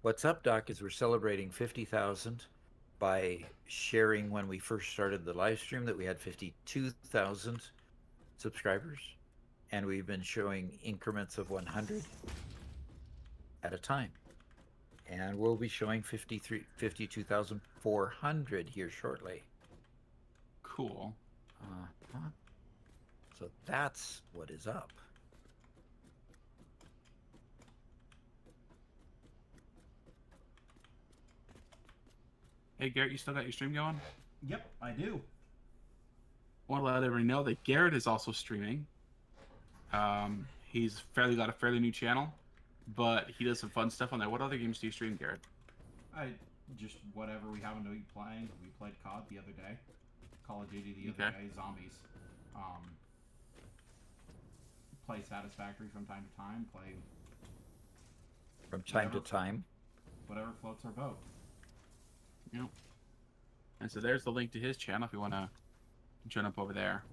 what's up, Doc, is we're celebrating 50,000 by sharing when we first started the live stream that we had 52,000 subscribers, and we've been showing increments of 100 at a time. And we'll be showing 52,400 here shortly. Cool. So that's what is up. Hey, Garrett, you still got your stream going? Yep, I do. Want to let everybody know that Garrett is also streaming. He's got a fairly new channel, but he does some fun stuff on there. What other games do you stream, Garrett? I just whatever we happen to be playing. We played COD the other day, Call of Duty the other day, zombies. Play Satisfactory from time to time. Play From time to time. whatever floats our boat. Yep. And so there's the link to his channel if you want to join up over there.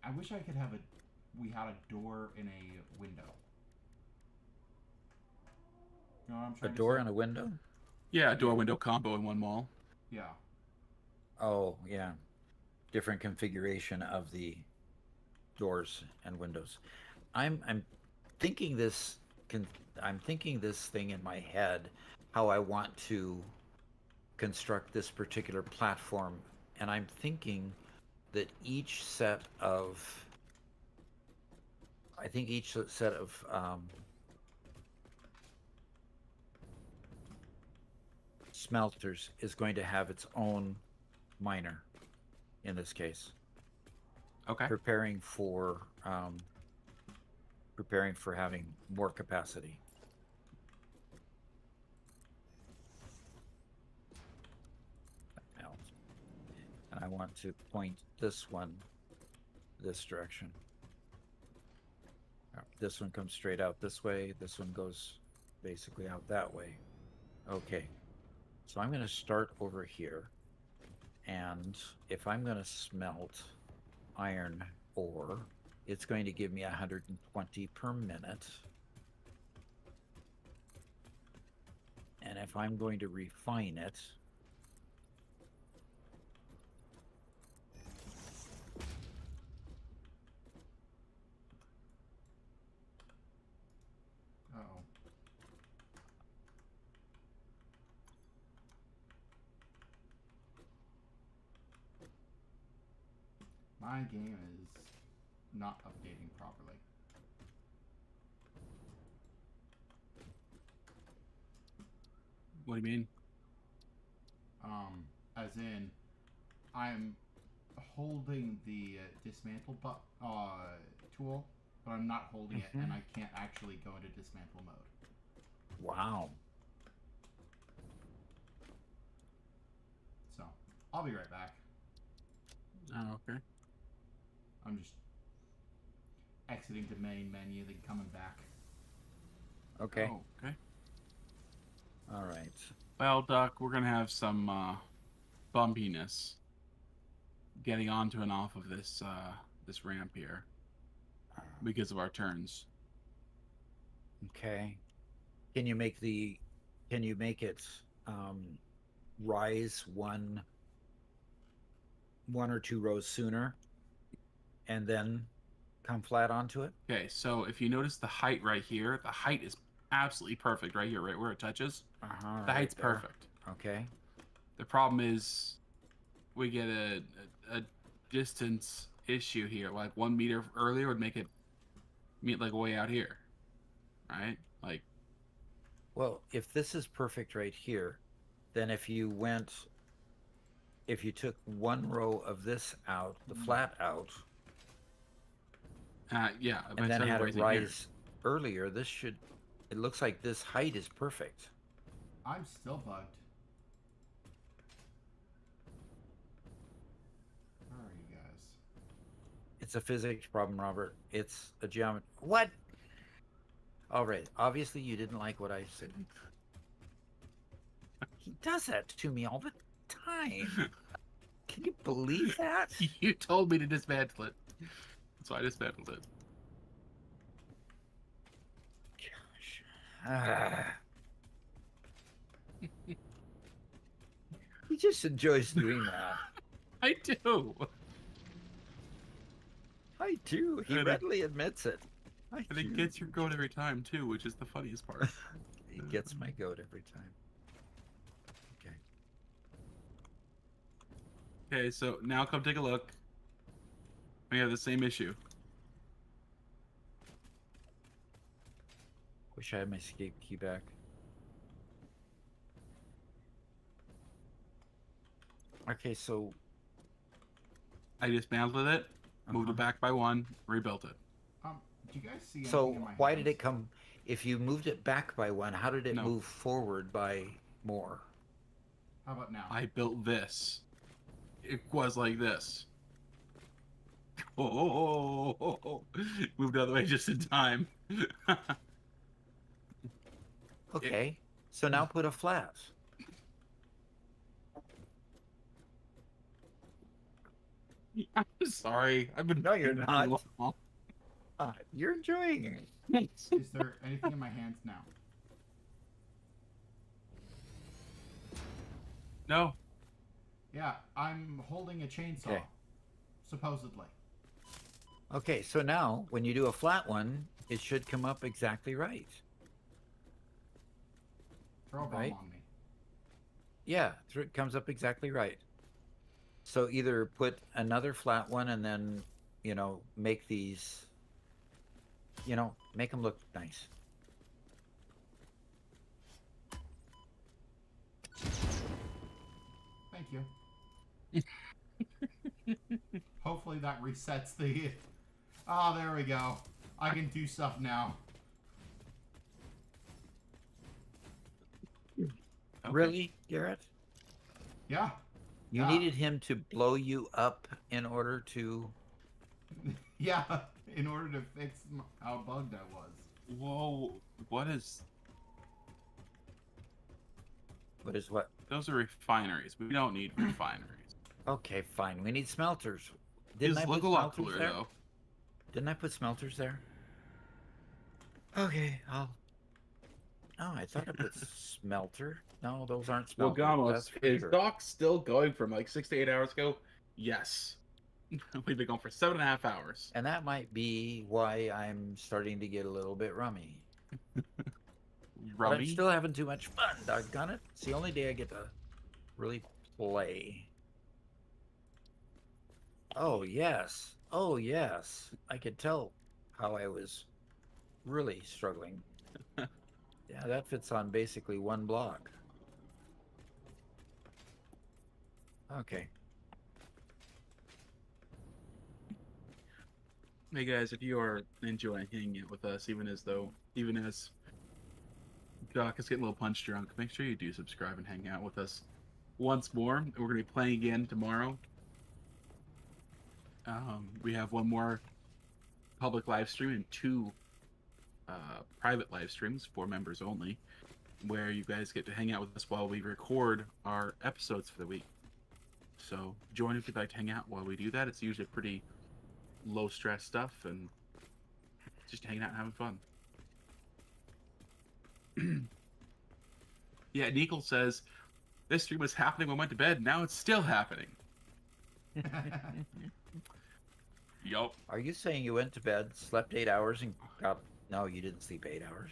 I wish I could have we had a door in a window. You know what I'm A trying to door say? and a window? Yeah, door window combo in one mall. Yeah. Oh, yeah. Different configuration of the doors and windows. I'm thinking this I'm thinking this thing in my head, how I want to construct this particular platform, and I'm thinking that each set of smelters is going to have its own miner in this case. Okay. Preparing for having more capacity. And I want to point this one this direction. This one comes straight out this way. This one goes basically out that way. Okay. So I'm going to start over here. And if I'm going to smelt iron ore, it's going to give me 120 per minute. And if I'm going to refine it, Uh-oh. My game is not updating properly. What do you mean? As in, I'm holding the dismantle tool, but I'm not holding it, and I can't actually go into dismantle mode. wow. So, I'll be right back. Oh, okay. I'm just exiting the main menu, then coming back. Okay. Oh, okay. All right. Well, Doc, we're gonna have some bumpiness getting onto and off of this this ramp here because of our turns. Okay. Can you make it rise one or two rows sooner and then come flat onto it? Okay, so if you notice the height right here, the height is absolutely perfect right here, right where it touches. Uh-huh. The Right height's there. perfect. Okay. The problem is we get a distance issue here. Like 1 meter earlier would make it meet like way out here, right? Like, Well, if this is perfect right here, then if you took one row of this out, the flat out, yeah. and then had it rise earlier, it looks like this height is perfect. I'm still bugged. Where are you guys? It's a physics problem, Robert. It's a geometry. What? All right. Obviously, you didn't like what I said. He does that to me all the time. Can you believe that? You told me to dismantle it, so I dismantled it. Gosh. Ah. He just enjoys doing that. I do. I do. He And readily admits it. And it gets your goat every time too, which is the funniest part. He gets my goat every time. Okay. Okay, so now come take a look. We have the same issue. Wish I had my escape key back. Okay, so I dismantled it, moved it back by 1, rebuilt it. Do you guys see anything so in my why did hands? it come? If you moved it back by 1, how did it No. move forward by more? How about now? I built this. It was like this. Oh, moved out of the way just in time. Okay, so now put a flat. I'm sorry. I've been. No, you're doing not. that long. You're enjoying it. Is there anything in my hands now? No. Yeah, I'm holding a chainsaw. Okay. Supposedly. Okay, so now when you do a flat one, it should come up exactly right. Throw a bomb Right. on me. Yeah, it comes up exactly right. So either put another flat one and then, make these, make them look nice. Thank you. Hopefully that resets the... Oh, there we go. I can do stuff now. Okay. Really, Garrett? Yeah. You Yeah. needed him to blow you up in order to... Yeah, in order to fix how bugged I was. Whoa. What is. What is what? Those are refineries. We don't need refineries. Okay, fine. We need smelters. Didn't These I look put a lot smelters cooler there? though. Didn't I put smelters there? Okay, I'll. Oh, I thought I put smelter. No, those aren't Well, smelters. Gamos, That's for is sure. Doc still going from like 6 to 8 hours ago? Yes. We've been going for 7.5 hours. And that might be why I'm starting to get a little bit rummy. But I'm Rummy? still having too much fun, doggone it. It's the only day I get to really play. Oh, yes. Oh, yes. I could tell how I was really struggling. Yeah, that fits on basically one block. Okay. Hey guys, if you are enjoying hanging out with us, even as Doc is getting a little punch drunk, make sure you do subscribe and hang out with us. Once more, we're going to be playing again tomorrow. We have one more public live stream and two private live streams for members only, where you guys get to hang out with us while we record our episodes for the week. So join if you'd like to hang out while we do that. It's usually pretty low stress stuff and just hanging out and having fun. Yeah, Nicole says this stream was happening when I went to bed. Now it's still happening. Yup. Are you saying you went to bed, slept 8 hours, and got... No, you didn't sleep 8 hours.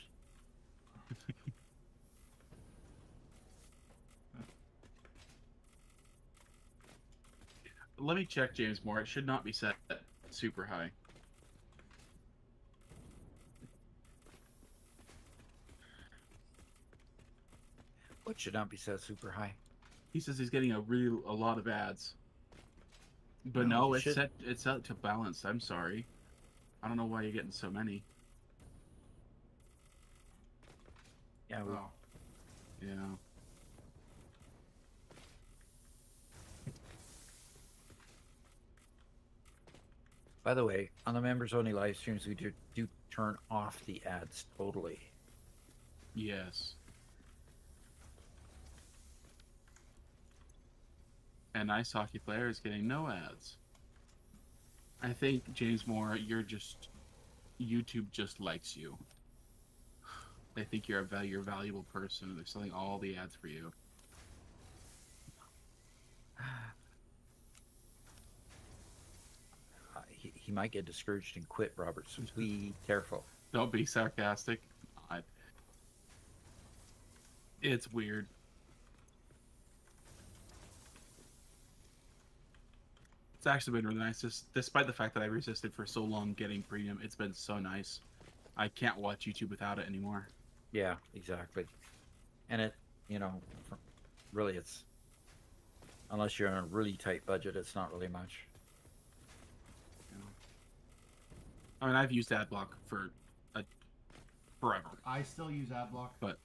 Let me check, James Moore. It should not be set super high. What should not be set super high? He says he's getting a lot of ads. But No, no, it should- it's set to balance. I'm sorry. I don't know why you're getting so many. Yeah, we... Oh. Yeah. By the way, on the members only live streams, we do turn off the ads totally. Yes. And Ice Hockey Player is getting no ads. I think, James Moore, YouTube just likes you. They think you're a valuable person, and they're selling all the ads for you. He might get discouraged and quit, Robert, so be careful. Don't be sarcastic. God. It's weird. It's actually been really nice, despite the fact that I resisted for so long getting premium. It's been so nice. I can't watch YouTube without it anymore. Yeah, exactly. And it, really it's, unless you're on a really tight budget, it's not really much. I mean, I've used AdBlock for forever, I still use AdBlock. but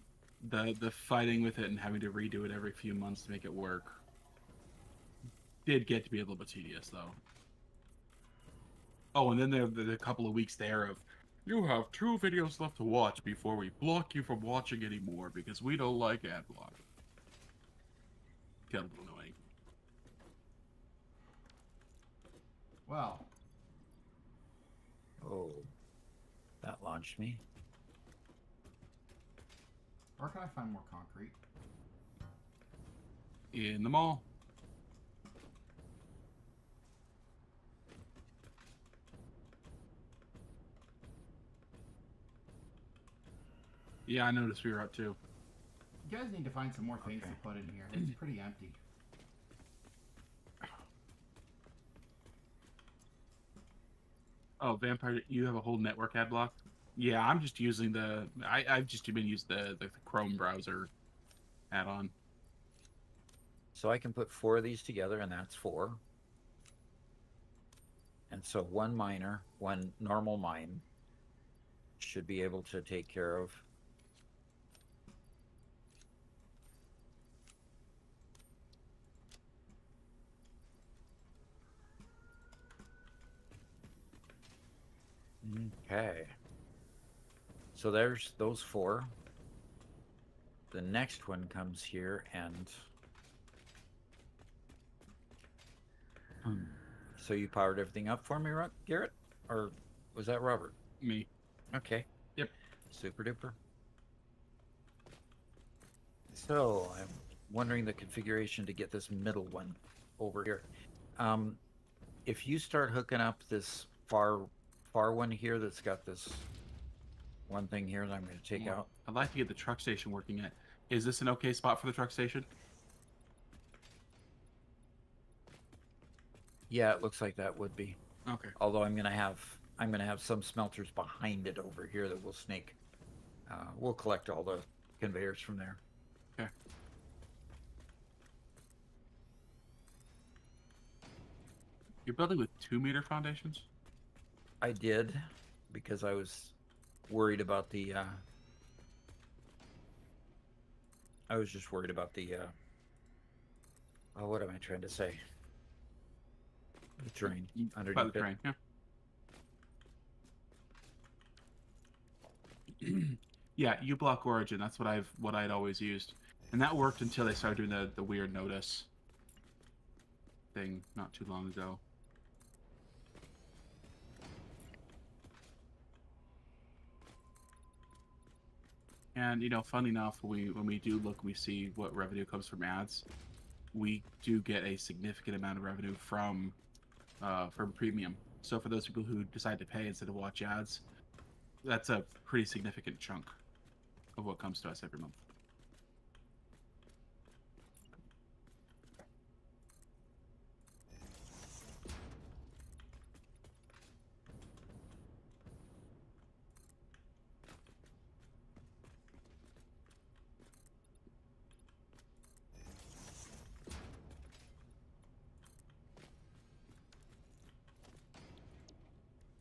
the fighting with it and having to redo it every few months to make it work did get to be a little bit tedious, though. Oh, and then there are a couple of weeks there of, you have 2 videos left to watch before we block you from watching anymore because we don't like AdBlock. Got a little annoying. Well, Oh, that launched me. where can I find more concrete? In the mall. Yeah, I noticed we were up too. You guys need to find some more things Okay. to put in here. It's pretty empty. Oh, Vampire, you have a whole network ad block? Yeah, I'm just using I've just been using the Chrome browser add-on. So I can put 4 of these together, and that's 4. And so one miner, one normal mine, should be able to take care of. Okay. So there's those 4. the next one comes here and... So you powered everything up for me, Garrett? Or was that Robert? Me. Okay. Yep. Super duper. So I'm wondering the configuration to get this middle one over here. If you start hooking up this far one here that's got this one thing here that I'm going to take out. I'd like to get the truck station working at. Is this an okay spot for the truck station? Yeah, it looks like that would be. Okay. Although I'm gonna have some smelters behind it over here that will snake. We'll collect all the conveyors from there. Okay. You're building with 2-meter foundations? I did, because I was worried about the. I was just worried about the. Oh, what am I trying to say? The terrain By underneath the it. terrain, yeah. Yeah, U-block origin. That's what I'd always used, and that worked until they started doing the weird notice thing not too long ago. And funny enough, when we do look, we see what revenue comes from ads. We do get a significant amount of revenue from premium. So for those people who decide to pay instead of watch ads, that's a pretty significant chunk of what comes to us every month.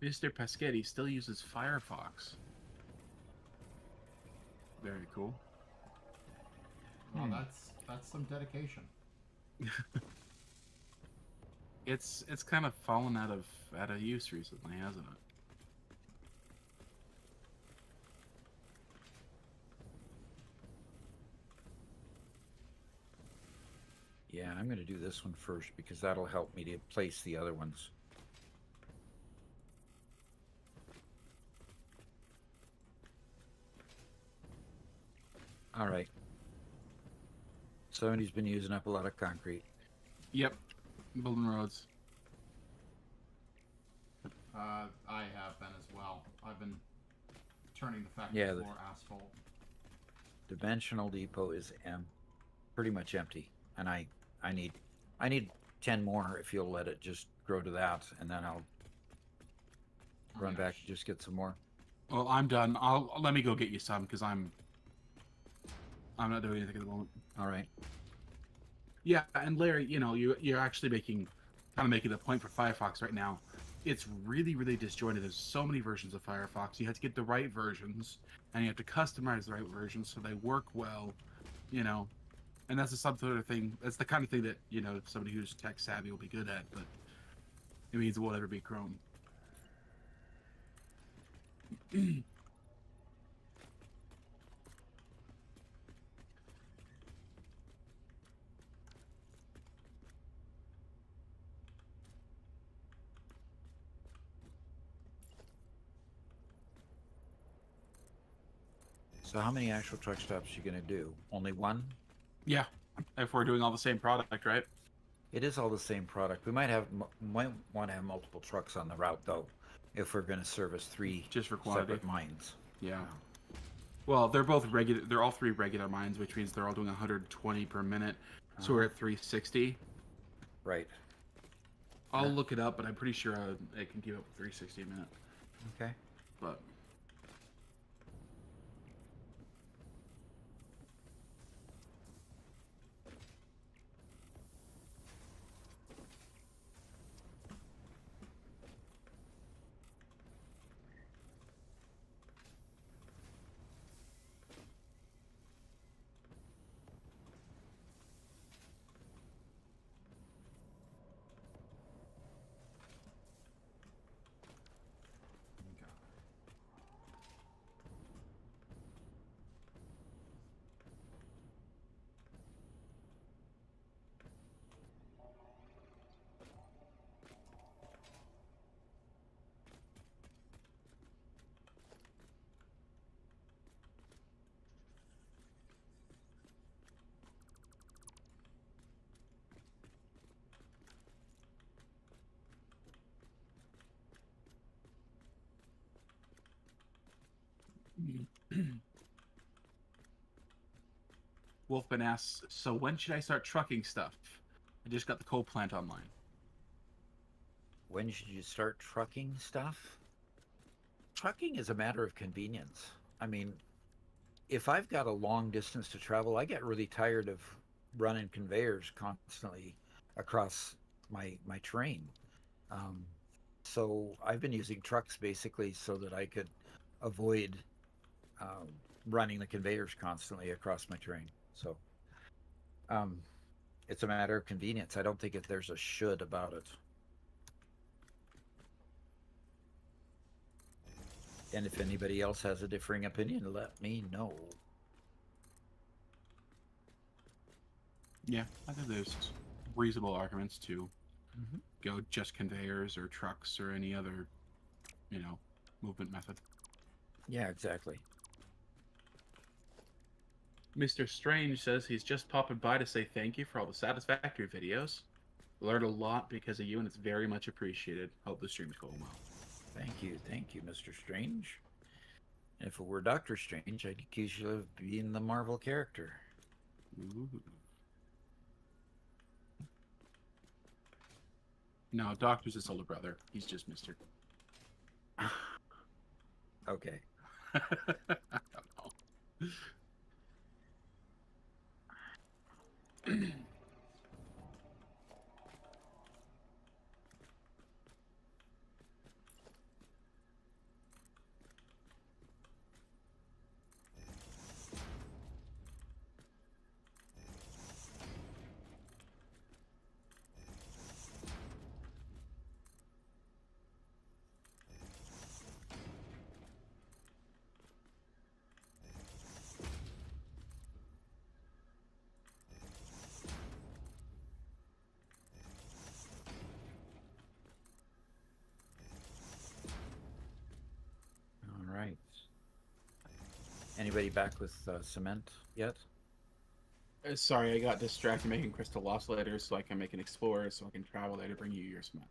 Mr. Paschetti still uses Firefox. Very cool. Well, that's some dedication. It's kind of fallen out of use recently, hasn't it? Yeah, I'm going to do this one first because that'll help me to place the other ones. All right. Somebody's been using up a lot of concrete. Yep. Building roads. I have been as well. I've been turning the factory Yeah, floor asphalt. Dimensional depot is pretty much empty, and I need 10 more if you'll let it just grow to that, and then I'll run back and just get some more. Well, I'm done. Let me go get you some because I'm not doing anything at the moment. All right. Yeah, and Larry, you're actually making the point for Firefox right now. It's really, really disjointed. There's so many versions of Firefox. You have to get the right versions, and you have to customize the right versions so they work well, And that's sort of thing. That's the kind of thing that somebody who's tech savvy will be good at, but it means it won't ever be Chrome. So how many actual truck stops are you going to do? Only one? Yeah, if we're doing all the same product, right? It is all the same product. We might want to have multiple trucks on the route, though, if we're going to service 3 Just for quantity. separate mines. Yeah. Well, they're both regular. They're all 3 regular mines, which means they're all doing 120 per minute. So we're at 360. Right. I'll look it up, but I'm pretty sure it can keep up with 360 a minute. Okay. But Wolfman asks, so when should I start trucking stuff? I just got the coal plant online. When should you start trucking stuff? Trucking is a matter of convenience. I mean, if I've got a long distance to travel, I get really tired of running conveyors constantly across my terrain. Um, so I've been using trucks basically so that I could avoid um, running the conveyors constantly across my terrain. So um, it's a matter of convenience. I don't think there's a should about it. And if anybody else has a differing opinion, let me know. Yeah, I think there's reasonable arguments to Mm-hmm. go just conveyors or trucks or any other, movement method. Yeah, exactly. Mr. Strange says he's just popping by to say thank you for all the Satisfactory videos. Learned a lot because of you, and it's very much appreciated. Hope the stream's going well. Thank you, Mr. Strange. And if it were Doctor Strange, I'd accuse you of being the Marvel character. Ooh. No, Doctor's his older brother. He's just Mr. Okay. I don't know. All right. Anybody back with cement yet? Sorry, I got distracted making crystal oscillators so I can make an explorer so I can travel there to bring you your cement.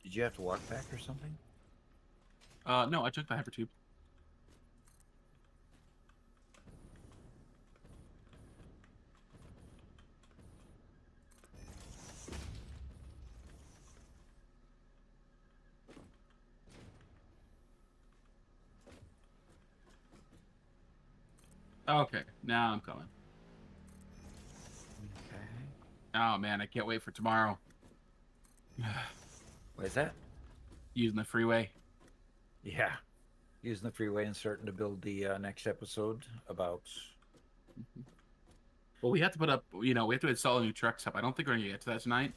Did you have to walk back or something? No, I took the hypertube. Okay, now I'm coming. Okay. Oh man, I can't wait for tomorrow. What is that? Using the freeway. Yeah. Using the freeway and starting to build the next episode about. Well, we have to put up, we have to install a new truck stop. I don't think we're going to get to that tonight.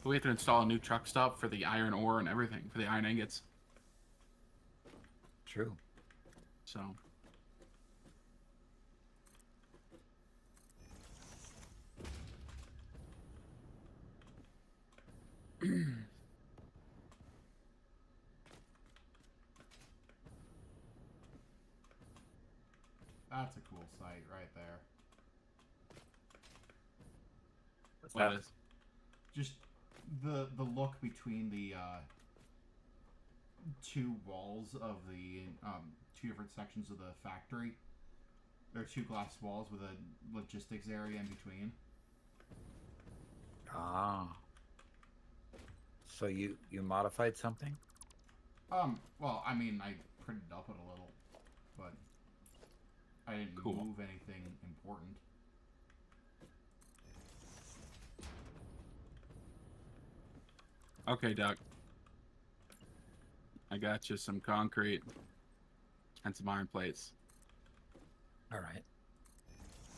But we have to install a new truck stop for the iron ore and everything, for the iron ingots. True. So. That's a cool sight right there. What's What that? is? Just the look between the two walls of the two different sections of the factory. There are two glass walls with a logistics area in between. Ah. So you modified something? Well, I mean, I printed up it a little, but I didn't Cool. move anything important. Okay, Doc. I got you some concrete and some iron plates. All right.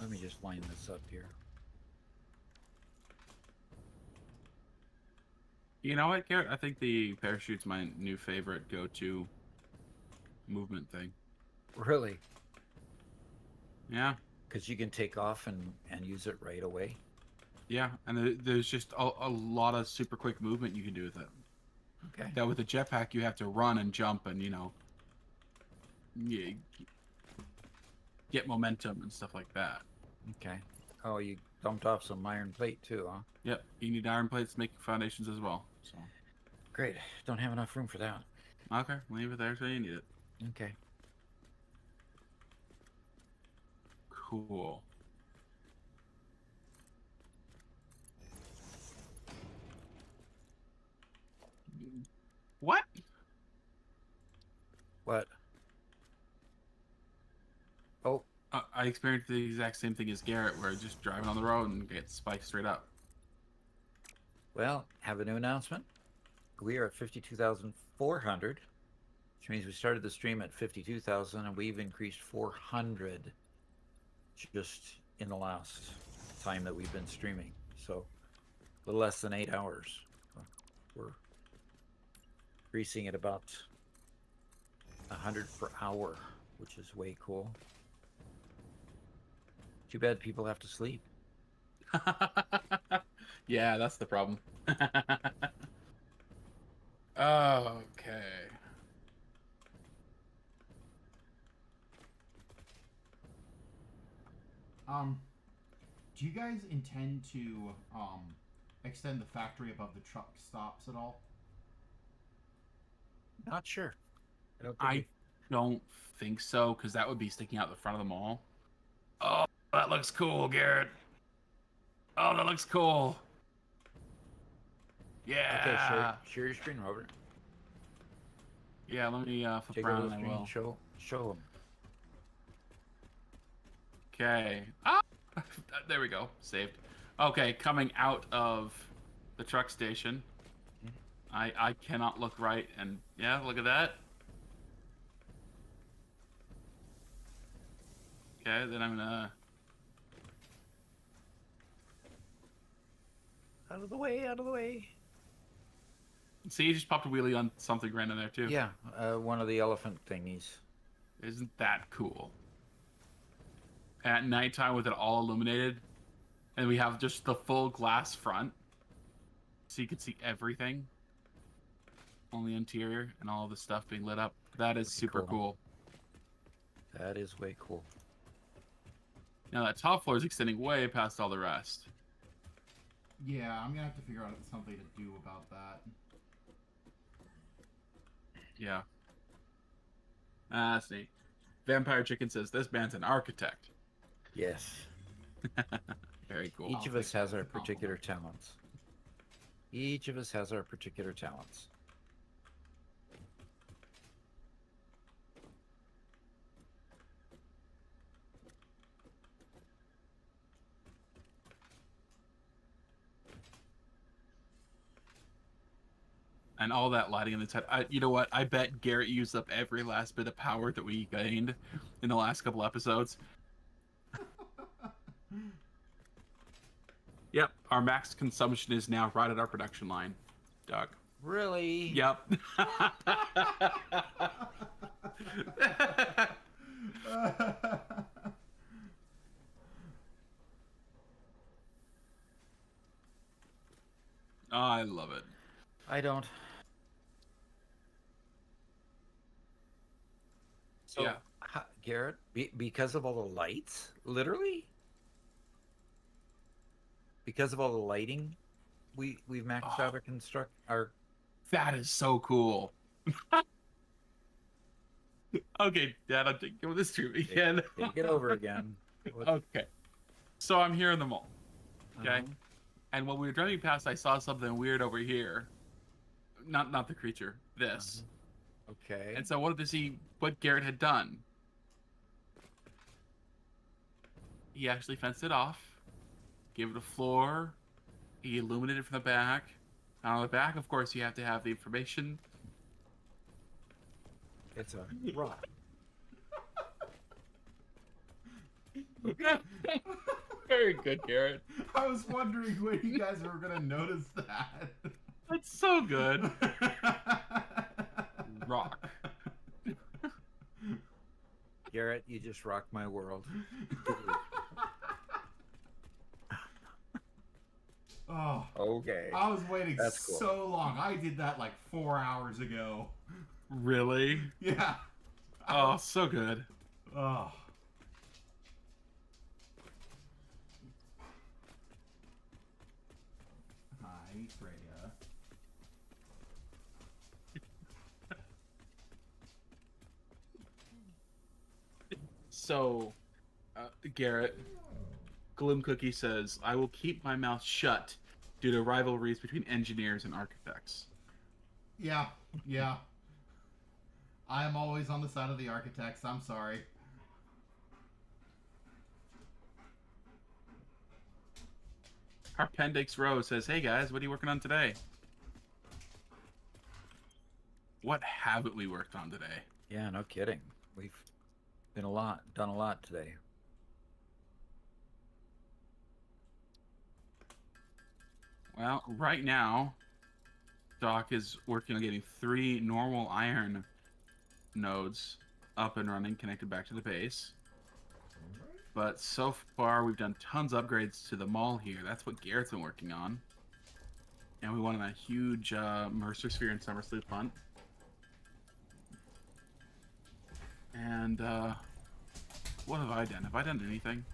Let me just line this up here. You know what, Garrett? I think the parachute's my new favorite go-to movement thing. Really? Yeah, Because you can take off and use it right away. yeah, and there's just a lot of super quick movement you can do with it. Okay. That with the jetpack, you have to run and jump and, get momentum and stuff like that. Okay. Oh, you dumped off some iron plate too, huh? Yep, you need iron plates to make foundations as well. So Great. Don't have enough room for that. Okay, leave it there till you need it. Okay. Cool. What? What? Oh, I experienced the exact same thing as Garrett, where just driving on the road and get spiked straight up. well, have a new announcement. We are at 52,400, which means we started the stream at 52,000, and we've increased 400 just in the last time that we've been streaming. So a little less than 8 hours. We're increasing at about 100 per hour, which is way cool. Too bad people have to sleep. Yeah, that's the problem. Okay. Do you guys intend to extend the factory above the truck stops at all? Not sure. I don't think so, because that would be sticking out the front of the mall. Oh, that looks cool, Garrett. Oh, that looks cool. Yeah. Okay, share your screen, Robert. Yeah, let me flip Take around over the and I screen. will. Show them. Okay. Ah! There we go. Saved. Okay, coming out of the truck station. I cannot look right, and yeah, look at that. Okay, then I'm gonna... Out of the way, out of the way. See, you just popped a wheelie on something random there, too. Yeah, one of the elephant thingies. Isn't that cool? At nighttime with it all illuminated, and we have just the full glass front, so you can see everything on the interior and all the stuff being lit up. That is super cool. That is way cool. Now that top floor is extending way past all the rest. Yeah, I'm gonna have to figure out something to do about that. Yeah. That's neat. Vampire Chicken says this man's an architect. Yes. Very cool. Each I'll of us take has that our as a compliment. particular talents. Each of us has our particular talents. And all that lighting in the tent. You know what? I bet Garrett used up every last bit of power that we gained in the last couple episodes. Yep, our max consumption is now right at our production line, Doug. Really? Yep. Oh, I love it. I don't. So, Yeah. Garrett, because of all the lights, literally? Because of all the lighting, we've maxed out our That is so cool. Okay, Dad, I'm taking this to me again. Take it over again. Okay. So I'm here in the mall. Okay. Uh-huh. And when we were driving past, I saw something weird over here. Not the creature. This. Okay. And so I wanted to see what Garrett had done. He actually fenced it off, gave it a floor. He illuminated it from the back. And on the back, of course, you have to have the information. It's a rock. Very good, Garrett. I was wondering when you guys were gonna notice that. That's so good. Rock. Garrett, you just rock my world. Oh, Okay. I was waiting That's cool. so long. I did that like 4 hours ago. Really? Yeah. Oh, so good. Oh. Hi, Freya. So, Garrett, Gloom Cookie says, I will keep my mouth shut due to rivalries between engineers and architects. Yeah, yeah. I am always on the side of the architects. I'm sorry. Appendix Rose says, hey guys, what are you working on today? What haven't we worked on today? Yeah, no kidding. We've done a lot today. Well, right now, Doc is working on getting 3 normal iron nodes up and running, connected back to the base. But so far, we've done tons of upgrades to the mall here. That's what Garrett's been working on. And we won a huge Mercer Sphere and Summer Sleep hunt. And what have I done? Have I done anything?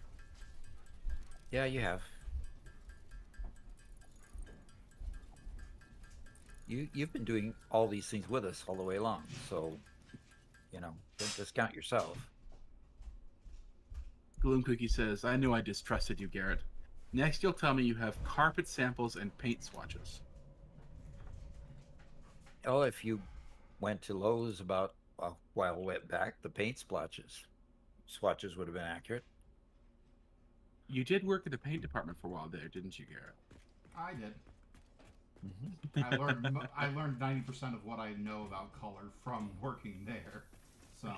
Yeah, you have. You've been doing all these things with us all the way along, so don't discount yourself. Gloom Cookie says, I knew I distrusted you, Garrett. Next, you'll tell me you have carpet samples and paint swatches. Oh, if you went to Lowe's about a while back, the paint swatches would have been accurate. You did work at the paint department for a while there, didn't you, Garrett? I did. Mm-hmm. I learned 90% of what I know about color from working there. So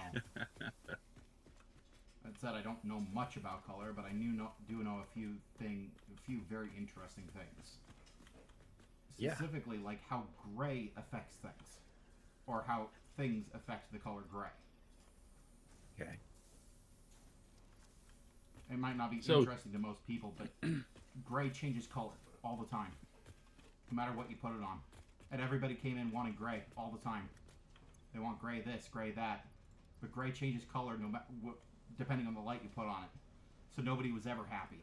that said, I don't know much about color, but I do know a few very interesting things. Yeah. Specifically, like how gray affects things, or how things affect the color gray. Okay. It might not be So- interesting to most people, but gray changes color all the time, no matter what you put it on. And everybody came in wanting gray all the time. They want gray this, gray that, but gray changes color no matter depending on the light you put on it. So nobody was ever happy.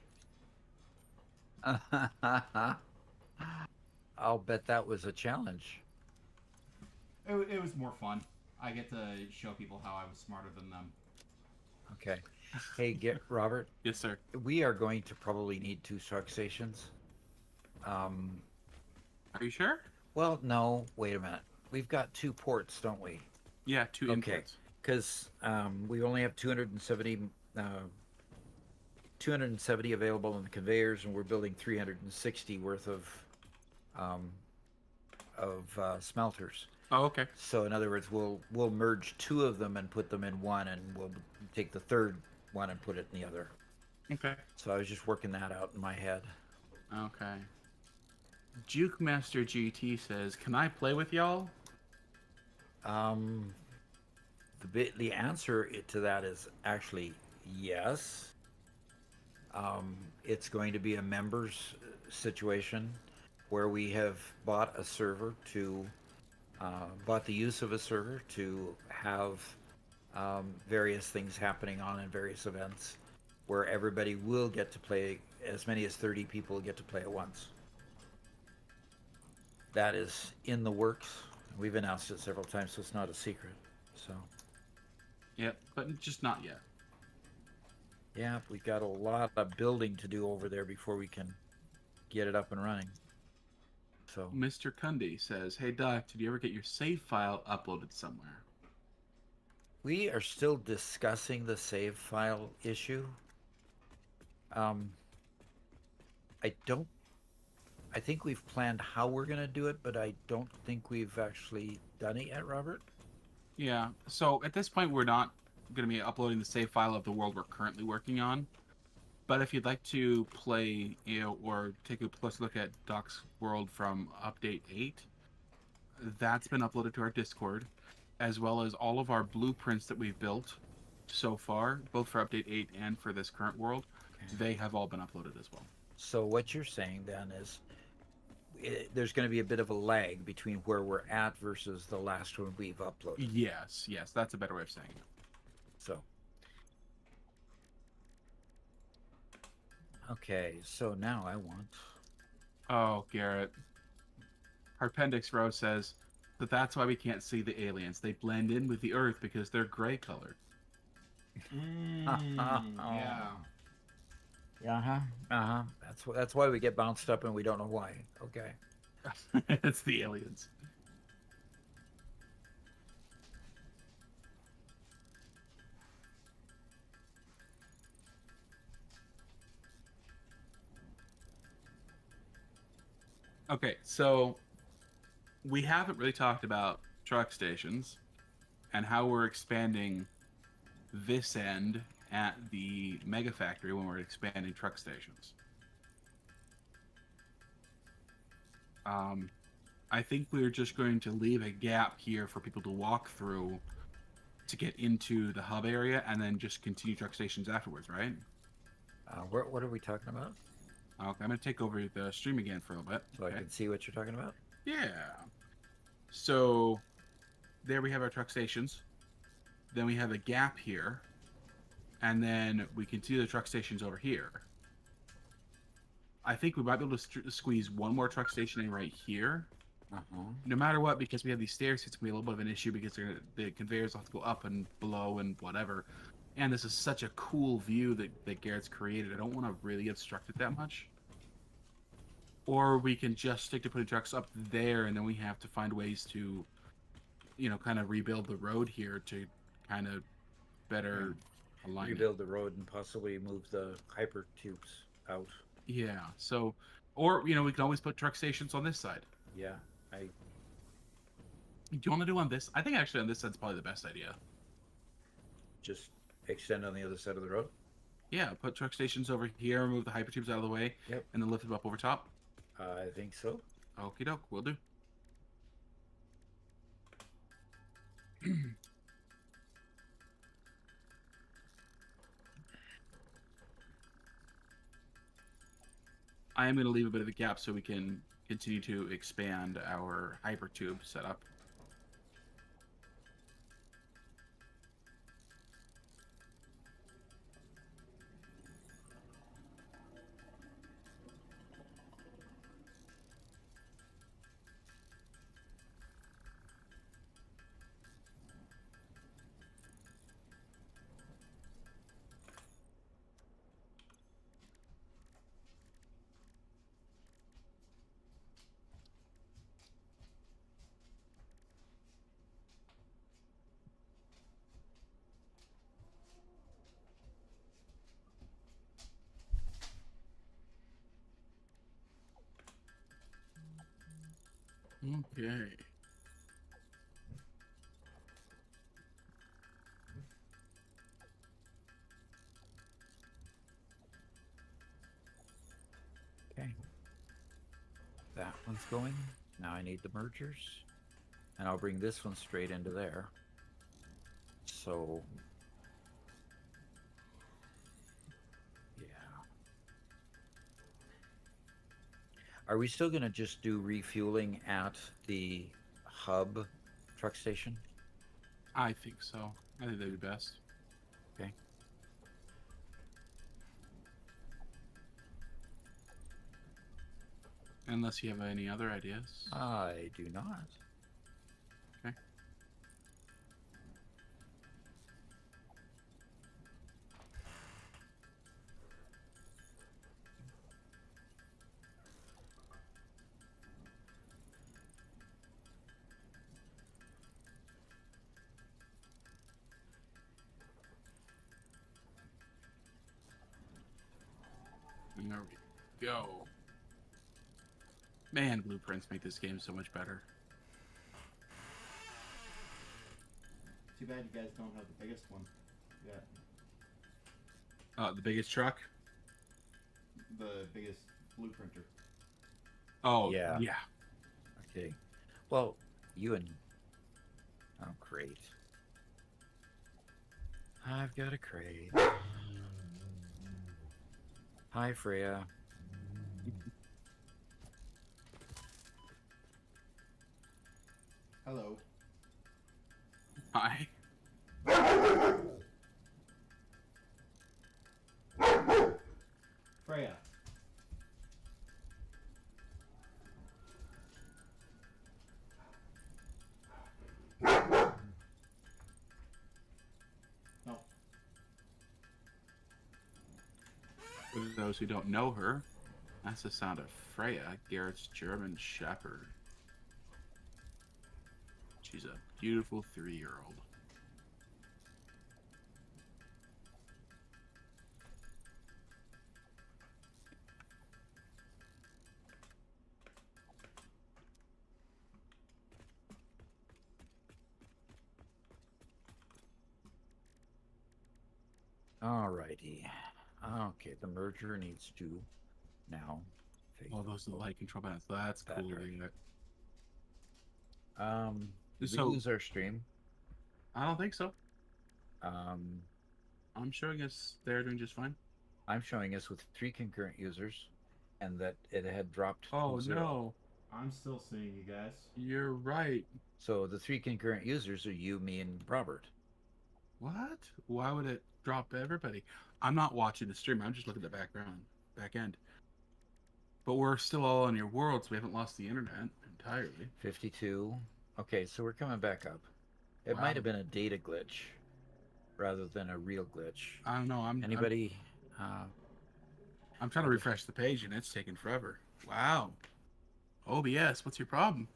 I'll bet that was a challenge. It was more fun. I get to show people how I was smarter than them. Okay. Hey, Robert. Yes, sir. We are going to probably need 2 truck stations. Are you sure? Well, no. Wait a minute. We've got 2 ports, don't we? Yeah, 2 Okay. imports. Because we only have 270 available on the conveyors, and we're building 360 worth of smelters. Oh, okay. So in other words, we'll merge 2 of them and put them in one, and we'll take the third one and put it in the other. Okay. So I was just working that out in my head. Okay. Juke Master GT says, "Can I play with y'all?" The answer to that is actually yes. It's going to be a members situation where we have bought a server bought the use of a server to have various things happening on in various events where everybody will get to play. As many as 30 people get to play at once. That is in the works. We've announced it several times, so it's not a secret. So Yep, but just not yet. yeah, we've got a lot of building to do over there before we can get it up and running. So Mr. Cundy says, "Hey Doc, did you ever get your save file uploaded somewhere?" we are still discussing the save file issue. I think we've planned how we're going to do it, but I don't think we've actually done it yet, Robert. Yeah, so at this point, we're not going to be uploading the save file of the world we're currently working on. But if you'd like to play, or take a close look at Doc's world from Update 8, that's been uploaded to our Discord, as well as all of our blueprints that we've built so far, both for Update 8 and for this current world. Okay. They have all been uploaded as well. So what you're saying then is there's going to be a bit of a lag between where we're at versus the last one we've uploaded. Yes, that's a better way of saying it. So, okay, so now I want. Oh, Garrett. Harpendix Rose says that that's why we can't see the aliens. They blend in with the Earth because they're gray colored. Yeah. Uh-huh. That's why we get bounced up and we don't know why. Okay. It's the aliens. Okay, so we haven't really talked about truck stations and how we're expanding this end at the mega factory when we're expanding truck stations. I think we're just going to leave a gap here for people to walk through to get into the hub area and then just continue truck stations afterwards, right? What are we talking about? Okay, I'm going to take over the stream again for a little bit. So I can see what you're talking about. Yeah. So there we have our truck stations. Then we have a gap here. And then we continue the truck stations over here. I think we might be able to squeeze one more truck station in right here. No matter what, because we have these stairs, it's going to be a little bit of an issue because the conveyors have to go up and below and whatever. And this is such a cool view that Garrett's created. I don't want to really obstruct it that much. Or we can just stick to putting trucks up there, and then we have to find ways to, kind of rebuild the road here to kind of better align it. Rebuild the road and possibly move the hyper tubes out. Yeah. So, or we can always put truck stations on this side. Yeah. Do you want to do on this? I think actually on this side's probably the best idea. Just extend on the other side of the road. Yeah, put truck stations over here, move the hypertubes out of the way, Yep. and then lift them up over top. I think so. Okie doke, will do. I am going to leave a bit of a gap so we can continue to expand our hypertube setup. Okay. Okay. That one's going. Now I need the mergers. And I'll bring this one straight into there. So, yeah. Are we still going to just do refueling at the hub truck station? I think so. I think that'd be best. Okay. Unless you have any other ideas. I do not. Okay. And there we go. Man, blueprints make this game so much better. Too bad you guys don't have the biggest one yet. The biggest truck? The biggest blueprinter. Oh, Yeah. yeah. Okay. Well, you and... Oh, great. I've got a crate. Hi, Freya. Hello. Hi. Freya. No. For those who don't know her, that's the sound of Freya, Garrett's German Shepherd. She's a beautiful 3-year-old. Alrighty. Okay, the merger needs to now. Oh, those are the light control buttons. That's That cool. right. Yeah. Did we So- lose our stream? I don't think so. Um, I'm showing us they're doing just fine. I'm showing us with 3 concurrent users, and that it had dropped Oh to 0. no, I'm still seeing you guys. you're right. So the 3 concurrent users are you, me, and Robert. What? Why would it drop everybody? I'm not watching the stream. I'm just looking at the back end. But we're still all on your world, so we haven't lost the internet entirely. 52. Okay, so we're coming back up. It Wow. might have been a data glitch rather than a real glitch. I don't know. Anybody? I'm trying to refresh the page, and it's taking forever. Wow. OBS, what's your problem?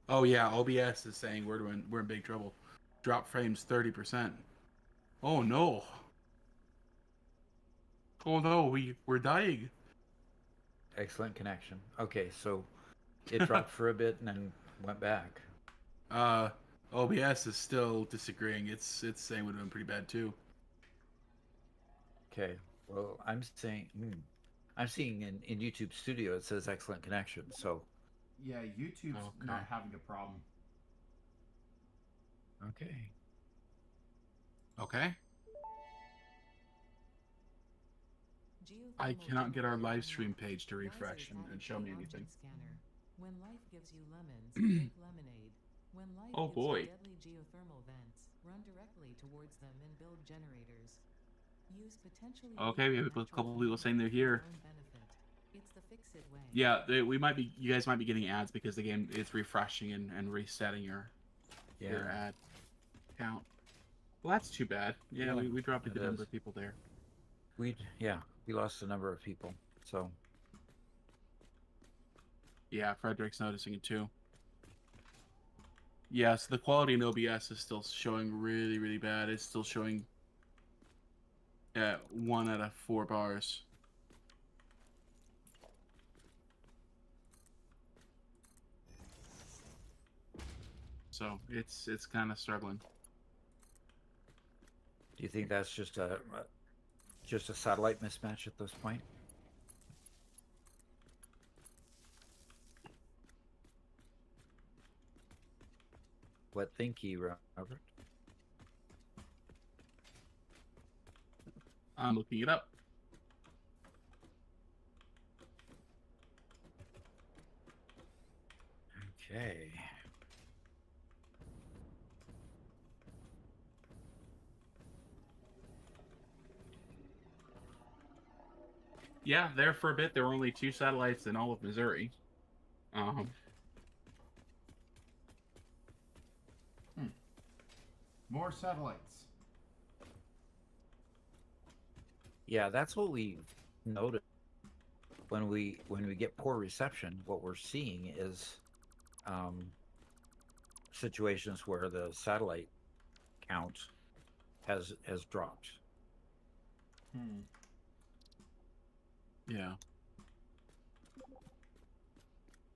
Oh yeah, OBS is saying we're in big trouble. Drop frames 30%. Oh no. Oh no, we're dying. Excellent connection. Okay, so it dropped for a bit and then went back. OBS is still disagreeing. It's saying it would have been pretty bad too. Okay. Well, I'm seeing in YouTube Studio it says excellent connection. So Yeah, YouTube's Okay. not having a problem. okay. Okay. I cannot get our live stream page to refresh and show me anything. Scanner. When life gives you lemons, make lemonade. When life Oh, gives boy. you deadly geothermal vents, run directly towards them and build generators. Use potentially Okay, we have a lethal couple natural people saying they're for your here. own benefit. It's the fix-it way. Yeah, you guys might be getting ads because the game is refreshing and resetting your ad count. Well, that's too bad. Yeah, Yeah, we dropped a it good number is. of people there. We lost a number of people. So Yeah, Frederick's noticing it too. Yeah, so the quality in OBS is still showing really, really bad. It's still showing 1 out of 4 bars. So it's kind of struggling. do you think that's just a satellite mismatch at this point? What think you, Robert? I'm looking it up. Okay. Yeah, there for a bit, there were only 2 satellites in all of Missouri. More satellites. Yeah, that's what we noticed when we get poor reception. What we're seeing is situations where the satellite count has dropped. Yeah.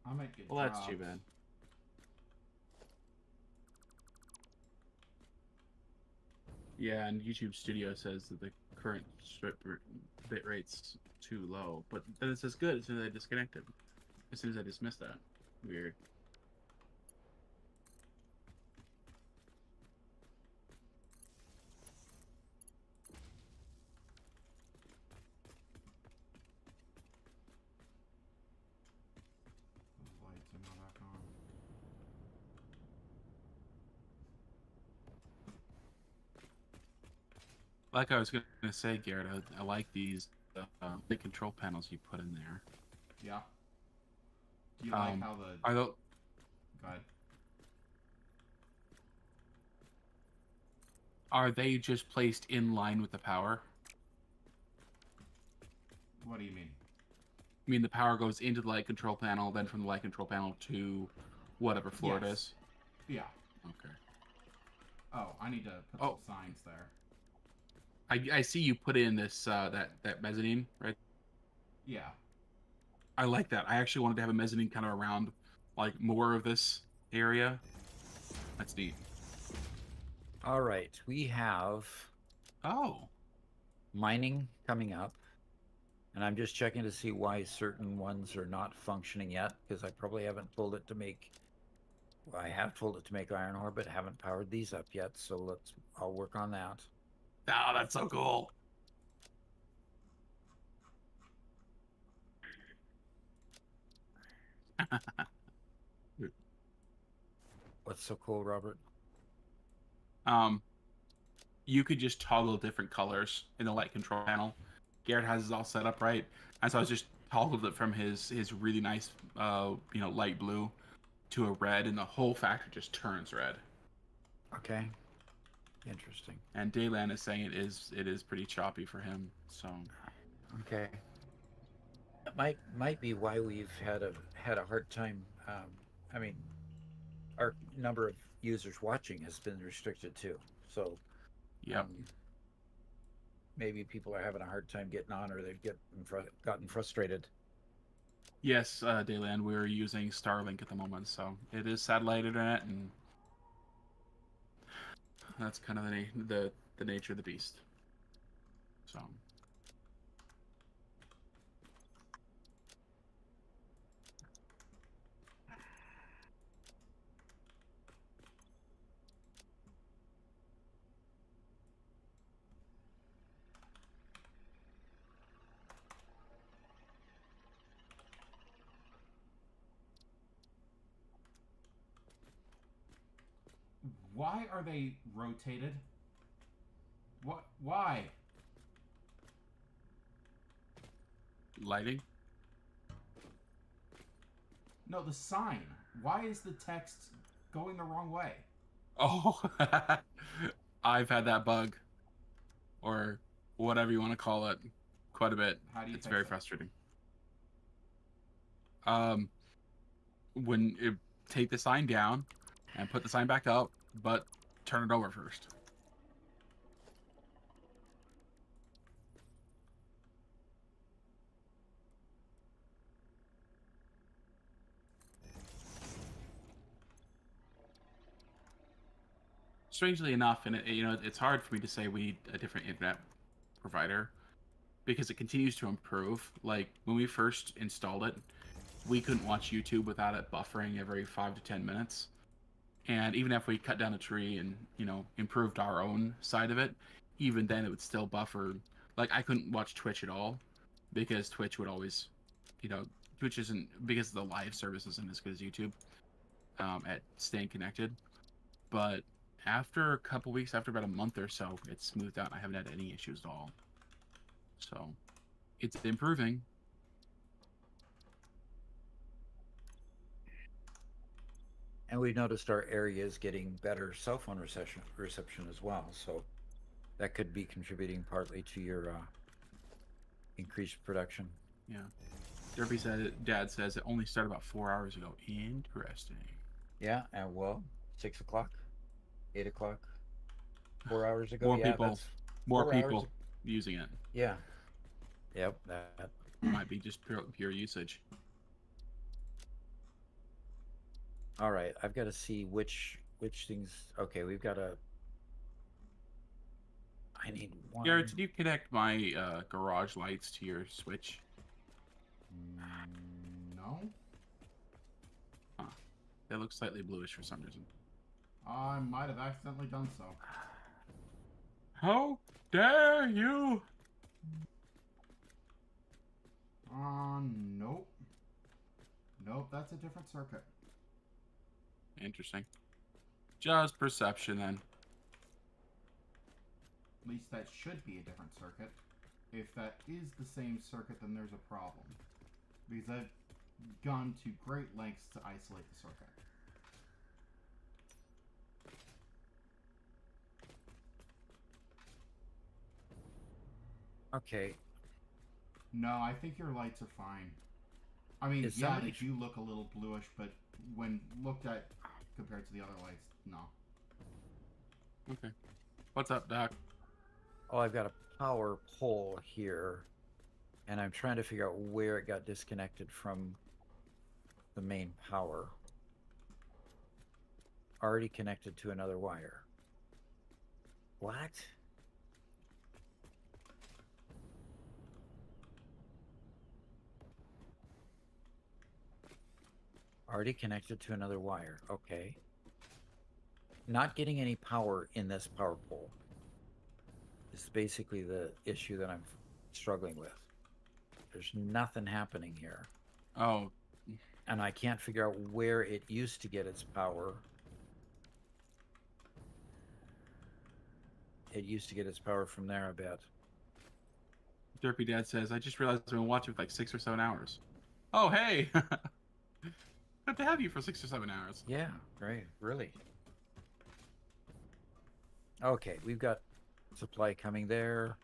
I might get Well, that's dropped. too bad. Yeah, and YouTube Studio says that the current bit rate's too low, but then it says good as soon as I disconnect it. As soon as I dismiss that. Weird. Those lights are not back on. Like I was gonna say, Garrett, I like these the control panels you put in there. Yeah. Do you like how the... Are the Go ahead. Are they just placed in line with the power? What do you mean? I mean, the power goes into the light control panel, then from the light control panel to whatever floor it Yes. is. Yeah. Okay. Oh, I need to put Oh. some signs there. I see you put in this that mezzanine, right? Yeah. I like that. I actually wanted to have a mezzanine kind of around, like, more of this area. That's neat. All right, we have Oh. mining coming up, and I'm just checking to see why certain ones are not functioning yet, because I probably haven't told it to make. Well, I have told it to make iron ore, but haven't powered these up yet. So I'll work on that. Oh, that's so cool. What's so cool, Robert? You could just toggle different colors in the light control panel. Garrett has it all set up right, and so I was just toggled it from his really nice light blue to a red, and the whole factory just turns red. Okay, interesting. And Daylan is saying it is pretty choppy for him. So Okay, it might be why we've had a hard time. I mean, our number of users watching has been restricted too. So yep. Maybe people are having a hard time getting on, or they've gotten frustrated. Yes, Dayland, we're using Starlink at the moment, so it is satellite internet, and that's kind of the nature of the beast. So. Why are they rotated? What? Why? Lighting? No, the sign. Why is the text going the wrong way? Oh, I've had that bug, or whatever you want to call it, quite a bit. How do you It's fix very it? frustrating. When it, take the sign down and put the sign back up, but turn it over first. Strangely enough, and it's hard for me to say we need a different internet provider because it continues to improve. Like when we first installed it, we couldn't watch YouTube without it buffering every 5 to 10 minutes. And even if we cut down a tree and improved our own side of it, even then it would still buffer. Like I couldn't watch Twitch at all because Twitch would always, Twitch isn't, because the live service isn't as good as YouTube at staying connected. But after a couple weeks, after about a month or so, it's smoothed out. And I haven't had any issues at all. So it's improving. And we've noticed our area is getting better cell phone reception as well. So that could be contributing partly to your increased production. Yeah. Derby Dad says it only started about 4 hours ago. Interesting. Yeah, and well, 6 o'clock, 8 o'clock, 4 hours ago. More Yeah, people, that's more 4 hours people ag- using it. Yeah. Yep. That. Might be just pure usage. All right, I've got to see which things. Okay, we've got to. I need one. Garrett, did you connect my garage lights to your switch? No. Huh. They look slightly bluish for some reason. I might have accidentally done so. How dare you! Nope. Nope, that's a different circuit. Interesting. Just perception then. At least that should be a different circuit. If that is the same circuit, then there's a problem. Because I've gone to great lengths to isolate the circuit. Okay. No, I think your lights are fine. I mean, Is yeah, somebody- they do look a little bluish, but when looked at compared to the other lights, no. Okay. What's up, Doc? Oh, I've got a power pole here, and I'm trying to figure out where it got disconnected from the main power. Already connected to another wire. What? Already connected to another wire. Okay. Not getting any power in this power pole is basically the issue that I'm struggling with. There's nothing happening here. Oh, And I can't figure out where it used to get its power. It used to get its power from there, I bet. Derpy Dad says, I just realized I've been watching for like 6 or 7 hours. Oh, hey! Good to have you for 6 or 7 hours. Yeah, right, really. Okay, we've got supply coming there.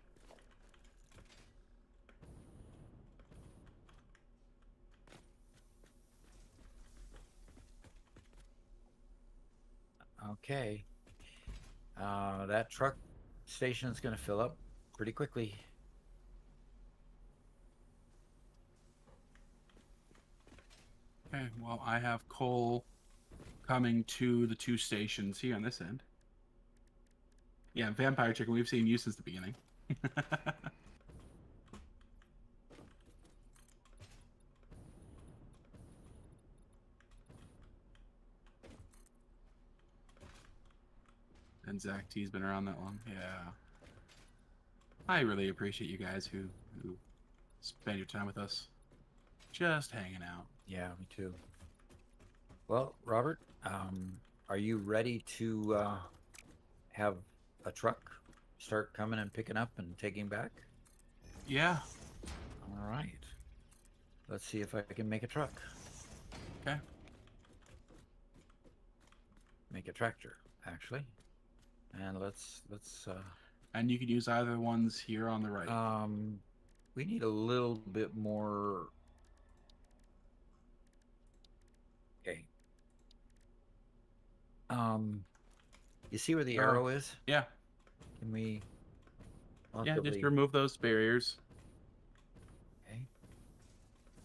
Okay. That truck station is going to fill up pretty quickly. Okay, well, I have coal coming to the 2 stations here on this end. Yeah, Vampire Chicken, we've seen you since the beginning. And Zach T's been around that long. Yeah. I really appreciate you guys who spend your time with us. Just hanging out. Yeah, me too. Well, Robert, are you ready to have a truck start coming and picking up and taking back? Yeah. All right. Let's see if I can make a truck. Okay. Make a tractor, actually. And let's And you could use either ones here on the right. we need a little bit more. Okay. You see where the arrow is? Yeah. Can we Yeah, just possibly- remove those barriers. Okay.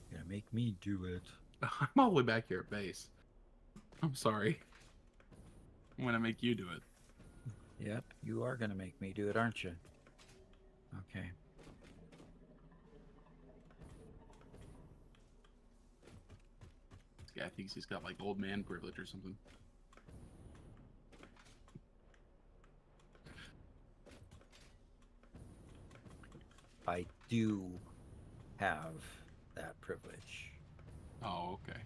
You're gonna make me do it. I'm all the way back here at base. I'm sorry. I'm gonna make you do it. Yep, you are gonna make me do it, aren't you? Okay. This guy thinks he's got like old man privilege or something. I do have that privilege. Oh, okay.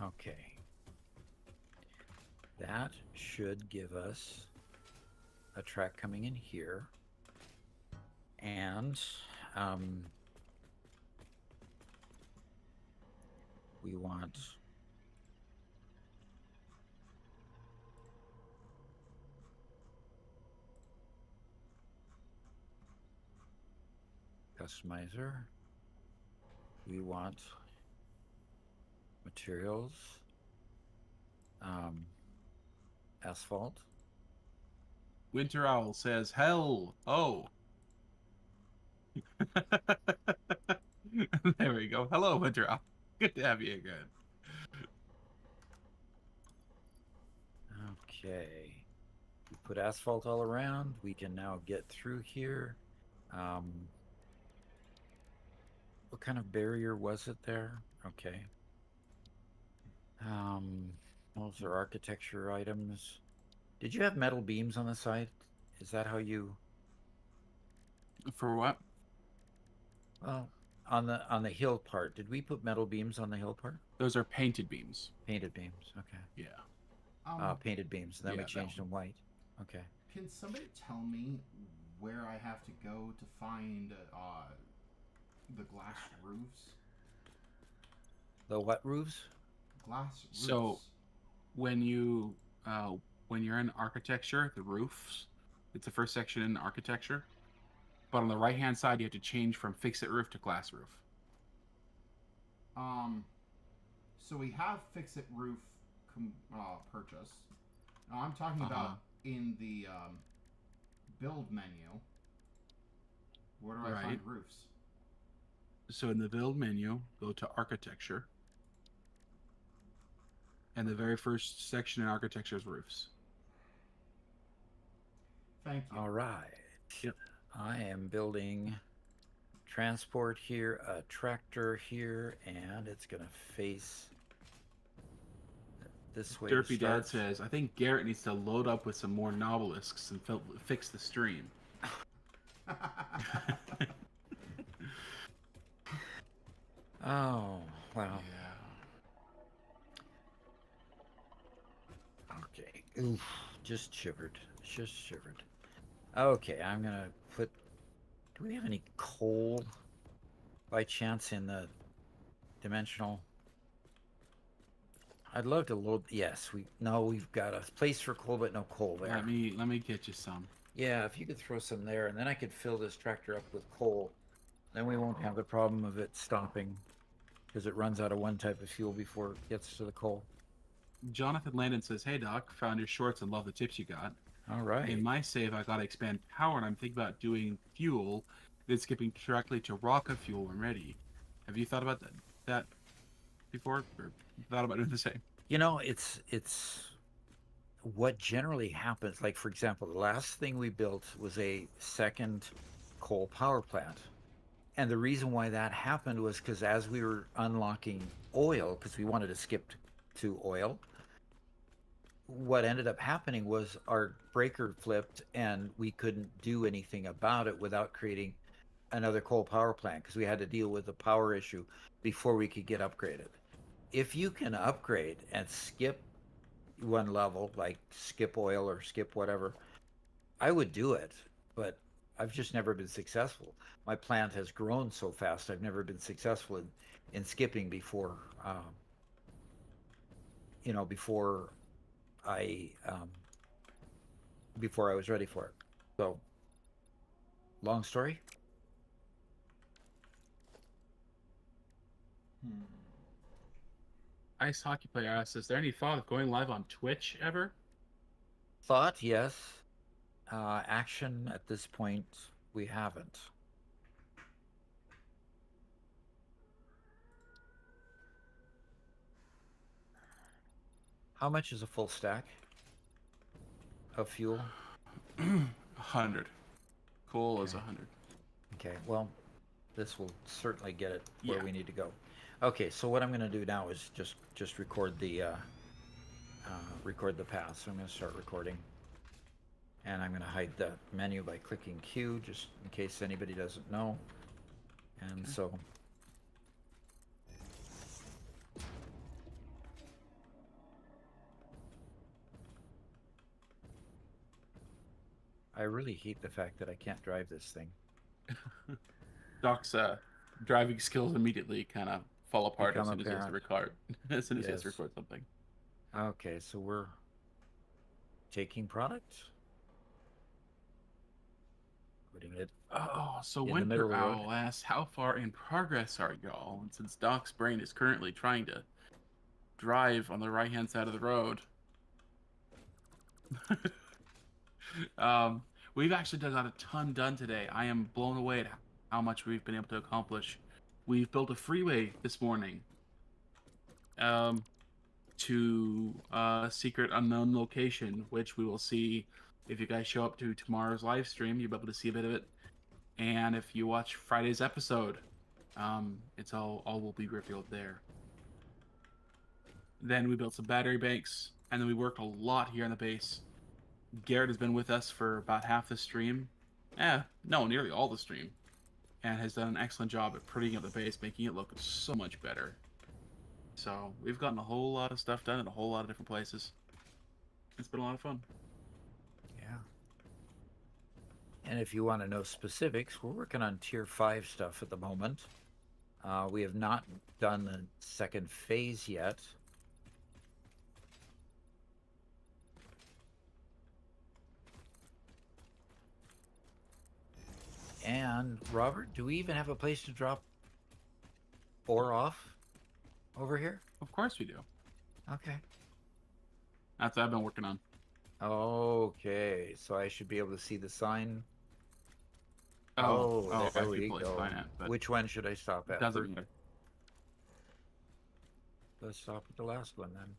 Okay. That should give us a track coming in here. And we want customizer. We want materials, asphalt. Winter Owl says, hell, oh. There we go. Hello, Winter Owl. Good to have you again. Okay. We put asphalt all around. We can now get through here. What kind of barrier was it there? Okay. Those are architecture items. Did you have metal beams on the side? Is that how you? For what? Well, on the hill part, did we put metal beams on the hill part? Those are painted beams. Painted beams. Okay. Yeah. Painted beams. Then we yeah, that changed them white. Okay. Can somebody tell me where I have to go to find the glass roofs? The what roofs? Glass roofs. So when you when you're in architecture, the roofs, it's the first section in architecture. But on the right hand side, you have to change from fix-it roof to glass roof. So we have fix-it roof purchase. Now I'm talking about in the build menu. Where do I find roofs? So in the build menu, go to architecture. And the very first section in architecture is roofs. Thank you. All right. Yep. I am building transport here, a tractor here, and it's going to face this way. Derpy Dad says, I think Garrett needs to load up with some more nobelisks and fix the stream. Oh, wow. Yeah. Okay. Oof, just shivered. Just shivered. Okay, I'm going to put... Do we have any coal by chance in the dimensional? I'd love to load... Yes, we've got a place for coal, but no coal there. Let me get you some. Yeah, if you could throw some there, and then I could fill this tractor up with coal. Then we won't have the problem of it stopping, because it runs out of one type of fuel before it gets to the coal. Jonathan Landon says, hey Doc, found your shorts and love the tips you got. All right. In my save, I gotta expand power, and I'm thinking about doing fuel, then skipping directly to rocket fuel when ready. Have you thought about that before, or thought about doing the same? You know, it's what generally happens. Like, for example, the last thing we built was a second coal power plant. And the reason why that happened was because as we were unlocking oil, because we wanted to skip to oil, what ended up happening was our breaker flipped and we couldn't do anything about it without creating another coal power plant, because we had to deal with the power issue before we could get upgraded. If you can upgrade and skip one level, like skip oil or skip whatever, I would do it, but I've just never been successful. My plant has grown so fast, I've never been successful in skipping before before I was ready for it. So, long story. Ice hockey player asks, is there any thought of going live on Twitch ever? Thought, yes. Action at this point, we haven't. How much is a full stack of fuel? 100. Coal is 100. Okay, well, this will certainly get it where Yeah. we need to go. Okay, so what I'm going to do now is just record the path. So I'm going to start recording, and I'm going to hide the menu by clicking Q, just in case anybody doesn't know. And so I really hate the fact that I can't drive this thing. Doc's driving skills immediately kind of fall apart as Become soon as he has to apparent. record. As soon as he has to Yes. record something. Okay, so we're taking product, putting it. Oh, so In the middle Winter of the road. Owl asks, how far in progress are y'all? And since Doc's brain is currently trying to drive on the right-hand side of the road, we've actually got a ton done today. I am blown away at how much we've been able to accomplish. We've built a freeway this morning to a secret unknown location, which we will see if you guys show up to tomorrow's live stream. You'll be able to see a bit of it. And if you watch Friday's episode, it's all will be revealed there. Then we built some battery banks, and then we worked a lot here on the base. Garrett has been with us for about half the stream. Nearly all the stream. And has done an excellent job at prettying up the base, making it look so much better. So we've gotten a whole lot of stuff done in a whole lot of different places. It's been a lot of fun. Yeah. And if you want to know specifics, we're working on tier 5 stuff at the moment. We have not done the second phase yet. And Robert, do we even have a place to drop ore off over here? Of course we do. Okay. That's what I've been working on. Okay, so I should be able to see the sign. Oh, I there should we probably go. sign it, but Which one should I stop it at? doesn't matter. Let's stop at the last one then.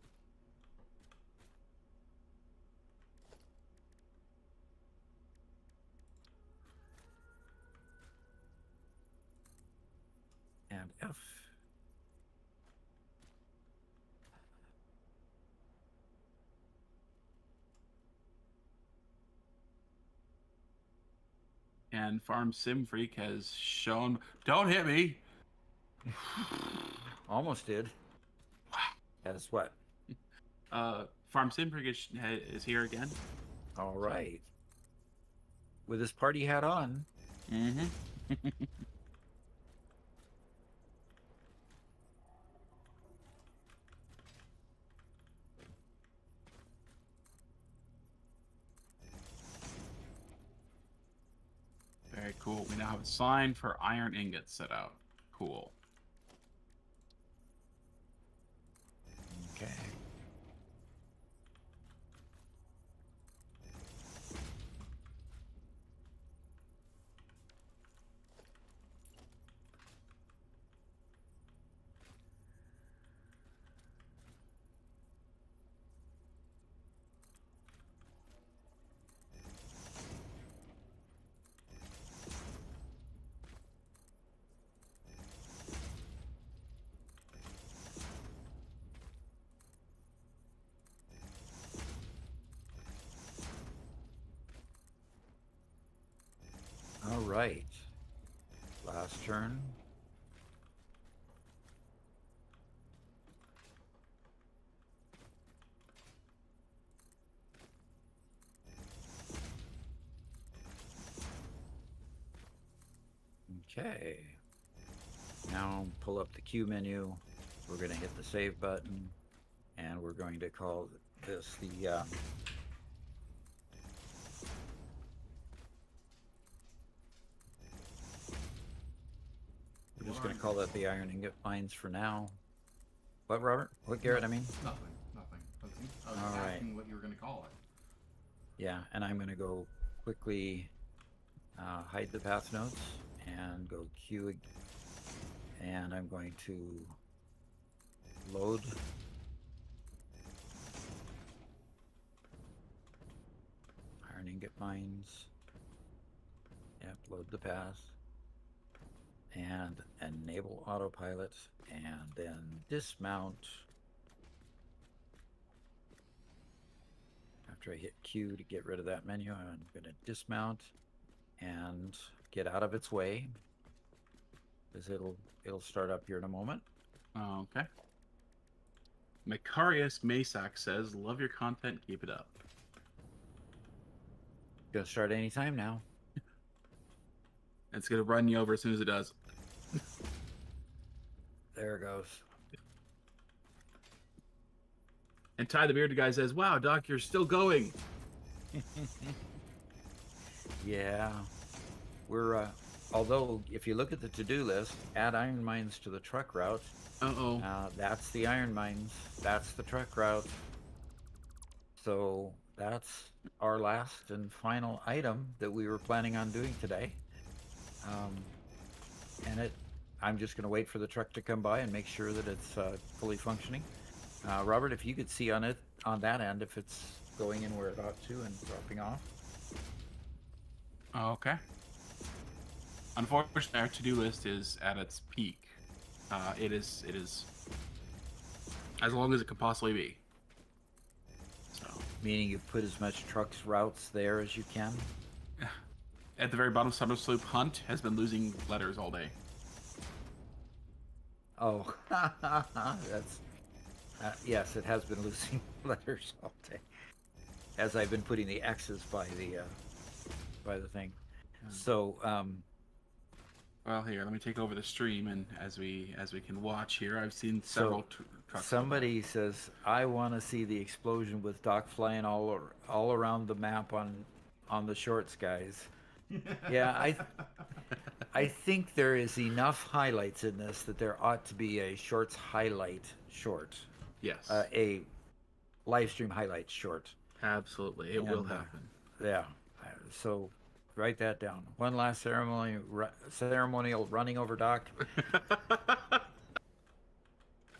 And F. And Farm Sim Freak has shown. Don't hit me. Almost did. As what? Farm Sim Freak is here again. All right. With his party hat on. Mm-hmm. Very cool. We now have a sign for iron ingots set out. Cool. Okay. All right. Last turn. Okay. Now pull up the Q menu. We're going to hit the save button, and we're going to call this the we're just going to call that the iron ingot mines for now. What, Robert? What, Garrett? I mean, Nothing. I was All right. asking what you were going to call it. yeah. And I'm going to go quickly hide the path notes and go Q, and I'm going to load. Iron ingot mines. Yep, load the path. And enable autopilot, and then dismount. After I hit Q to get rid of that menu, I'm going to dismount and get out of its way, because it'll start up here in a moment. Okay. Macarius Masak says, "Love your content. Keep it up." Gonna start anytime now. It's gonna run you over as soon as it does. There it goes. And Ty the Bearded Guy says, "Wow, Doc, you're still going." Yeah, we're although if you look at the to-do list, add iron mines to the truck route. Uh-oh. That's the iron mines. That's the truck route. So that's our last and final item that we were planning on doing today. And I'm just going to wait for the truck to come by and make sure that it's fully functioning. Robert, if you could see on that end, if it's going in where it ought to and dropping off. Okay. Unfortunately, our to-do list is at its peak. It is as long as it can possibly be. So, Meaning you've put as much trucks routes there as you can? at the very bottom, Summer Sloop Hunt has been losing letters all day. Oh, that's... yes, it has been losing letters all day. As I've been putting the X's by the thing. So, Well, here, let me take over the stream, and as we can watch here, I've seen several trucks. somebody says, I want to see the explosion with Doc flying all around the map on the shorts, guys. Yeah, I think there is enough highlights in this that there ought to be a shorts highlight short. Yes. A live stream highlight short. Absolutely, it will And, happen. Yeah. So write that down. One last ceremonial running over Doc.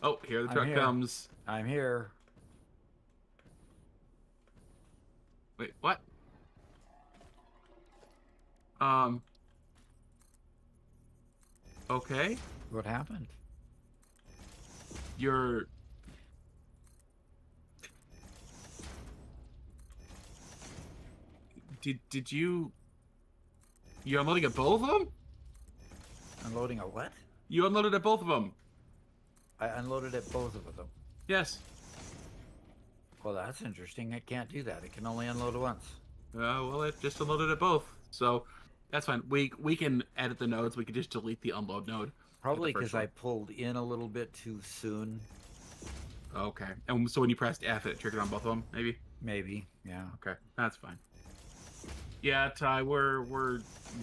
Oh, here the I'm truck here. comes. I'm here. Wait, what? Okay. What happened? You're. Did you? You unloading at both of them? Unloading a what? You unloaded at both of them. I unloaded at both of them. Yes. Well, that's interesting. I can't do that. It can only unload once. Well, it just unloaded at both, so that's fine. We can edit the nodes. We can just delete the unload node. Probably first because I one. pulled in a little bit too soon. Okay. And so when you pressed F, it triggered on both of them, maybe. Maybe. Yeah. Okay, that's fine. Yeah, Ty, we're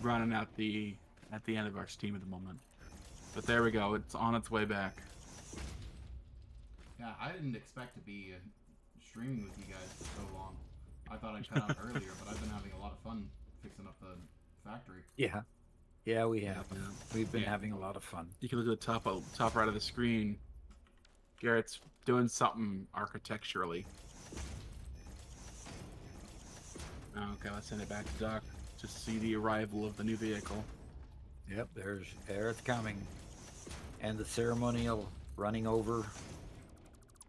running at the end of our steam at the moment, but there we go. It's on its way back. Yeah, I didn't expect to be streaming with you guys for so long. I thought I'd cut out earlier, but I've been having a lot of fun fixing up the factory. Yeah. Yeah, we have. Yeah. We've been Yeah. having a lot of fun. You can look at the top right of the screen. Garrett's doing something architecturally. Okay, let's send it back to Doc to see the arrival of the new vehicle. Yep, there it's coming. And the ceremonial running over.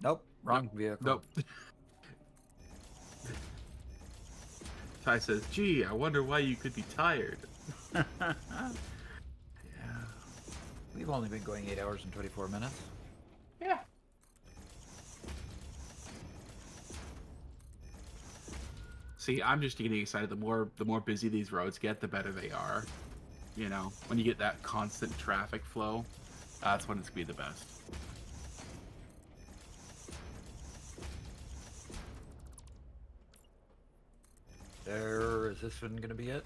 Nope, wrong vehicle. Nope. Ty says, "Gee, I wonder why you could be tired." Yeah. We've only been going 8 hours and 24 minutes. Yeah. See, I'm just getting excited. The more busy these roads get, the better they are. You know, when you get that constant traffic flow, that's when it's gonna be the best. There, is this one going to be it?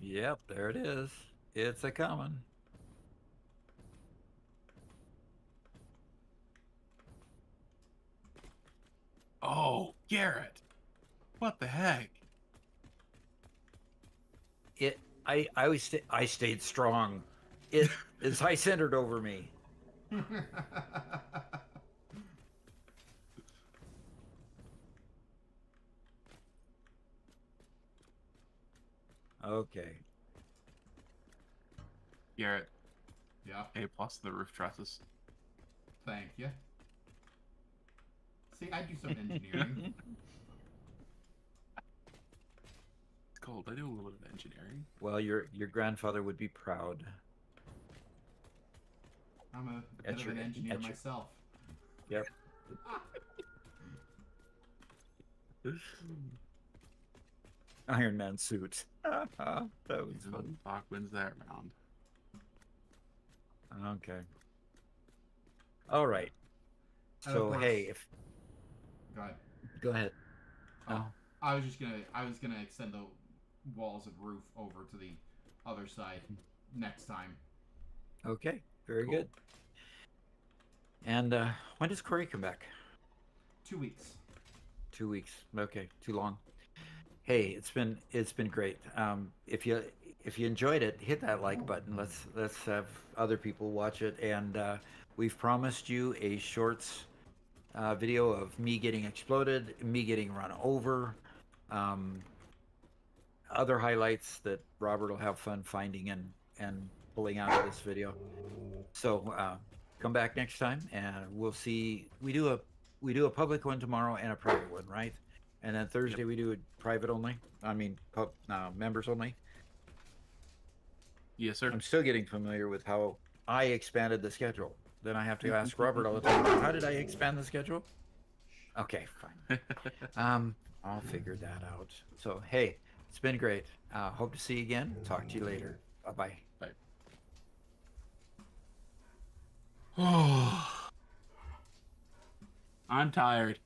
Yep, there it is. It's a coming. Oh, Garrett, what the heck? I stayed strong. It is high centered over me. Okay. Garrett, Yeah, A plus the roof trusses. thank you. See, I do some engineering. It's cold. I do a little bit of engineering. Well, your grandfather would be proud. I'm a At bit your- of an engineer at your- myself. Yep. Iron Man suit. That was fun. Doc wins that round. Okay. All right. And of So course- hey, if Go ahead. go ahead. Oh, I was gonna extend the walls of roof over to the other side next time. Okay, very Cool. good. And when does Corey come back? 2 weeks. 2 weeks. Okay, too long. Hey, it's been great. If you enjoyed it, hit that like button. Let's have other people watch it. And we've promised you a shorts video of me getting exploded, me getting run over, other highlights that Robert will have fun finding and pulling out of this video. So come back next time, and we'll see. We do a public one tomorrow and a private one, right? And then Thursday we do a private only. I mean, members only. Yes, sir. I'm still getting familiar with how I expanded the schedule. Then I have to ask Robert all the time, how did I expand the schedule? Okay, fine. I'll figure that out. So, hey, it's been great. Hope to see you again. Talk to you later. Bye-bye. Bye. Oh, I'm tired.